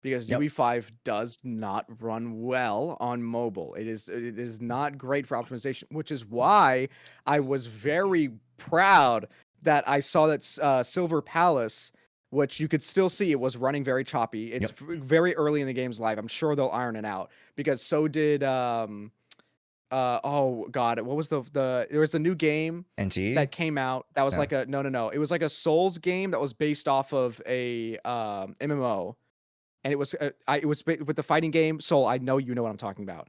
because Yep. UE5 does not run well on mobile. It is not great for optimization, which is why I was very proud that I saw that Silver Palace, which you could still see it was running very choppy. It's very early in the game's life. I'm sure they'll iron it out because so did oh god, what was there was a new game NTE. that came out that was No. like a no. It was like a Souls game that was based off of a MMO, and it was with the fighting game Soul. I know you know what I'm talking about.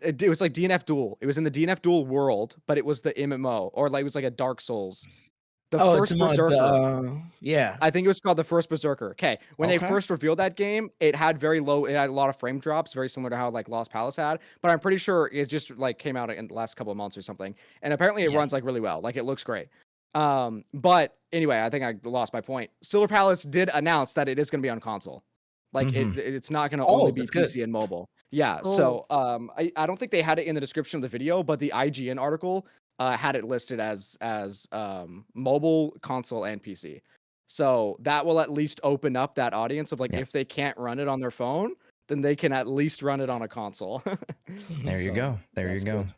It was like DNF Duel. It was in the DNF Duel world, but it was the MMO, or like it was like a Dark Souls. The Oh, first Berserker. yeah. I think it was called the first Berserker. Okay, when they Okay. first revealed that game, it had it had a lot of frame drops, very similar to how like Lost Palace had. But I'm pretty sure it just like came out in the last couple of months or something. And apparently it Yeah. runs like really well. Like it looks great. But anyway, I think I lost my point. Silver Palace did announce that it is going to be on console. Like it's not going to only be that's good. PC and mobile. Yeah. Oh. So I don't think they had it in the description of the video, but the IGN article had it listed as mobile, console, and PC. So that will at least open up that audience of like if they can't run it on their phone, then they can at least run it on a console. There you So, go. There you that's go. good.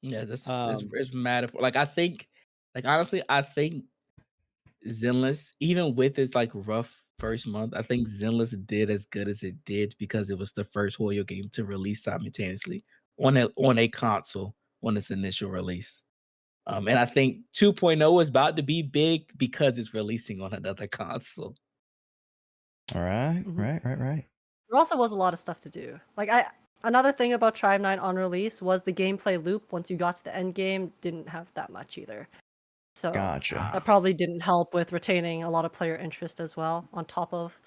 Yeah, this Um, it's mad. Like I think, like honestly, I think Zenless, even with its like rough first month, I think Zenless did as good as it did because it was the first Wario game to release simultaneously on a console on its initial release. And I think 2.0 is about to be big because it's releasing on another console. All right, Mhm. right. There also was a lot of stuff to do. Another thing about Tribe 9 on release was the gameplay loop. Once you got to the end game, didn't have that much either. So Gotcha. that probably didn't help with retaining a lot of player interest as well, on top of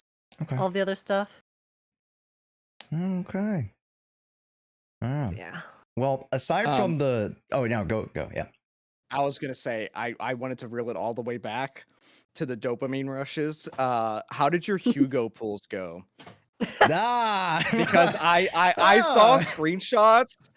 Okay. all the other stuff. Okay. Yeah. Well, aside from the no, go. Yeah. I was gonna say I wanted to reel it all the way back to the dopamine rushes. How did your Hugo pulls go? Because I saw screenshots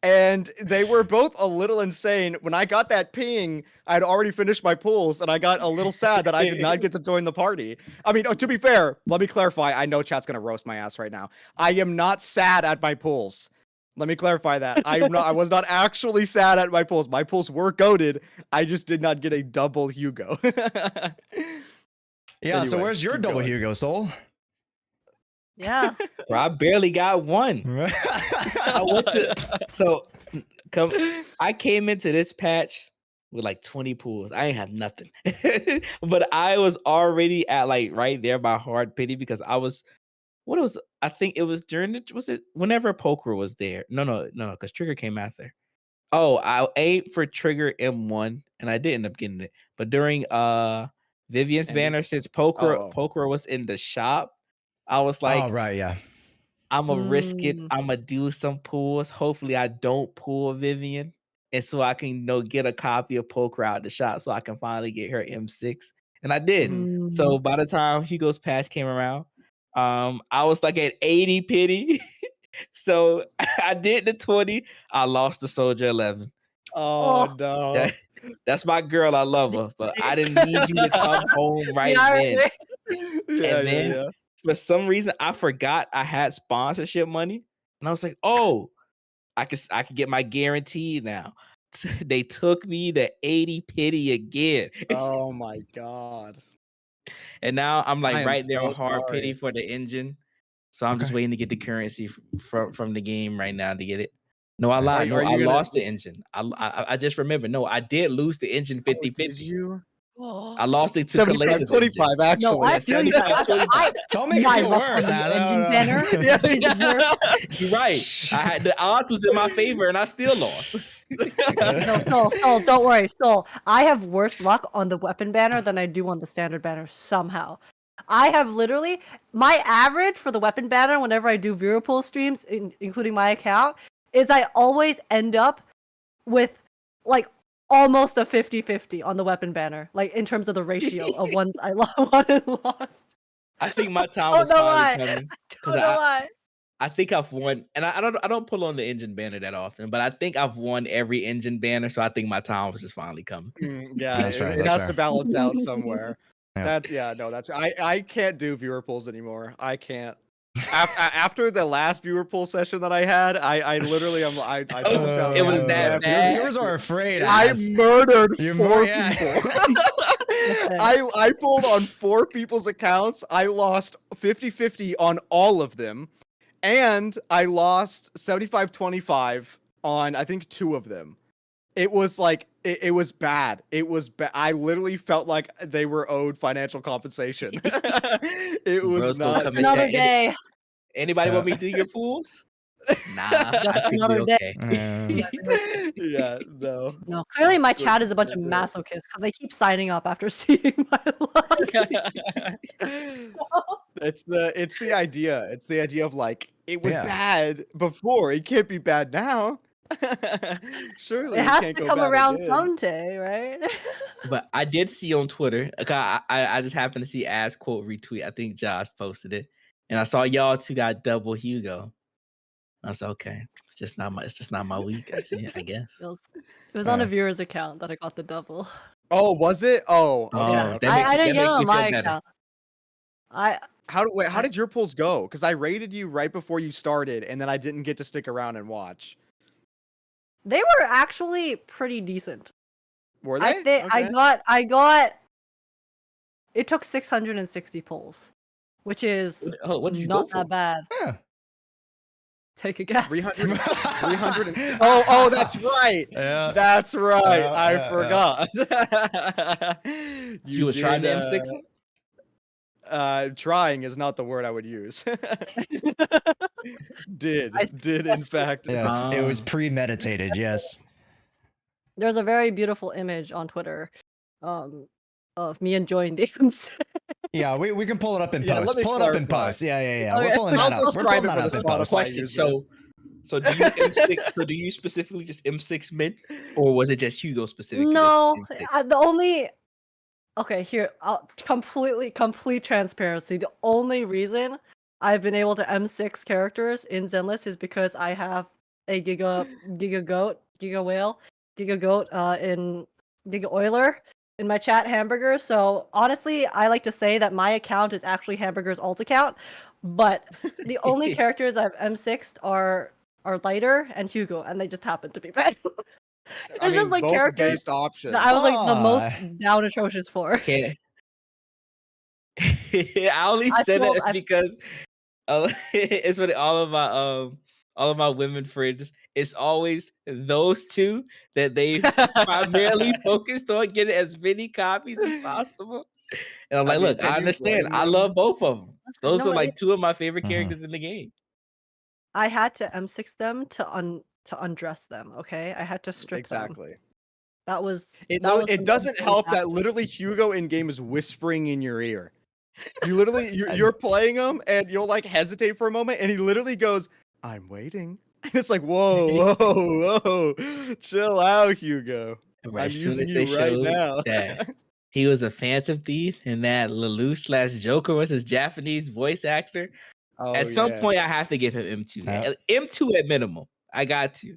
and they were both a little insane. When I got that ping, I'd already finished my pulls and I got a little sad that I did not get to join the party. I mean, to be fair, let me clarify. I know chat's gonna roast my ass right now. I am not sad at my pulls. Let me clarify that. I was not actually sad at my pulls. My pulls were goated. I just did not get a double Hugo. Yeah, so Anyway, where's your keep double going. Hugo, Soul? Yeah. Bro, I barely got one. I came into this patch with like 20 pools. I ain't have nothing. But I was already at like right there by hard pity because I think it was whenever Poker was there. No, because Trigger came after. Oh, I aimed for Trigger M1 and I did end up getting it. But during Vivian's banner, since Poker was in the shop, I was like, oh, right, yeah. I'm gonna risk it. I'm gonna do some pulls. Hopefully, I don't pull Vivian, and so I can get a copy of Poker out the shop, so I can finally get her M6. And I did. So by the time Hugo's patch came around, I was like at 80 pity. So I did the 20. I lost the Soldier 11. Oh no. That's my girl. I love her, but I didn't need you to come home right then. And then for some reason, I forgot I had sponsorship money, and I was like, "Oh, I could get my guarantee now." They took me to 80 pity again. Oh my god. And now I'm I like am right there so on hard sorry. pity for the engine. So I'm just waiting to get the currency from the game right now to get it. No, I lied. No, I lost the engine. I just remember. No, I did lose the engine 50-50. Did you? I lost it to 75-25 actually. No, I feel you. Don't make it feel worse. Engine banner. You're right. I had the odds was in my favor, and I still lost. No, Soul, don't worry, Soul. I have worse luck on the weapon banner than I do on the standard banner somehow. I have literally my average for the weapon banner whenever I do Viropol streams, including my account, is I always end up with like almost a 50-50 on the weapon banner, like in terms of the ratio of ones I won and lost. I think my time was finally coming. I don't know why. I think I've won, and I don't pull on the engine banner that often, but I think I've won every engine banner, so I think my time was just finally coming. Yeah, That's fair, it that's has fair. to balance out somewhere. Yeah. That's I can't do viewer pulls anymore. I can't. After the last viewer pool session that I had, I literally I it was that bad. Your viewers are afraid. I murdered You four yeah. people. I pulled on 4 people's accounts. I lost 50-50 on all of them. And I lost 75-25 on I think 2 of them. It was like it was bad. It was I literally felt like they were owed financial compensation. It was not another day. Anybody want me to do your pools? Nah, Just another day. Yeah, no. No, clearly my chat is a bunch of masochists because they keep signing up after seeing my luck. It's the idea. It's the idea of like it was bad before. It can't be bad now. Surely it has to can't go come bad around again. someday, right? But I did see on Twitter. I just happened to see As quote retweet. I think Josh posted it, and I saw y'all 2 got double Hugo. I was okay. It's just not my week. I guess it was on a viewer's account that I got the double. Oh, was it? Oh, yeah. okay. I didn't get it on my account. How did your pulls go? Because I rated you right before you started, and then I didn't get to stick around and watch. They were actually pretty decent. Were they? I got it took 660 pulls, which is What did you not go for? that bad. Yeah. Take a guess. 300. 300. Oh, that's right. Yeah. That's right. Yeah, I yeah, forgot. You was trying the M6 one? Trying is not the word I would use. did I in fact. Yes, it was Ah. premeditated. Yes. There's a very beautiful image on Twitter, of me enjoying the MC. Yeah, we can pull it up in Yeah, let post. me Pull it up in clarify. post. Yeah. Okay. We're pulling that I'll up. We're describe pulling it that for up the in post. Spotify Question. users. So do you M6? So do you specifically just M6 men, or was it just Hugo specific? No, the only. Okay, here, complete transparency. The only reason I've been able to M6 characters in Zenless is because I have a Giga Whale, in Giga Oiler in my chat Hamburger. So honestly, I like to say that my account is actually Hamburger's alt account, but the only characters I've M6'd are Lighter and Hugo, and they just happen to be bad. It's just like both characters based options. that I was like the most Ah. down atrocious for. Okay. I only I said feel- that I- because it's what all of my women friends. It's always those two that they primarily focused on getting as many copies as possible. And I'm I like, mean, look, can I you understand. blame I them? love both of them. Those No, are like two of my favorite Mhm. characters in the game. I had to M6 them to undress them. Okay, I had to strip them. Exactly. That was. It that was the it doesn't most help that impactful. literally Hugo in game is whispering in your ear. You literally you're playing him and you'll like hesitate for a moment and he literally goes, "I'm waiting." And it's like, whoa, chill out, Hugo. Right, I'm as soon using as they you right showed now. that he was a Phantom Thief and that Lelouch / Joker was his Japanese voice actor. Oh, At some yeah. point, I have to give him M2. Yeah. M2 at minimum. I got to.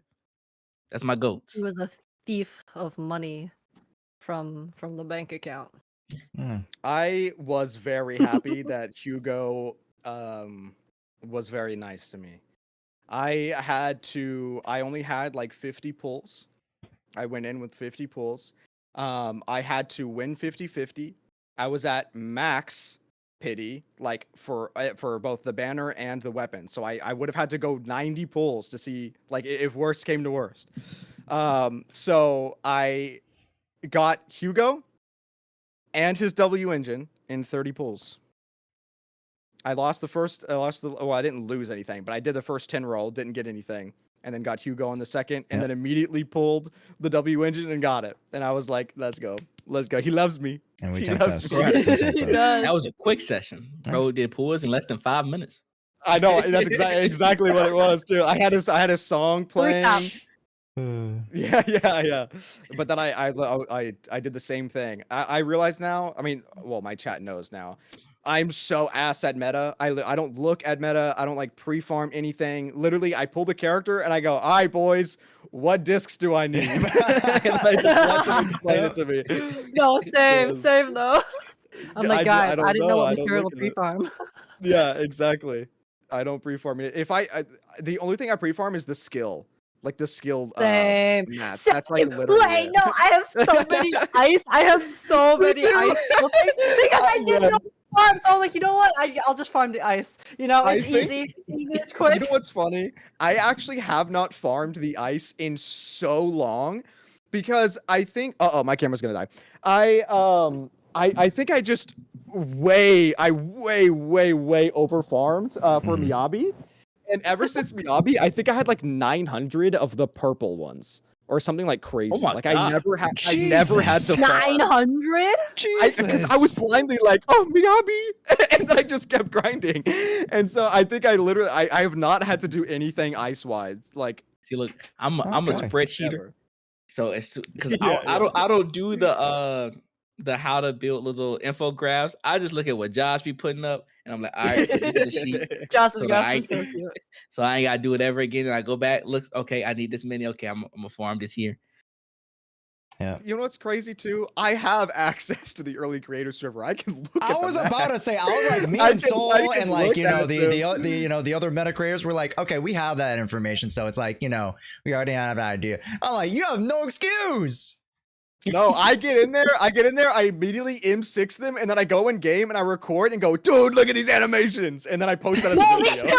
That's my goats. He was a thief of money from the bank account. I was very happy that Hugo was very nice to me. I only had like 50 pulls. I went in with 50 pulls. I had to win 50-50. I was at max pity, like for both the banner and the weapon. So I would have had to go 90 pulls to see like if worst came to worst. So I got Hugo and his W engine in 30 pulls. I didn't lose anything, but I did the first 10 roll, didn't get anything, and then got Hugo on the second, and then immediately pulled the W engine and got it. And I was like, let's go. He loves me. And we He take loves those. me. We take those. That was a quick session. Bro did pulls in less than 5 minutes. I know, that's exactly what it was too. I had a song playing. Yeah. But then I did the same thing. I realize now. I mean, well, my chat knows now. I'm so ass at meta. I don't look at meta. I don't like pre-farm anything. Literally, I pull the character and I go, "All right, boys, what discs do I need?" And I just let them explain it to me. No, same though. I'm like, guys, I didn't know what I don't material look to at it. pre-farm. Yeah, exactly. I don't pre-farm it. If the only thing I pre-farm is the skill. Like the skill Same. match. Same. That's like literally Wait, it. no, I have so many ice. I have so many too. ice tokens because I didn't know Yes. farm. So I was like, you know what? I'll just farm the ice. You know, I it's think- easy. It's You quick. know what's funny? I actually have not farmed the ice in so long because I think my camera's gonna die. I think I just way over farmed for Miyabi. And ever since Miyabi, I think I had like 900 of the purple ones. Or something like crazy. Oh my like God. I never had to farm. 900? Because I was blindly like, oh, Miyabi, and then I just kept grinding, and so I think I have not had to do anything ice wise. Like, See, look, I'm a Okay. spreadsheeter. ever. So it's because Yeah, I don't do the how to build little infographics. I just look at what Josh be putting up, and I'm like, all right, this is the sheet. Josh's So graphs are I- so cute. So I ain't gotta do it ever again. And I go back, looks okay. I need this many. Okay, I'm gonna farm this here. You know what's crazy too? I have access to the early creator server. I can look. I at was the about to maps. say, I was like, me I and can- Soul I can and like, look you at know, it, the other meta creators were like, okay, we have that information. So it's like, you know, we already have that idea. I'm like, you have no excuse. No, I get in there, I immediately M6 them, and then I go in game and I record and go, dude, look at these animations, and then I post that as No, a me video.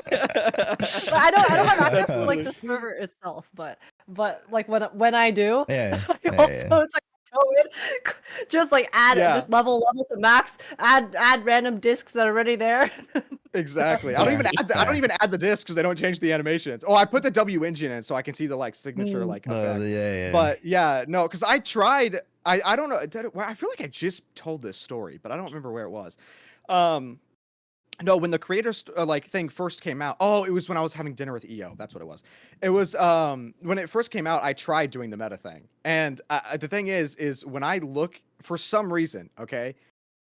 But I don't have access to like That's the server itself, but like when I do, Yeah, I yeah, also yeah. it's like go in, just like add Yeah. just level to max, add random discs that are already there. Exactly. I don't even add I don't Fair. even add the disc because they don't change the animations. Oh, I put the W engine in so I can see the like signature like effect. Yeah. But yeah, no, because I tried. I don't know. I feel like I just told this story, but I don't remember where it was. No, when the creator like thing first came out. Oh, it was when I was having dinner with EO. That's what it was. It was when it first came out. I tried doing the meta thing, and the thing is when I look for some reason, okay.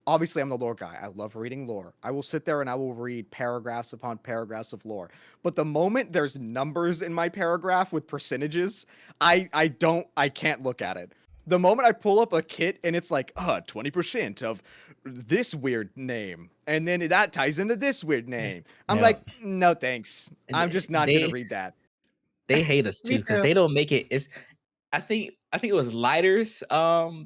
Obviously, I'm the lore guy. I love reading lore. I will sit there and I will read paragraphs upon paragraphs of lore. But the moment there's numbers in my paragraph with percentages, I can't look at it. The moment I pull up a kit and it's like, 20% of this weird name, and then that ties into this weird name. I'm Yeah. like, no thanks. And I'm just not gonna read that. They hate us Me too because too. they don't make it. It's I think it was Lighter's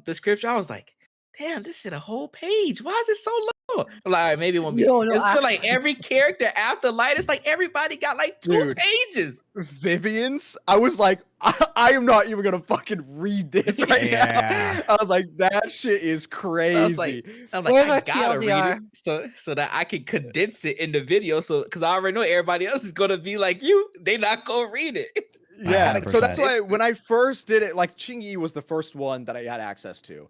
description. I was like, damn, this shit a whole page. Why is it so long? I'm like, all right, maybe it won't be. No, It's for like actually. every character after Lighter's, like everybody got like 2 Dude. pages. Vivian's, I was like, I am not even gonna fucking read this right Yeah. now. I was like, that shit is crazy. I'm like, Where's I our gotta read TLDR? it so that I can condense it in the video. So because I already know everybody else is gonna be like you, they not gonna read it. Yeah, so that's 100%. why when I first did it, like Chingy was the first one that I had access to,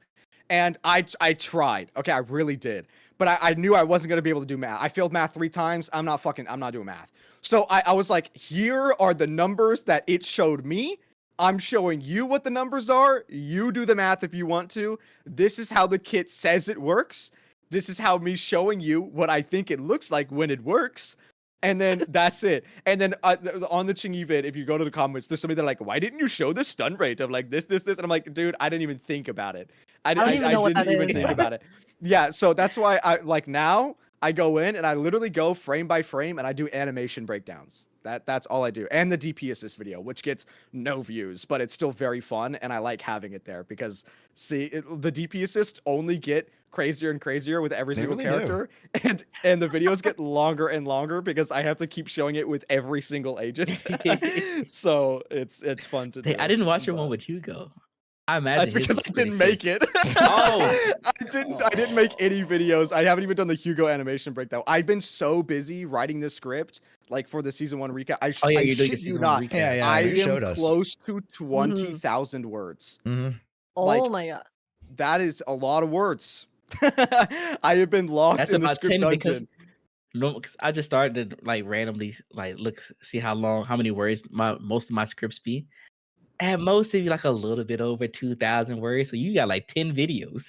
and I tried. Okay, I really did, but I knew I wasn't gonna be able to do math. I failed math 3 times. I'm not doing math. So I was like, here are the numbers that it showed me. I'm showing you what the numbers are. You do the math if you want to. This is how the kit says it works. This is how me showing you what I think it looks like when it works. And then that's it. And then on the Chingy vid, if you go to the comments, there's somebody that like, why didn't you show the stun rate of like this? And I'm like, dude, I didn't even think about it. I don't even know what didn't that even is. think about it. Yeah, so that's why I like now I go in and I literally go frame by frame and I do animation breakdowns. That's all I do. And the DP assist video, which gets no views, but it's still very fun and I like having it there because the DP assist only get crazier and crazier with every single really do. character, and the videos get longer and longer because I have to keep showing it with every single agent. So it's fun to do. Hey, I didn't watch your but- one with Hugo. I imagine That's his because is I pretty didn't sick. make it. Oh. I didn't make any videos. I haven't even done the Hugo animation breakdown. I've been so busy writing this script, like for the season 1 recap. I you're doing shit the you season not. 1 recap. Yeah, I you am showed us. close to 20,000 words. Mm-hmm. Oh Like, my god. That is a lot of words. I have been locked That's in the about script 10 because dungeon. no, because I just started to like randomly like see how many words most of my scripts be. At most, it'd be like a little bit over 2,000 words. So you got like 10 videos.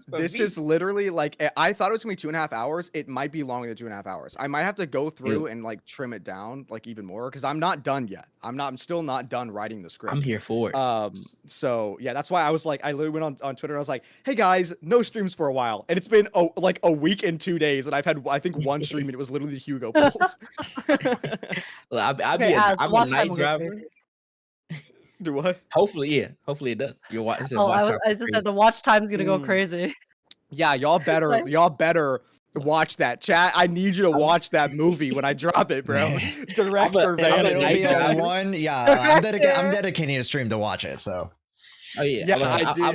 for This me. is literally like I thought it was gonna be 2.5 hours. It might be longer than 2.5 hours. I might have to go through and like trim it down like even more because I'm not done yet. I'm still not done writing the script. I'm here for it. So yeah, that's why I was like, I literally went on Twitter and I was like, hey guys, no streams for a while, and it's been like a week and 2 days, and I've had I think one stream and it was literally the Hugo polls. Well, I'm Okay, a watch time night will go driver. crazy. Do what? Hopefully, yeah. Hopefully it does. Your watch. Oh, I just said the watch time's gonna go Mm. crazy. Yeah, y'all better watch that chat. I need you to watch that movie when I drop it, bro. Director I'm a It'll night be on driver. one. Yeah, I'm dedicating a stream to watch it. So Oh yeah. Yeah,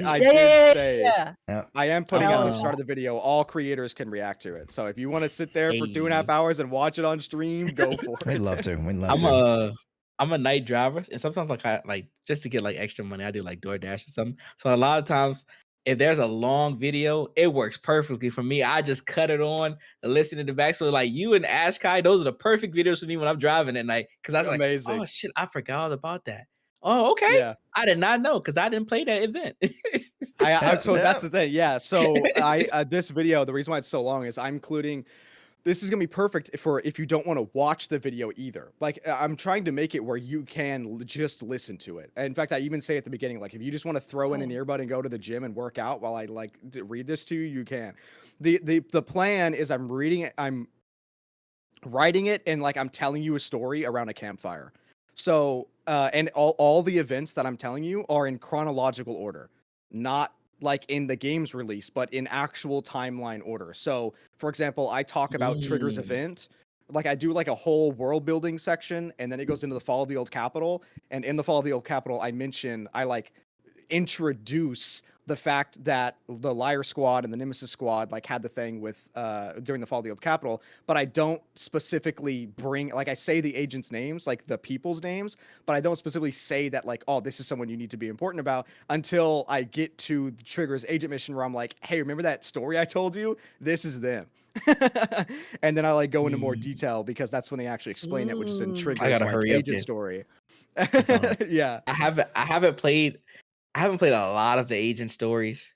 I did say Yeah. I am putting at the Oh. start of the video. All creators can react to it. So if you want to sit there for 2.5 hours and watch it on stream, go for it. we'd love to. We'd love to. I'm a night driver, and sometimes I just to get like extra money, I do like DoorDash or something. So a lot of times, if there's a long video, it works perfectly for me. I just cut it on and listen to the back. So like you and Ashkai, those are the perfect videos for me when I'm driving at night. Because I was Amazing. like, oh shit, I forgot all about that. Oh, okay. Yeah. I did not know because I didn't play that event. So that's the thing. Yeah. So this video, the reason why it's so long is I'm including. This is gonna be perfect for if you don't want to watch the video either. Like I'm trying to make it where you can just listen to it. And in fact, I even say at the beginning, like if you just want to throw in an earbud and go to the gym and work out while I like read this to you, you can. The plan is I'm reading it, I'm writing it, and like I'm telling you a story around a campfire. So, and all the events that I'm telling you are in chronological order, not like in the game's release, but in actual timeline order. So, for example, I talk about Trigger's event. Like I do like a whole world building section, and then it goes into the Fall of the Old Capital. And in the Fall of the Old Capital, I like introduce the fact that the Liar Squad and the Nemesis Squad like had the thing with during the Fall of the Old Capital, but I don't specifically bring like I say the agents' names, like the people's names, but I don't specifically say that like, oh, this is someone you need to be important about until I get to the Trigger's agent mission where I'm like, hey, remember that story I told you? This is them. And then I like go into more detail because that's when they actually explain it, which is in Trigger's gotta like hurry up agent then. story. on. Yeah. I haven't played a lot of the agent stories,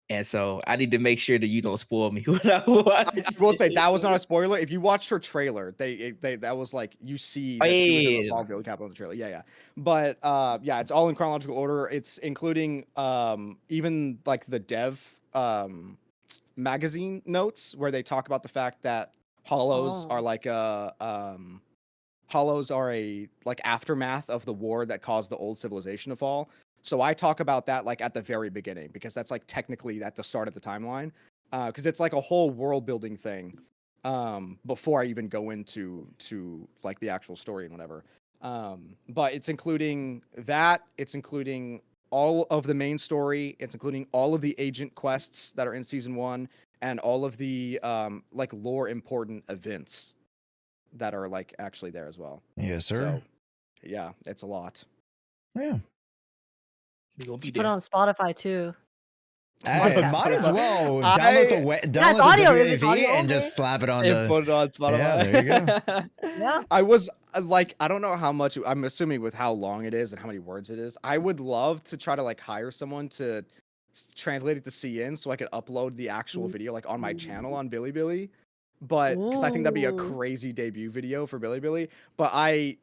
and so I need to make sure that you don't spoil me when I watch. I will say that was not a spoiler. If you watched her trailer, they that was like you see that she was in the Fall of the Old Capital in the trailer. Yeah, yeah. But yeah, it's all in chronological order. It's including even like the dev magazine notes where they talk about the fact that hollows are like hollows are a like aftermath of the war that caused the old civilization to fall. So I talk about that like at the very beginning because that's like technically at the start of the timeline, because it's like a whole world building thing before I even go into like the actual story and whatever. But it's including that. It's including all of the main story. It's including all of the agent quests that are in season 1 and all of the like lore important events that are like actually there as well. Yes, sir. So yeah, it's a lot. Yeah. We'll be Just put it on Spotify too. Hey, Podcast might as Spotify. well I- download the audio. Is it WAV audio and just only? slap it on And the. put it on Spotify. Yeah, there you go. Yeah. I was like, I don't know how much. I'm assuming with how long it is and how many words it is. I would love to try to like hire someone to translate it to CN so I could upload the actual video like on my channel on Bilibili. But because I think that'd be a Ooh. crazy debut video for Bilibili. But I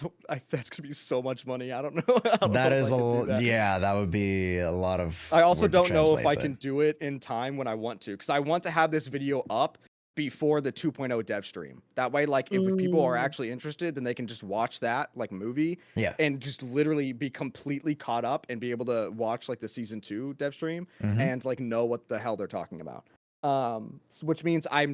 don't. That's gonna be so much money. I don't know. I don't That know if is I can do that. yeah, that would be a lot of. I also work to don't know if translate, I but- can do it in time when I want to, because I want to have this video up before the 2.0 dev stream. That way, like, if people are actually interested, then they can just watch that, like, movie Yeah. and just literally be completely caught up and be able to watch, like, the season 2 dev stream and, like, know what the hell they're talking about. Which means I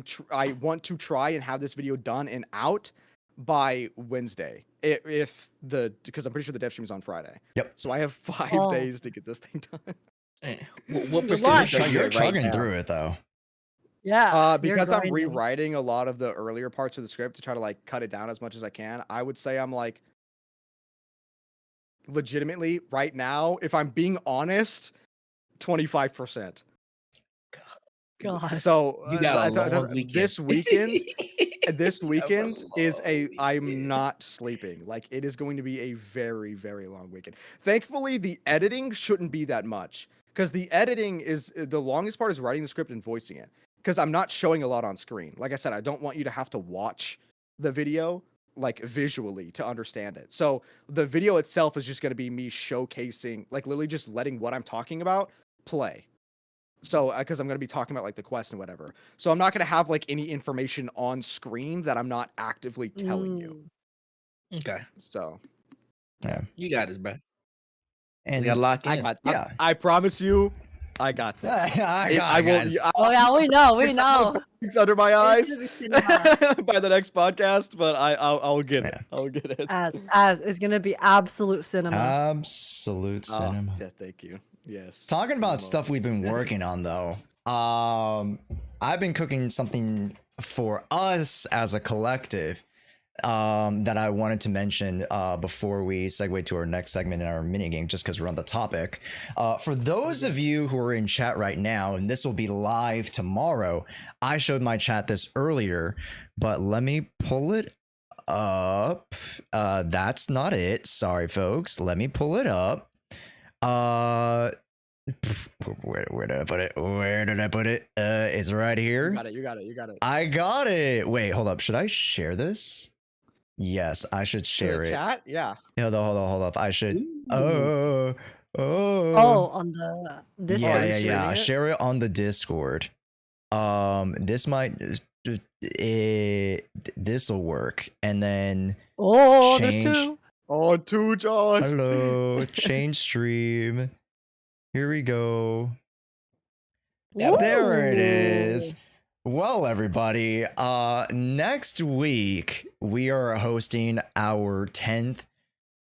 want to try and have this video done and out by Wednesday, because I'm pretty sure the dev stream is on Friday. Yep. So I have 5 Oh. days to get this thing done. What Good luck. percentage are you You're at right chugging now? through it though. Yeah. you're Because I'm grinding. rewriting a lot of the earlier parts of the script to try to like cut it down as much as I can. I would say I'm like legitimately right now, if I'm being honest, 25%. God. You So got a long weekend. this weekend, this You have a weekend is long I'm not sleeping. Like it is going to be a very, very long weekend. Thankfully, the editing shouldn't be that much because the editing is the longest part is writing the script and voicing it. Because I'm not showing a lot on screen. Like I said, I don't want you to have to watch the video like visually to understand it. So the video itself is just going to be me showcasing, like literally just letting what I'm talking about play. So because I'm going to be talking about like the quest and whatever. So I'm not going to have like any information on screen that I'm not actively telling you. Okay, So Yeah. you got this, bro. And You gotta lock in. I got. Yeah. I promise you, I got this. I will. guys. Oh yeah, we know. We know. It's under my eyes It's gonna be cinema. by the next podcast, but I'll get it. Yeah. I'll get it. As it's gonna be absolute cinema. Absolute Oh, cinema. yeah, thank you. Yes. Talking about cinema. stuff we've been working on though. I've been cooking something for us as a collective that I wanted to mention before we segue to our next segment in our minigame, just because we're on the topic. For those of you who are in chat right now, and this will be live tomorrow, I showed my chat this earlier, but let me pull it up. That's not it. Sorry, folks. Let me pull it up. Where did I put it? Where did I put it? It's right here. You got it. You got it. You got it. I got it. Wait, hold up. Should I share this? Yes, I should To share the it. chat? Yeah. Hold up. I should. Oh, Oh. on the this Yeah, you yeah, sharing yeah. it? Share it on the Discord. This might. This will work. And then Oh, there's Change. two. Oh, two, Josh. Hello, change stream. Here we go. Ooh. There it is. Well, everybody, next week we are hosting our 10th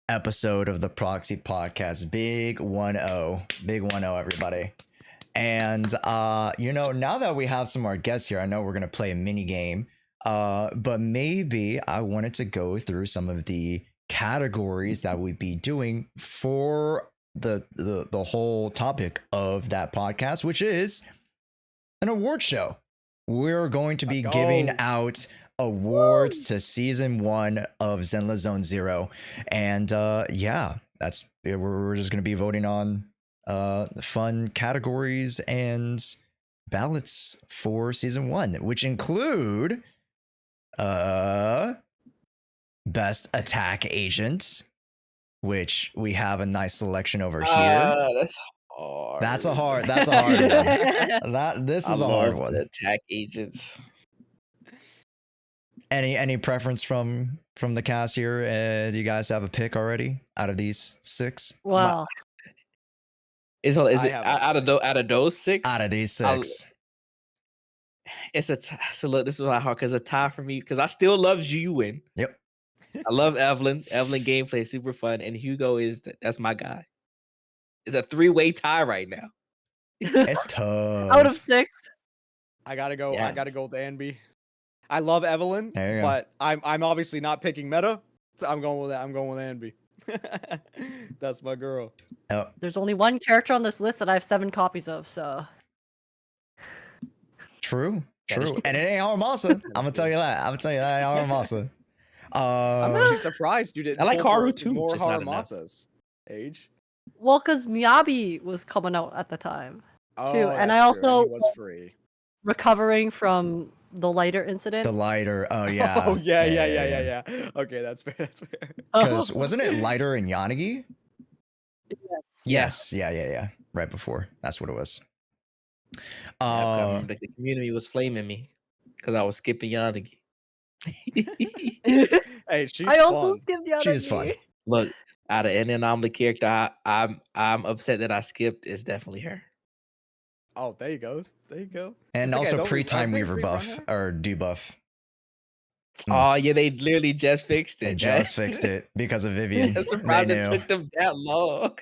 episode of the Proxy podcast. Big 1-0. Big 1-0, everybody. And now that we have some more guests here, I know we're gonna play a mini game. But maybe I wanted to go through some of the categories that we'd be doing for the whole topic of that podcast, which is an award show. We're going to be giving out awards to season 1 of Zenless Zone Zero, and we're just going to be voting on fun categories and ballots for season 1, which include best attack agent, which we have a nice selection over here. That's hard. That's a hard one. This is a hard one. Attack agents. Any preference from the cast here? Do you guys have a pick already out of these 6? Wow. Is it out of those 6? Out of these 6. It's so look, this is why hard because it's a tie for me because I still love Zhuyin. Yep. I love Evelyn. Evelyn gameplay is super fun, and Hugo that's my guy. It's a 3-way tie right now. It's tough. Out of 6. I gotta go. Yeah. I gotta go with Anby. I love Evelyn, There you go. but I'm obviously not picking meta. So I'm going with that. I'm going with Anby. That's my girl. Oh, There's only one character on this list that I have 7 copies of, so. true. And it ain't Haramasa. I'm gonna tell you that. It ain't Haramasa. I'm actually surprised you didn't. I like pull for Haru too, More just not enough. Haramasas. Age. Well, because Miyabi was coming out at the time, Oh, too. And I that's true, also he was free. recovering from the lighter incident. The lighter. Oh yeah. Oh yeah. Okay, that's fair. That's fair. Because wasn't it lighter in Yanagi? Yes. Yes. Yeah. Right before. That's what it was. The community was flaming me because I was skipping Yanagi. Hey, she's I also fun. skipped Yanagi. She is fun. Look, out of any anomaly character, I'm upset that I skipped. It's definitely her. Oh, there you go. There you go. And It's okay, also don't pre-time re- I think weaver rerun buff her. or debuff. Oh yeah, they literally just fixed it. They just fixed it because of Vivian. I'm surprised They it knew. took them that long.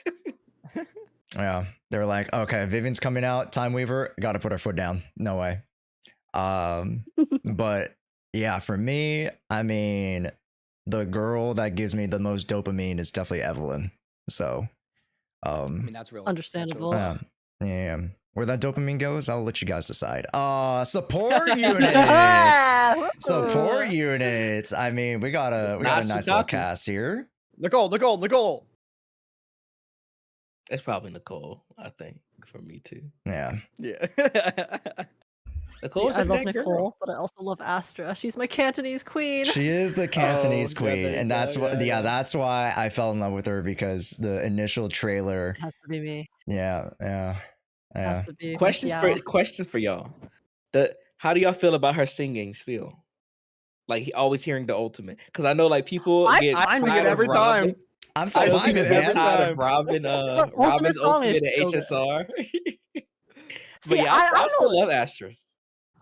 Yeah, they were like, okay, Vivian's coming out, Time Weaver, got to put our foot down. No way. But yeah, for me, I mean, the girl that gives me the most dopamine is definitely Evelyn. So, I mean, that's real. Understandable. yeah, where that dopamine goes, I'll let you guys decide. Support units. Support units. I mean, we got a nice little cast here. Nicole. It's probably Nicole, I think, for me too. Yeah. Yeah. Nicole's I just love that girl. Nicole, but I also love Astra. She's my Cantonese queen. She is the Cantonese yeah, queen, there you and that's go, what. yeah, Yeah, yeah. that's why I fell in love with her because the initial trailer. Has to be me. Yeah. Has to be. Question for y'all. How do y'all feel about her singing still? Like always hearing the ultimate, because I know like people I get I sing tired it of every Robin. time. I'm so I fine sing with it it, every man. time. Robin's ultimate song is ultimate so and good. HSR. See, But yeah, I I don't still know. love Astra.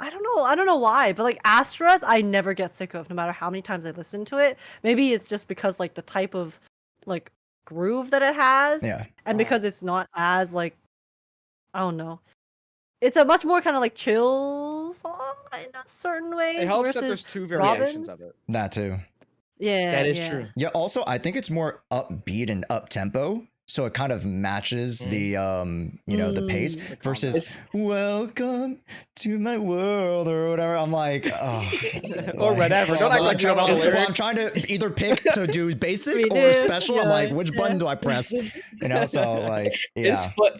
I don't know why, but like Astras, I never get sick of, no matter how many times I listen to it. Maybe it's just because like the type of like groove that it has, Yeah. and because it's not as like, I don't know, it's a much more kind of like chill song in a certain way. It helps that versus there's 2 variations Robin's. of it. That too. Yeah, That is yeah. true. Yeah. Also, I think it's more upbeat and up tempo, so it kind of matches the the pace versus "Welcome to my world" or whatever. I'm like, oh, Or whatever. Don't act like you don't know the I'm lyrics. trying to either pick to do basic or Redo, special. I'm like, which button do I press? So like, yeah.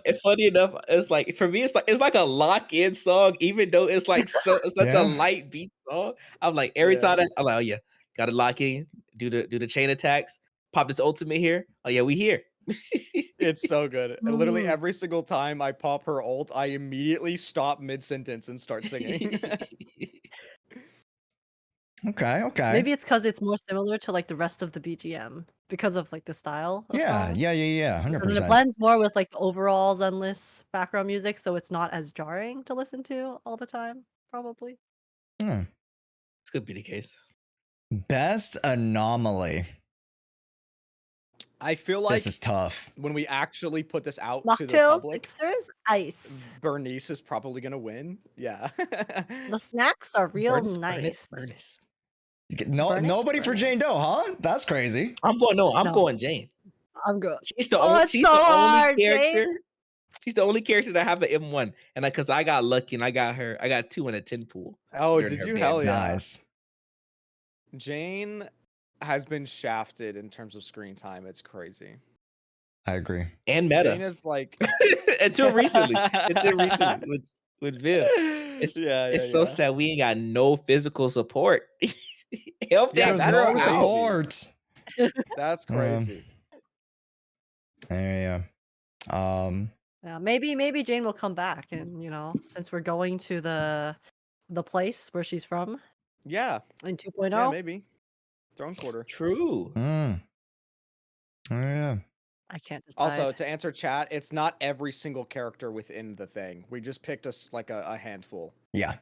It's funny enough. It's like for me, it's like a lock-in song, even though it's like such Yeah. a light beat song. I'm like every time I'm like, oh yeah, gotta lock in, do the chain attacks, pop this ultimate here. Oh yeah, we here. It's so good. And literally every single time I pop her ult, I immediately stop mid-sentence and start singing. Okay, okay. Maybe it's because it's more similar to like the rest of the BGM because of like the style of Yeah, song. yeah. So then 100%. it blends more with like the overall Zenless background music, so it's not as jarring to listen to all the time, probably. Hmm. This could be the case. Best anomaly. I feel like This is tough. when we actually put this out to the Mocktails, public, mixers, ice. Bernice is probably gonna win. Yeah. The snacks are real Burnice, nice. Burnice. No, Burnice, nobody for Jane Doe, huh? That's crazy. I'm going. No, I'm No. going Jane. I'm good. She's the Oh, only. it's She's so the only hard, character. Jane. She's the only character that have an M1, and because I got lucky and I got her, I got 2 in a 10 pool. Oh, during did her you? ban. Hell yeah. Nice. Jane has been shafted in terms of screen time. It's crazy. I agree. And meta. Jane is like until recently. With Viv. It's so sad we ain't got no physical support. Help Yeah, that There's that's no crazy. support. That's crazy. Yeah. Yeah, maybe Jane will come back, and since we're going to the place where she's from Yeah. in 2.0. Yeah, maybe. Throne Quarter. True. Yeah. I can't decide. Also, to answer chat, it's not every single character within the thing. We just picked a handful Yeah.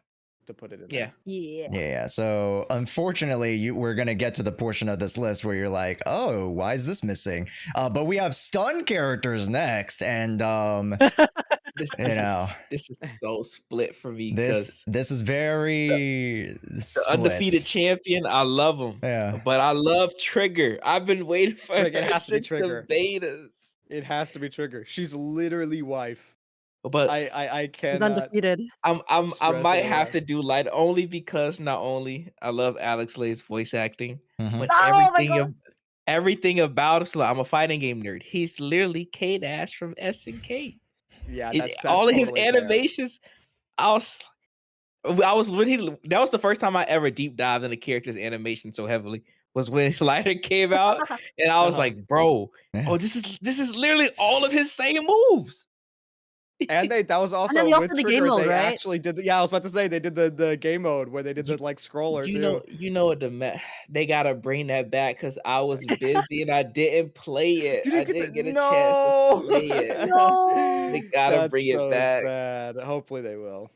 to put it in. Yeah. Yeah. So unfortunately, we're gonna get to the portion of this list where you're like, oh, why is this missing? But we have stun characters next, and This is so split for me. this is very the undefeated champion. I love him. Yeah. But I love Trigger. I've been waiting for Like, it her has to be since the Trigger. betas. It has to be Trigger. She's literally wife. But I He's cannot. undefeated. I stress might it have enough. to do light only because not only I love Alex Lay's voice acting, Mhm. but Oh my God. everything about him. So I'm a fighting game nerd. He's literally K-Dash from SNK. Yeah, It- that's all of his totally fair. animations. I was when that was the first time I ever deep dived into characters' animation so heavily. Was when Lighter came out, and I was like, "Bro, Yeah. this is literally all of his same moves." And that was also then they also with did the Trigger, game mode, they right? actually did I was about to say they did the game mode where they did the like scroller too. You know what they gotta bring that back because I was busy and I didn't play it. You I didn't didn't get a no! chance to play it. No. They gotta That's bring it so back. sad. Hopefully they will.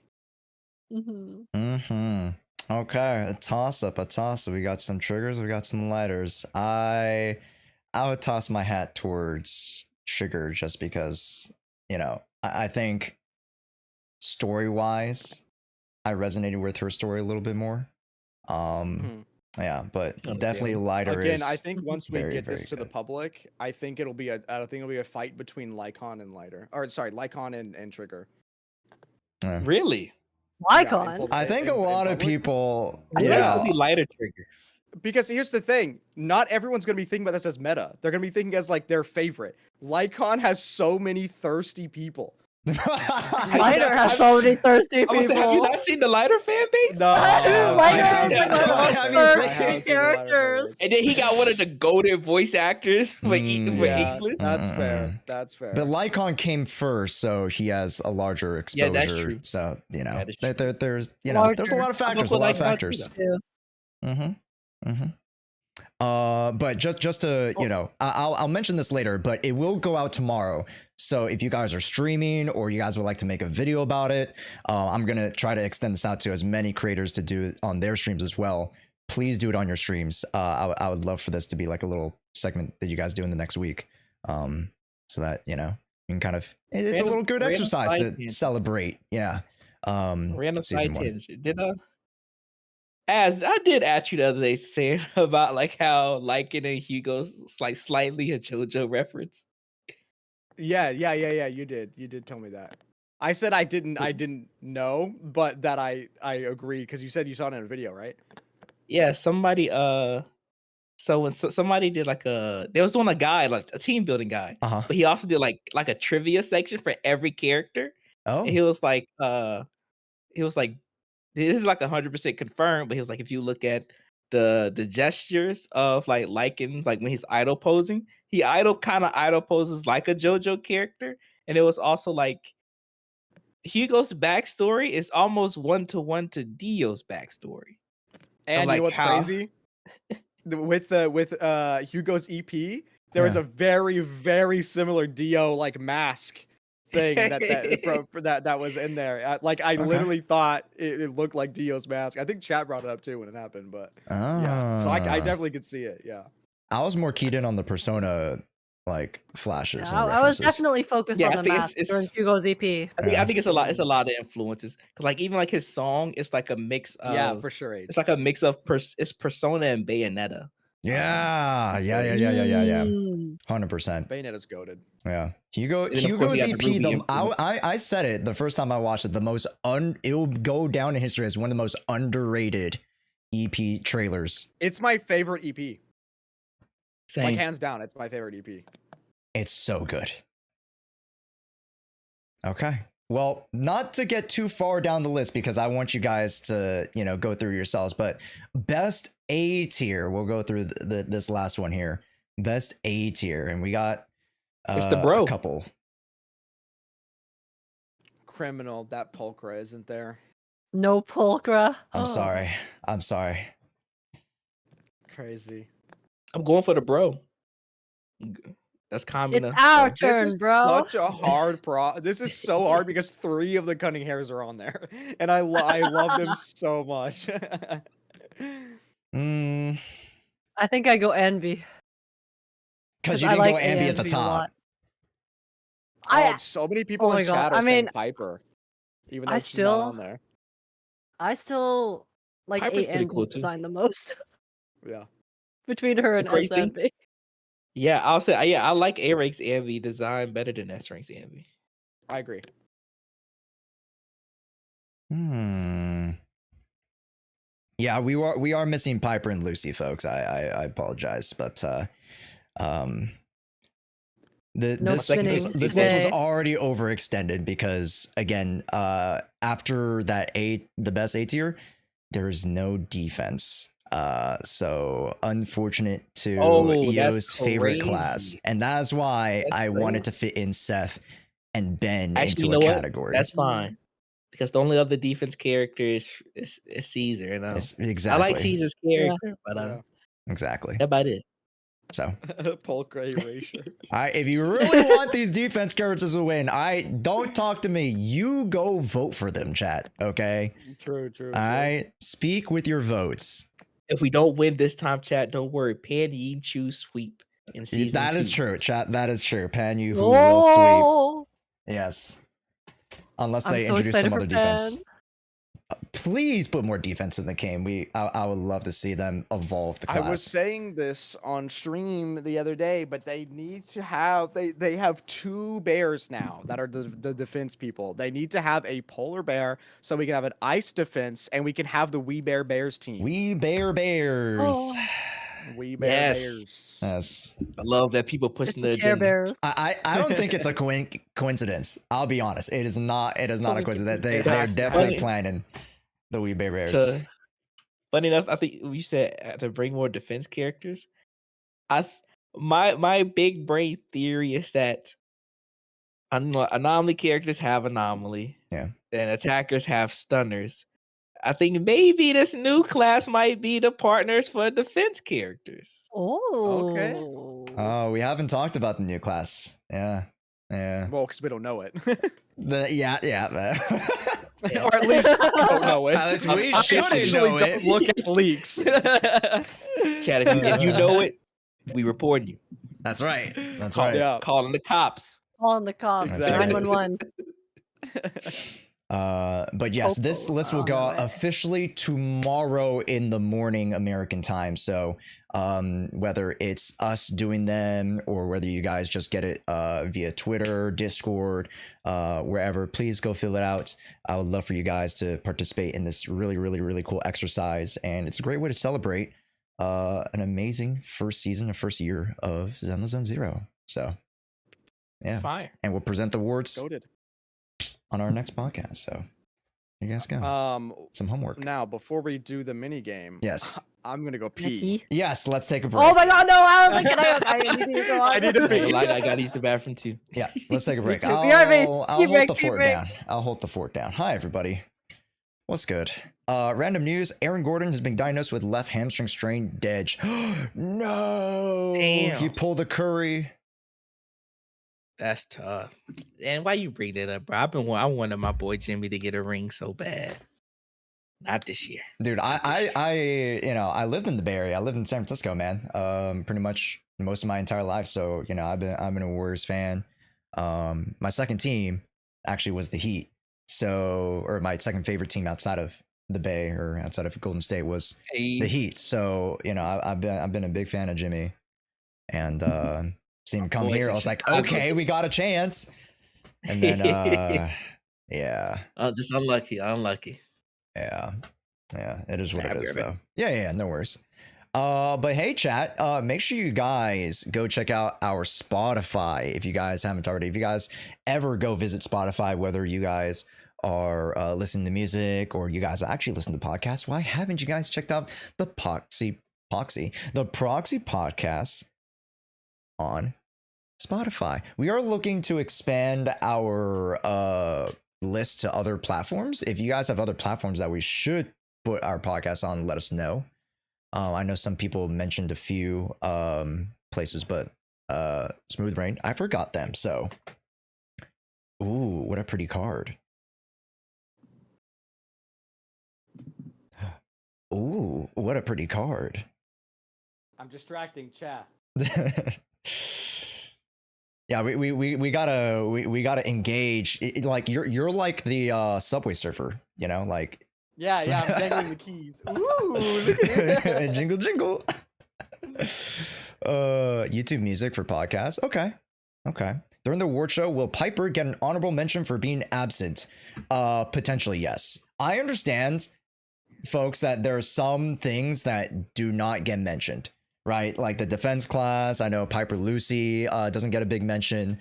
Okay, a toss up. We got some triggers, we got some lighters. I would toss my hat towards Trigger just because, I think story wise, I resonated with her story a little bit more. Yeah, but definitely lighter Again, is I think once we very, get this very to the good. public, I think it'll be a fight between Lycon and Lighter. Or sorry, Lycon and Trigger. Really? Lycon? I think a lot of people, I think it'll be Lighter Trigger. Because here's the thing, not everyone's gonna be thinking about this as meta. They're gonna be thinking as like their favorite. Lycon has so many thirsty people. Lighter has so many thirsty I was people. saying, have you not seen the Lighter fan base? No, Lighter is like one of I the haven't most seen thirsty it. characters. And then he got one of the golden voice actors for Yeah, English. that's fair. That's fair. But Lycon came first, so he has a larger exposure. Yeah, that's true. So That is there's there's a Larger. lot of factors. Also A lot of Lycon factors. too, But just to I'll mention this later, but it will go out tomorrow. So if you guys are streaming or you guys would like to make a video about it, I'm gonna try to extend this out to as many creators to do it on their streams as well. Please do it on your streams. I would love for this to be like a little segment that you guys do in the next week, so that you can kind of it's a little good random exercise side to tangent. celebrate. Yeah. Random season side one. tangent. As I did ask you the other day saying about like how Lycan and Hugo's like slightly a JoJo reference. Yeah. You did tell me that. I said I didn't know, but that I agreed because you said you saw it in a video, right? Yeah, somebody so when somebody did like they was doing a guide, like a team building guide, but he also did like a trivia section for every character. Oh, And he was like this is like 100% confirmed, but he was like, if you look at the gestures of like Lycan, like when he's idle posing, he kind of idle poses like a JoJo character. And it was also like Hugo's backstory is almost 1-to-1 to Dio's backstory. And like, you know what's how? crazy? With Hugo's EP, there was a very, very similar Dio like mask thing that was in there. I literally thought it looked like Dio's mask. I think chat brought it up too when it happened, but yeah. So I definitely could see it. Yeah. I was more keyed in on the Persona like flashes. Yeah, and I was references. definitely focused Yeah, I on the think mask during Hugo's EP. I think it's a lot. It's a lot of influences. Cause like even like his song, it's like a mix of Yeah, for sure. It's like a mix of it's Persona and Bayonetta. Yeah. 100%. Bayonetta's goated. Yeah. then, of course, Hugo's you got the EP, Ruby influence. I said it the first time I watched it, it'll go down in history as one of the most underrated EP trailers. It's my favorite EP. Same. Like hands down, it's my favorite EP. It's so good. Okay. Well, not to get too far down the list because I want you guys to, go through yourselves, but best A tier, we'll go through this last one here. Best A tier, and we got it's the bro. a couple. Criminal, that Pulchra isn't there. No Pulchra. I'm sorry. Crazy. I'm going for the bro. That's Kamina. It's our This turn, is bro. such a hard This is so hard because 3 of the cunning hairs are on there, and I love them so much. I think I go Envy. Because you I didn't like go Ambi at the Envy a top. lot. So many people my in God, chat are I saying mean, Piper, even though I she's not on there. I still like Piper's pretty Envy's cool, too. design the most Yeah. between her and crazy thing- SNB. Yeah, I'll say I like A-Rank's Envy design better than S-Rank's Envy. I agree. Yeah, we are missing Piper and Lucy, folks. I apologize, but this list was already overextended because again, after that the best A tier, there's no defense. So unfortunate to EO's favorite class, and that's why I wanted to fit in Seth and Ben into a category. That's fine, because the only other defense character is Caesar, and exactly. I like Caesar's character, but exactly. That's about it. So Pulchra erasure. If you really want these defense characters to win, don't talk to me. You go vote for them, chat. Okay. True. Speak with your votes. If we don't win this time, chat, don't worry. Pan Yin choose sweep in season That 2. is true, chat. That is true. Pan Yu who will sweep. Yes. Unless they introduce some other defense. Please put more defense in the game. I would love to see them evolve the class. I was saying this on stream the other day, but they need to have they have 2 bears now that are the defense people. They need to have a polar bear so we can have an ice defense and we can have the We Bear Bears team. We Bear Bears. We Bear Bears. Yes. I love that people pushing the Care agenda. Bears. I don't think it's a coincidence. I'll be honest. It is not a coincidence. They are definitely planning the We Bear Bears. Funny enough, I think you said to bring more defense characters. My big brain theory is that anomaly characters have anomaly. Yeah. And attackers have stunners. I think maybe this new class might be the partners for defense characters. Oh. Okay. Oh, we haven't talked about the new class. Yeah. Well, because we don't know it. Yeah. Or at least we don't know it. At least we shouldn't know it. Look at leaks. Chad, if you know it, we report you. That's right. That's Call, right. Yeah. Calling the cops. On the cops. Exactly. 911. But yes, this list will go out officially tomorrow in the morning American time. So whether it's us doing them or whether you guys just get it via Twitter, Discord, wherever, please go fill it out. I would love for you guys to participate in this really, really, really cool exercise. And it's a great way to celebrate an amazing first season and first year of Zenless Zone Zero. So yeah. Fire. And we'll present the awards Goated. on our next podcast. So you guys go. Some homework. Now, before we do the mini game, Yes. I'm gonna go pee. Yes, let's take a break. Oh my god, no! I was like, I need to go on. I need to pee. I got to use the bathroom too. Yeah, let's take a break. too. Be right back. I'll Keep hold break, the keep fort break. down. I'll hold the fort down. Hi, everybody. What's good? Random news: Aaron Gordon has been diagnosed with left hamstring strain. Dead. No. Damn. He pulled a Curry. That's tough. And why you bring that up, bro? I wanted my boy Jimmy to get a ring so bad. Not this year. Dude, I lived in the Bay Area. I lived in San Francisco, man. Pretty much most of my entire life. So, I've been a Warriors fan. My second team actually was the Heat. So, or my second favorite team outside of the Bay or outside of Golden State was the Heat. So, I've been a big fan of Jimmy, and seeing him come boys here, in I was like, Chicago. okay, we got a chance. And then, yeah, Just unlucky. yeah, it is what Yeah, it is, we're though. Yeah, no worries. But hey, chat, make sure you guys go check out our Spotify if you guys haven't already. If you guys ever go visit Spotify, whether you guys are listening to music or you guys actually listen to podcasts, why haven't you guys checked out the PROXY podcast on Spotify? We are looking to expand our list to other platforms. If you guys have other platforms that we should put our podcast on, let us know. I know some people mentioned a few places, but Smooth Brain, I forgot them. So, ooh, what a pretty card. Ooh, what a pretty card. I'm distracting chat. Yeah, we gotta engage. Like you're like the Subway Surfer, like. Yeah, I'm dangling the keys. Ooh, look at that. Jingle jingle. YouTube music for podcasts. Okay. During the award show, will Piper get an honorable mention for being absent? Potentially, yes. I understand, folks, that there are some things that do not get mentioned, right? Like the defense class. I know Piper Lucy doesn't get a big mention.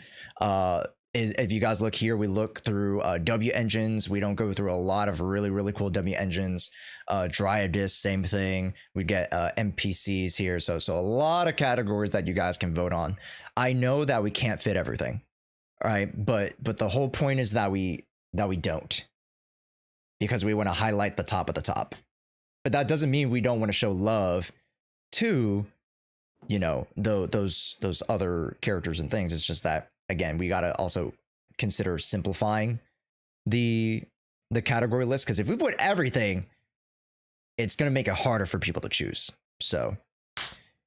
If you guys look here, we look through W engines. We don't go through a lot of really, really cool W engines. Dryadis, same thing. We get NPCs here. So a lot of categories that you guys can vote on. I know that we can't fit everything, right? But the whole point is that we don't, because we want to highlight the top of the top. But that doesn't mean we don't want to show love to, those other characters and things. It's just that, again, we got to also consider simplifying the category list, because if we put everything, it's going to make it harder for people to choose. So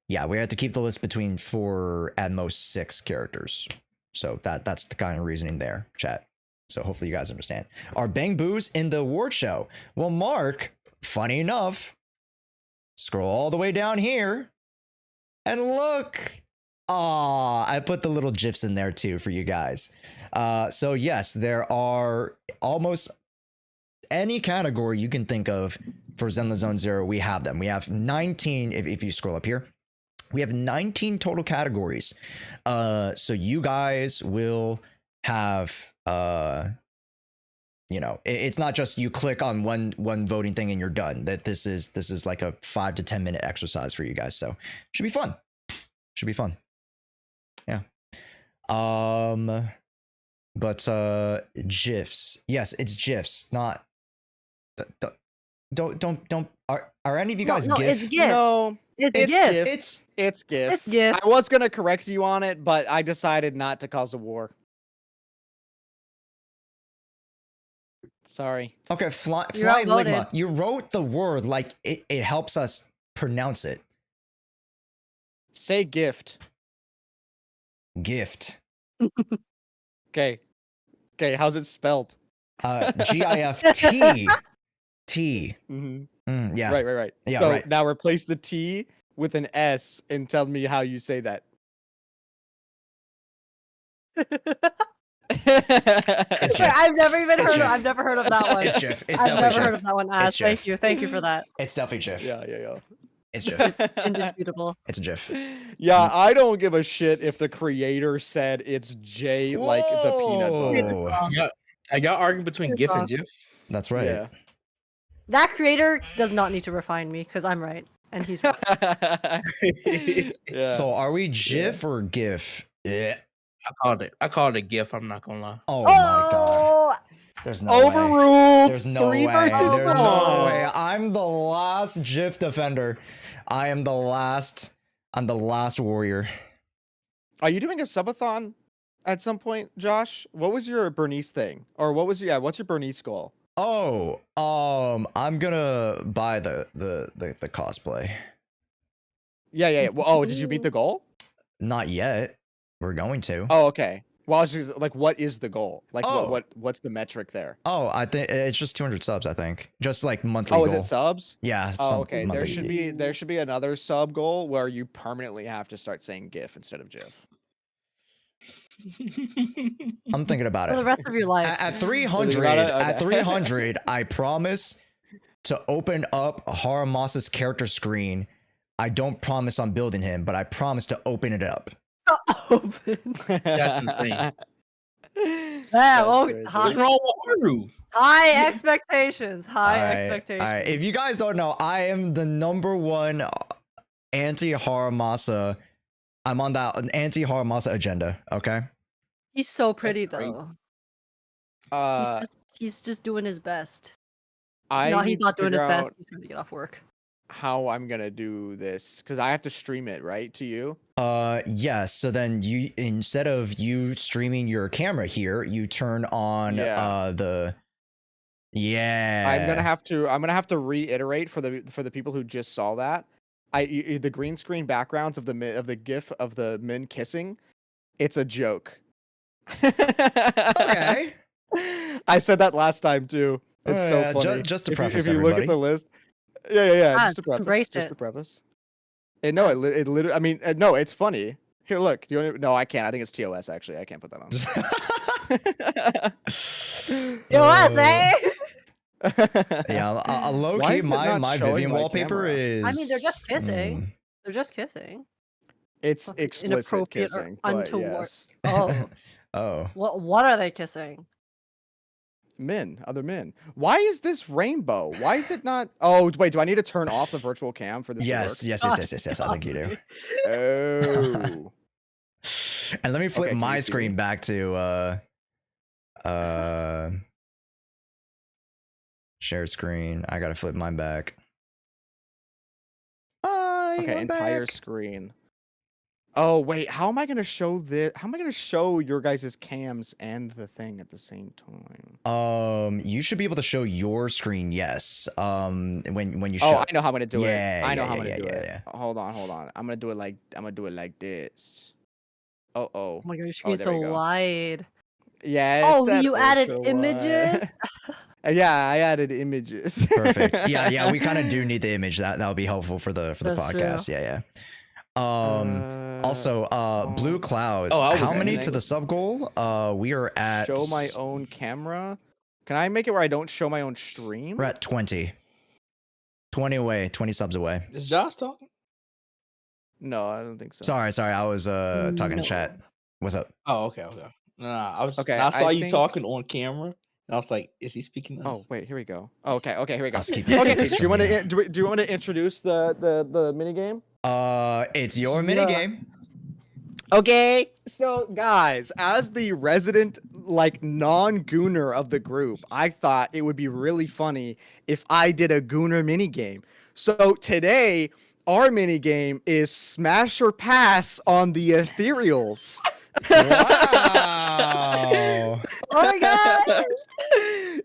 yeah, we have to keep the list between 4 at most 6 characters. So that's the kind of reasoning there, chat. So hopefully you guys understand. Are Bang Boos in the award show? Well, Mark, funny enough, scroll all the way down here and look. I put the little GIFs in there too for you guys. So yes, there are almost any category you can think of for Zenless Zone Zero. We have them. We have 19. If you scroll up here, we have 19 total categories. So you guys will have, it's not just you click on one voting thing and you're done. That this is like a 5 to 10 minute exercise for you guys. So should be fun. Yeah. But GIFs. Yes, it's GIFs, not. Don't. Are any of you guys no, GIF? it's GIF. No, It's GIF. it's GIF. It's GIF. I was gonna correct you on it, but I decided not to cause a war. Sorry. Okay, You're Flying outvoted. Ligma. You wrote the word like it helps us pronounce it. Say gift. Gift. Okay. How's it spelled? GIFT. T. Mm-hmm. Yeah. Right. Yeah, So right. now replace the T with an S and tell me how you say that. It's GIF. I've never even It's heard. GIF. I've never heard of that one. It's GIF. It's I've definitely never GIF. heard of that one. It's Thank GIF. Thank you for that. It's definitely GIF. Yeah. It's GIF. Indisputable. It's a GIF. Yeah, I don't give a shit if the creator said it's J like the peanut butter. Whoa. Y'all arguing between GIF and GIF? That's right. Yeah. That creator does not need to refine me because I'm right and he's wrong. Yeah. So are we GIF or GIF? Yeah. I called it a GIF. I'm not gonna lie. Oh my god. There's no way. Overruled. There's no 3 way. versus There's 1. no way. I'm the last GIF defender. I am the last. I'm the last warrior. Are you doing a subathon at some point, Josh? What was your Bernice thing? Or what's your Bernice goal? Oh, I'm gonna buy the cosplay. Yeah. Well, oh, did you meet the goal? Not yet. We're going to. Oh, okay. Well, she's like, what is the goal? Like, Oh. what's the metric there? Oh, I think it's just 200 subs. I think just like monthly. Oh, goal. is it subs? Yeah. Oh, some okay. monthly- There should be another sub goal where you permanently have to start saying GIF instead of GIF. I'm thinking about For the it. rest of your life. At 300, Okay. at 300, I promise to open up Haramasa's character screen. I don't promise I'm building him, but I promise to open it up. Open. That's insane. Yeah, well, crazy. What's wrong with Haru? high expectations. High Alright, expectations. alright. If you guys don't know, I am the #1 anti-Haramasa. I'm on that anti-Haramasa agenda. Okay. He's so pretty great. though. He's just doing his best. I No, need he's to not doing his figure best. out He's trying to get off work. how I'm gonna do this because I have to stream it right to you. Yes. So then you, instead of you streaming your camera here, you turn on Yeah. I'm gonna have to reiterate for the people who just saw that. The green screen backgrounds of the GIF of the men kissing, it's a joke. Okay. I said that last time too. It's Oh, so yeah, funny. just to If preface you look everybody. at the list, yeah. Ah, Just to preface. embrace Just it. to preface. And no, it literally. I mean, no, it's funny. Here, look. Do you want to, no, I can't. I think it's TOS actually. I can't put that on. TOS, eh? Yeah, a low Why key, is it not my showing Vivian my wallpaper camera? is. I mean, they're just kissing. Mm. They're just kissing. It's Fucking explicit inappropriate or kissing, but untoward. yes. Oh, Oh. what are they kissing? Other men. Why is this rainbow? Why is it not? Oh, wait. Do I need to turn off the virtual cam for this Yes, to work? yes. I think you do. Oh. And let me flip Okay, can my you see screen me? back to share screen. I gotta flip mine back. Okay, entire screen. Oh wait, how am I gonna show this? How am I gonna show your guys' cams and the thing at the same time? You should be able to show your screen. Yes. When you show. Oh, I know how I'm gonna do Yeah, it. I know yeah, how I'm yeah, gonna do yeah, it. yeah. Hold on. I'm gonna do it like this. Oh. Oh my god, your screen's there so we go. wide. Yeah. Oh, you added images? Yeah, I added images. Perfect. Yeah. We kind of do need the image. That'll be helpful for the That's podcast. true. Yeah. Also, Blue Clouds. Oh, I was how many anything. to the sub goal? We are at. Show my own camera. Can I make it where I don't show my own stream? We're at 20. 20 away. 20 subs away. Is Josh talking? No, I don't think so. Sorry. I was talking to No. chat. What's up? Oh, okay. Nah, I was. Okay, I saw I you think- talking on camera, and I was like, "Is he speaking to us?" Oh wait, here we go. Okay, here we go. I'll just keep this Okay, secret do you want stream, to do you want to introduce the mini game? It's your mini game. Okay, so guys, as the resident like non-gooner of the group, I thought it would be really funny if I did a gooner mini game. So today, our mini game is smash or pass on the ethereals. Wow. Oh my god!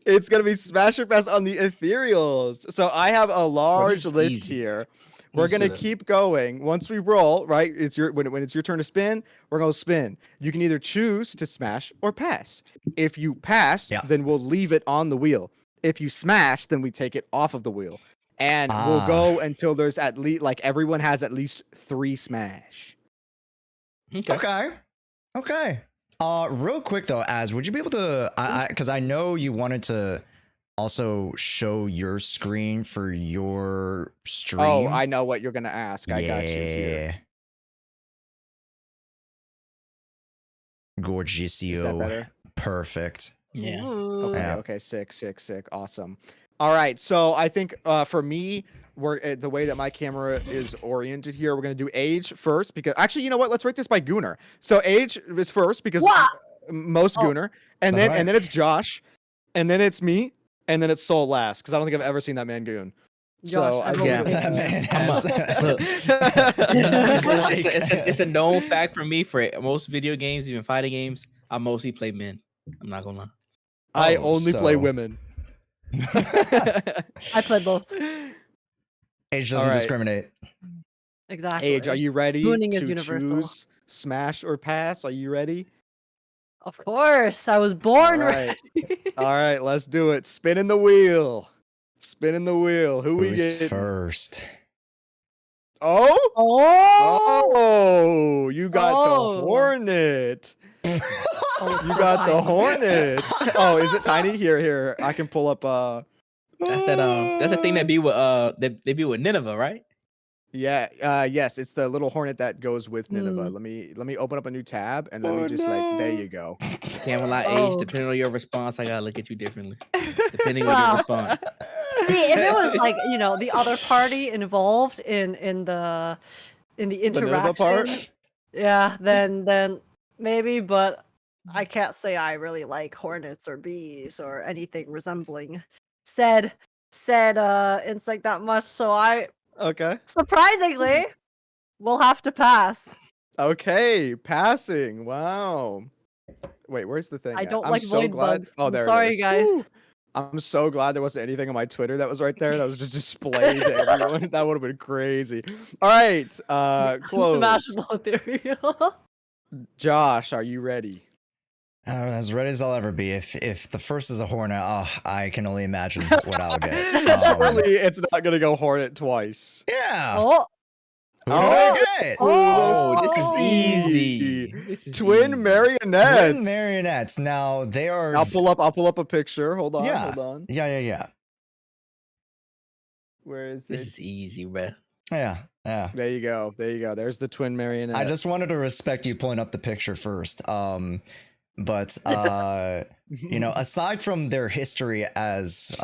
It's gonna be smash or pass on the ethereals. So I have a large is list easy? here. Let We're me see gonna that. keep going. Once we roll, right? It's your when it's your turn to spin, we're gonna spin. You can either choose to smash or pass. If you pass, Yeah. then we'll leave it on the wheel. If you smash, then we take it off of the wheel. And we'll go until there's at least like everyone has at least 3 smash. Okay. Real quick though, would you be able to? Because I know you wanted to also show your screen for your stream. Oh, I know what you're gonna ask. I got you here. Is that Gorgeousio. better? Perfect. Yeah. Ooh. Okay, Yeah. okay, sick. Awesome. All right, so I think for me, we're the way that my camera is oriented here, we're gonna do age first because actually, you know what? Let's rate this by Gooner. So age is first because What? most Oh. Gooner, and That's then right. and then it's Josh, and then it's me, and then it's Soul last because I don't think I've ever seen that man goon. So I Yeah. That man I'm has. Look, it's a known fact for me for most video games, even fighting games. I mostly play men. I'm not gonna lie. I Oh, only play so- women. I play both. Age doesn't Alright. discriminate. Exactly. Age, are you ready Mooning is to universal. choose smash or pass? Are you ready? Of course, I was born Alright. ready. All right, let's do it. Spinning the wheel. Spinning the wheel. Who we Who's get? first? Oh? Oh, Oh, you got Oh. the Hornet. Oh, You so got the tiny. Hornet. Oh, is it tiny? Here. I can pull up That's the thing that be with they be with Nineveh, right? yes, it's the little Hornet that goes with Nineveh. Mm. Let me open up a new tab and let me just like there you go. Can't lie, Oh. Age. Depending on your response, I gotta look at you differently. Depending on Wow. your response. See, if it was like the other party involved in the Nineveh interaction, part? yeah, then maybe. But I can't say I really like hornets or bees or anything resembling said insect that much. So I Okay. surprisingly will have to pass. Okay, passing. Wow. Wait, where's the thing? I at? don't I'm like so void glad. bugs. Oh, I'm there sorry, it is. guys. Woo. I'm so glad there wasn't anything on my Twitter that was right there. That was just displayed to everyone. That would have been crazy. All right, close. Smashable ethereal. Josh, are you ready? As ready as I'll ever be. If the first is a Hornet, I can only imagine what I'll get. Surely it's not gonna go Hornet twice. Yeah. Oh, Who did I get? Oh, this is spicy. easy. This is Twin easy. marionettes. Twin marionettes. Now they are. I'll pull up a picture. Hold on. Yeah. Hold on. Yeah. Where is This it? is easy, bruh. Yeah. There you go. There's the twin marionette. I just wanted to respect you pulling up the picture first. But aside from their history as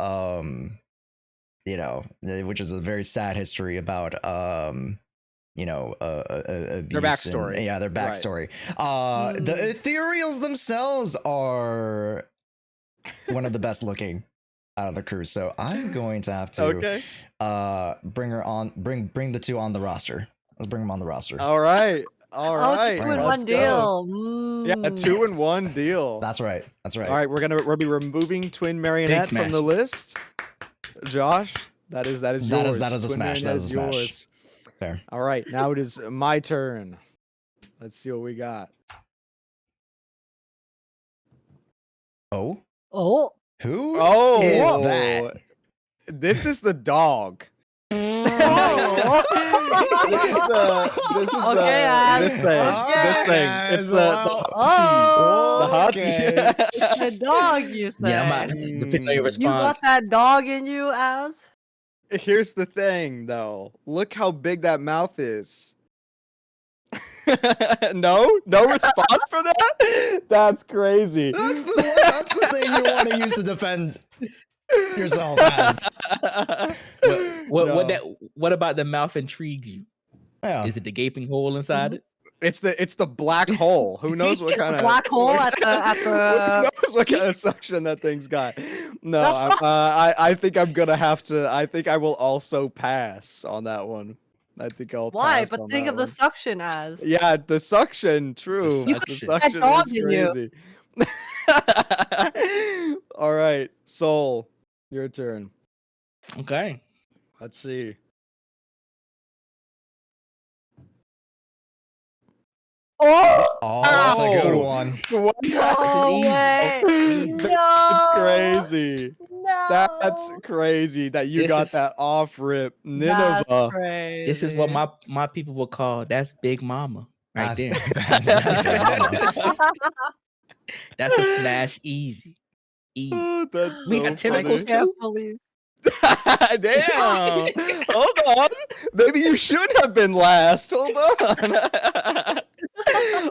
which is a very sad history about abuse Their backstory. and, their Right. backstory. The ethereals themselves are one of the best looking out of the crew. So I'm going to have to Okay. bring the two on the roster. Let's bring them on the roster. All right. All right. 2 in let's 1 go. deal. Yeah, a Mm. 2-in-1 deal. That's right. That's right. All right, we'll be removing twin marionette from smash. the list. Josh, that is yours. That is a Twin smash, that marionette is a smash. yours. Fair. All right, now it is my turn. Let's see what we got. Oh, Oh. who Oh, is that? This is the dog. Oh. This is Okay, this thing. okay. This thing. Guys, It's Oh. the hot okay. It's the dog, you say. Yeah, depending on your You response. got that dog in you, Az? Here's the thing, though. Look how big that mouth is. No response for that. That's crazy. That's the thing you want to use to defend yourself as. What about the mouth intrigues you? Yeah. Is it the gaping hole inside it? It's the black hole. Who knows what kind of Black hole at the Who knows what kind of suction that thing's got? No, I think I'm gonna have to. I think I will also pass on that one. I think I'll. Why? pass But on think that of the one. suction as. Yeah, the suction. True. You The could that suction dog is in you. crazy. All right, Soul, your turn. Okay. Let's see. Oh! Oh, that's a good Oh. one. What? No easy. way! Easy. No! It's crazy. No! That's crazy that you This got is- that off rip. That's Nineveh. crazy. This is what my people would call that's Big Mama right there. That's right. That's a smash easy. Easy. Oh, that's We so got tentacles funny. Can't too? believe. Damn. Hold on. Maybe you should have been last. Hold on.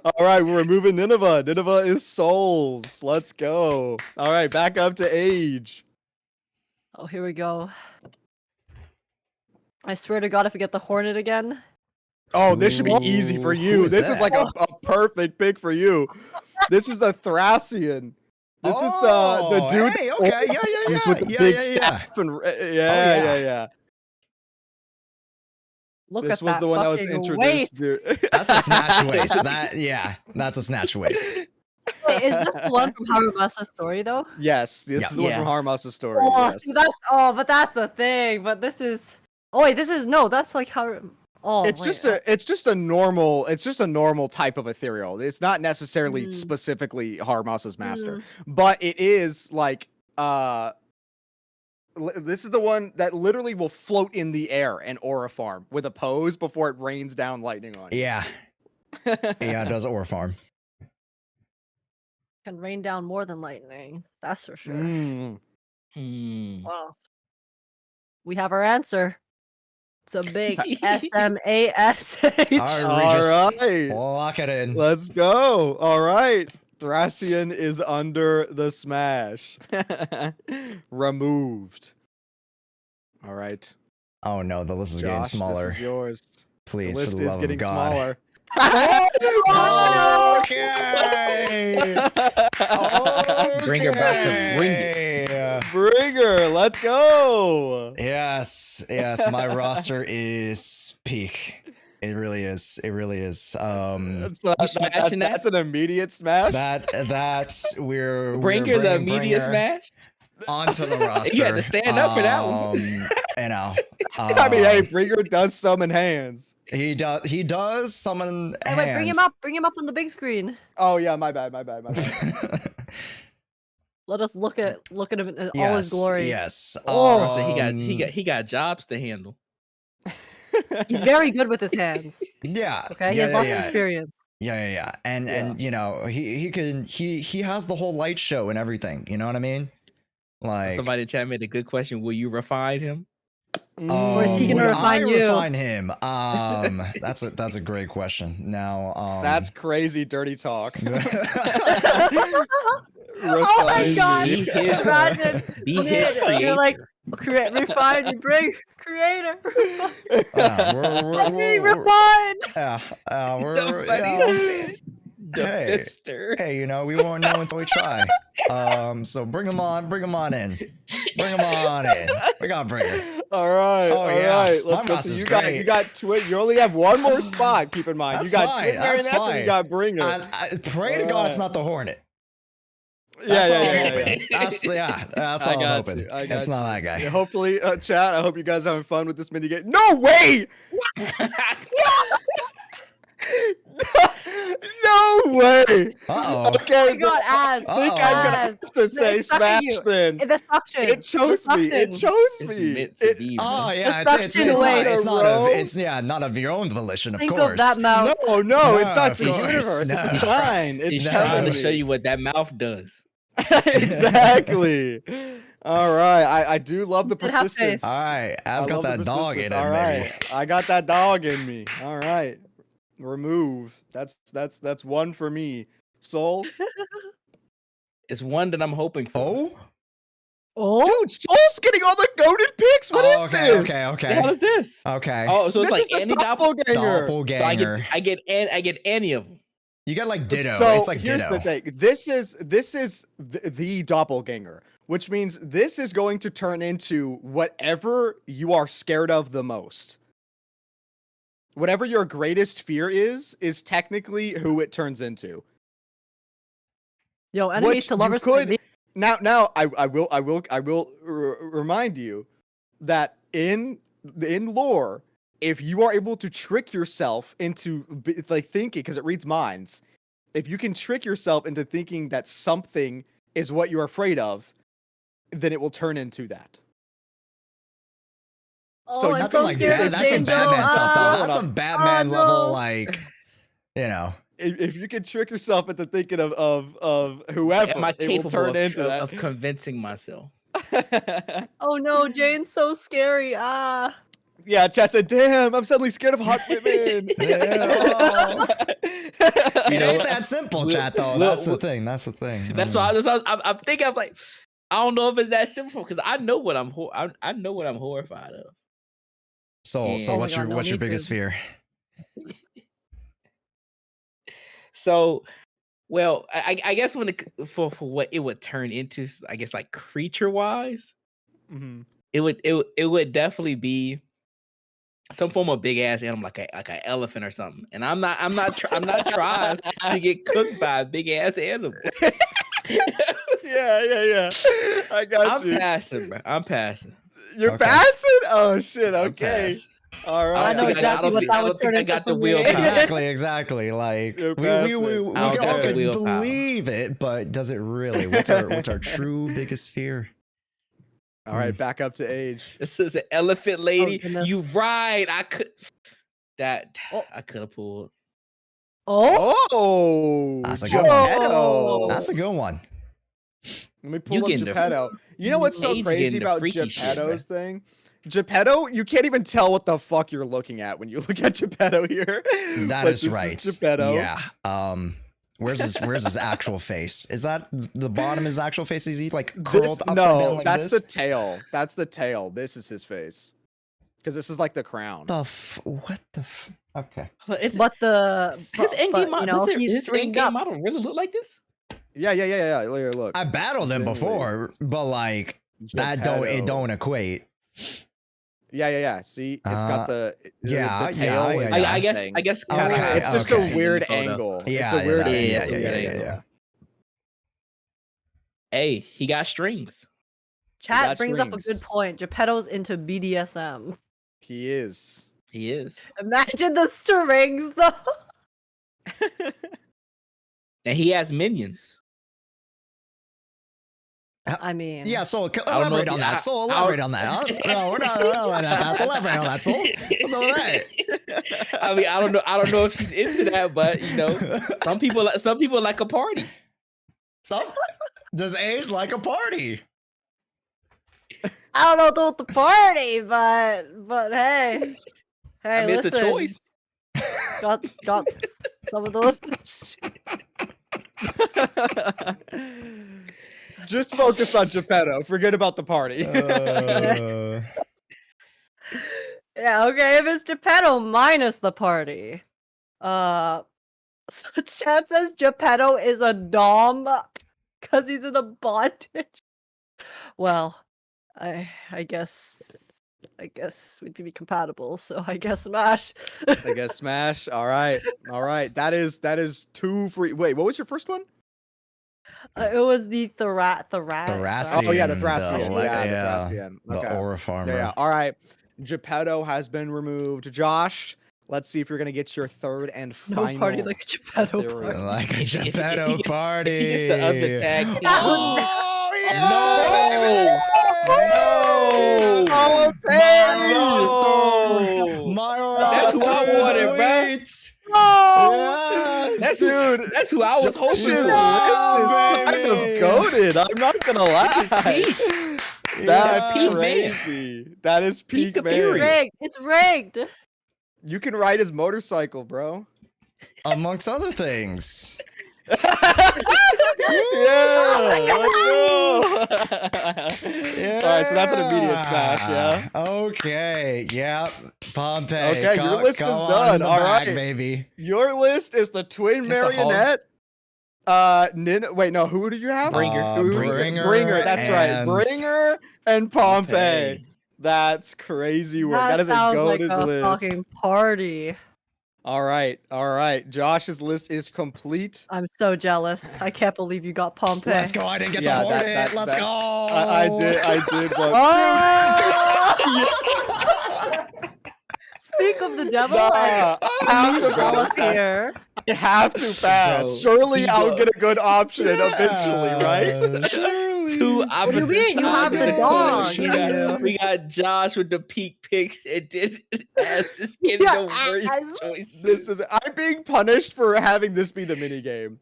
All right, we're removing Nineveh. Nineveh is souls. Let's go. All right, back up to Age. Oh, here we go. I swear to God, if we get the Hornet again. Oh, this should be Ooh, easy for who you. is This is that? like a perfect pick for you. This is the Thracian. This is the dude. Hey, okay, yeah, with the yeah, big yeah. staff and yeah. yeah. Look This at was that the one that was fucking introduced. waist. Dude. That's a snatch waist. That's a snatch waist. Wait, is this the one from Harumasa's story though? Yes, this Yeah. is the one from Harumasa's story. Oh, Yes. see, but that's the thing. But this is. Oh wait, that's like how. Oh, It's just a normal type of ethereal. It's not necessarily specifically Harumasa's master, but it is like this is the one that literally will float in the air and aura farm with a pose before it rains down lightning on you. Yeah. Yeah, it does aura farm. Can rain down more than lightning. That's for sure. Well, we have our answer. It's a big SMASH. All right. Lock it in. Let's go. All right. Thracian is under the smash. Removed. All right. Oh no, the list is getting Josh, smaller. This is yours. Please, The for list the is love getting of God. smaller. Okay. Bring her back to bring it. Bring her. Let's go. Yes, my roster is peak. It really is. It really is. That's an immediate smash. That's we're Bring her the immediate smash onto the roster. You had to stand up for that one. You know. I mean, hey, Bringer does summon hands. He does summon hands. Wait, bring him up on the big screen. Oh yeah, my bad. Let us look at him in all his glory. Yes. Oh, so he got jobs to handle. He's very good with his hands. Yeah. Okay, he has lots of experience. Yeah. And you know, he has the whole light show and everything. You know what I mean? Like Somebody in chat made a good question. Will you refine him? Or is he gonna refine you? Refine him? That's a great question. Now, that's crazy dirty talk. Oh my god! Be his Imagine you're like refine and bring creator. we're refined. Hey, you know, we won't know until we try. So bring him on in. Bring him on in. We gotta bring him. All right. Let's go. So you got you only have one more spot. Keep in mind. That's you got fine. Twin That's Marionettes fine. and you got Bringer. I pray to God it's not the Hornet. Yeah. That's all I'm hoping. It's not that guy. Yeah, hopefully, chat. I hope you guys are having fun with this mini game. No way! No way! Uh-oh. Okay, Oh my god, Az. I think I'm gonna have to say smash then. The suction. It chose me. It's meant to be, Oh man. yeah, The it's suction away. not of your own volition, of Think course. of that mouth. No, it's not of the course, universe. no. It's a sign. It's He's trying telling to show me. you what that mouth does. Exactly. All right. I do love the You did have faith. persistence. All right, I Al's got love the that dog in persistence. him, All maybe. right. I got that dog in me. All right. Remove. That's one for me. Soul. It's one that I'm hoping for. Oh, Dude, Soul's getting all the goated picks. What is this? What the hell is this? Okay. Oh, so it's This like is the any doppelganger. So I get any of them. You get like Ditto. So It's like here's Ditto. the thing. This is the doppelganger, which means this is going to turn into whatever you are scared of the most. Whatever your greatest fear is technically who it turns into. yo, enemies Which to you lovers. could now. I will remind you that in lore, if you are able to trick yourself into like thinking, because it reads minds, if you can trick yourself into thinking that something is what you're afraid of, then it will turn into that. Oh, I'm That's so some like scared of that's some Jane Batman Doe. stuff though. Ah. That's some Batman no. level, like, you know. If you can trick yourself into thinking of whoever, Am I it will capable turn into of convincing myself? that. Oh no, Jane's so scary. Ah. Yeah, Chess said, "Damn, I'm suddenly scared of hot women." It ain't that simple, chat. Though that's the thing. That's the thing. That's why I'm thinking. I'm like, I don't know if it's that simple because I know what I know what I'm horrified of. So Oh so my what's God, no, your me biggest too. fear? So Well, I guess when for what it would turn into, I guess like creature wise, it would definitely be some form of big ass animal, like an elephant or something. And I'm not trying to get cooked by a big ass animal. Yeah. I got you. I'm passing, bro. I'm passing. You're passing? Oh shit. Okay. All right. I know exactly what that would turn I into got the for wheel. me. Exactly. Like You're we passing. I don't all got the can willpower. believe it, but does it really? What's our true biggest fear? All right, back up to age. This is an elephant lady. goodness. You right. I could Oh. I could have pulled. Oh, That's a good Geppetto. one. That's a good one. Let me You pull up getting the- Geppetto. You know what's so Age crazy getting the about freaky shit, Geppetto's thing? Geppetto, you can't even tell what the fuck you're looking at when you look at Geppetto here. That But is this right. Geppetto. Yeah. Where's his actual face? Is that the bottom? His actual face? Is he like curled upside down like that's this? the tail. That's the tail. This is his face. Because this is like the crown. What the okay. His But endgame model, he's his stringed endgame up. model really look like this? Yeah. Look. I battled him Anyways. before, but like it don't equate. Yeah. See, it's got the yeah, the tail. yeah, is yeah. that I guess thing. kinda Okay, how It's just okay. a weird photo. angle. Yeah, It's a weird yeah, angle. yeah. Hey, he got strings. Chat got brings up a good strings. point. Geppetto's into BDSM. He is. He is. Imagine the strings though. And he has minions. I mean, Yeah, Soul, don't know elaborate if on you- that. Soul, elaborate on that. Huh? No, we're not letting that pass. Elaborate on that, Soul. What's up with that? I mean, I don't know if she's into that, but you know, some people like a party. Some does age like a party? I don't know about the party, but hey, I mean, listen, it's a choice. got some of those. Just focus on Geppetto. Forget about the party. Yeah, okay, if it's Geppetto minus the party. So chat says Geppetto is a dom because he's in a bondage. Well, I guess we'd be compatible, so I guess smash. I guess smash. All right. That is 2 free. Wait, what was your first one? It was the Thracian. Oh yeah, the Thracian. the Thracian. The Okay. aura farmer. Yeah. All right. Geppetto has been removed. Josh, let's see if you're gonna get your third and No final. party like a Geppetto theory. party. Like a If he Geppetto gets- party. If he gets the other tag, Oh, yeah! No! Oh, No! My That's who I wanted, bruh. Yes. That's who I was hoping Josh's for. list is kind of baby. goaded. I'm not gonna lie. That's peak man. crazy. That is peak Peak man. period. It's rigged. You can ride his motorcycle, bro. Amongst other things. Yeah, let's go. All right, so that's an immediate smash, yeah. Okay, yeah. Pompey. Okay, your list is done. All right. baby. Your list is the twin That's a hog. marionette. Wait, no, who did you have? Bringer. Who was it? Bringer Bringer, that's right. and Bringer and Pompey. Pompey. That's crazy work. That is a sounds goated like a list. fucking party. All right. Josh's list is complete. I'm so jealous. I can't believe you got Pompey. Let's go. I didn't get Yeah, the hornet. that- Let's that- go. I did, but Oh! Speak of the devil. Nah, I I have to jealous pass. here. I have to pass. Bro, Surely I'll Ego. get a good option eventually, right? Two opposite mean? You have sides the of dog, coin. you. We got Josh with the peak picks and then Ass is getting Yeah, the worst Ass. choices. This is I'm being punished for having this be the mini game.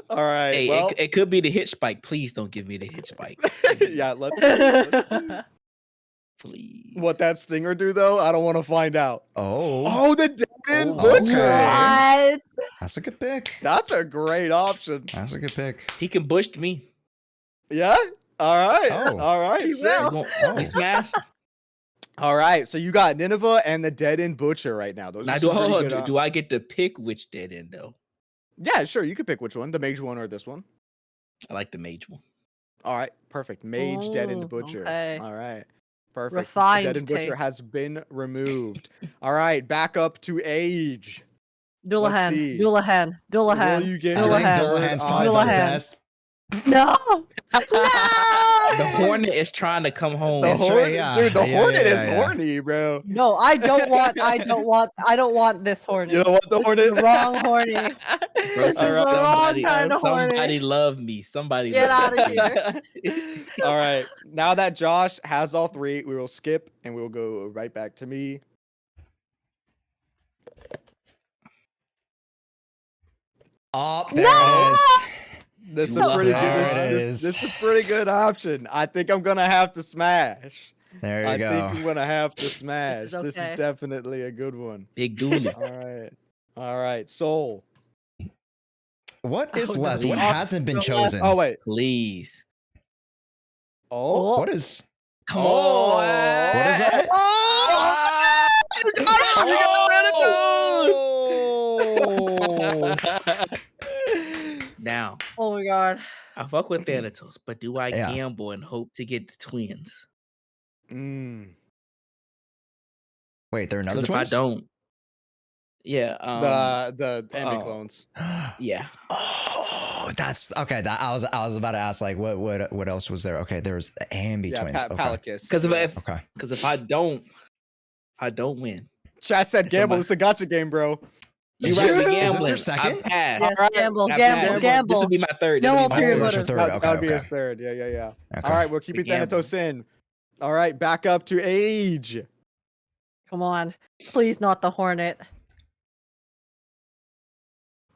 All right. Hey, well, it could be the hit spike. Please don't give me the hit spike. yeah. Let's see Please. what that stinger do though. I don't want to find out. Oh, Oh, the dead Oh, butcher. okay. What? That's a good pick. That's a great option. That's a good pick. He can bush me. Yeah. All right. Oh. All right. He sick. will. We smash. All right. So you got Nineveh and the dead end butcher right now. Those Now, are some pretty good do I get to pick which dead end though? Yeah, sure. You could pick which one, the mage one or this one. I like the mage one. All right, perfect. Mage, dead, and Ooh, butcher. okay. All right, perfect. Refined Dead and butcher taste. has been removed. All right, back up to age. Let's Dullahan. see. Dullahan. Will Dullahan. you get I think Dullahan. Dullahan's probably the Dullahan. best. No. The Hornet is trying to come home. The It's right, Hornet, yeah. dude. The Yeah, Hornet yeah, is yeah. horny, bro. No, I don't want this horny. You don't want the Hornet? The wrong horny. Bro, This is the wrong kind of horny. somebody love me. Somebody Get love out of me. here. All right. Now that Josh has all three, we will skip and we will go right back to me. Oh, there it is. This is No! a pretty There good. it This is. is a pretty good option. I think I'm gonna have to smash. There you I go. think I'm gonna have to smash. This okay. is definitely a good one. Big dually. All right. Soul. What is Oh, left? no. What hasn't been chosen? Oh wait. Please. Oh. What is? Come Oh. on. What is that? Oh! You got it! You got Thanatos! Now, Oh my god. I fuck with Thanatos, but do I Yeah. gamble and hope to get the twins? Wait, there are another 'Cause if twins? I don't, yeah, The envy oh. clones. yeah. Oh, that's okay. That I was about to ask like what else was there? Okay, there's the Ambi Yeah, twins. Okay. Palicus. Because Okay. if I don't win, Chat said gamble. It's a gotcha game, bro. you Is right this- with is this gambling. your second? I passed. Yes, Alright. gamble, I gamble, passed. gamble. This will be my third. No It'll be my ulterior Oh, third. that's your motive. third. That Okay, would be his okay. third. Yeah. Okay. All right, we'll keep Big Thanatos in. All right, back up to age. Come on. Please not the hornet.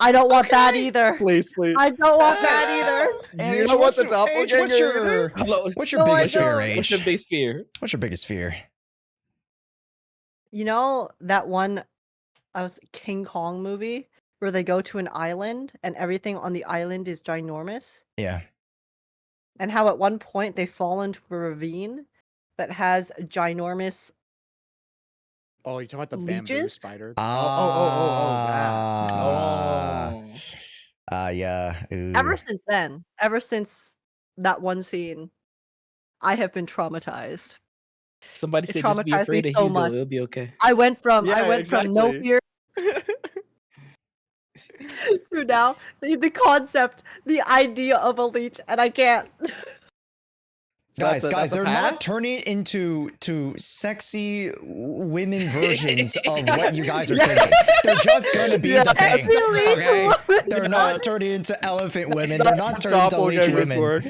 I don't want that either. Please. I don't want that either. You know what the Age, doppelganger what's your Hello. what's your No, I biggest fear, don't. Age? What's your big fear? What's your biggest fear? You know that one King Kong movie where they go to an island and everything on the island is ginormous? Yeah. And how at one point they fall into a ravine that has ginormous Oh, you're talking about the bamboo Leeches? spider? Ah. Oh. Yeah. Ooh. ever since that one scene, I have been traumatized. Somebody It said just be traumatized afraid me of so Hugo. much. It'll be okay. I went from Yeah, no exactly. fear to now the concept, the idea of a leech, and I can't. Guys, that's a they're pass? not turning into sexy women versions of what you guys are thinking. They're just gonna be the thing. Sexy leech Okay? woman. They're not turning into elephant women. It's They're not not turning into leech doppelgangers women. work.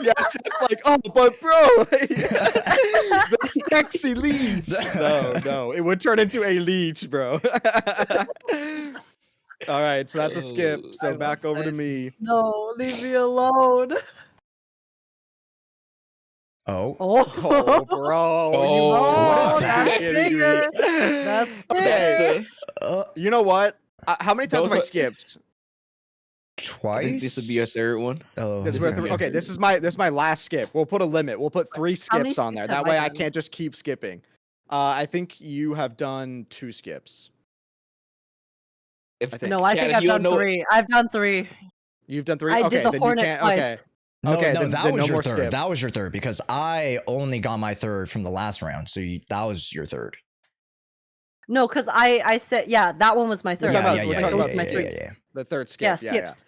Yeah, it's like, oh, but bro, the sexy leech. No, it would turn into a leech, bro. All right, so that's a skip. Oh, So back over to me. No, leave me alone. Oh. Oh, bro. Oh, what is that? That's bigger. That's Okay. bigger. You know what? How many times Those have I are- skipped? I Twice. think this would be a third one. Oh. This is my Okay. okay. This is my last skip. We'll put a limit. We'll put 3 How many skips on there. skips have That way I I done? can't just keep skipping. I think you have done 2 skips. If, I think- No, I think Kat, if I've you done don't know- 3. I've done 3. You've done 3. I okay, did the then Hornet you can't. twice. Okay. No, Okay, no, then that no was your more third. skip. That was your third because I only got my third from the last round. So that was your third. No, because I said, yeah, that one was my third. talking about- yeah, we're yeah, talking yeah, about yeah, skips. yeah. The third skip. Yeah, Yeah, skips.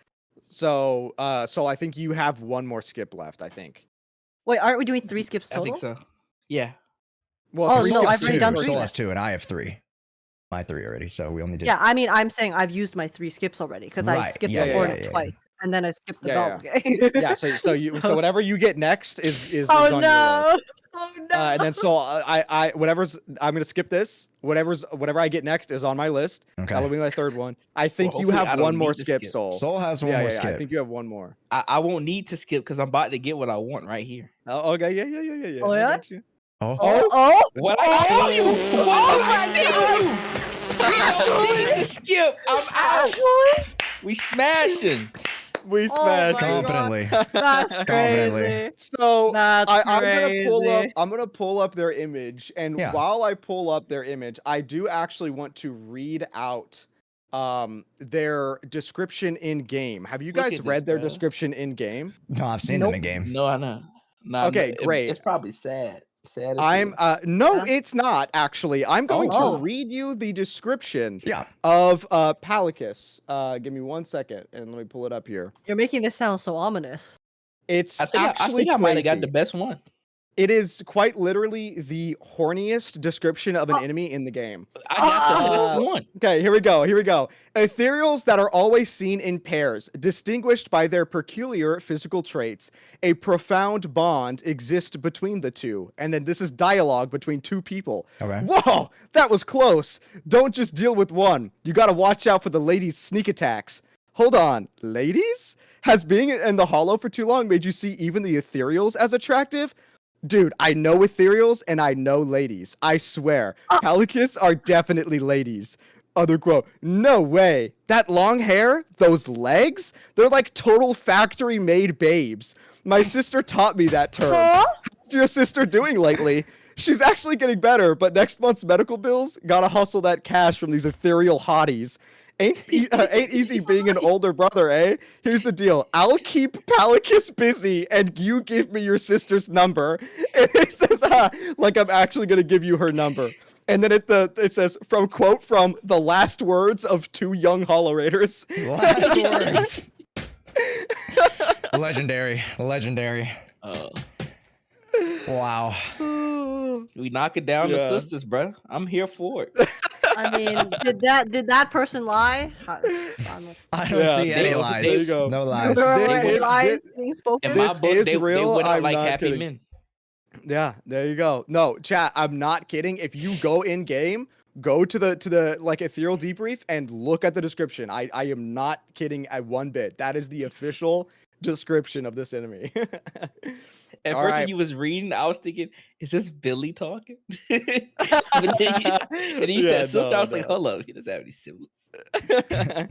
So I think you have 1 more skip left. I think. Wait, aren't we doing 3 skips I total? think so. Yeah. Well, Oh, 3 no, skips I've already too. done Soul 3. has 2 and I have 3. My 3 already. So we only did. Yeah, I mean, I'm saying I've used my 3 skips already because I Right, skipped yeah, the yeah, Hornet yeah, yeah. twice, and then I skipped the Yeah, doppelganger. Yeah. So whatever you get next is Oh on your list. no! Oh no! And then so I whatever's I'm gonna skip this. Whatever I get next is on my list. Okay. That'll be my 3rd one. I think Well, you hopefully I have don't 1 more need to skip, skip. Soul. Soul has one yeah, more yeah, skip. I think you have 1 more. I won't need to skip because I'm about to get what I want right here. Oh, okay. Yeah. Oh, I yeah? got you. Oh. Oh! What I tell you? What I tell you? We don't need to skip. I'm out. What? We smashing. We Oh smashed. my Confidently. That's Confidently. crazy. So That's I'm gonna pull up. crazy. I'm gonna pull up their image, and Yeah. while I pull up their image, I do actually want to read out their description in game. Have you Look guys at read this, their bro. description in game? No, I've seen Nope. them in game. No, I know. No, Okay, great. It's probably sad. Sad. As I'm hell. no, Yeah. it's not actually. I'm going Oh. to read you the description Yeah. of Palicus. Give me 1 second and let me pull it up here. You're making this sound so ominous. It's I think actually I might have got crazy. the best one. It is quite literally the horniest description of an enemy in the game. I got the best one. Okay, here we go. Here we go. Ethereals that are always seen in pairs, distinguished by their peculiar physical traits. A profound bond exists between the two. And then this is dialogue between two people. Okay. Whoa, that was close. Don't just deal with one. You gotta watch out for the ladies' sneak attacks. Hold on, ladies? Has being in the hollow for too long made you see even the ethereals as attractive? Dude, I know ethereals and I know ladies. I swear. Palicus are definitely ladies. Other quote, no way. That long hair, those legs, they're like total factory made babes. My sister taught me that term. How's your sister doing lately? She's actually getting better, but next month's medical bills, gotta hustle that cash from these ethereal hotties. Ain't easy being an older brother, eh? Here's the deal. I'll keep Palicus busy, and you give me your sister's number. And it says, like I'm actually gonna give you her number. And then it says from the last words of two young Hollow Raiders. Last words. Legendary. Wow. We knock it down Yeah. the sisters, bro. I'm here for it. I mean, did that person lie? I don't see any there lies. you go. No lies. There were This any is- lies being spoken? In my This book, is they real, went out I'm like not happy kidding. men. Yeah, there you go. No, chat, I'm not kidding. If you go in game, go to the like ethereal debrief and look at the description. I am not kidding at one bit. That is the official description of this enemy. At All first, right. when you was reading, I was thinking, "Is this Billy talking?" But then you Yeah, said sister. no, I was like, no. "Hold up, he doesn't have any siblings." Wait a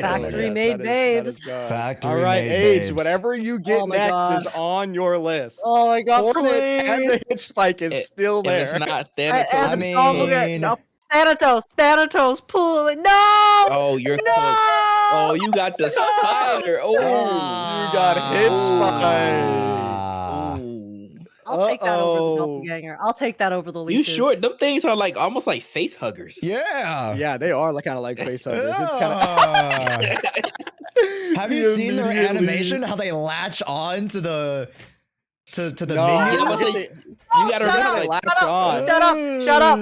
Factory minute. made babes. Factory All right, made Age, babes. whatever you get Oh my next God. is on your list. Oh my god, Hornet and please. the hitch spike is still If there. it's not I Thanatos, no, Thanatos, pull it. No! oh, you're No! cooked. Oh, you got the spider. Oh, You got hitch spike. I'll take that over the Uh-oh. doppelganger. I'll take that over the You leeches. sure? Them things are like almost like face huggers. Yeah. Yeah, they are kind of like face huggers. It's kind of. Have you seen their animation? How they latch on to the No, minions? but you gotta Shut remember, up, they like, latch on. Shut up,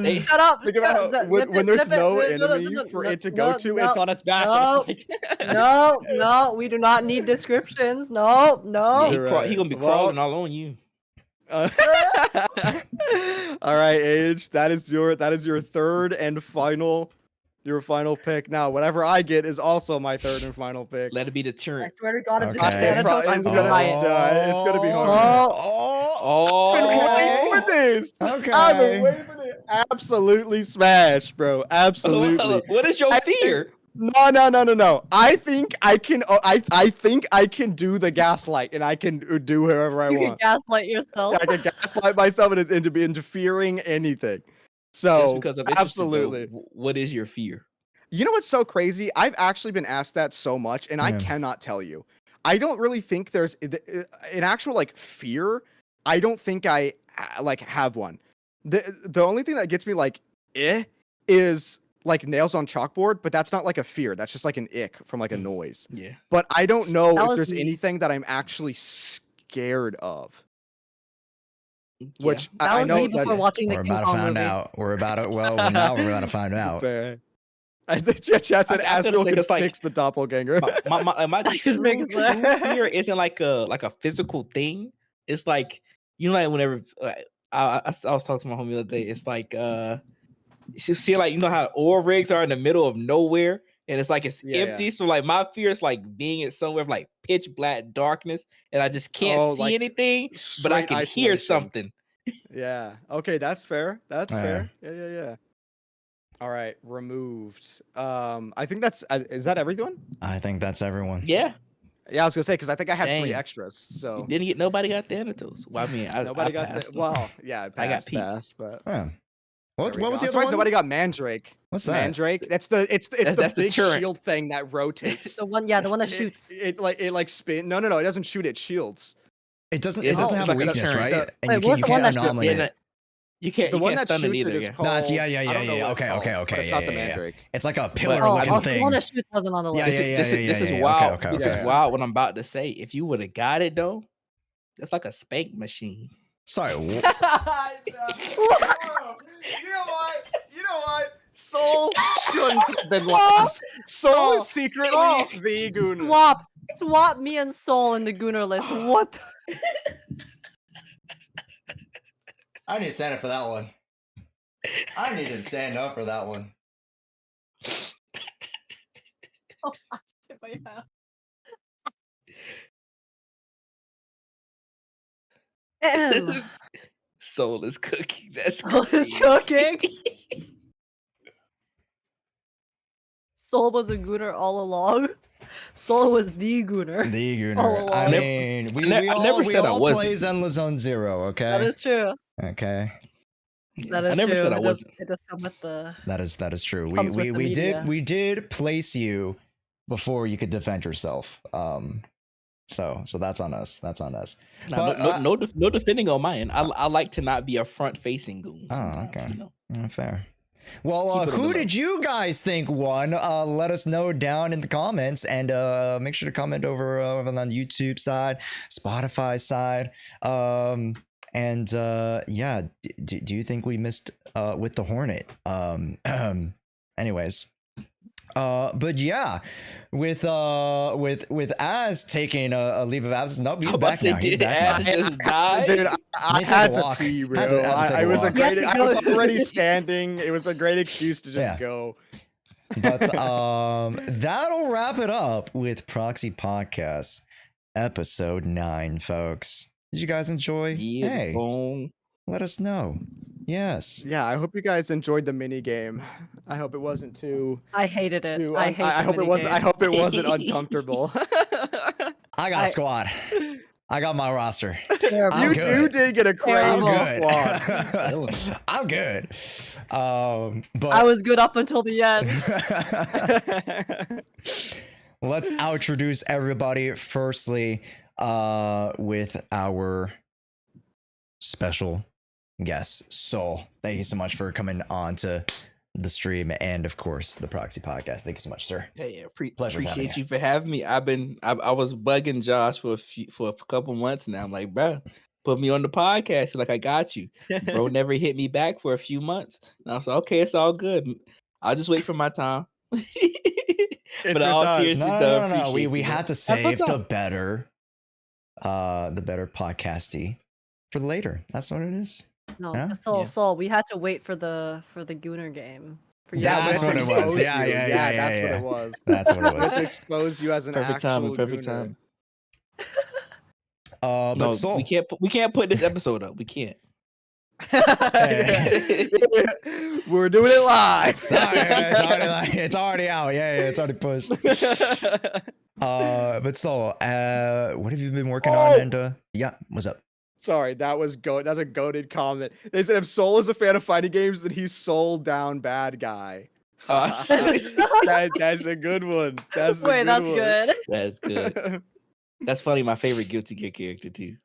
They- shut up. Think about how when there's no enemy for it to go to, it's on its back. No, and it's like... no, we do not need descriptions. No. yeah, You're he gonna be right. Well- crawling all on you. All right, Age. That is your third and final pick. Now, whatever I get is also my third and final pick. Let it be I deterrent. swear to God, if this Okay. is Thanatos, I'm It's gonna gonna buy it. it's gonna be hard. Oh, I've been Oh. waiting for this. Okay. I've been waiting for this. Absolutely smash, bro. Absolutely. What is your I think- fear? No. I think I can. I think I can do the gaslight, and I can do whoever I you can want. gaslight yourself. I can gaslight myself into be interfering anything. So Just because of interest, though, absolutely. what is your fear? You know what's so crazy? I've actually been asked that so much, and I Yeah. cannot tell you. I don't really think there's an actual like fear. I don't think I like have one. The only thing that gets me like is like nails on chalkboard, but that's not like a fear. That's just like an ick from like a noise. Yeah. But I don't know That if was there's me. anything that I'm actually scared of. Yeah. Which That I was know me before that's watching the We're King about to Kong find movie. out. We're about to find out. fair. I think chat said I was gonna Asriel say, could 'cause, like, fix the doppelganger. My I could true make sense. fear isn't like a physical thing. It's like, you know, like whenever I was talking to my homie the other day. It's like you see, like, you know how oil rigs are in the middle of nowhere, and it's like it's Yeah, empty. So like my fear is like being in somewhere of like pitch black darkness, and I just can't Oh, see like anything, but I straight can hear isolation. something. Yeah. Okay, that's fair. That's Yeah. fair. Yeah. All right, removed. I think that's is that everyone? I think that's everyone. Yeah, Yeah, I was gonna say because I think I had 3 Dang. extras. So didn't get nobody got Thanatos. Well, I mean, nobody I got passed the them. well, yeah, I got Pete. passed, but Yeah. What There we was go. the I'm other surprised one? nobody got Mandrake. What's that? Mandrake. That's the that's the big turret. shield thing that rotates. The one, yeah, the one that shoots. It like spin. No, it doesn't shoot. It shields. It doesn't. It's It doesn't like have a a weakness, turret. right? And Wait, you what's the one can't that shoots? anomaly Yeah, it. You can't. The You one can't that stun it shoots either. it is Yeah. called. That's yeah. I don't know what it's Okay. called, but it's not the Yeah. Mandrake. It's like a pillar Oh, looking the thing. one that shoots wasn't on the Yeah, list. This is yeah. wild. Okay. This is wild. What I'm about to say. If you would have got it though, that's like a spank machine. Sorry. You know what? Soul shouldn't have been last. Soul is secretly the Gunner. Swap me and Soul in the Gunner list. What? I need to stand up for that one. I need to stand up for that one. Soul is cooking. That's Soul is cooking. Soul was a Gunner all along. Soul was the Gunner. The Gunner. all I along. mean, we I all never said I play wasn't. Zenless Zone Zero. Okay. That is true. Okay. That is I never true. said I It does- wasn't. It does come with the. That is true. Comes with the media. We did place you before you could defend yourself. So that's on us. That's on us. Nah, But, no defending on my end. I like to not be a front facing goon. Oh, sometimes, okay. You know? Fair. Well, Keep it who below. did you guys think won? Let us know down in the comments, and make sure to comment over on the YouTube side, Spotify side, and yeah. Do you think we missed with the Hornet? Anyways. But yeah, with Az taking a leave of absence. Nope, he's back now. He's back now. Just died. Dude, I Need to had take a to walk. pee, bro. Had to take a I was a walk. great. You have I to was go. already standing. It was a great excuse to just Yeah. go. But that'll wrap it up with Proxy Podcast episode 9, folks. Did you guys enjoy? Yes, Hey, boom. let us know. Yes. Yeah, I hope you guys enjoyed the mini game. I hope it wasn't too. I hated it. too I hate. I hope it wasn't. I minigame. hope it wasn't uncomfortable. I got a squad. I got my roster. Terrible. I'm you good. did get a crazy I'm Terrible. good. I'm good. But I was good up until the end. let's introduce everybody firstly with our special guest, Soul. Thank you so much for coming on to the stream and of course the Proxy Podcast. Thank you so much, sir. Hey, Pleasure having appreciate you. you for having me. I was bugging Josh for a couple months now. I'm like, bro, put me on the podcast. He's like, I got you. Bro never hit me back for a few months. And I was like, okay, it's all good. I'll just wait for my time. It's But your all time. seriously, No. We appreciate had to what's save up. the better podcasty for later. That's what it is. No, Yeah? Soul. We had to wait for the Gunner game. For you Yeah, to That's but what to it was. expose Yeah, you. yeah, That's yeah. what it was. That's what it To was. expose you as an Perfect actual timing. Perfect gooner. timing. But No, Soul. we can't put this episode up. We can't. We're doing it live. Sorry, it's already out. Yeah, it's already pushed. But Soul, what have you been working on? And yeah, what's up? Sorry, that's a goated comment. They said if Soul is a fan of fighting games, then he's Soul down bad guy. That's a good one. That's Wait, that's good. That's good. That's funny. My favorite Guilty Gear character too.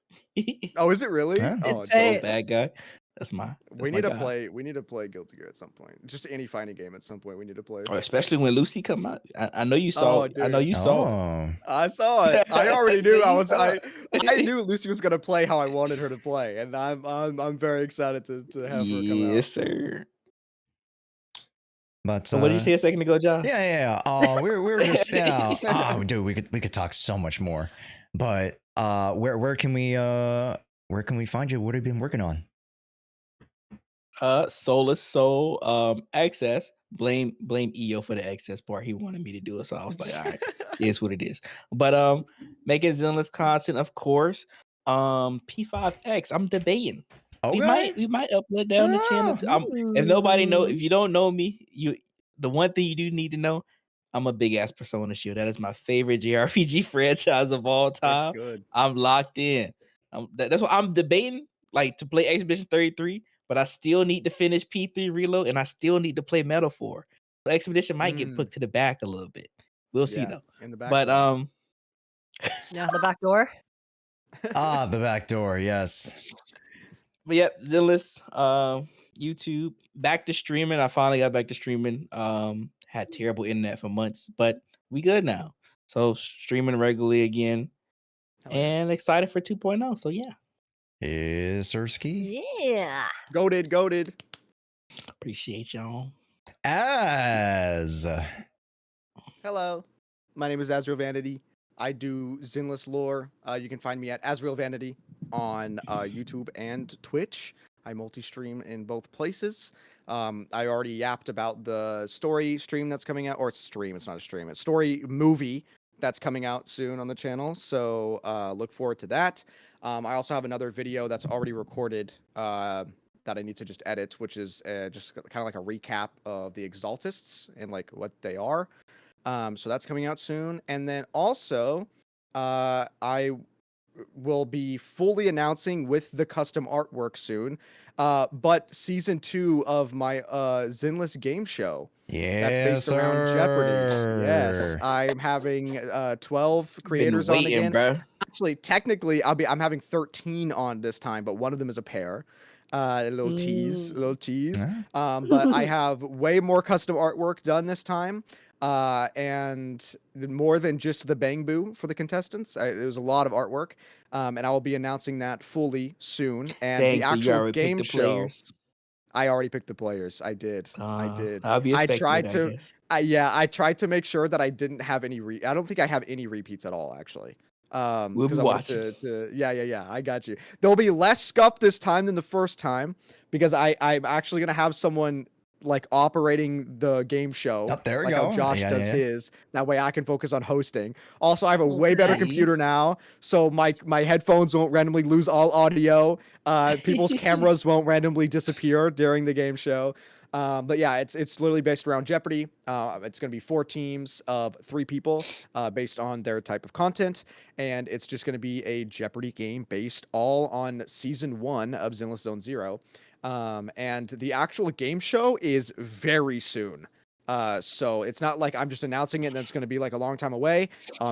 Oh, is it really? Huh? Oh, It's So Hey. bad guy. That's we my need to guy. play. We need to play Guilty Gear at some point. Just any fighting game at some point. We need to play. Or especially when Lucy come out. I know you saw. Oh, I know dude. you saw. Oh, I saw it. I already knew. So I you was. saw I it. knew Lucy was gonna play how I wanted her to play, and I'm very excited to have her come out. Yes, sir. but So what did you say a second ago, Josh? Yeah. We're just oh, dude, we could talk so much more. But where can we find you? What have you been working on? Soulless Soul, Access. Blame EO for the excess part. He wanted me to do it, so I was like, all right, it is what it is. But making Zenless content, of course. P5X. I'm debating. Okay. We might upload that on the channel too. If nobody know, if you don't know me, the one thing you do need to know, I'm a big ass Persona shield. That is my favorite JRPG franchise of all time. That's good. I'm locked in. That's what I'm debating, like to play Expedition 33, but I still need to finish P3 Reload, and I still need to play Metal 4. So Expedition might get put to the back a little bit. We'll see though. In the back. But Yeah, the back door. The back door, yes. But yep, Zenless, YouTube, back to streaming. I finally got back to streaming. Had terrible internet for months, but we good now. So streaming regularly again, and excited for 2.0. So yeah, is Sirski. Yeah. Goated. Appreciate y'all. As Hello, my name is Azrael Vanity. I do Zenless lore. You can find me at Azrael Vanity on YouTube and Twitch. I multi-stream in both places. I already yapped about the story stream that's coming out, or stream, it's not a stream, it's story movie that's coming out soon on the channel. So look forward to that. I also have another video that's already recorded that I need to just edit, which is just kind of like a recap of the Exaltists and like what they are. So that's coming out soon. And then also, I will be fully announcing with the custom artwork soon, but season 2 of my Zenless game show. That's based around Jeopardy. Yes, I'm having 12 creators on again. Bro. Actually, technically, I'm having 13 on this time, but one of them is a pair. A little tease. But I have way more custom artwork done this time. And more than just the bang boo for the contestants. It was a lot of artwork. And I will be announcing that fully soon. And the actual game show. I already picked the players. I did. I'll be a spectator, I tried to make sure that I didn't have any I don't think I have any repeats at all, actually. We'll be watching. Yeah, I got you. There'll be less scuff this time than the first time because I'm actually gonna have someone like operating the game show. There we like go. How Josh does his. That way I can focus on hosting. Also, I have a way better computer now, so my headphones won't randomly lose all audio. People's cameras won't randomly disappear during the game show. But yeah, it's literally based around Jeopardy. It's going to be 4 teams of 3 people based on their type of content. And it's just going to be a Jeopardy game based all on season 1 of Zenless Zone Zero. And the actual game show is very soon. So it's not like I'm just announcing it and it's going to be like a long time away.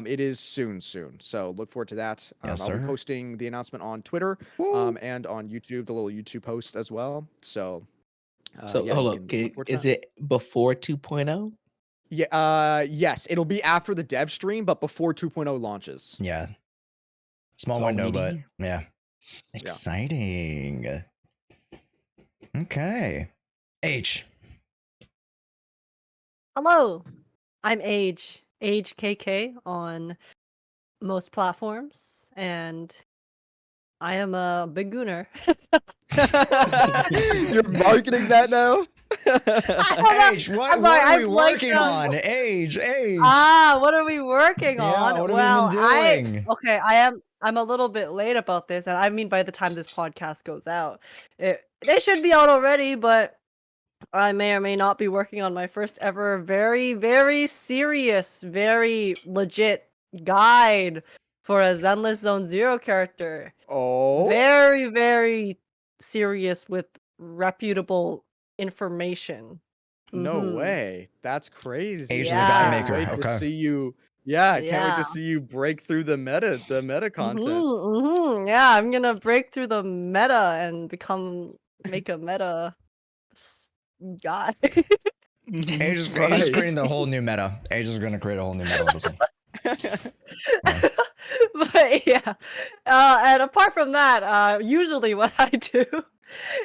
It is soon. So look forward to that. I'll be posting the announcement on Twitter and on YouTube, the little YouTube post as well. So hold up. Is it before 2.0? Yeah. Yes, it'll be after the dev stream, but before 2.0 launches. Yeah. Small window, but yeah. Exciting. Okay. H. Hello. I'm Age KK on most platforms, and I am a big gooner. You're marketing that now? Age, what are we working on? Age. What are we working on? What have you been doing? I'm a little bit late about this, and I mean by the time this podcast goes out, they should be out already, but I may or may not be working on my first ever very, very serious, very legit guide for a Zenless Zone Zero character. Oh. Very, very serious with reputable information. No way. That's crazy. Age the guy maker. Wait to see you. Yeah, I can't wait to see you break through the meta content. Yeah, I'm gonna break through the meta and make a meta guy. Age is creating the whole new meta. Age is gonna create a whole new meta with this one. But yeah, and apart from that, usually what I do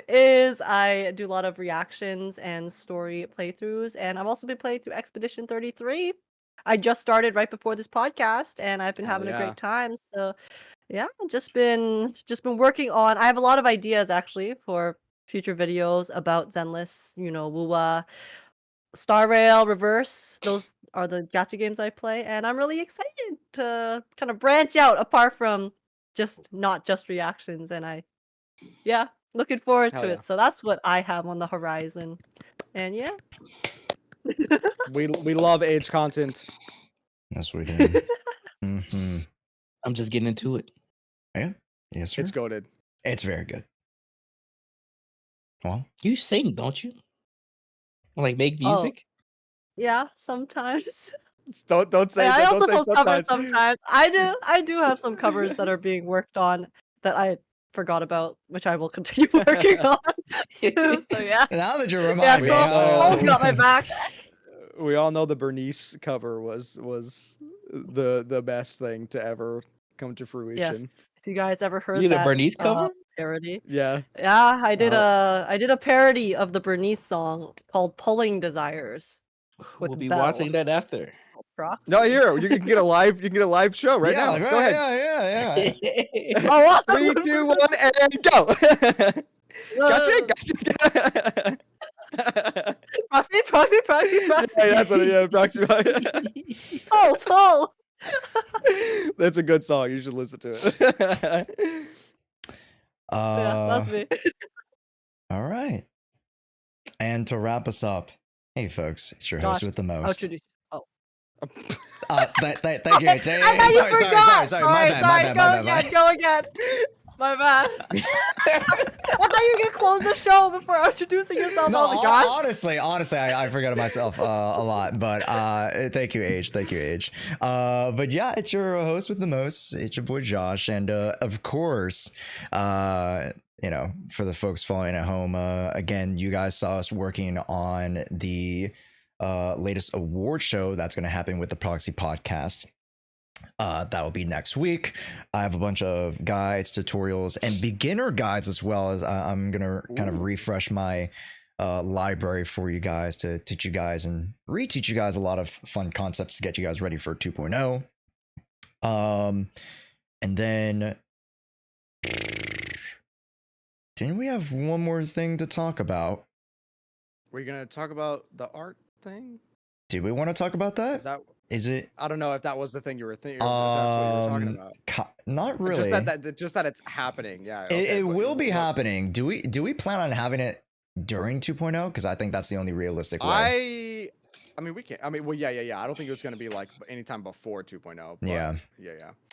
is I do a lot of reactions and story playthroughs, and I've also been playing through Expedition 33. I just started right before this podcast, and I've been having a great time. So yeah, just been working on. I have a lot of ideas actually for future videos about Zenless, WUWA, Star Rail, Reverse. Those are the gacha games I play, and I'm really excited to kind of branch out apart from not just reactions. And looking forward to it. So that's what I have on the horizon. And yeah. we love Age content. Yes, we do. I'm just getting into it. Yeah. Yes, sir. It's goated. It's very good. Well, You sing, don't you? Like make Oh. music? Yeah, sometimes. Don't say I that. also Don't say post covers sometimes. sometimes. I do have some covers that are being worked on that I forgot about, which I will continue working on. So yeah. now that you're Yeah, reminding so me, Soul's got my back. We all know the Bernice cover was the best thing to ever come to fruition. Yes. If you guys ever heard You did a that Bernice cover? parody. Yeah. Yeah, I did Oh. a parody of the Bernice song called Pulling Desires. We'll with be Belle. watching that after. Proxy. No, here you can get a live show right now. yeah, Go ahead. yeah. Oh, Three, awesome. 2, 1, and go. Gotcha. Proxy. Yeah, that's what. Yeah, Proxy. Pull. That's a good song. You should listen to it. Yeah, that's me. All right. And to wrap us up, hey folks, it's your host Josh, with the I'll most. introduce. Oh. Thank you. I thought you forgot. Sorry. My bad. Go again. My bad. I thought you were gonna close the show before introducing yourself. No, Oh my gosh. honestly, I forgot myself a lot, but thank you, H. But yeah, it's your host with the most. It's your boy Josh, and of course, you know, for the folks following at home, again, you guys saw us working on the latest award show that's going to happen with the Proxy podcast. That will be next week. I have a bunch of guides, tutorials, and beginner guides, as well as I'm gonna kind of refresh my library for you guys to teach you guys and reteach you guys a lot of fun concepts to get you guys ready for 2.0. And then didn't we have one more thing to talk about? We're gonna talk about the art thing. Do we want to talk about that? Is it? I don't know if that was the thing you were thinking. That's what you were talking about. Not really. Just that it's happening. Yeah. It will be happening. Do we plan on having it during 2.0? Because I think that's the only realistic way. I mean, we can't. I mean, well, yeah. I don't think it was gonna be like anytime before 2.0. But Yeah.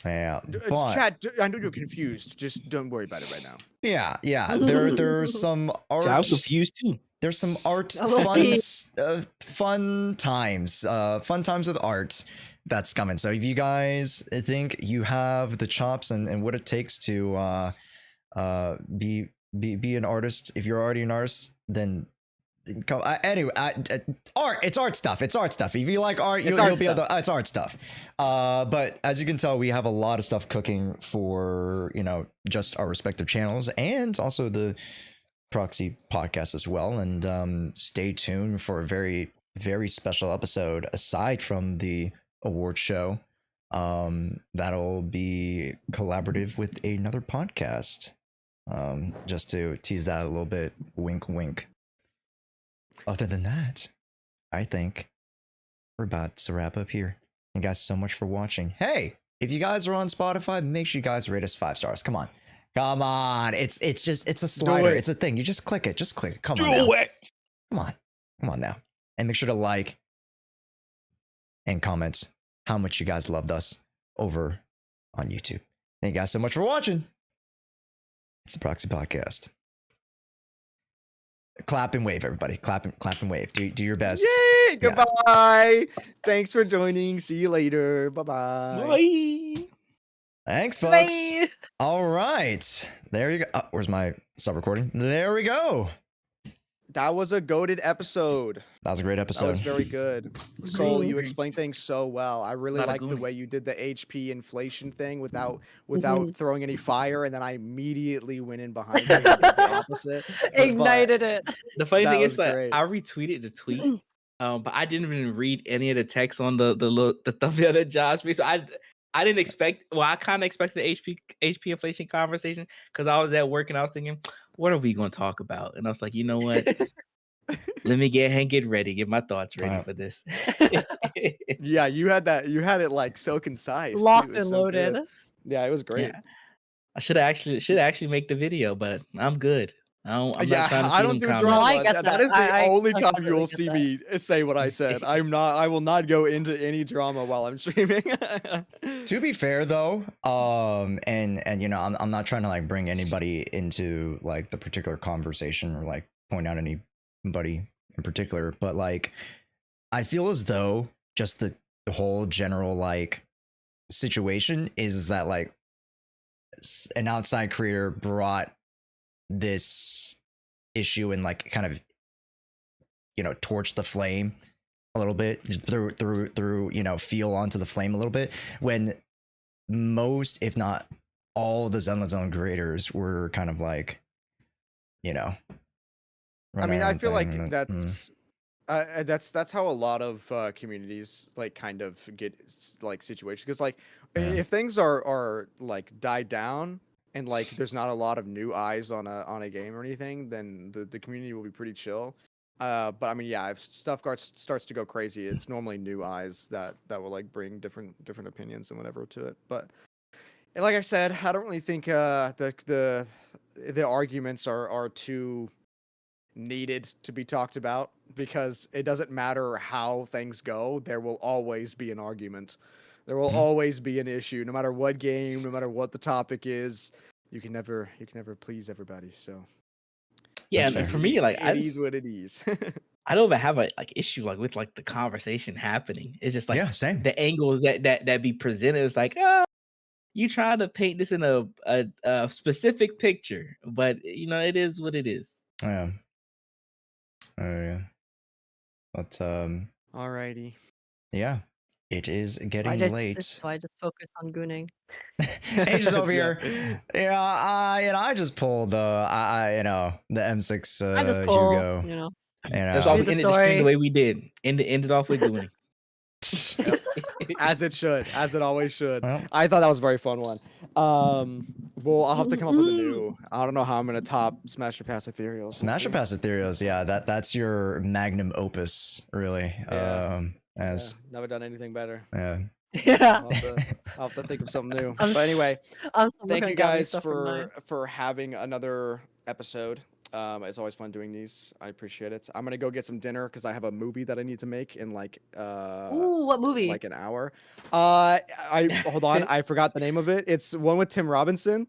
But, Chat, I know you're confused. Just don't worry about it right now. Yeah. There's some art. I'm confused too. There's some art fun times with art that's coming. So if you guys think you have the chops and what it takes to be an artist, if you're already an artist, then come. Anyway, art. It's art stuff. If you like art, you'll be able to. It's art stuff. But as you can tell, we have a lot of stuff cooking for just our respective channels and also the Proxy podcast as well. And stay tuned for a very, very special episode aside from the award show. That'll be collaborative with another podcast. Just to tease that a little bit. Wink, wink. Other than that, I think we're about to wrap up here. Thank you guys so much for watching. Hey, if you guys are on Spotify, make sure you guys rate us 5 stars. Come on. It's a slider. It's a thing. You just click it. Come on now. Come on now. And make sure to like and comment how much you guys loved us over on YouTube. Thank you guys so much for watching. It's the Proxy Podcast. Clap and wave, everybody. Clap and wave. Do your best. Yay! Goodbye. Thanks for joining. See you later. Bye-bye. Bye. Thanks, folks. Bye. All right. There you go. Oh, where's my stop recording? There we go. That was a goated episode. That was a great episode. That was very good. Soul, you explained things so well. I really liked the way you did the HP inflation thing without throwing any fire, and then I immediately went in behind you and did the opposite. Ignited it. The funny thing is great. I retweeted the tweet, but I didn't even read any of the text on the thumbnail that Josh made. So I didn't expect. Well, I kind of expected the HP inflation conversation because I was at work and I was thinking, what are we going to talk about? And I was like, you know what? Let me get ready, get my thoughts ready for this. Yeah, you had it like so concise, locked too. and loaded. Good. Yeah, it was great. Yeah. I should actually make the video, but I'm good. I'm not trying to I don't do drama. I get that is the only time you will see that. me say what I said. I will not go into any drama while I'm streaming. To be fair though, and I'm not trying to like bring anybody into like the particular conversation or like point out anybody in particular, but like I feel as though just the whole general like situation is that like an outside creator brought this issue and like kind of, you know, torch the flame a little bit through, you know, feel onto the flame a little bit, when most, if not all, the Zenless Zone creators were kind of like, you know, I mean, I feel like thing. that's how a lot of communities like kind of get like situations, because like if things are like died down and like there's not a lot of new eyes on a game or anything, then the community will be pretty chill. But I mean, yeah, if stuff starts to go crazy, it's normally new eyes that will like bring different opinions and whatever to it. But and like I said, I don't really think the arguments are too needed to be talked about, because it doesn't matter how things go, there will always be an argument. There will always be an issue, no matter what game, no matter what the topic is. You can never please everybody. So Yeah, and for me, like it is what it is. I don't even have a like issue like with like the conversation happening. It's just like Yeah, same. the angles that be presented. It's like, you try to paint this in a specific picture, but you know, it is what it is. Yeah. Oh yeah. But Alrighty. yeah, it is getting late. So I just focus on gooning. Ages over here. Yeah, you know, I just pulled the you know, the M6 I just pull, Hugo. you know. That's why we Read the ended the stream story. the way we did. Ended off with gooning. As it should, as it always should. Well. I thought that was a very fun one. Well, I'll have to come up with a new. I don't know how I'm gonna top Smash or Pass Ethereal. Smash or Pass Ethereals, yeah, that's your magnum opus, really. Yeah. Never done anything better. Yeah. Yeah. I'll have to think of something new. But anyway, thank you guys for having another episode. It's always fun doing these. I appreciate it. I'm gonna go get some dinner because I have a movie that I need to make in like Ooh, what movie? like an hour. Hold on, I forgot the name of it. It's one with Tim Robinson.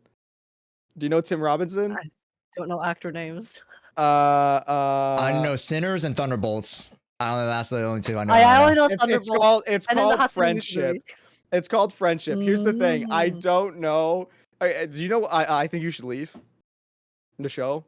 Do you know Tim Robinson? I don't know actor names. I know Sinners and Thunderbolts. I don't know, that's the only two I know. I only know It's Thunderbolt. it's and then the called Hatsune Miku Friendship. movie. It's called Friendship. Here's the thing. I Mm. don't know. Do you know? I think you should leave the show.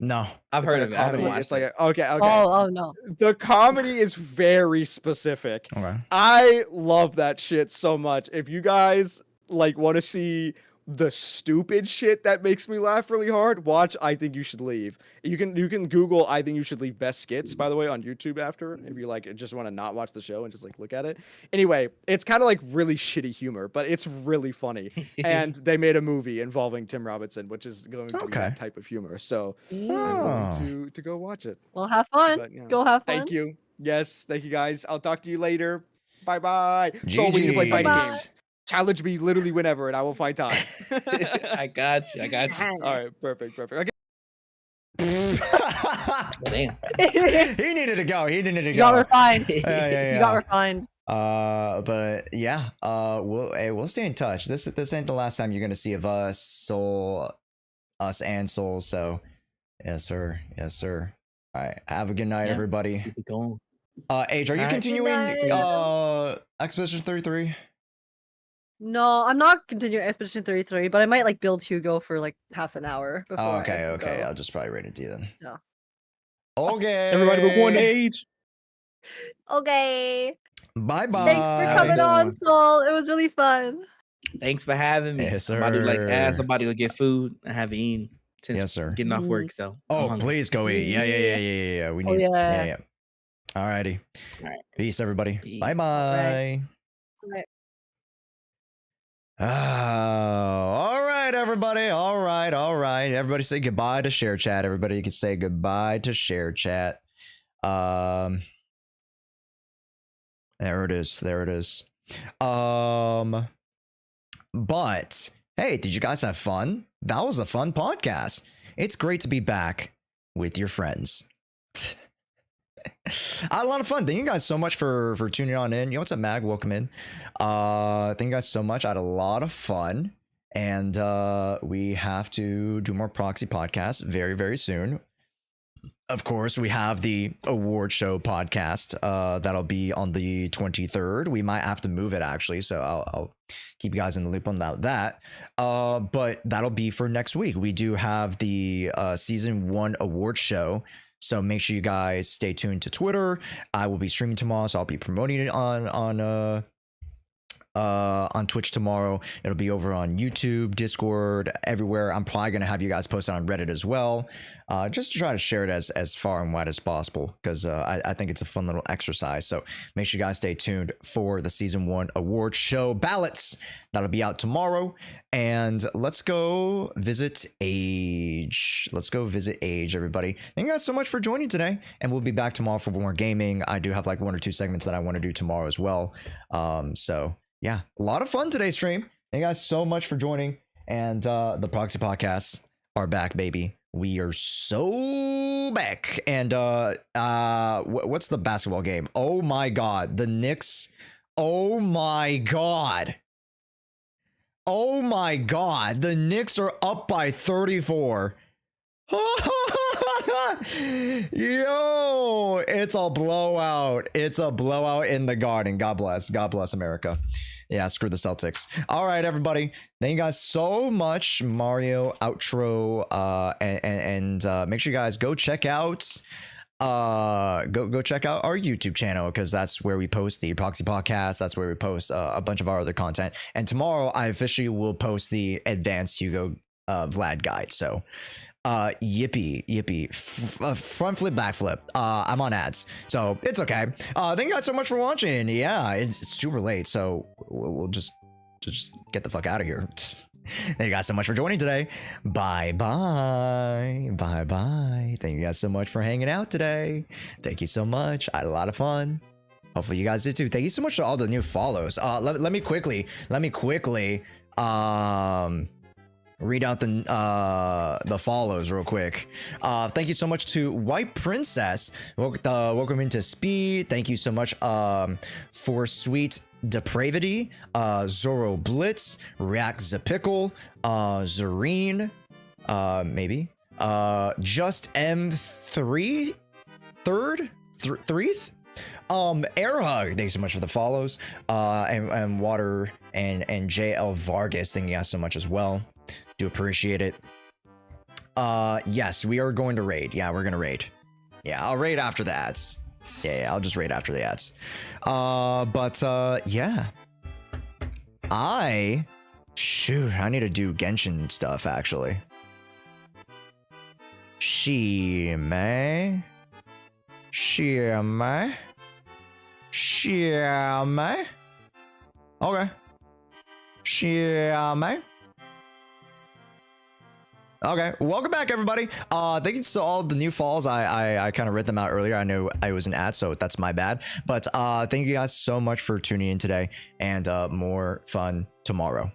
No. I've It's heard like of a it. I haven't comedy. watched It's like it. okay. Oh no. The comedy is very specific. Okay. I love that shit so much. If you guys like want to see the stupid shit that makes me laugh really hard, watch I Think You Should Leave. You can Google I Think You Should Leave best skits, by the way, on YouTube after, if you like just want to not watch the show and just like look at it. Anyway, it's kind of like really shitty humor, but it's really funny. And they made a movie involving Tim Robinson, which is going to be that type of humor. So I'm going to go watch it. Well, have fun. But, yeah. Go have fun. Thank you. Yes, thank you guys. I'll talk to you later. Bye bye. So we can play fighting Bye-bye. games. Challenge me literally whenever, and I will find time. I got you. All right, perfect. Okay. Damn. He needed to go. He needed to You go. got refined. Yeah. You got refined. But yeah, we'll stay in touch. This ain't the last time you're gonna see of us and Soul. So yes, sir. All right, have a good night, everybody. Keep it going. Age, are you All right. continuing Expedition 33? No, I'm not continuing Expedition 33, but I might like build Hugo for like half an hour before. Oh, I okay. go. I'll just probably rate it to you then. Yeah. Okay. Everybody but one age. Okay. Bye bye. Thanks for coming on, Soul. It was really fun. Thanks for having me. Yes, I'm about to like sir. ask somebody to get food. I haven't eaten since Yes, sir. getting off work. So I'm Oh, hungry. please go eat. Yeah. We Oh, need. yeah. Yeah. Alrighty. All right. Peace, everybody. Peace. Bye bye. Right. All right, everybody. All right. Everybody say goodbye to share chat. Everybody can say goodbye to share chat. There it is. But hey, did you guys have fun? That was a fun podcast. It's great to be back with your friends. I had a lot of fun. Thank you guys so much for tuning on in. Yo, what's up, Mag? Welcome in. Thank you guys so much. I had a lot of fun. And we have to do more proxy podcasts very, very soon. Of course, we have the award show podcast that'll be on the 23rd. We might have to move it actually, so I'll keep you guys in the loop on that. But that'll be for next week. We do have the season 1 award show, so make sure you guys stay tuned to Twitter. I will be streaming tomorrow, so I'll be promoting it on Twitch tomorrow. It'll be over on YouTube, Discord, everywhere. I'm probably gonna have you guys post it on Reddit as well, just to try to share it as far and wide as possible, because I think it's a fun little exercise. So make sure you guys stay tuned for the season 1 award show ballots. That'll be out tomorrow. And let's go visit Age. Let's go visit Age, everybody. Thank you guys so much for joining today, and we'll be back tomorrow for more gaming. I do have like 1 or 2 segments that I want to do tomorrow as well. So yeah, a lot of fun today's stream. Thank you guys so much for joining. And the Proxy podcasts are back, baby. We are so back. And what's the basketball game? Oh my god, the Knicks. Oh my god. Oh my god, the Knicks are up by 34. Yo, it's a blowout. It's a blowout in the Garden. God bless. God bless America. Yeah, screw the Celtics. All right, everybody. Thank you guys so much. Mario outro. And make sure you guys go check out go check out our YouTube channel, because that's where we post the Proxy podcast. That's where we post a bunch of our other content. And tomorrow I officially will post the advanced Hugo Vlad guide. So yippee front flip, back flip. I'm on ads, so it's okay. Thank you guys so much for watching. Yeah, it's super late, so we'll just get the fuck out of here. Thank you guys so much for joining today. Bye bye. Thank you guys so much for hanging out today. Thank you so much. I had a lot of fun. Hopefully you guys did too. Thank you so much for all the new follows. Let me quickly read out the follows real quick. Thank you so much to White Princess. Welcome into Speed. Thank you so much for Sweet Depravity, Zoro Blitz, React Zapickle, Zareen, maybe, Just M3, threeth, Air Hug, thanks so much for the follows, and Water and JL Vargas, thank you guys so much as well. Do appreciate it. Yes, we are going to raid. Yeah, we're gonna raid. Yeah, I'll raid after the ads. Yeah, I'll just raid after the ads. Yeah. I need to do Genshin stuff actually. Shime. Okay. Shime. Okay, welcome back, everybody. Thank you to all the new follows. I kind of read them out earlier. I know I was an ad, so that's my bad. But thank you guys so much for tuning in today, and more fun tomorrow.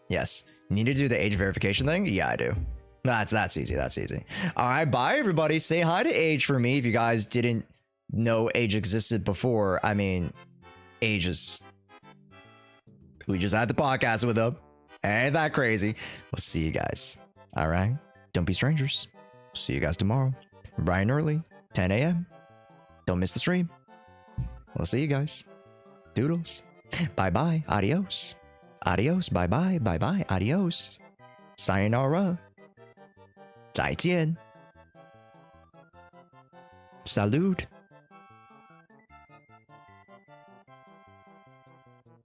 Yes, need to do the age verification thing? Yeah, I do. That's easy. That's easy. All right, bye, everybody. Say hi to Age for me if you guys didn't know Age existed before. I mean, Age is... We just had the podcast with him. Ain't that crazy? We'll see you guys. All right. Don't be strangers. See you guys tomorrow. Bright and early, 10 a.m. Don't miss the stream. We'll see you guys. Doodles. Bye-bye. Adios. Adios. Bye-bye. Bye-bye. Adios. Sayonara. 再见. Salud.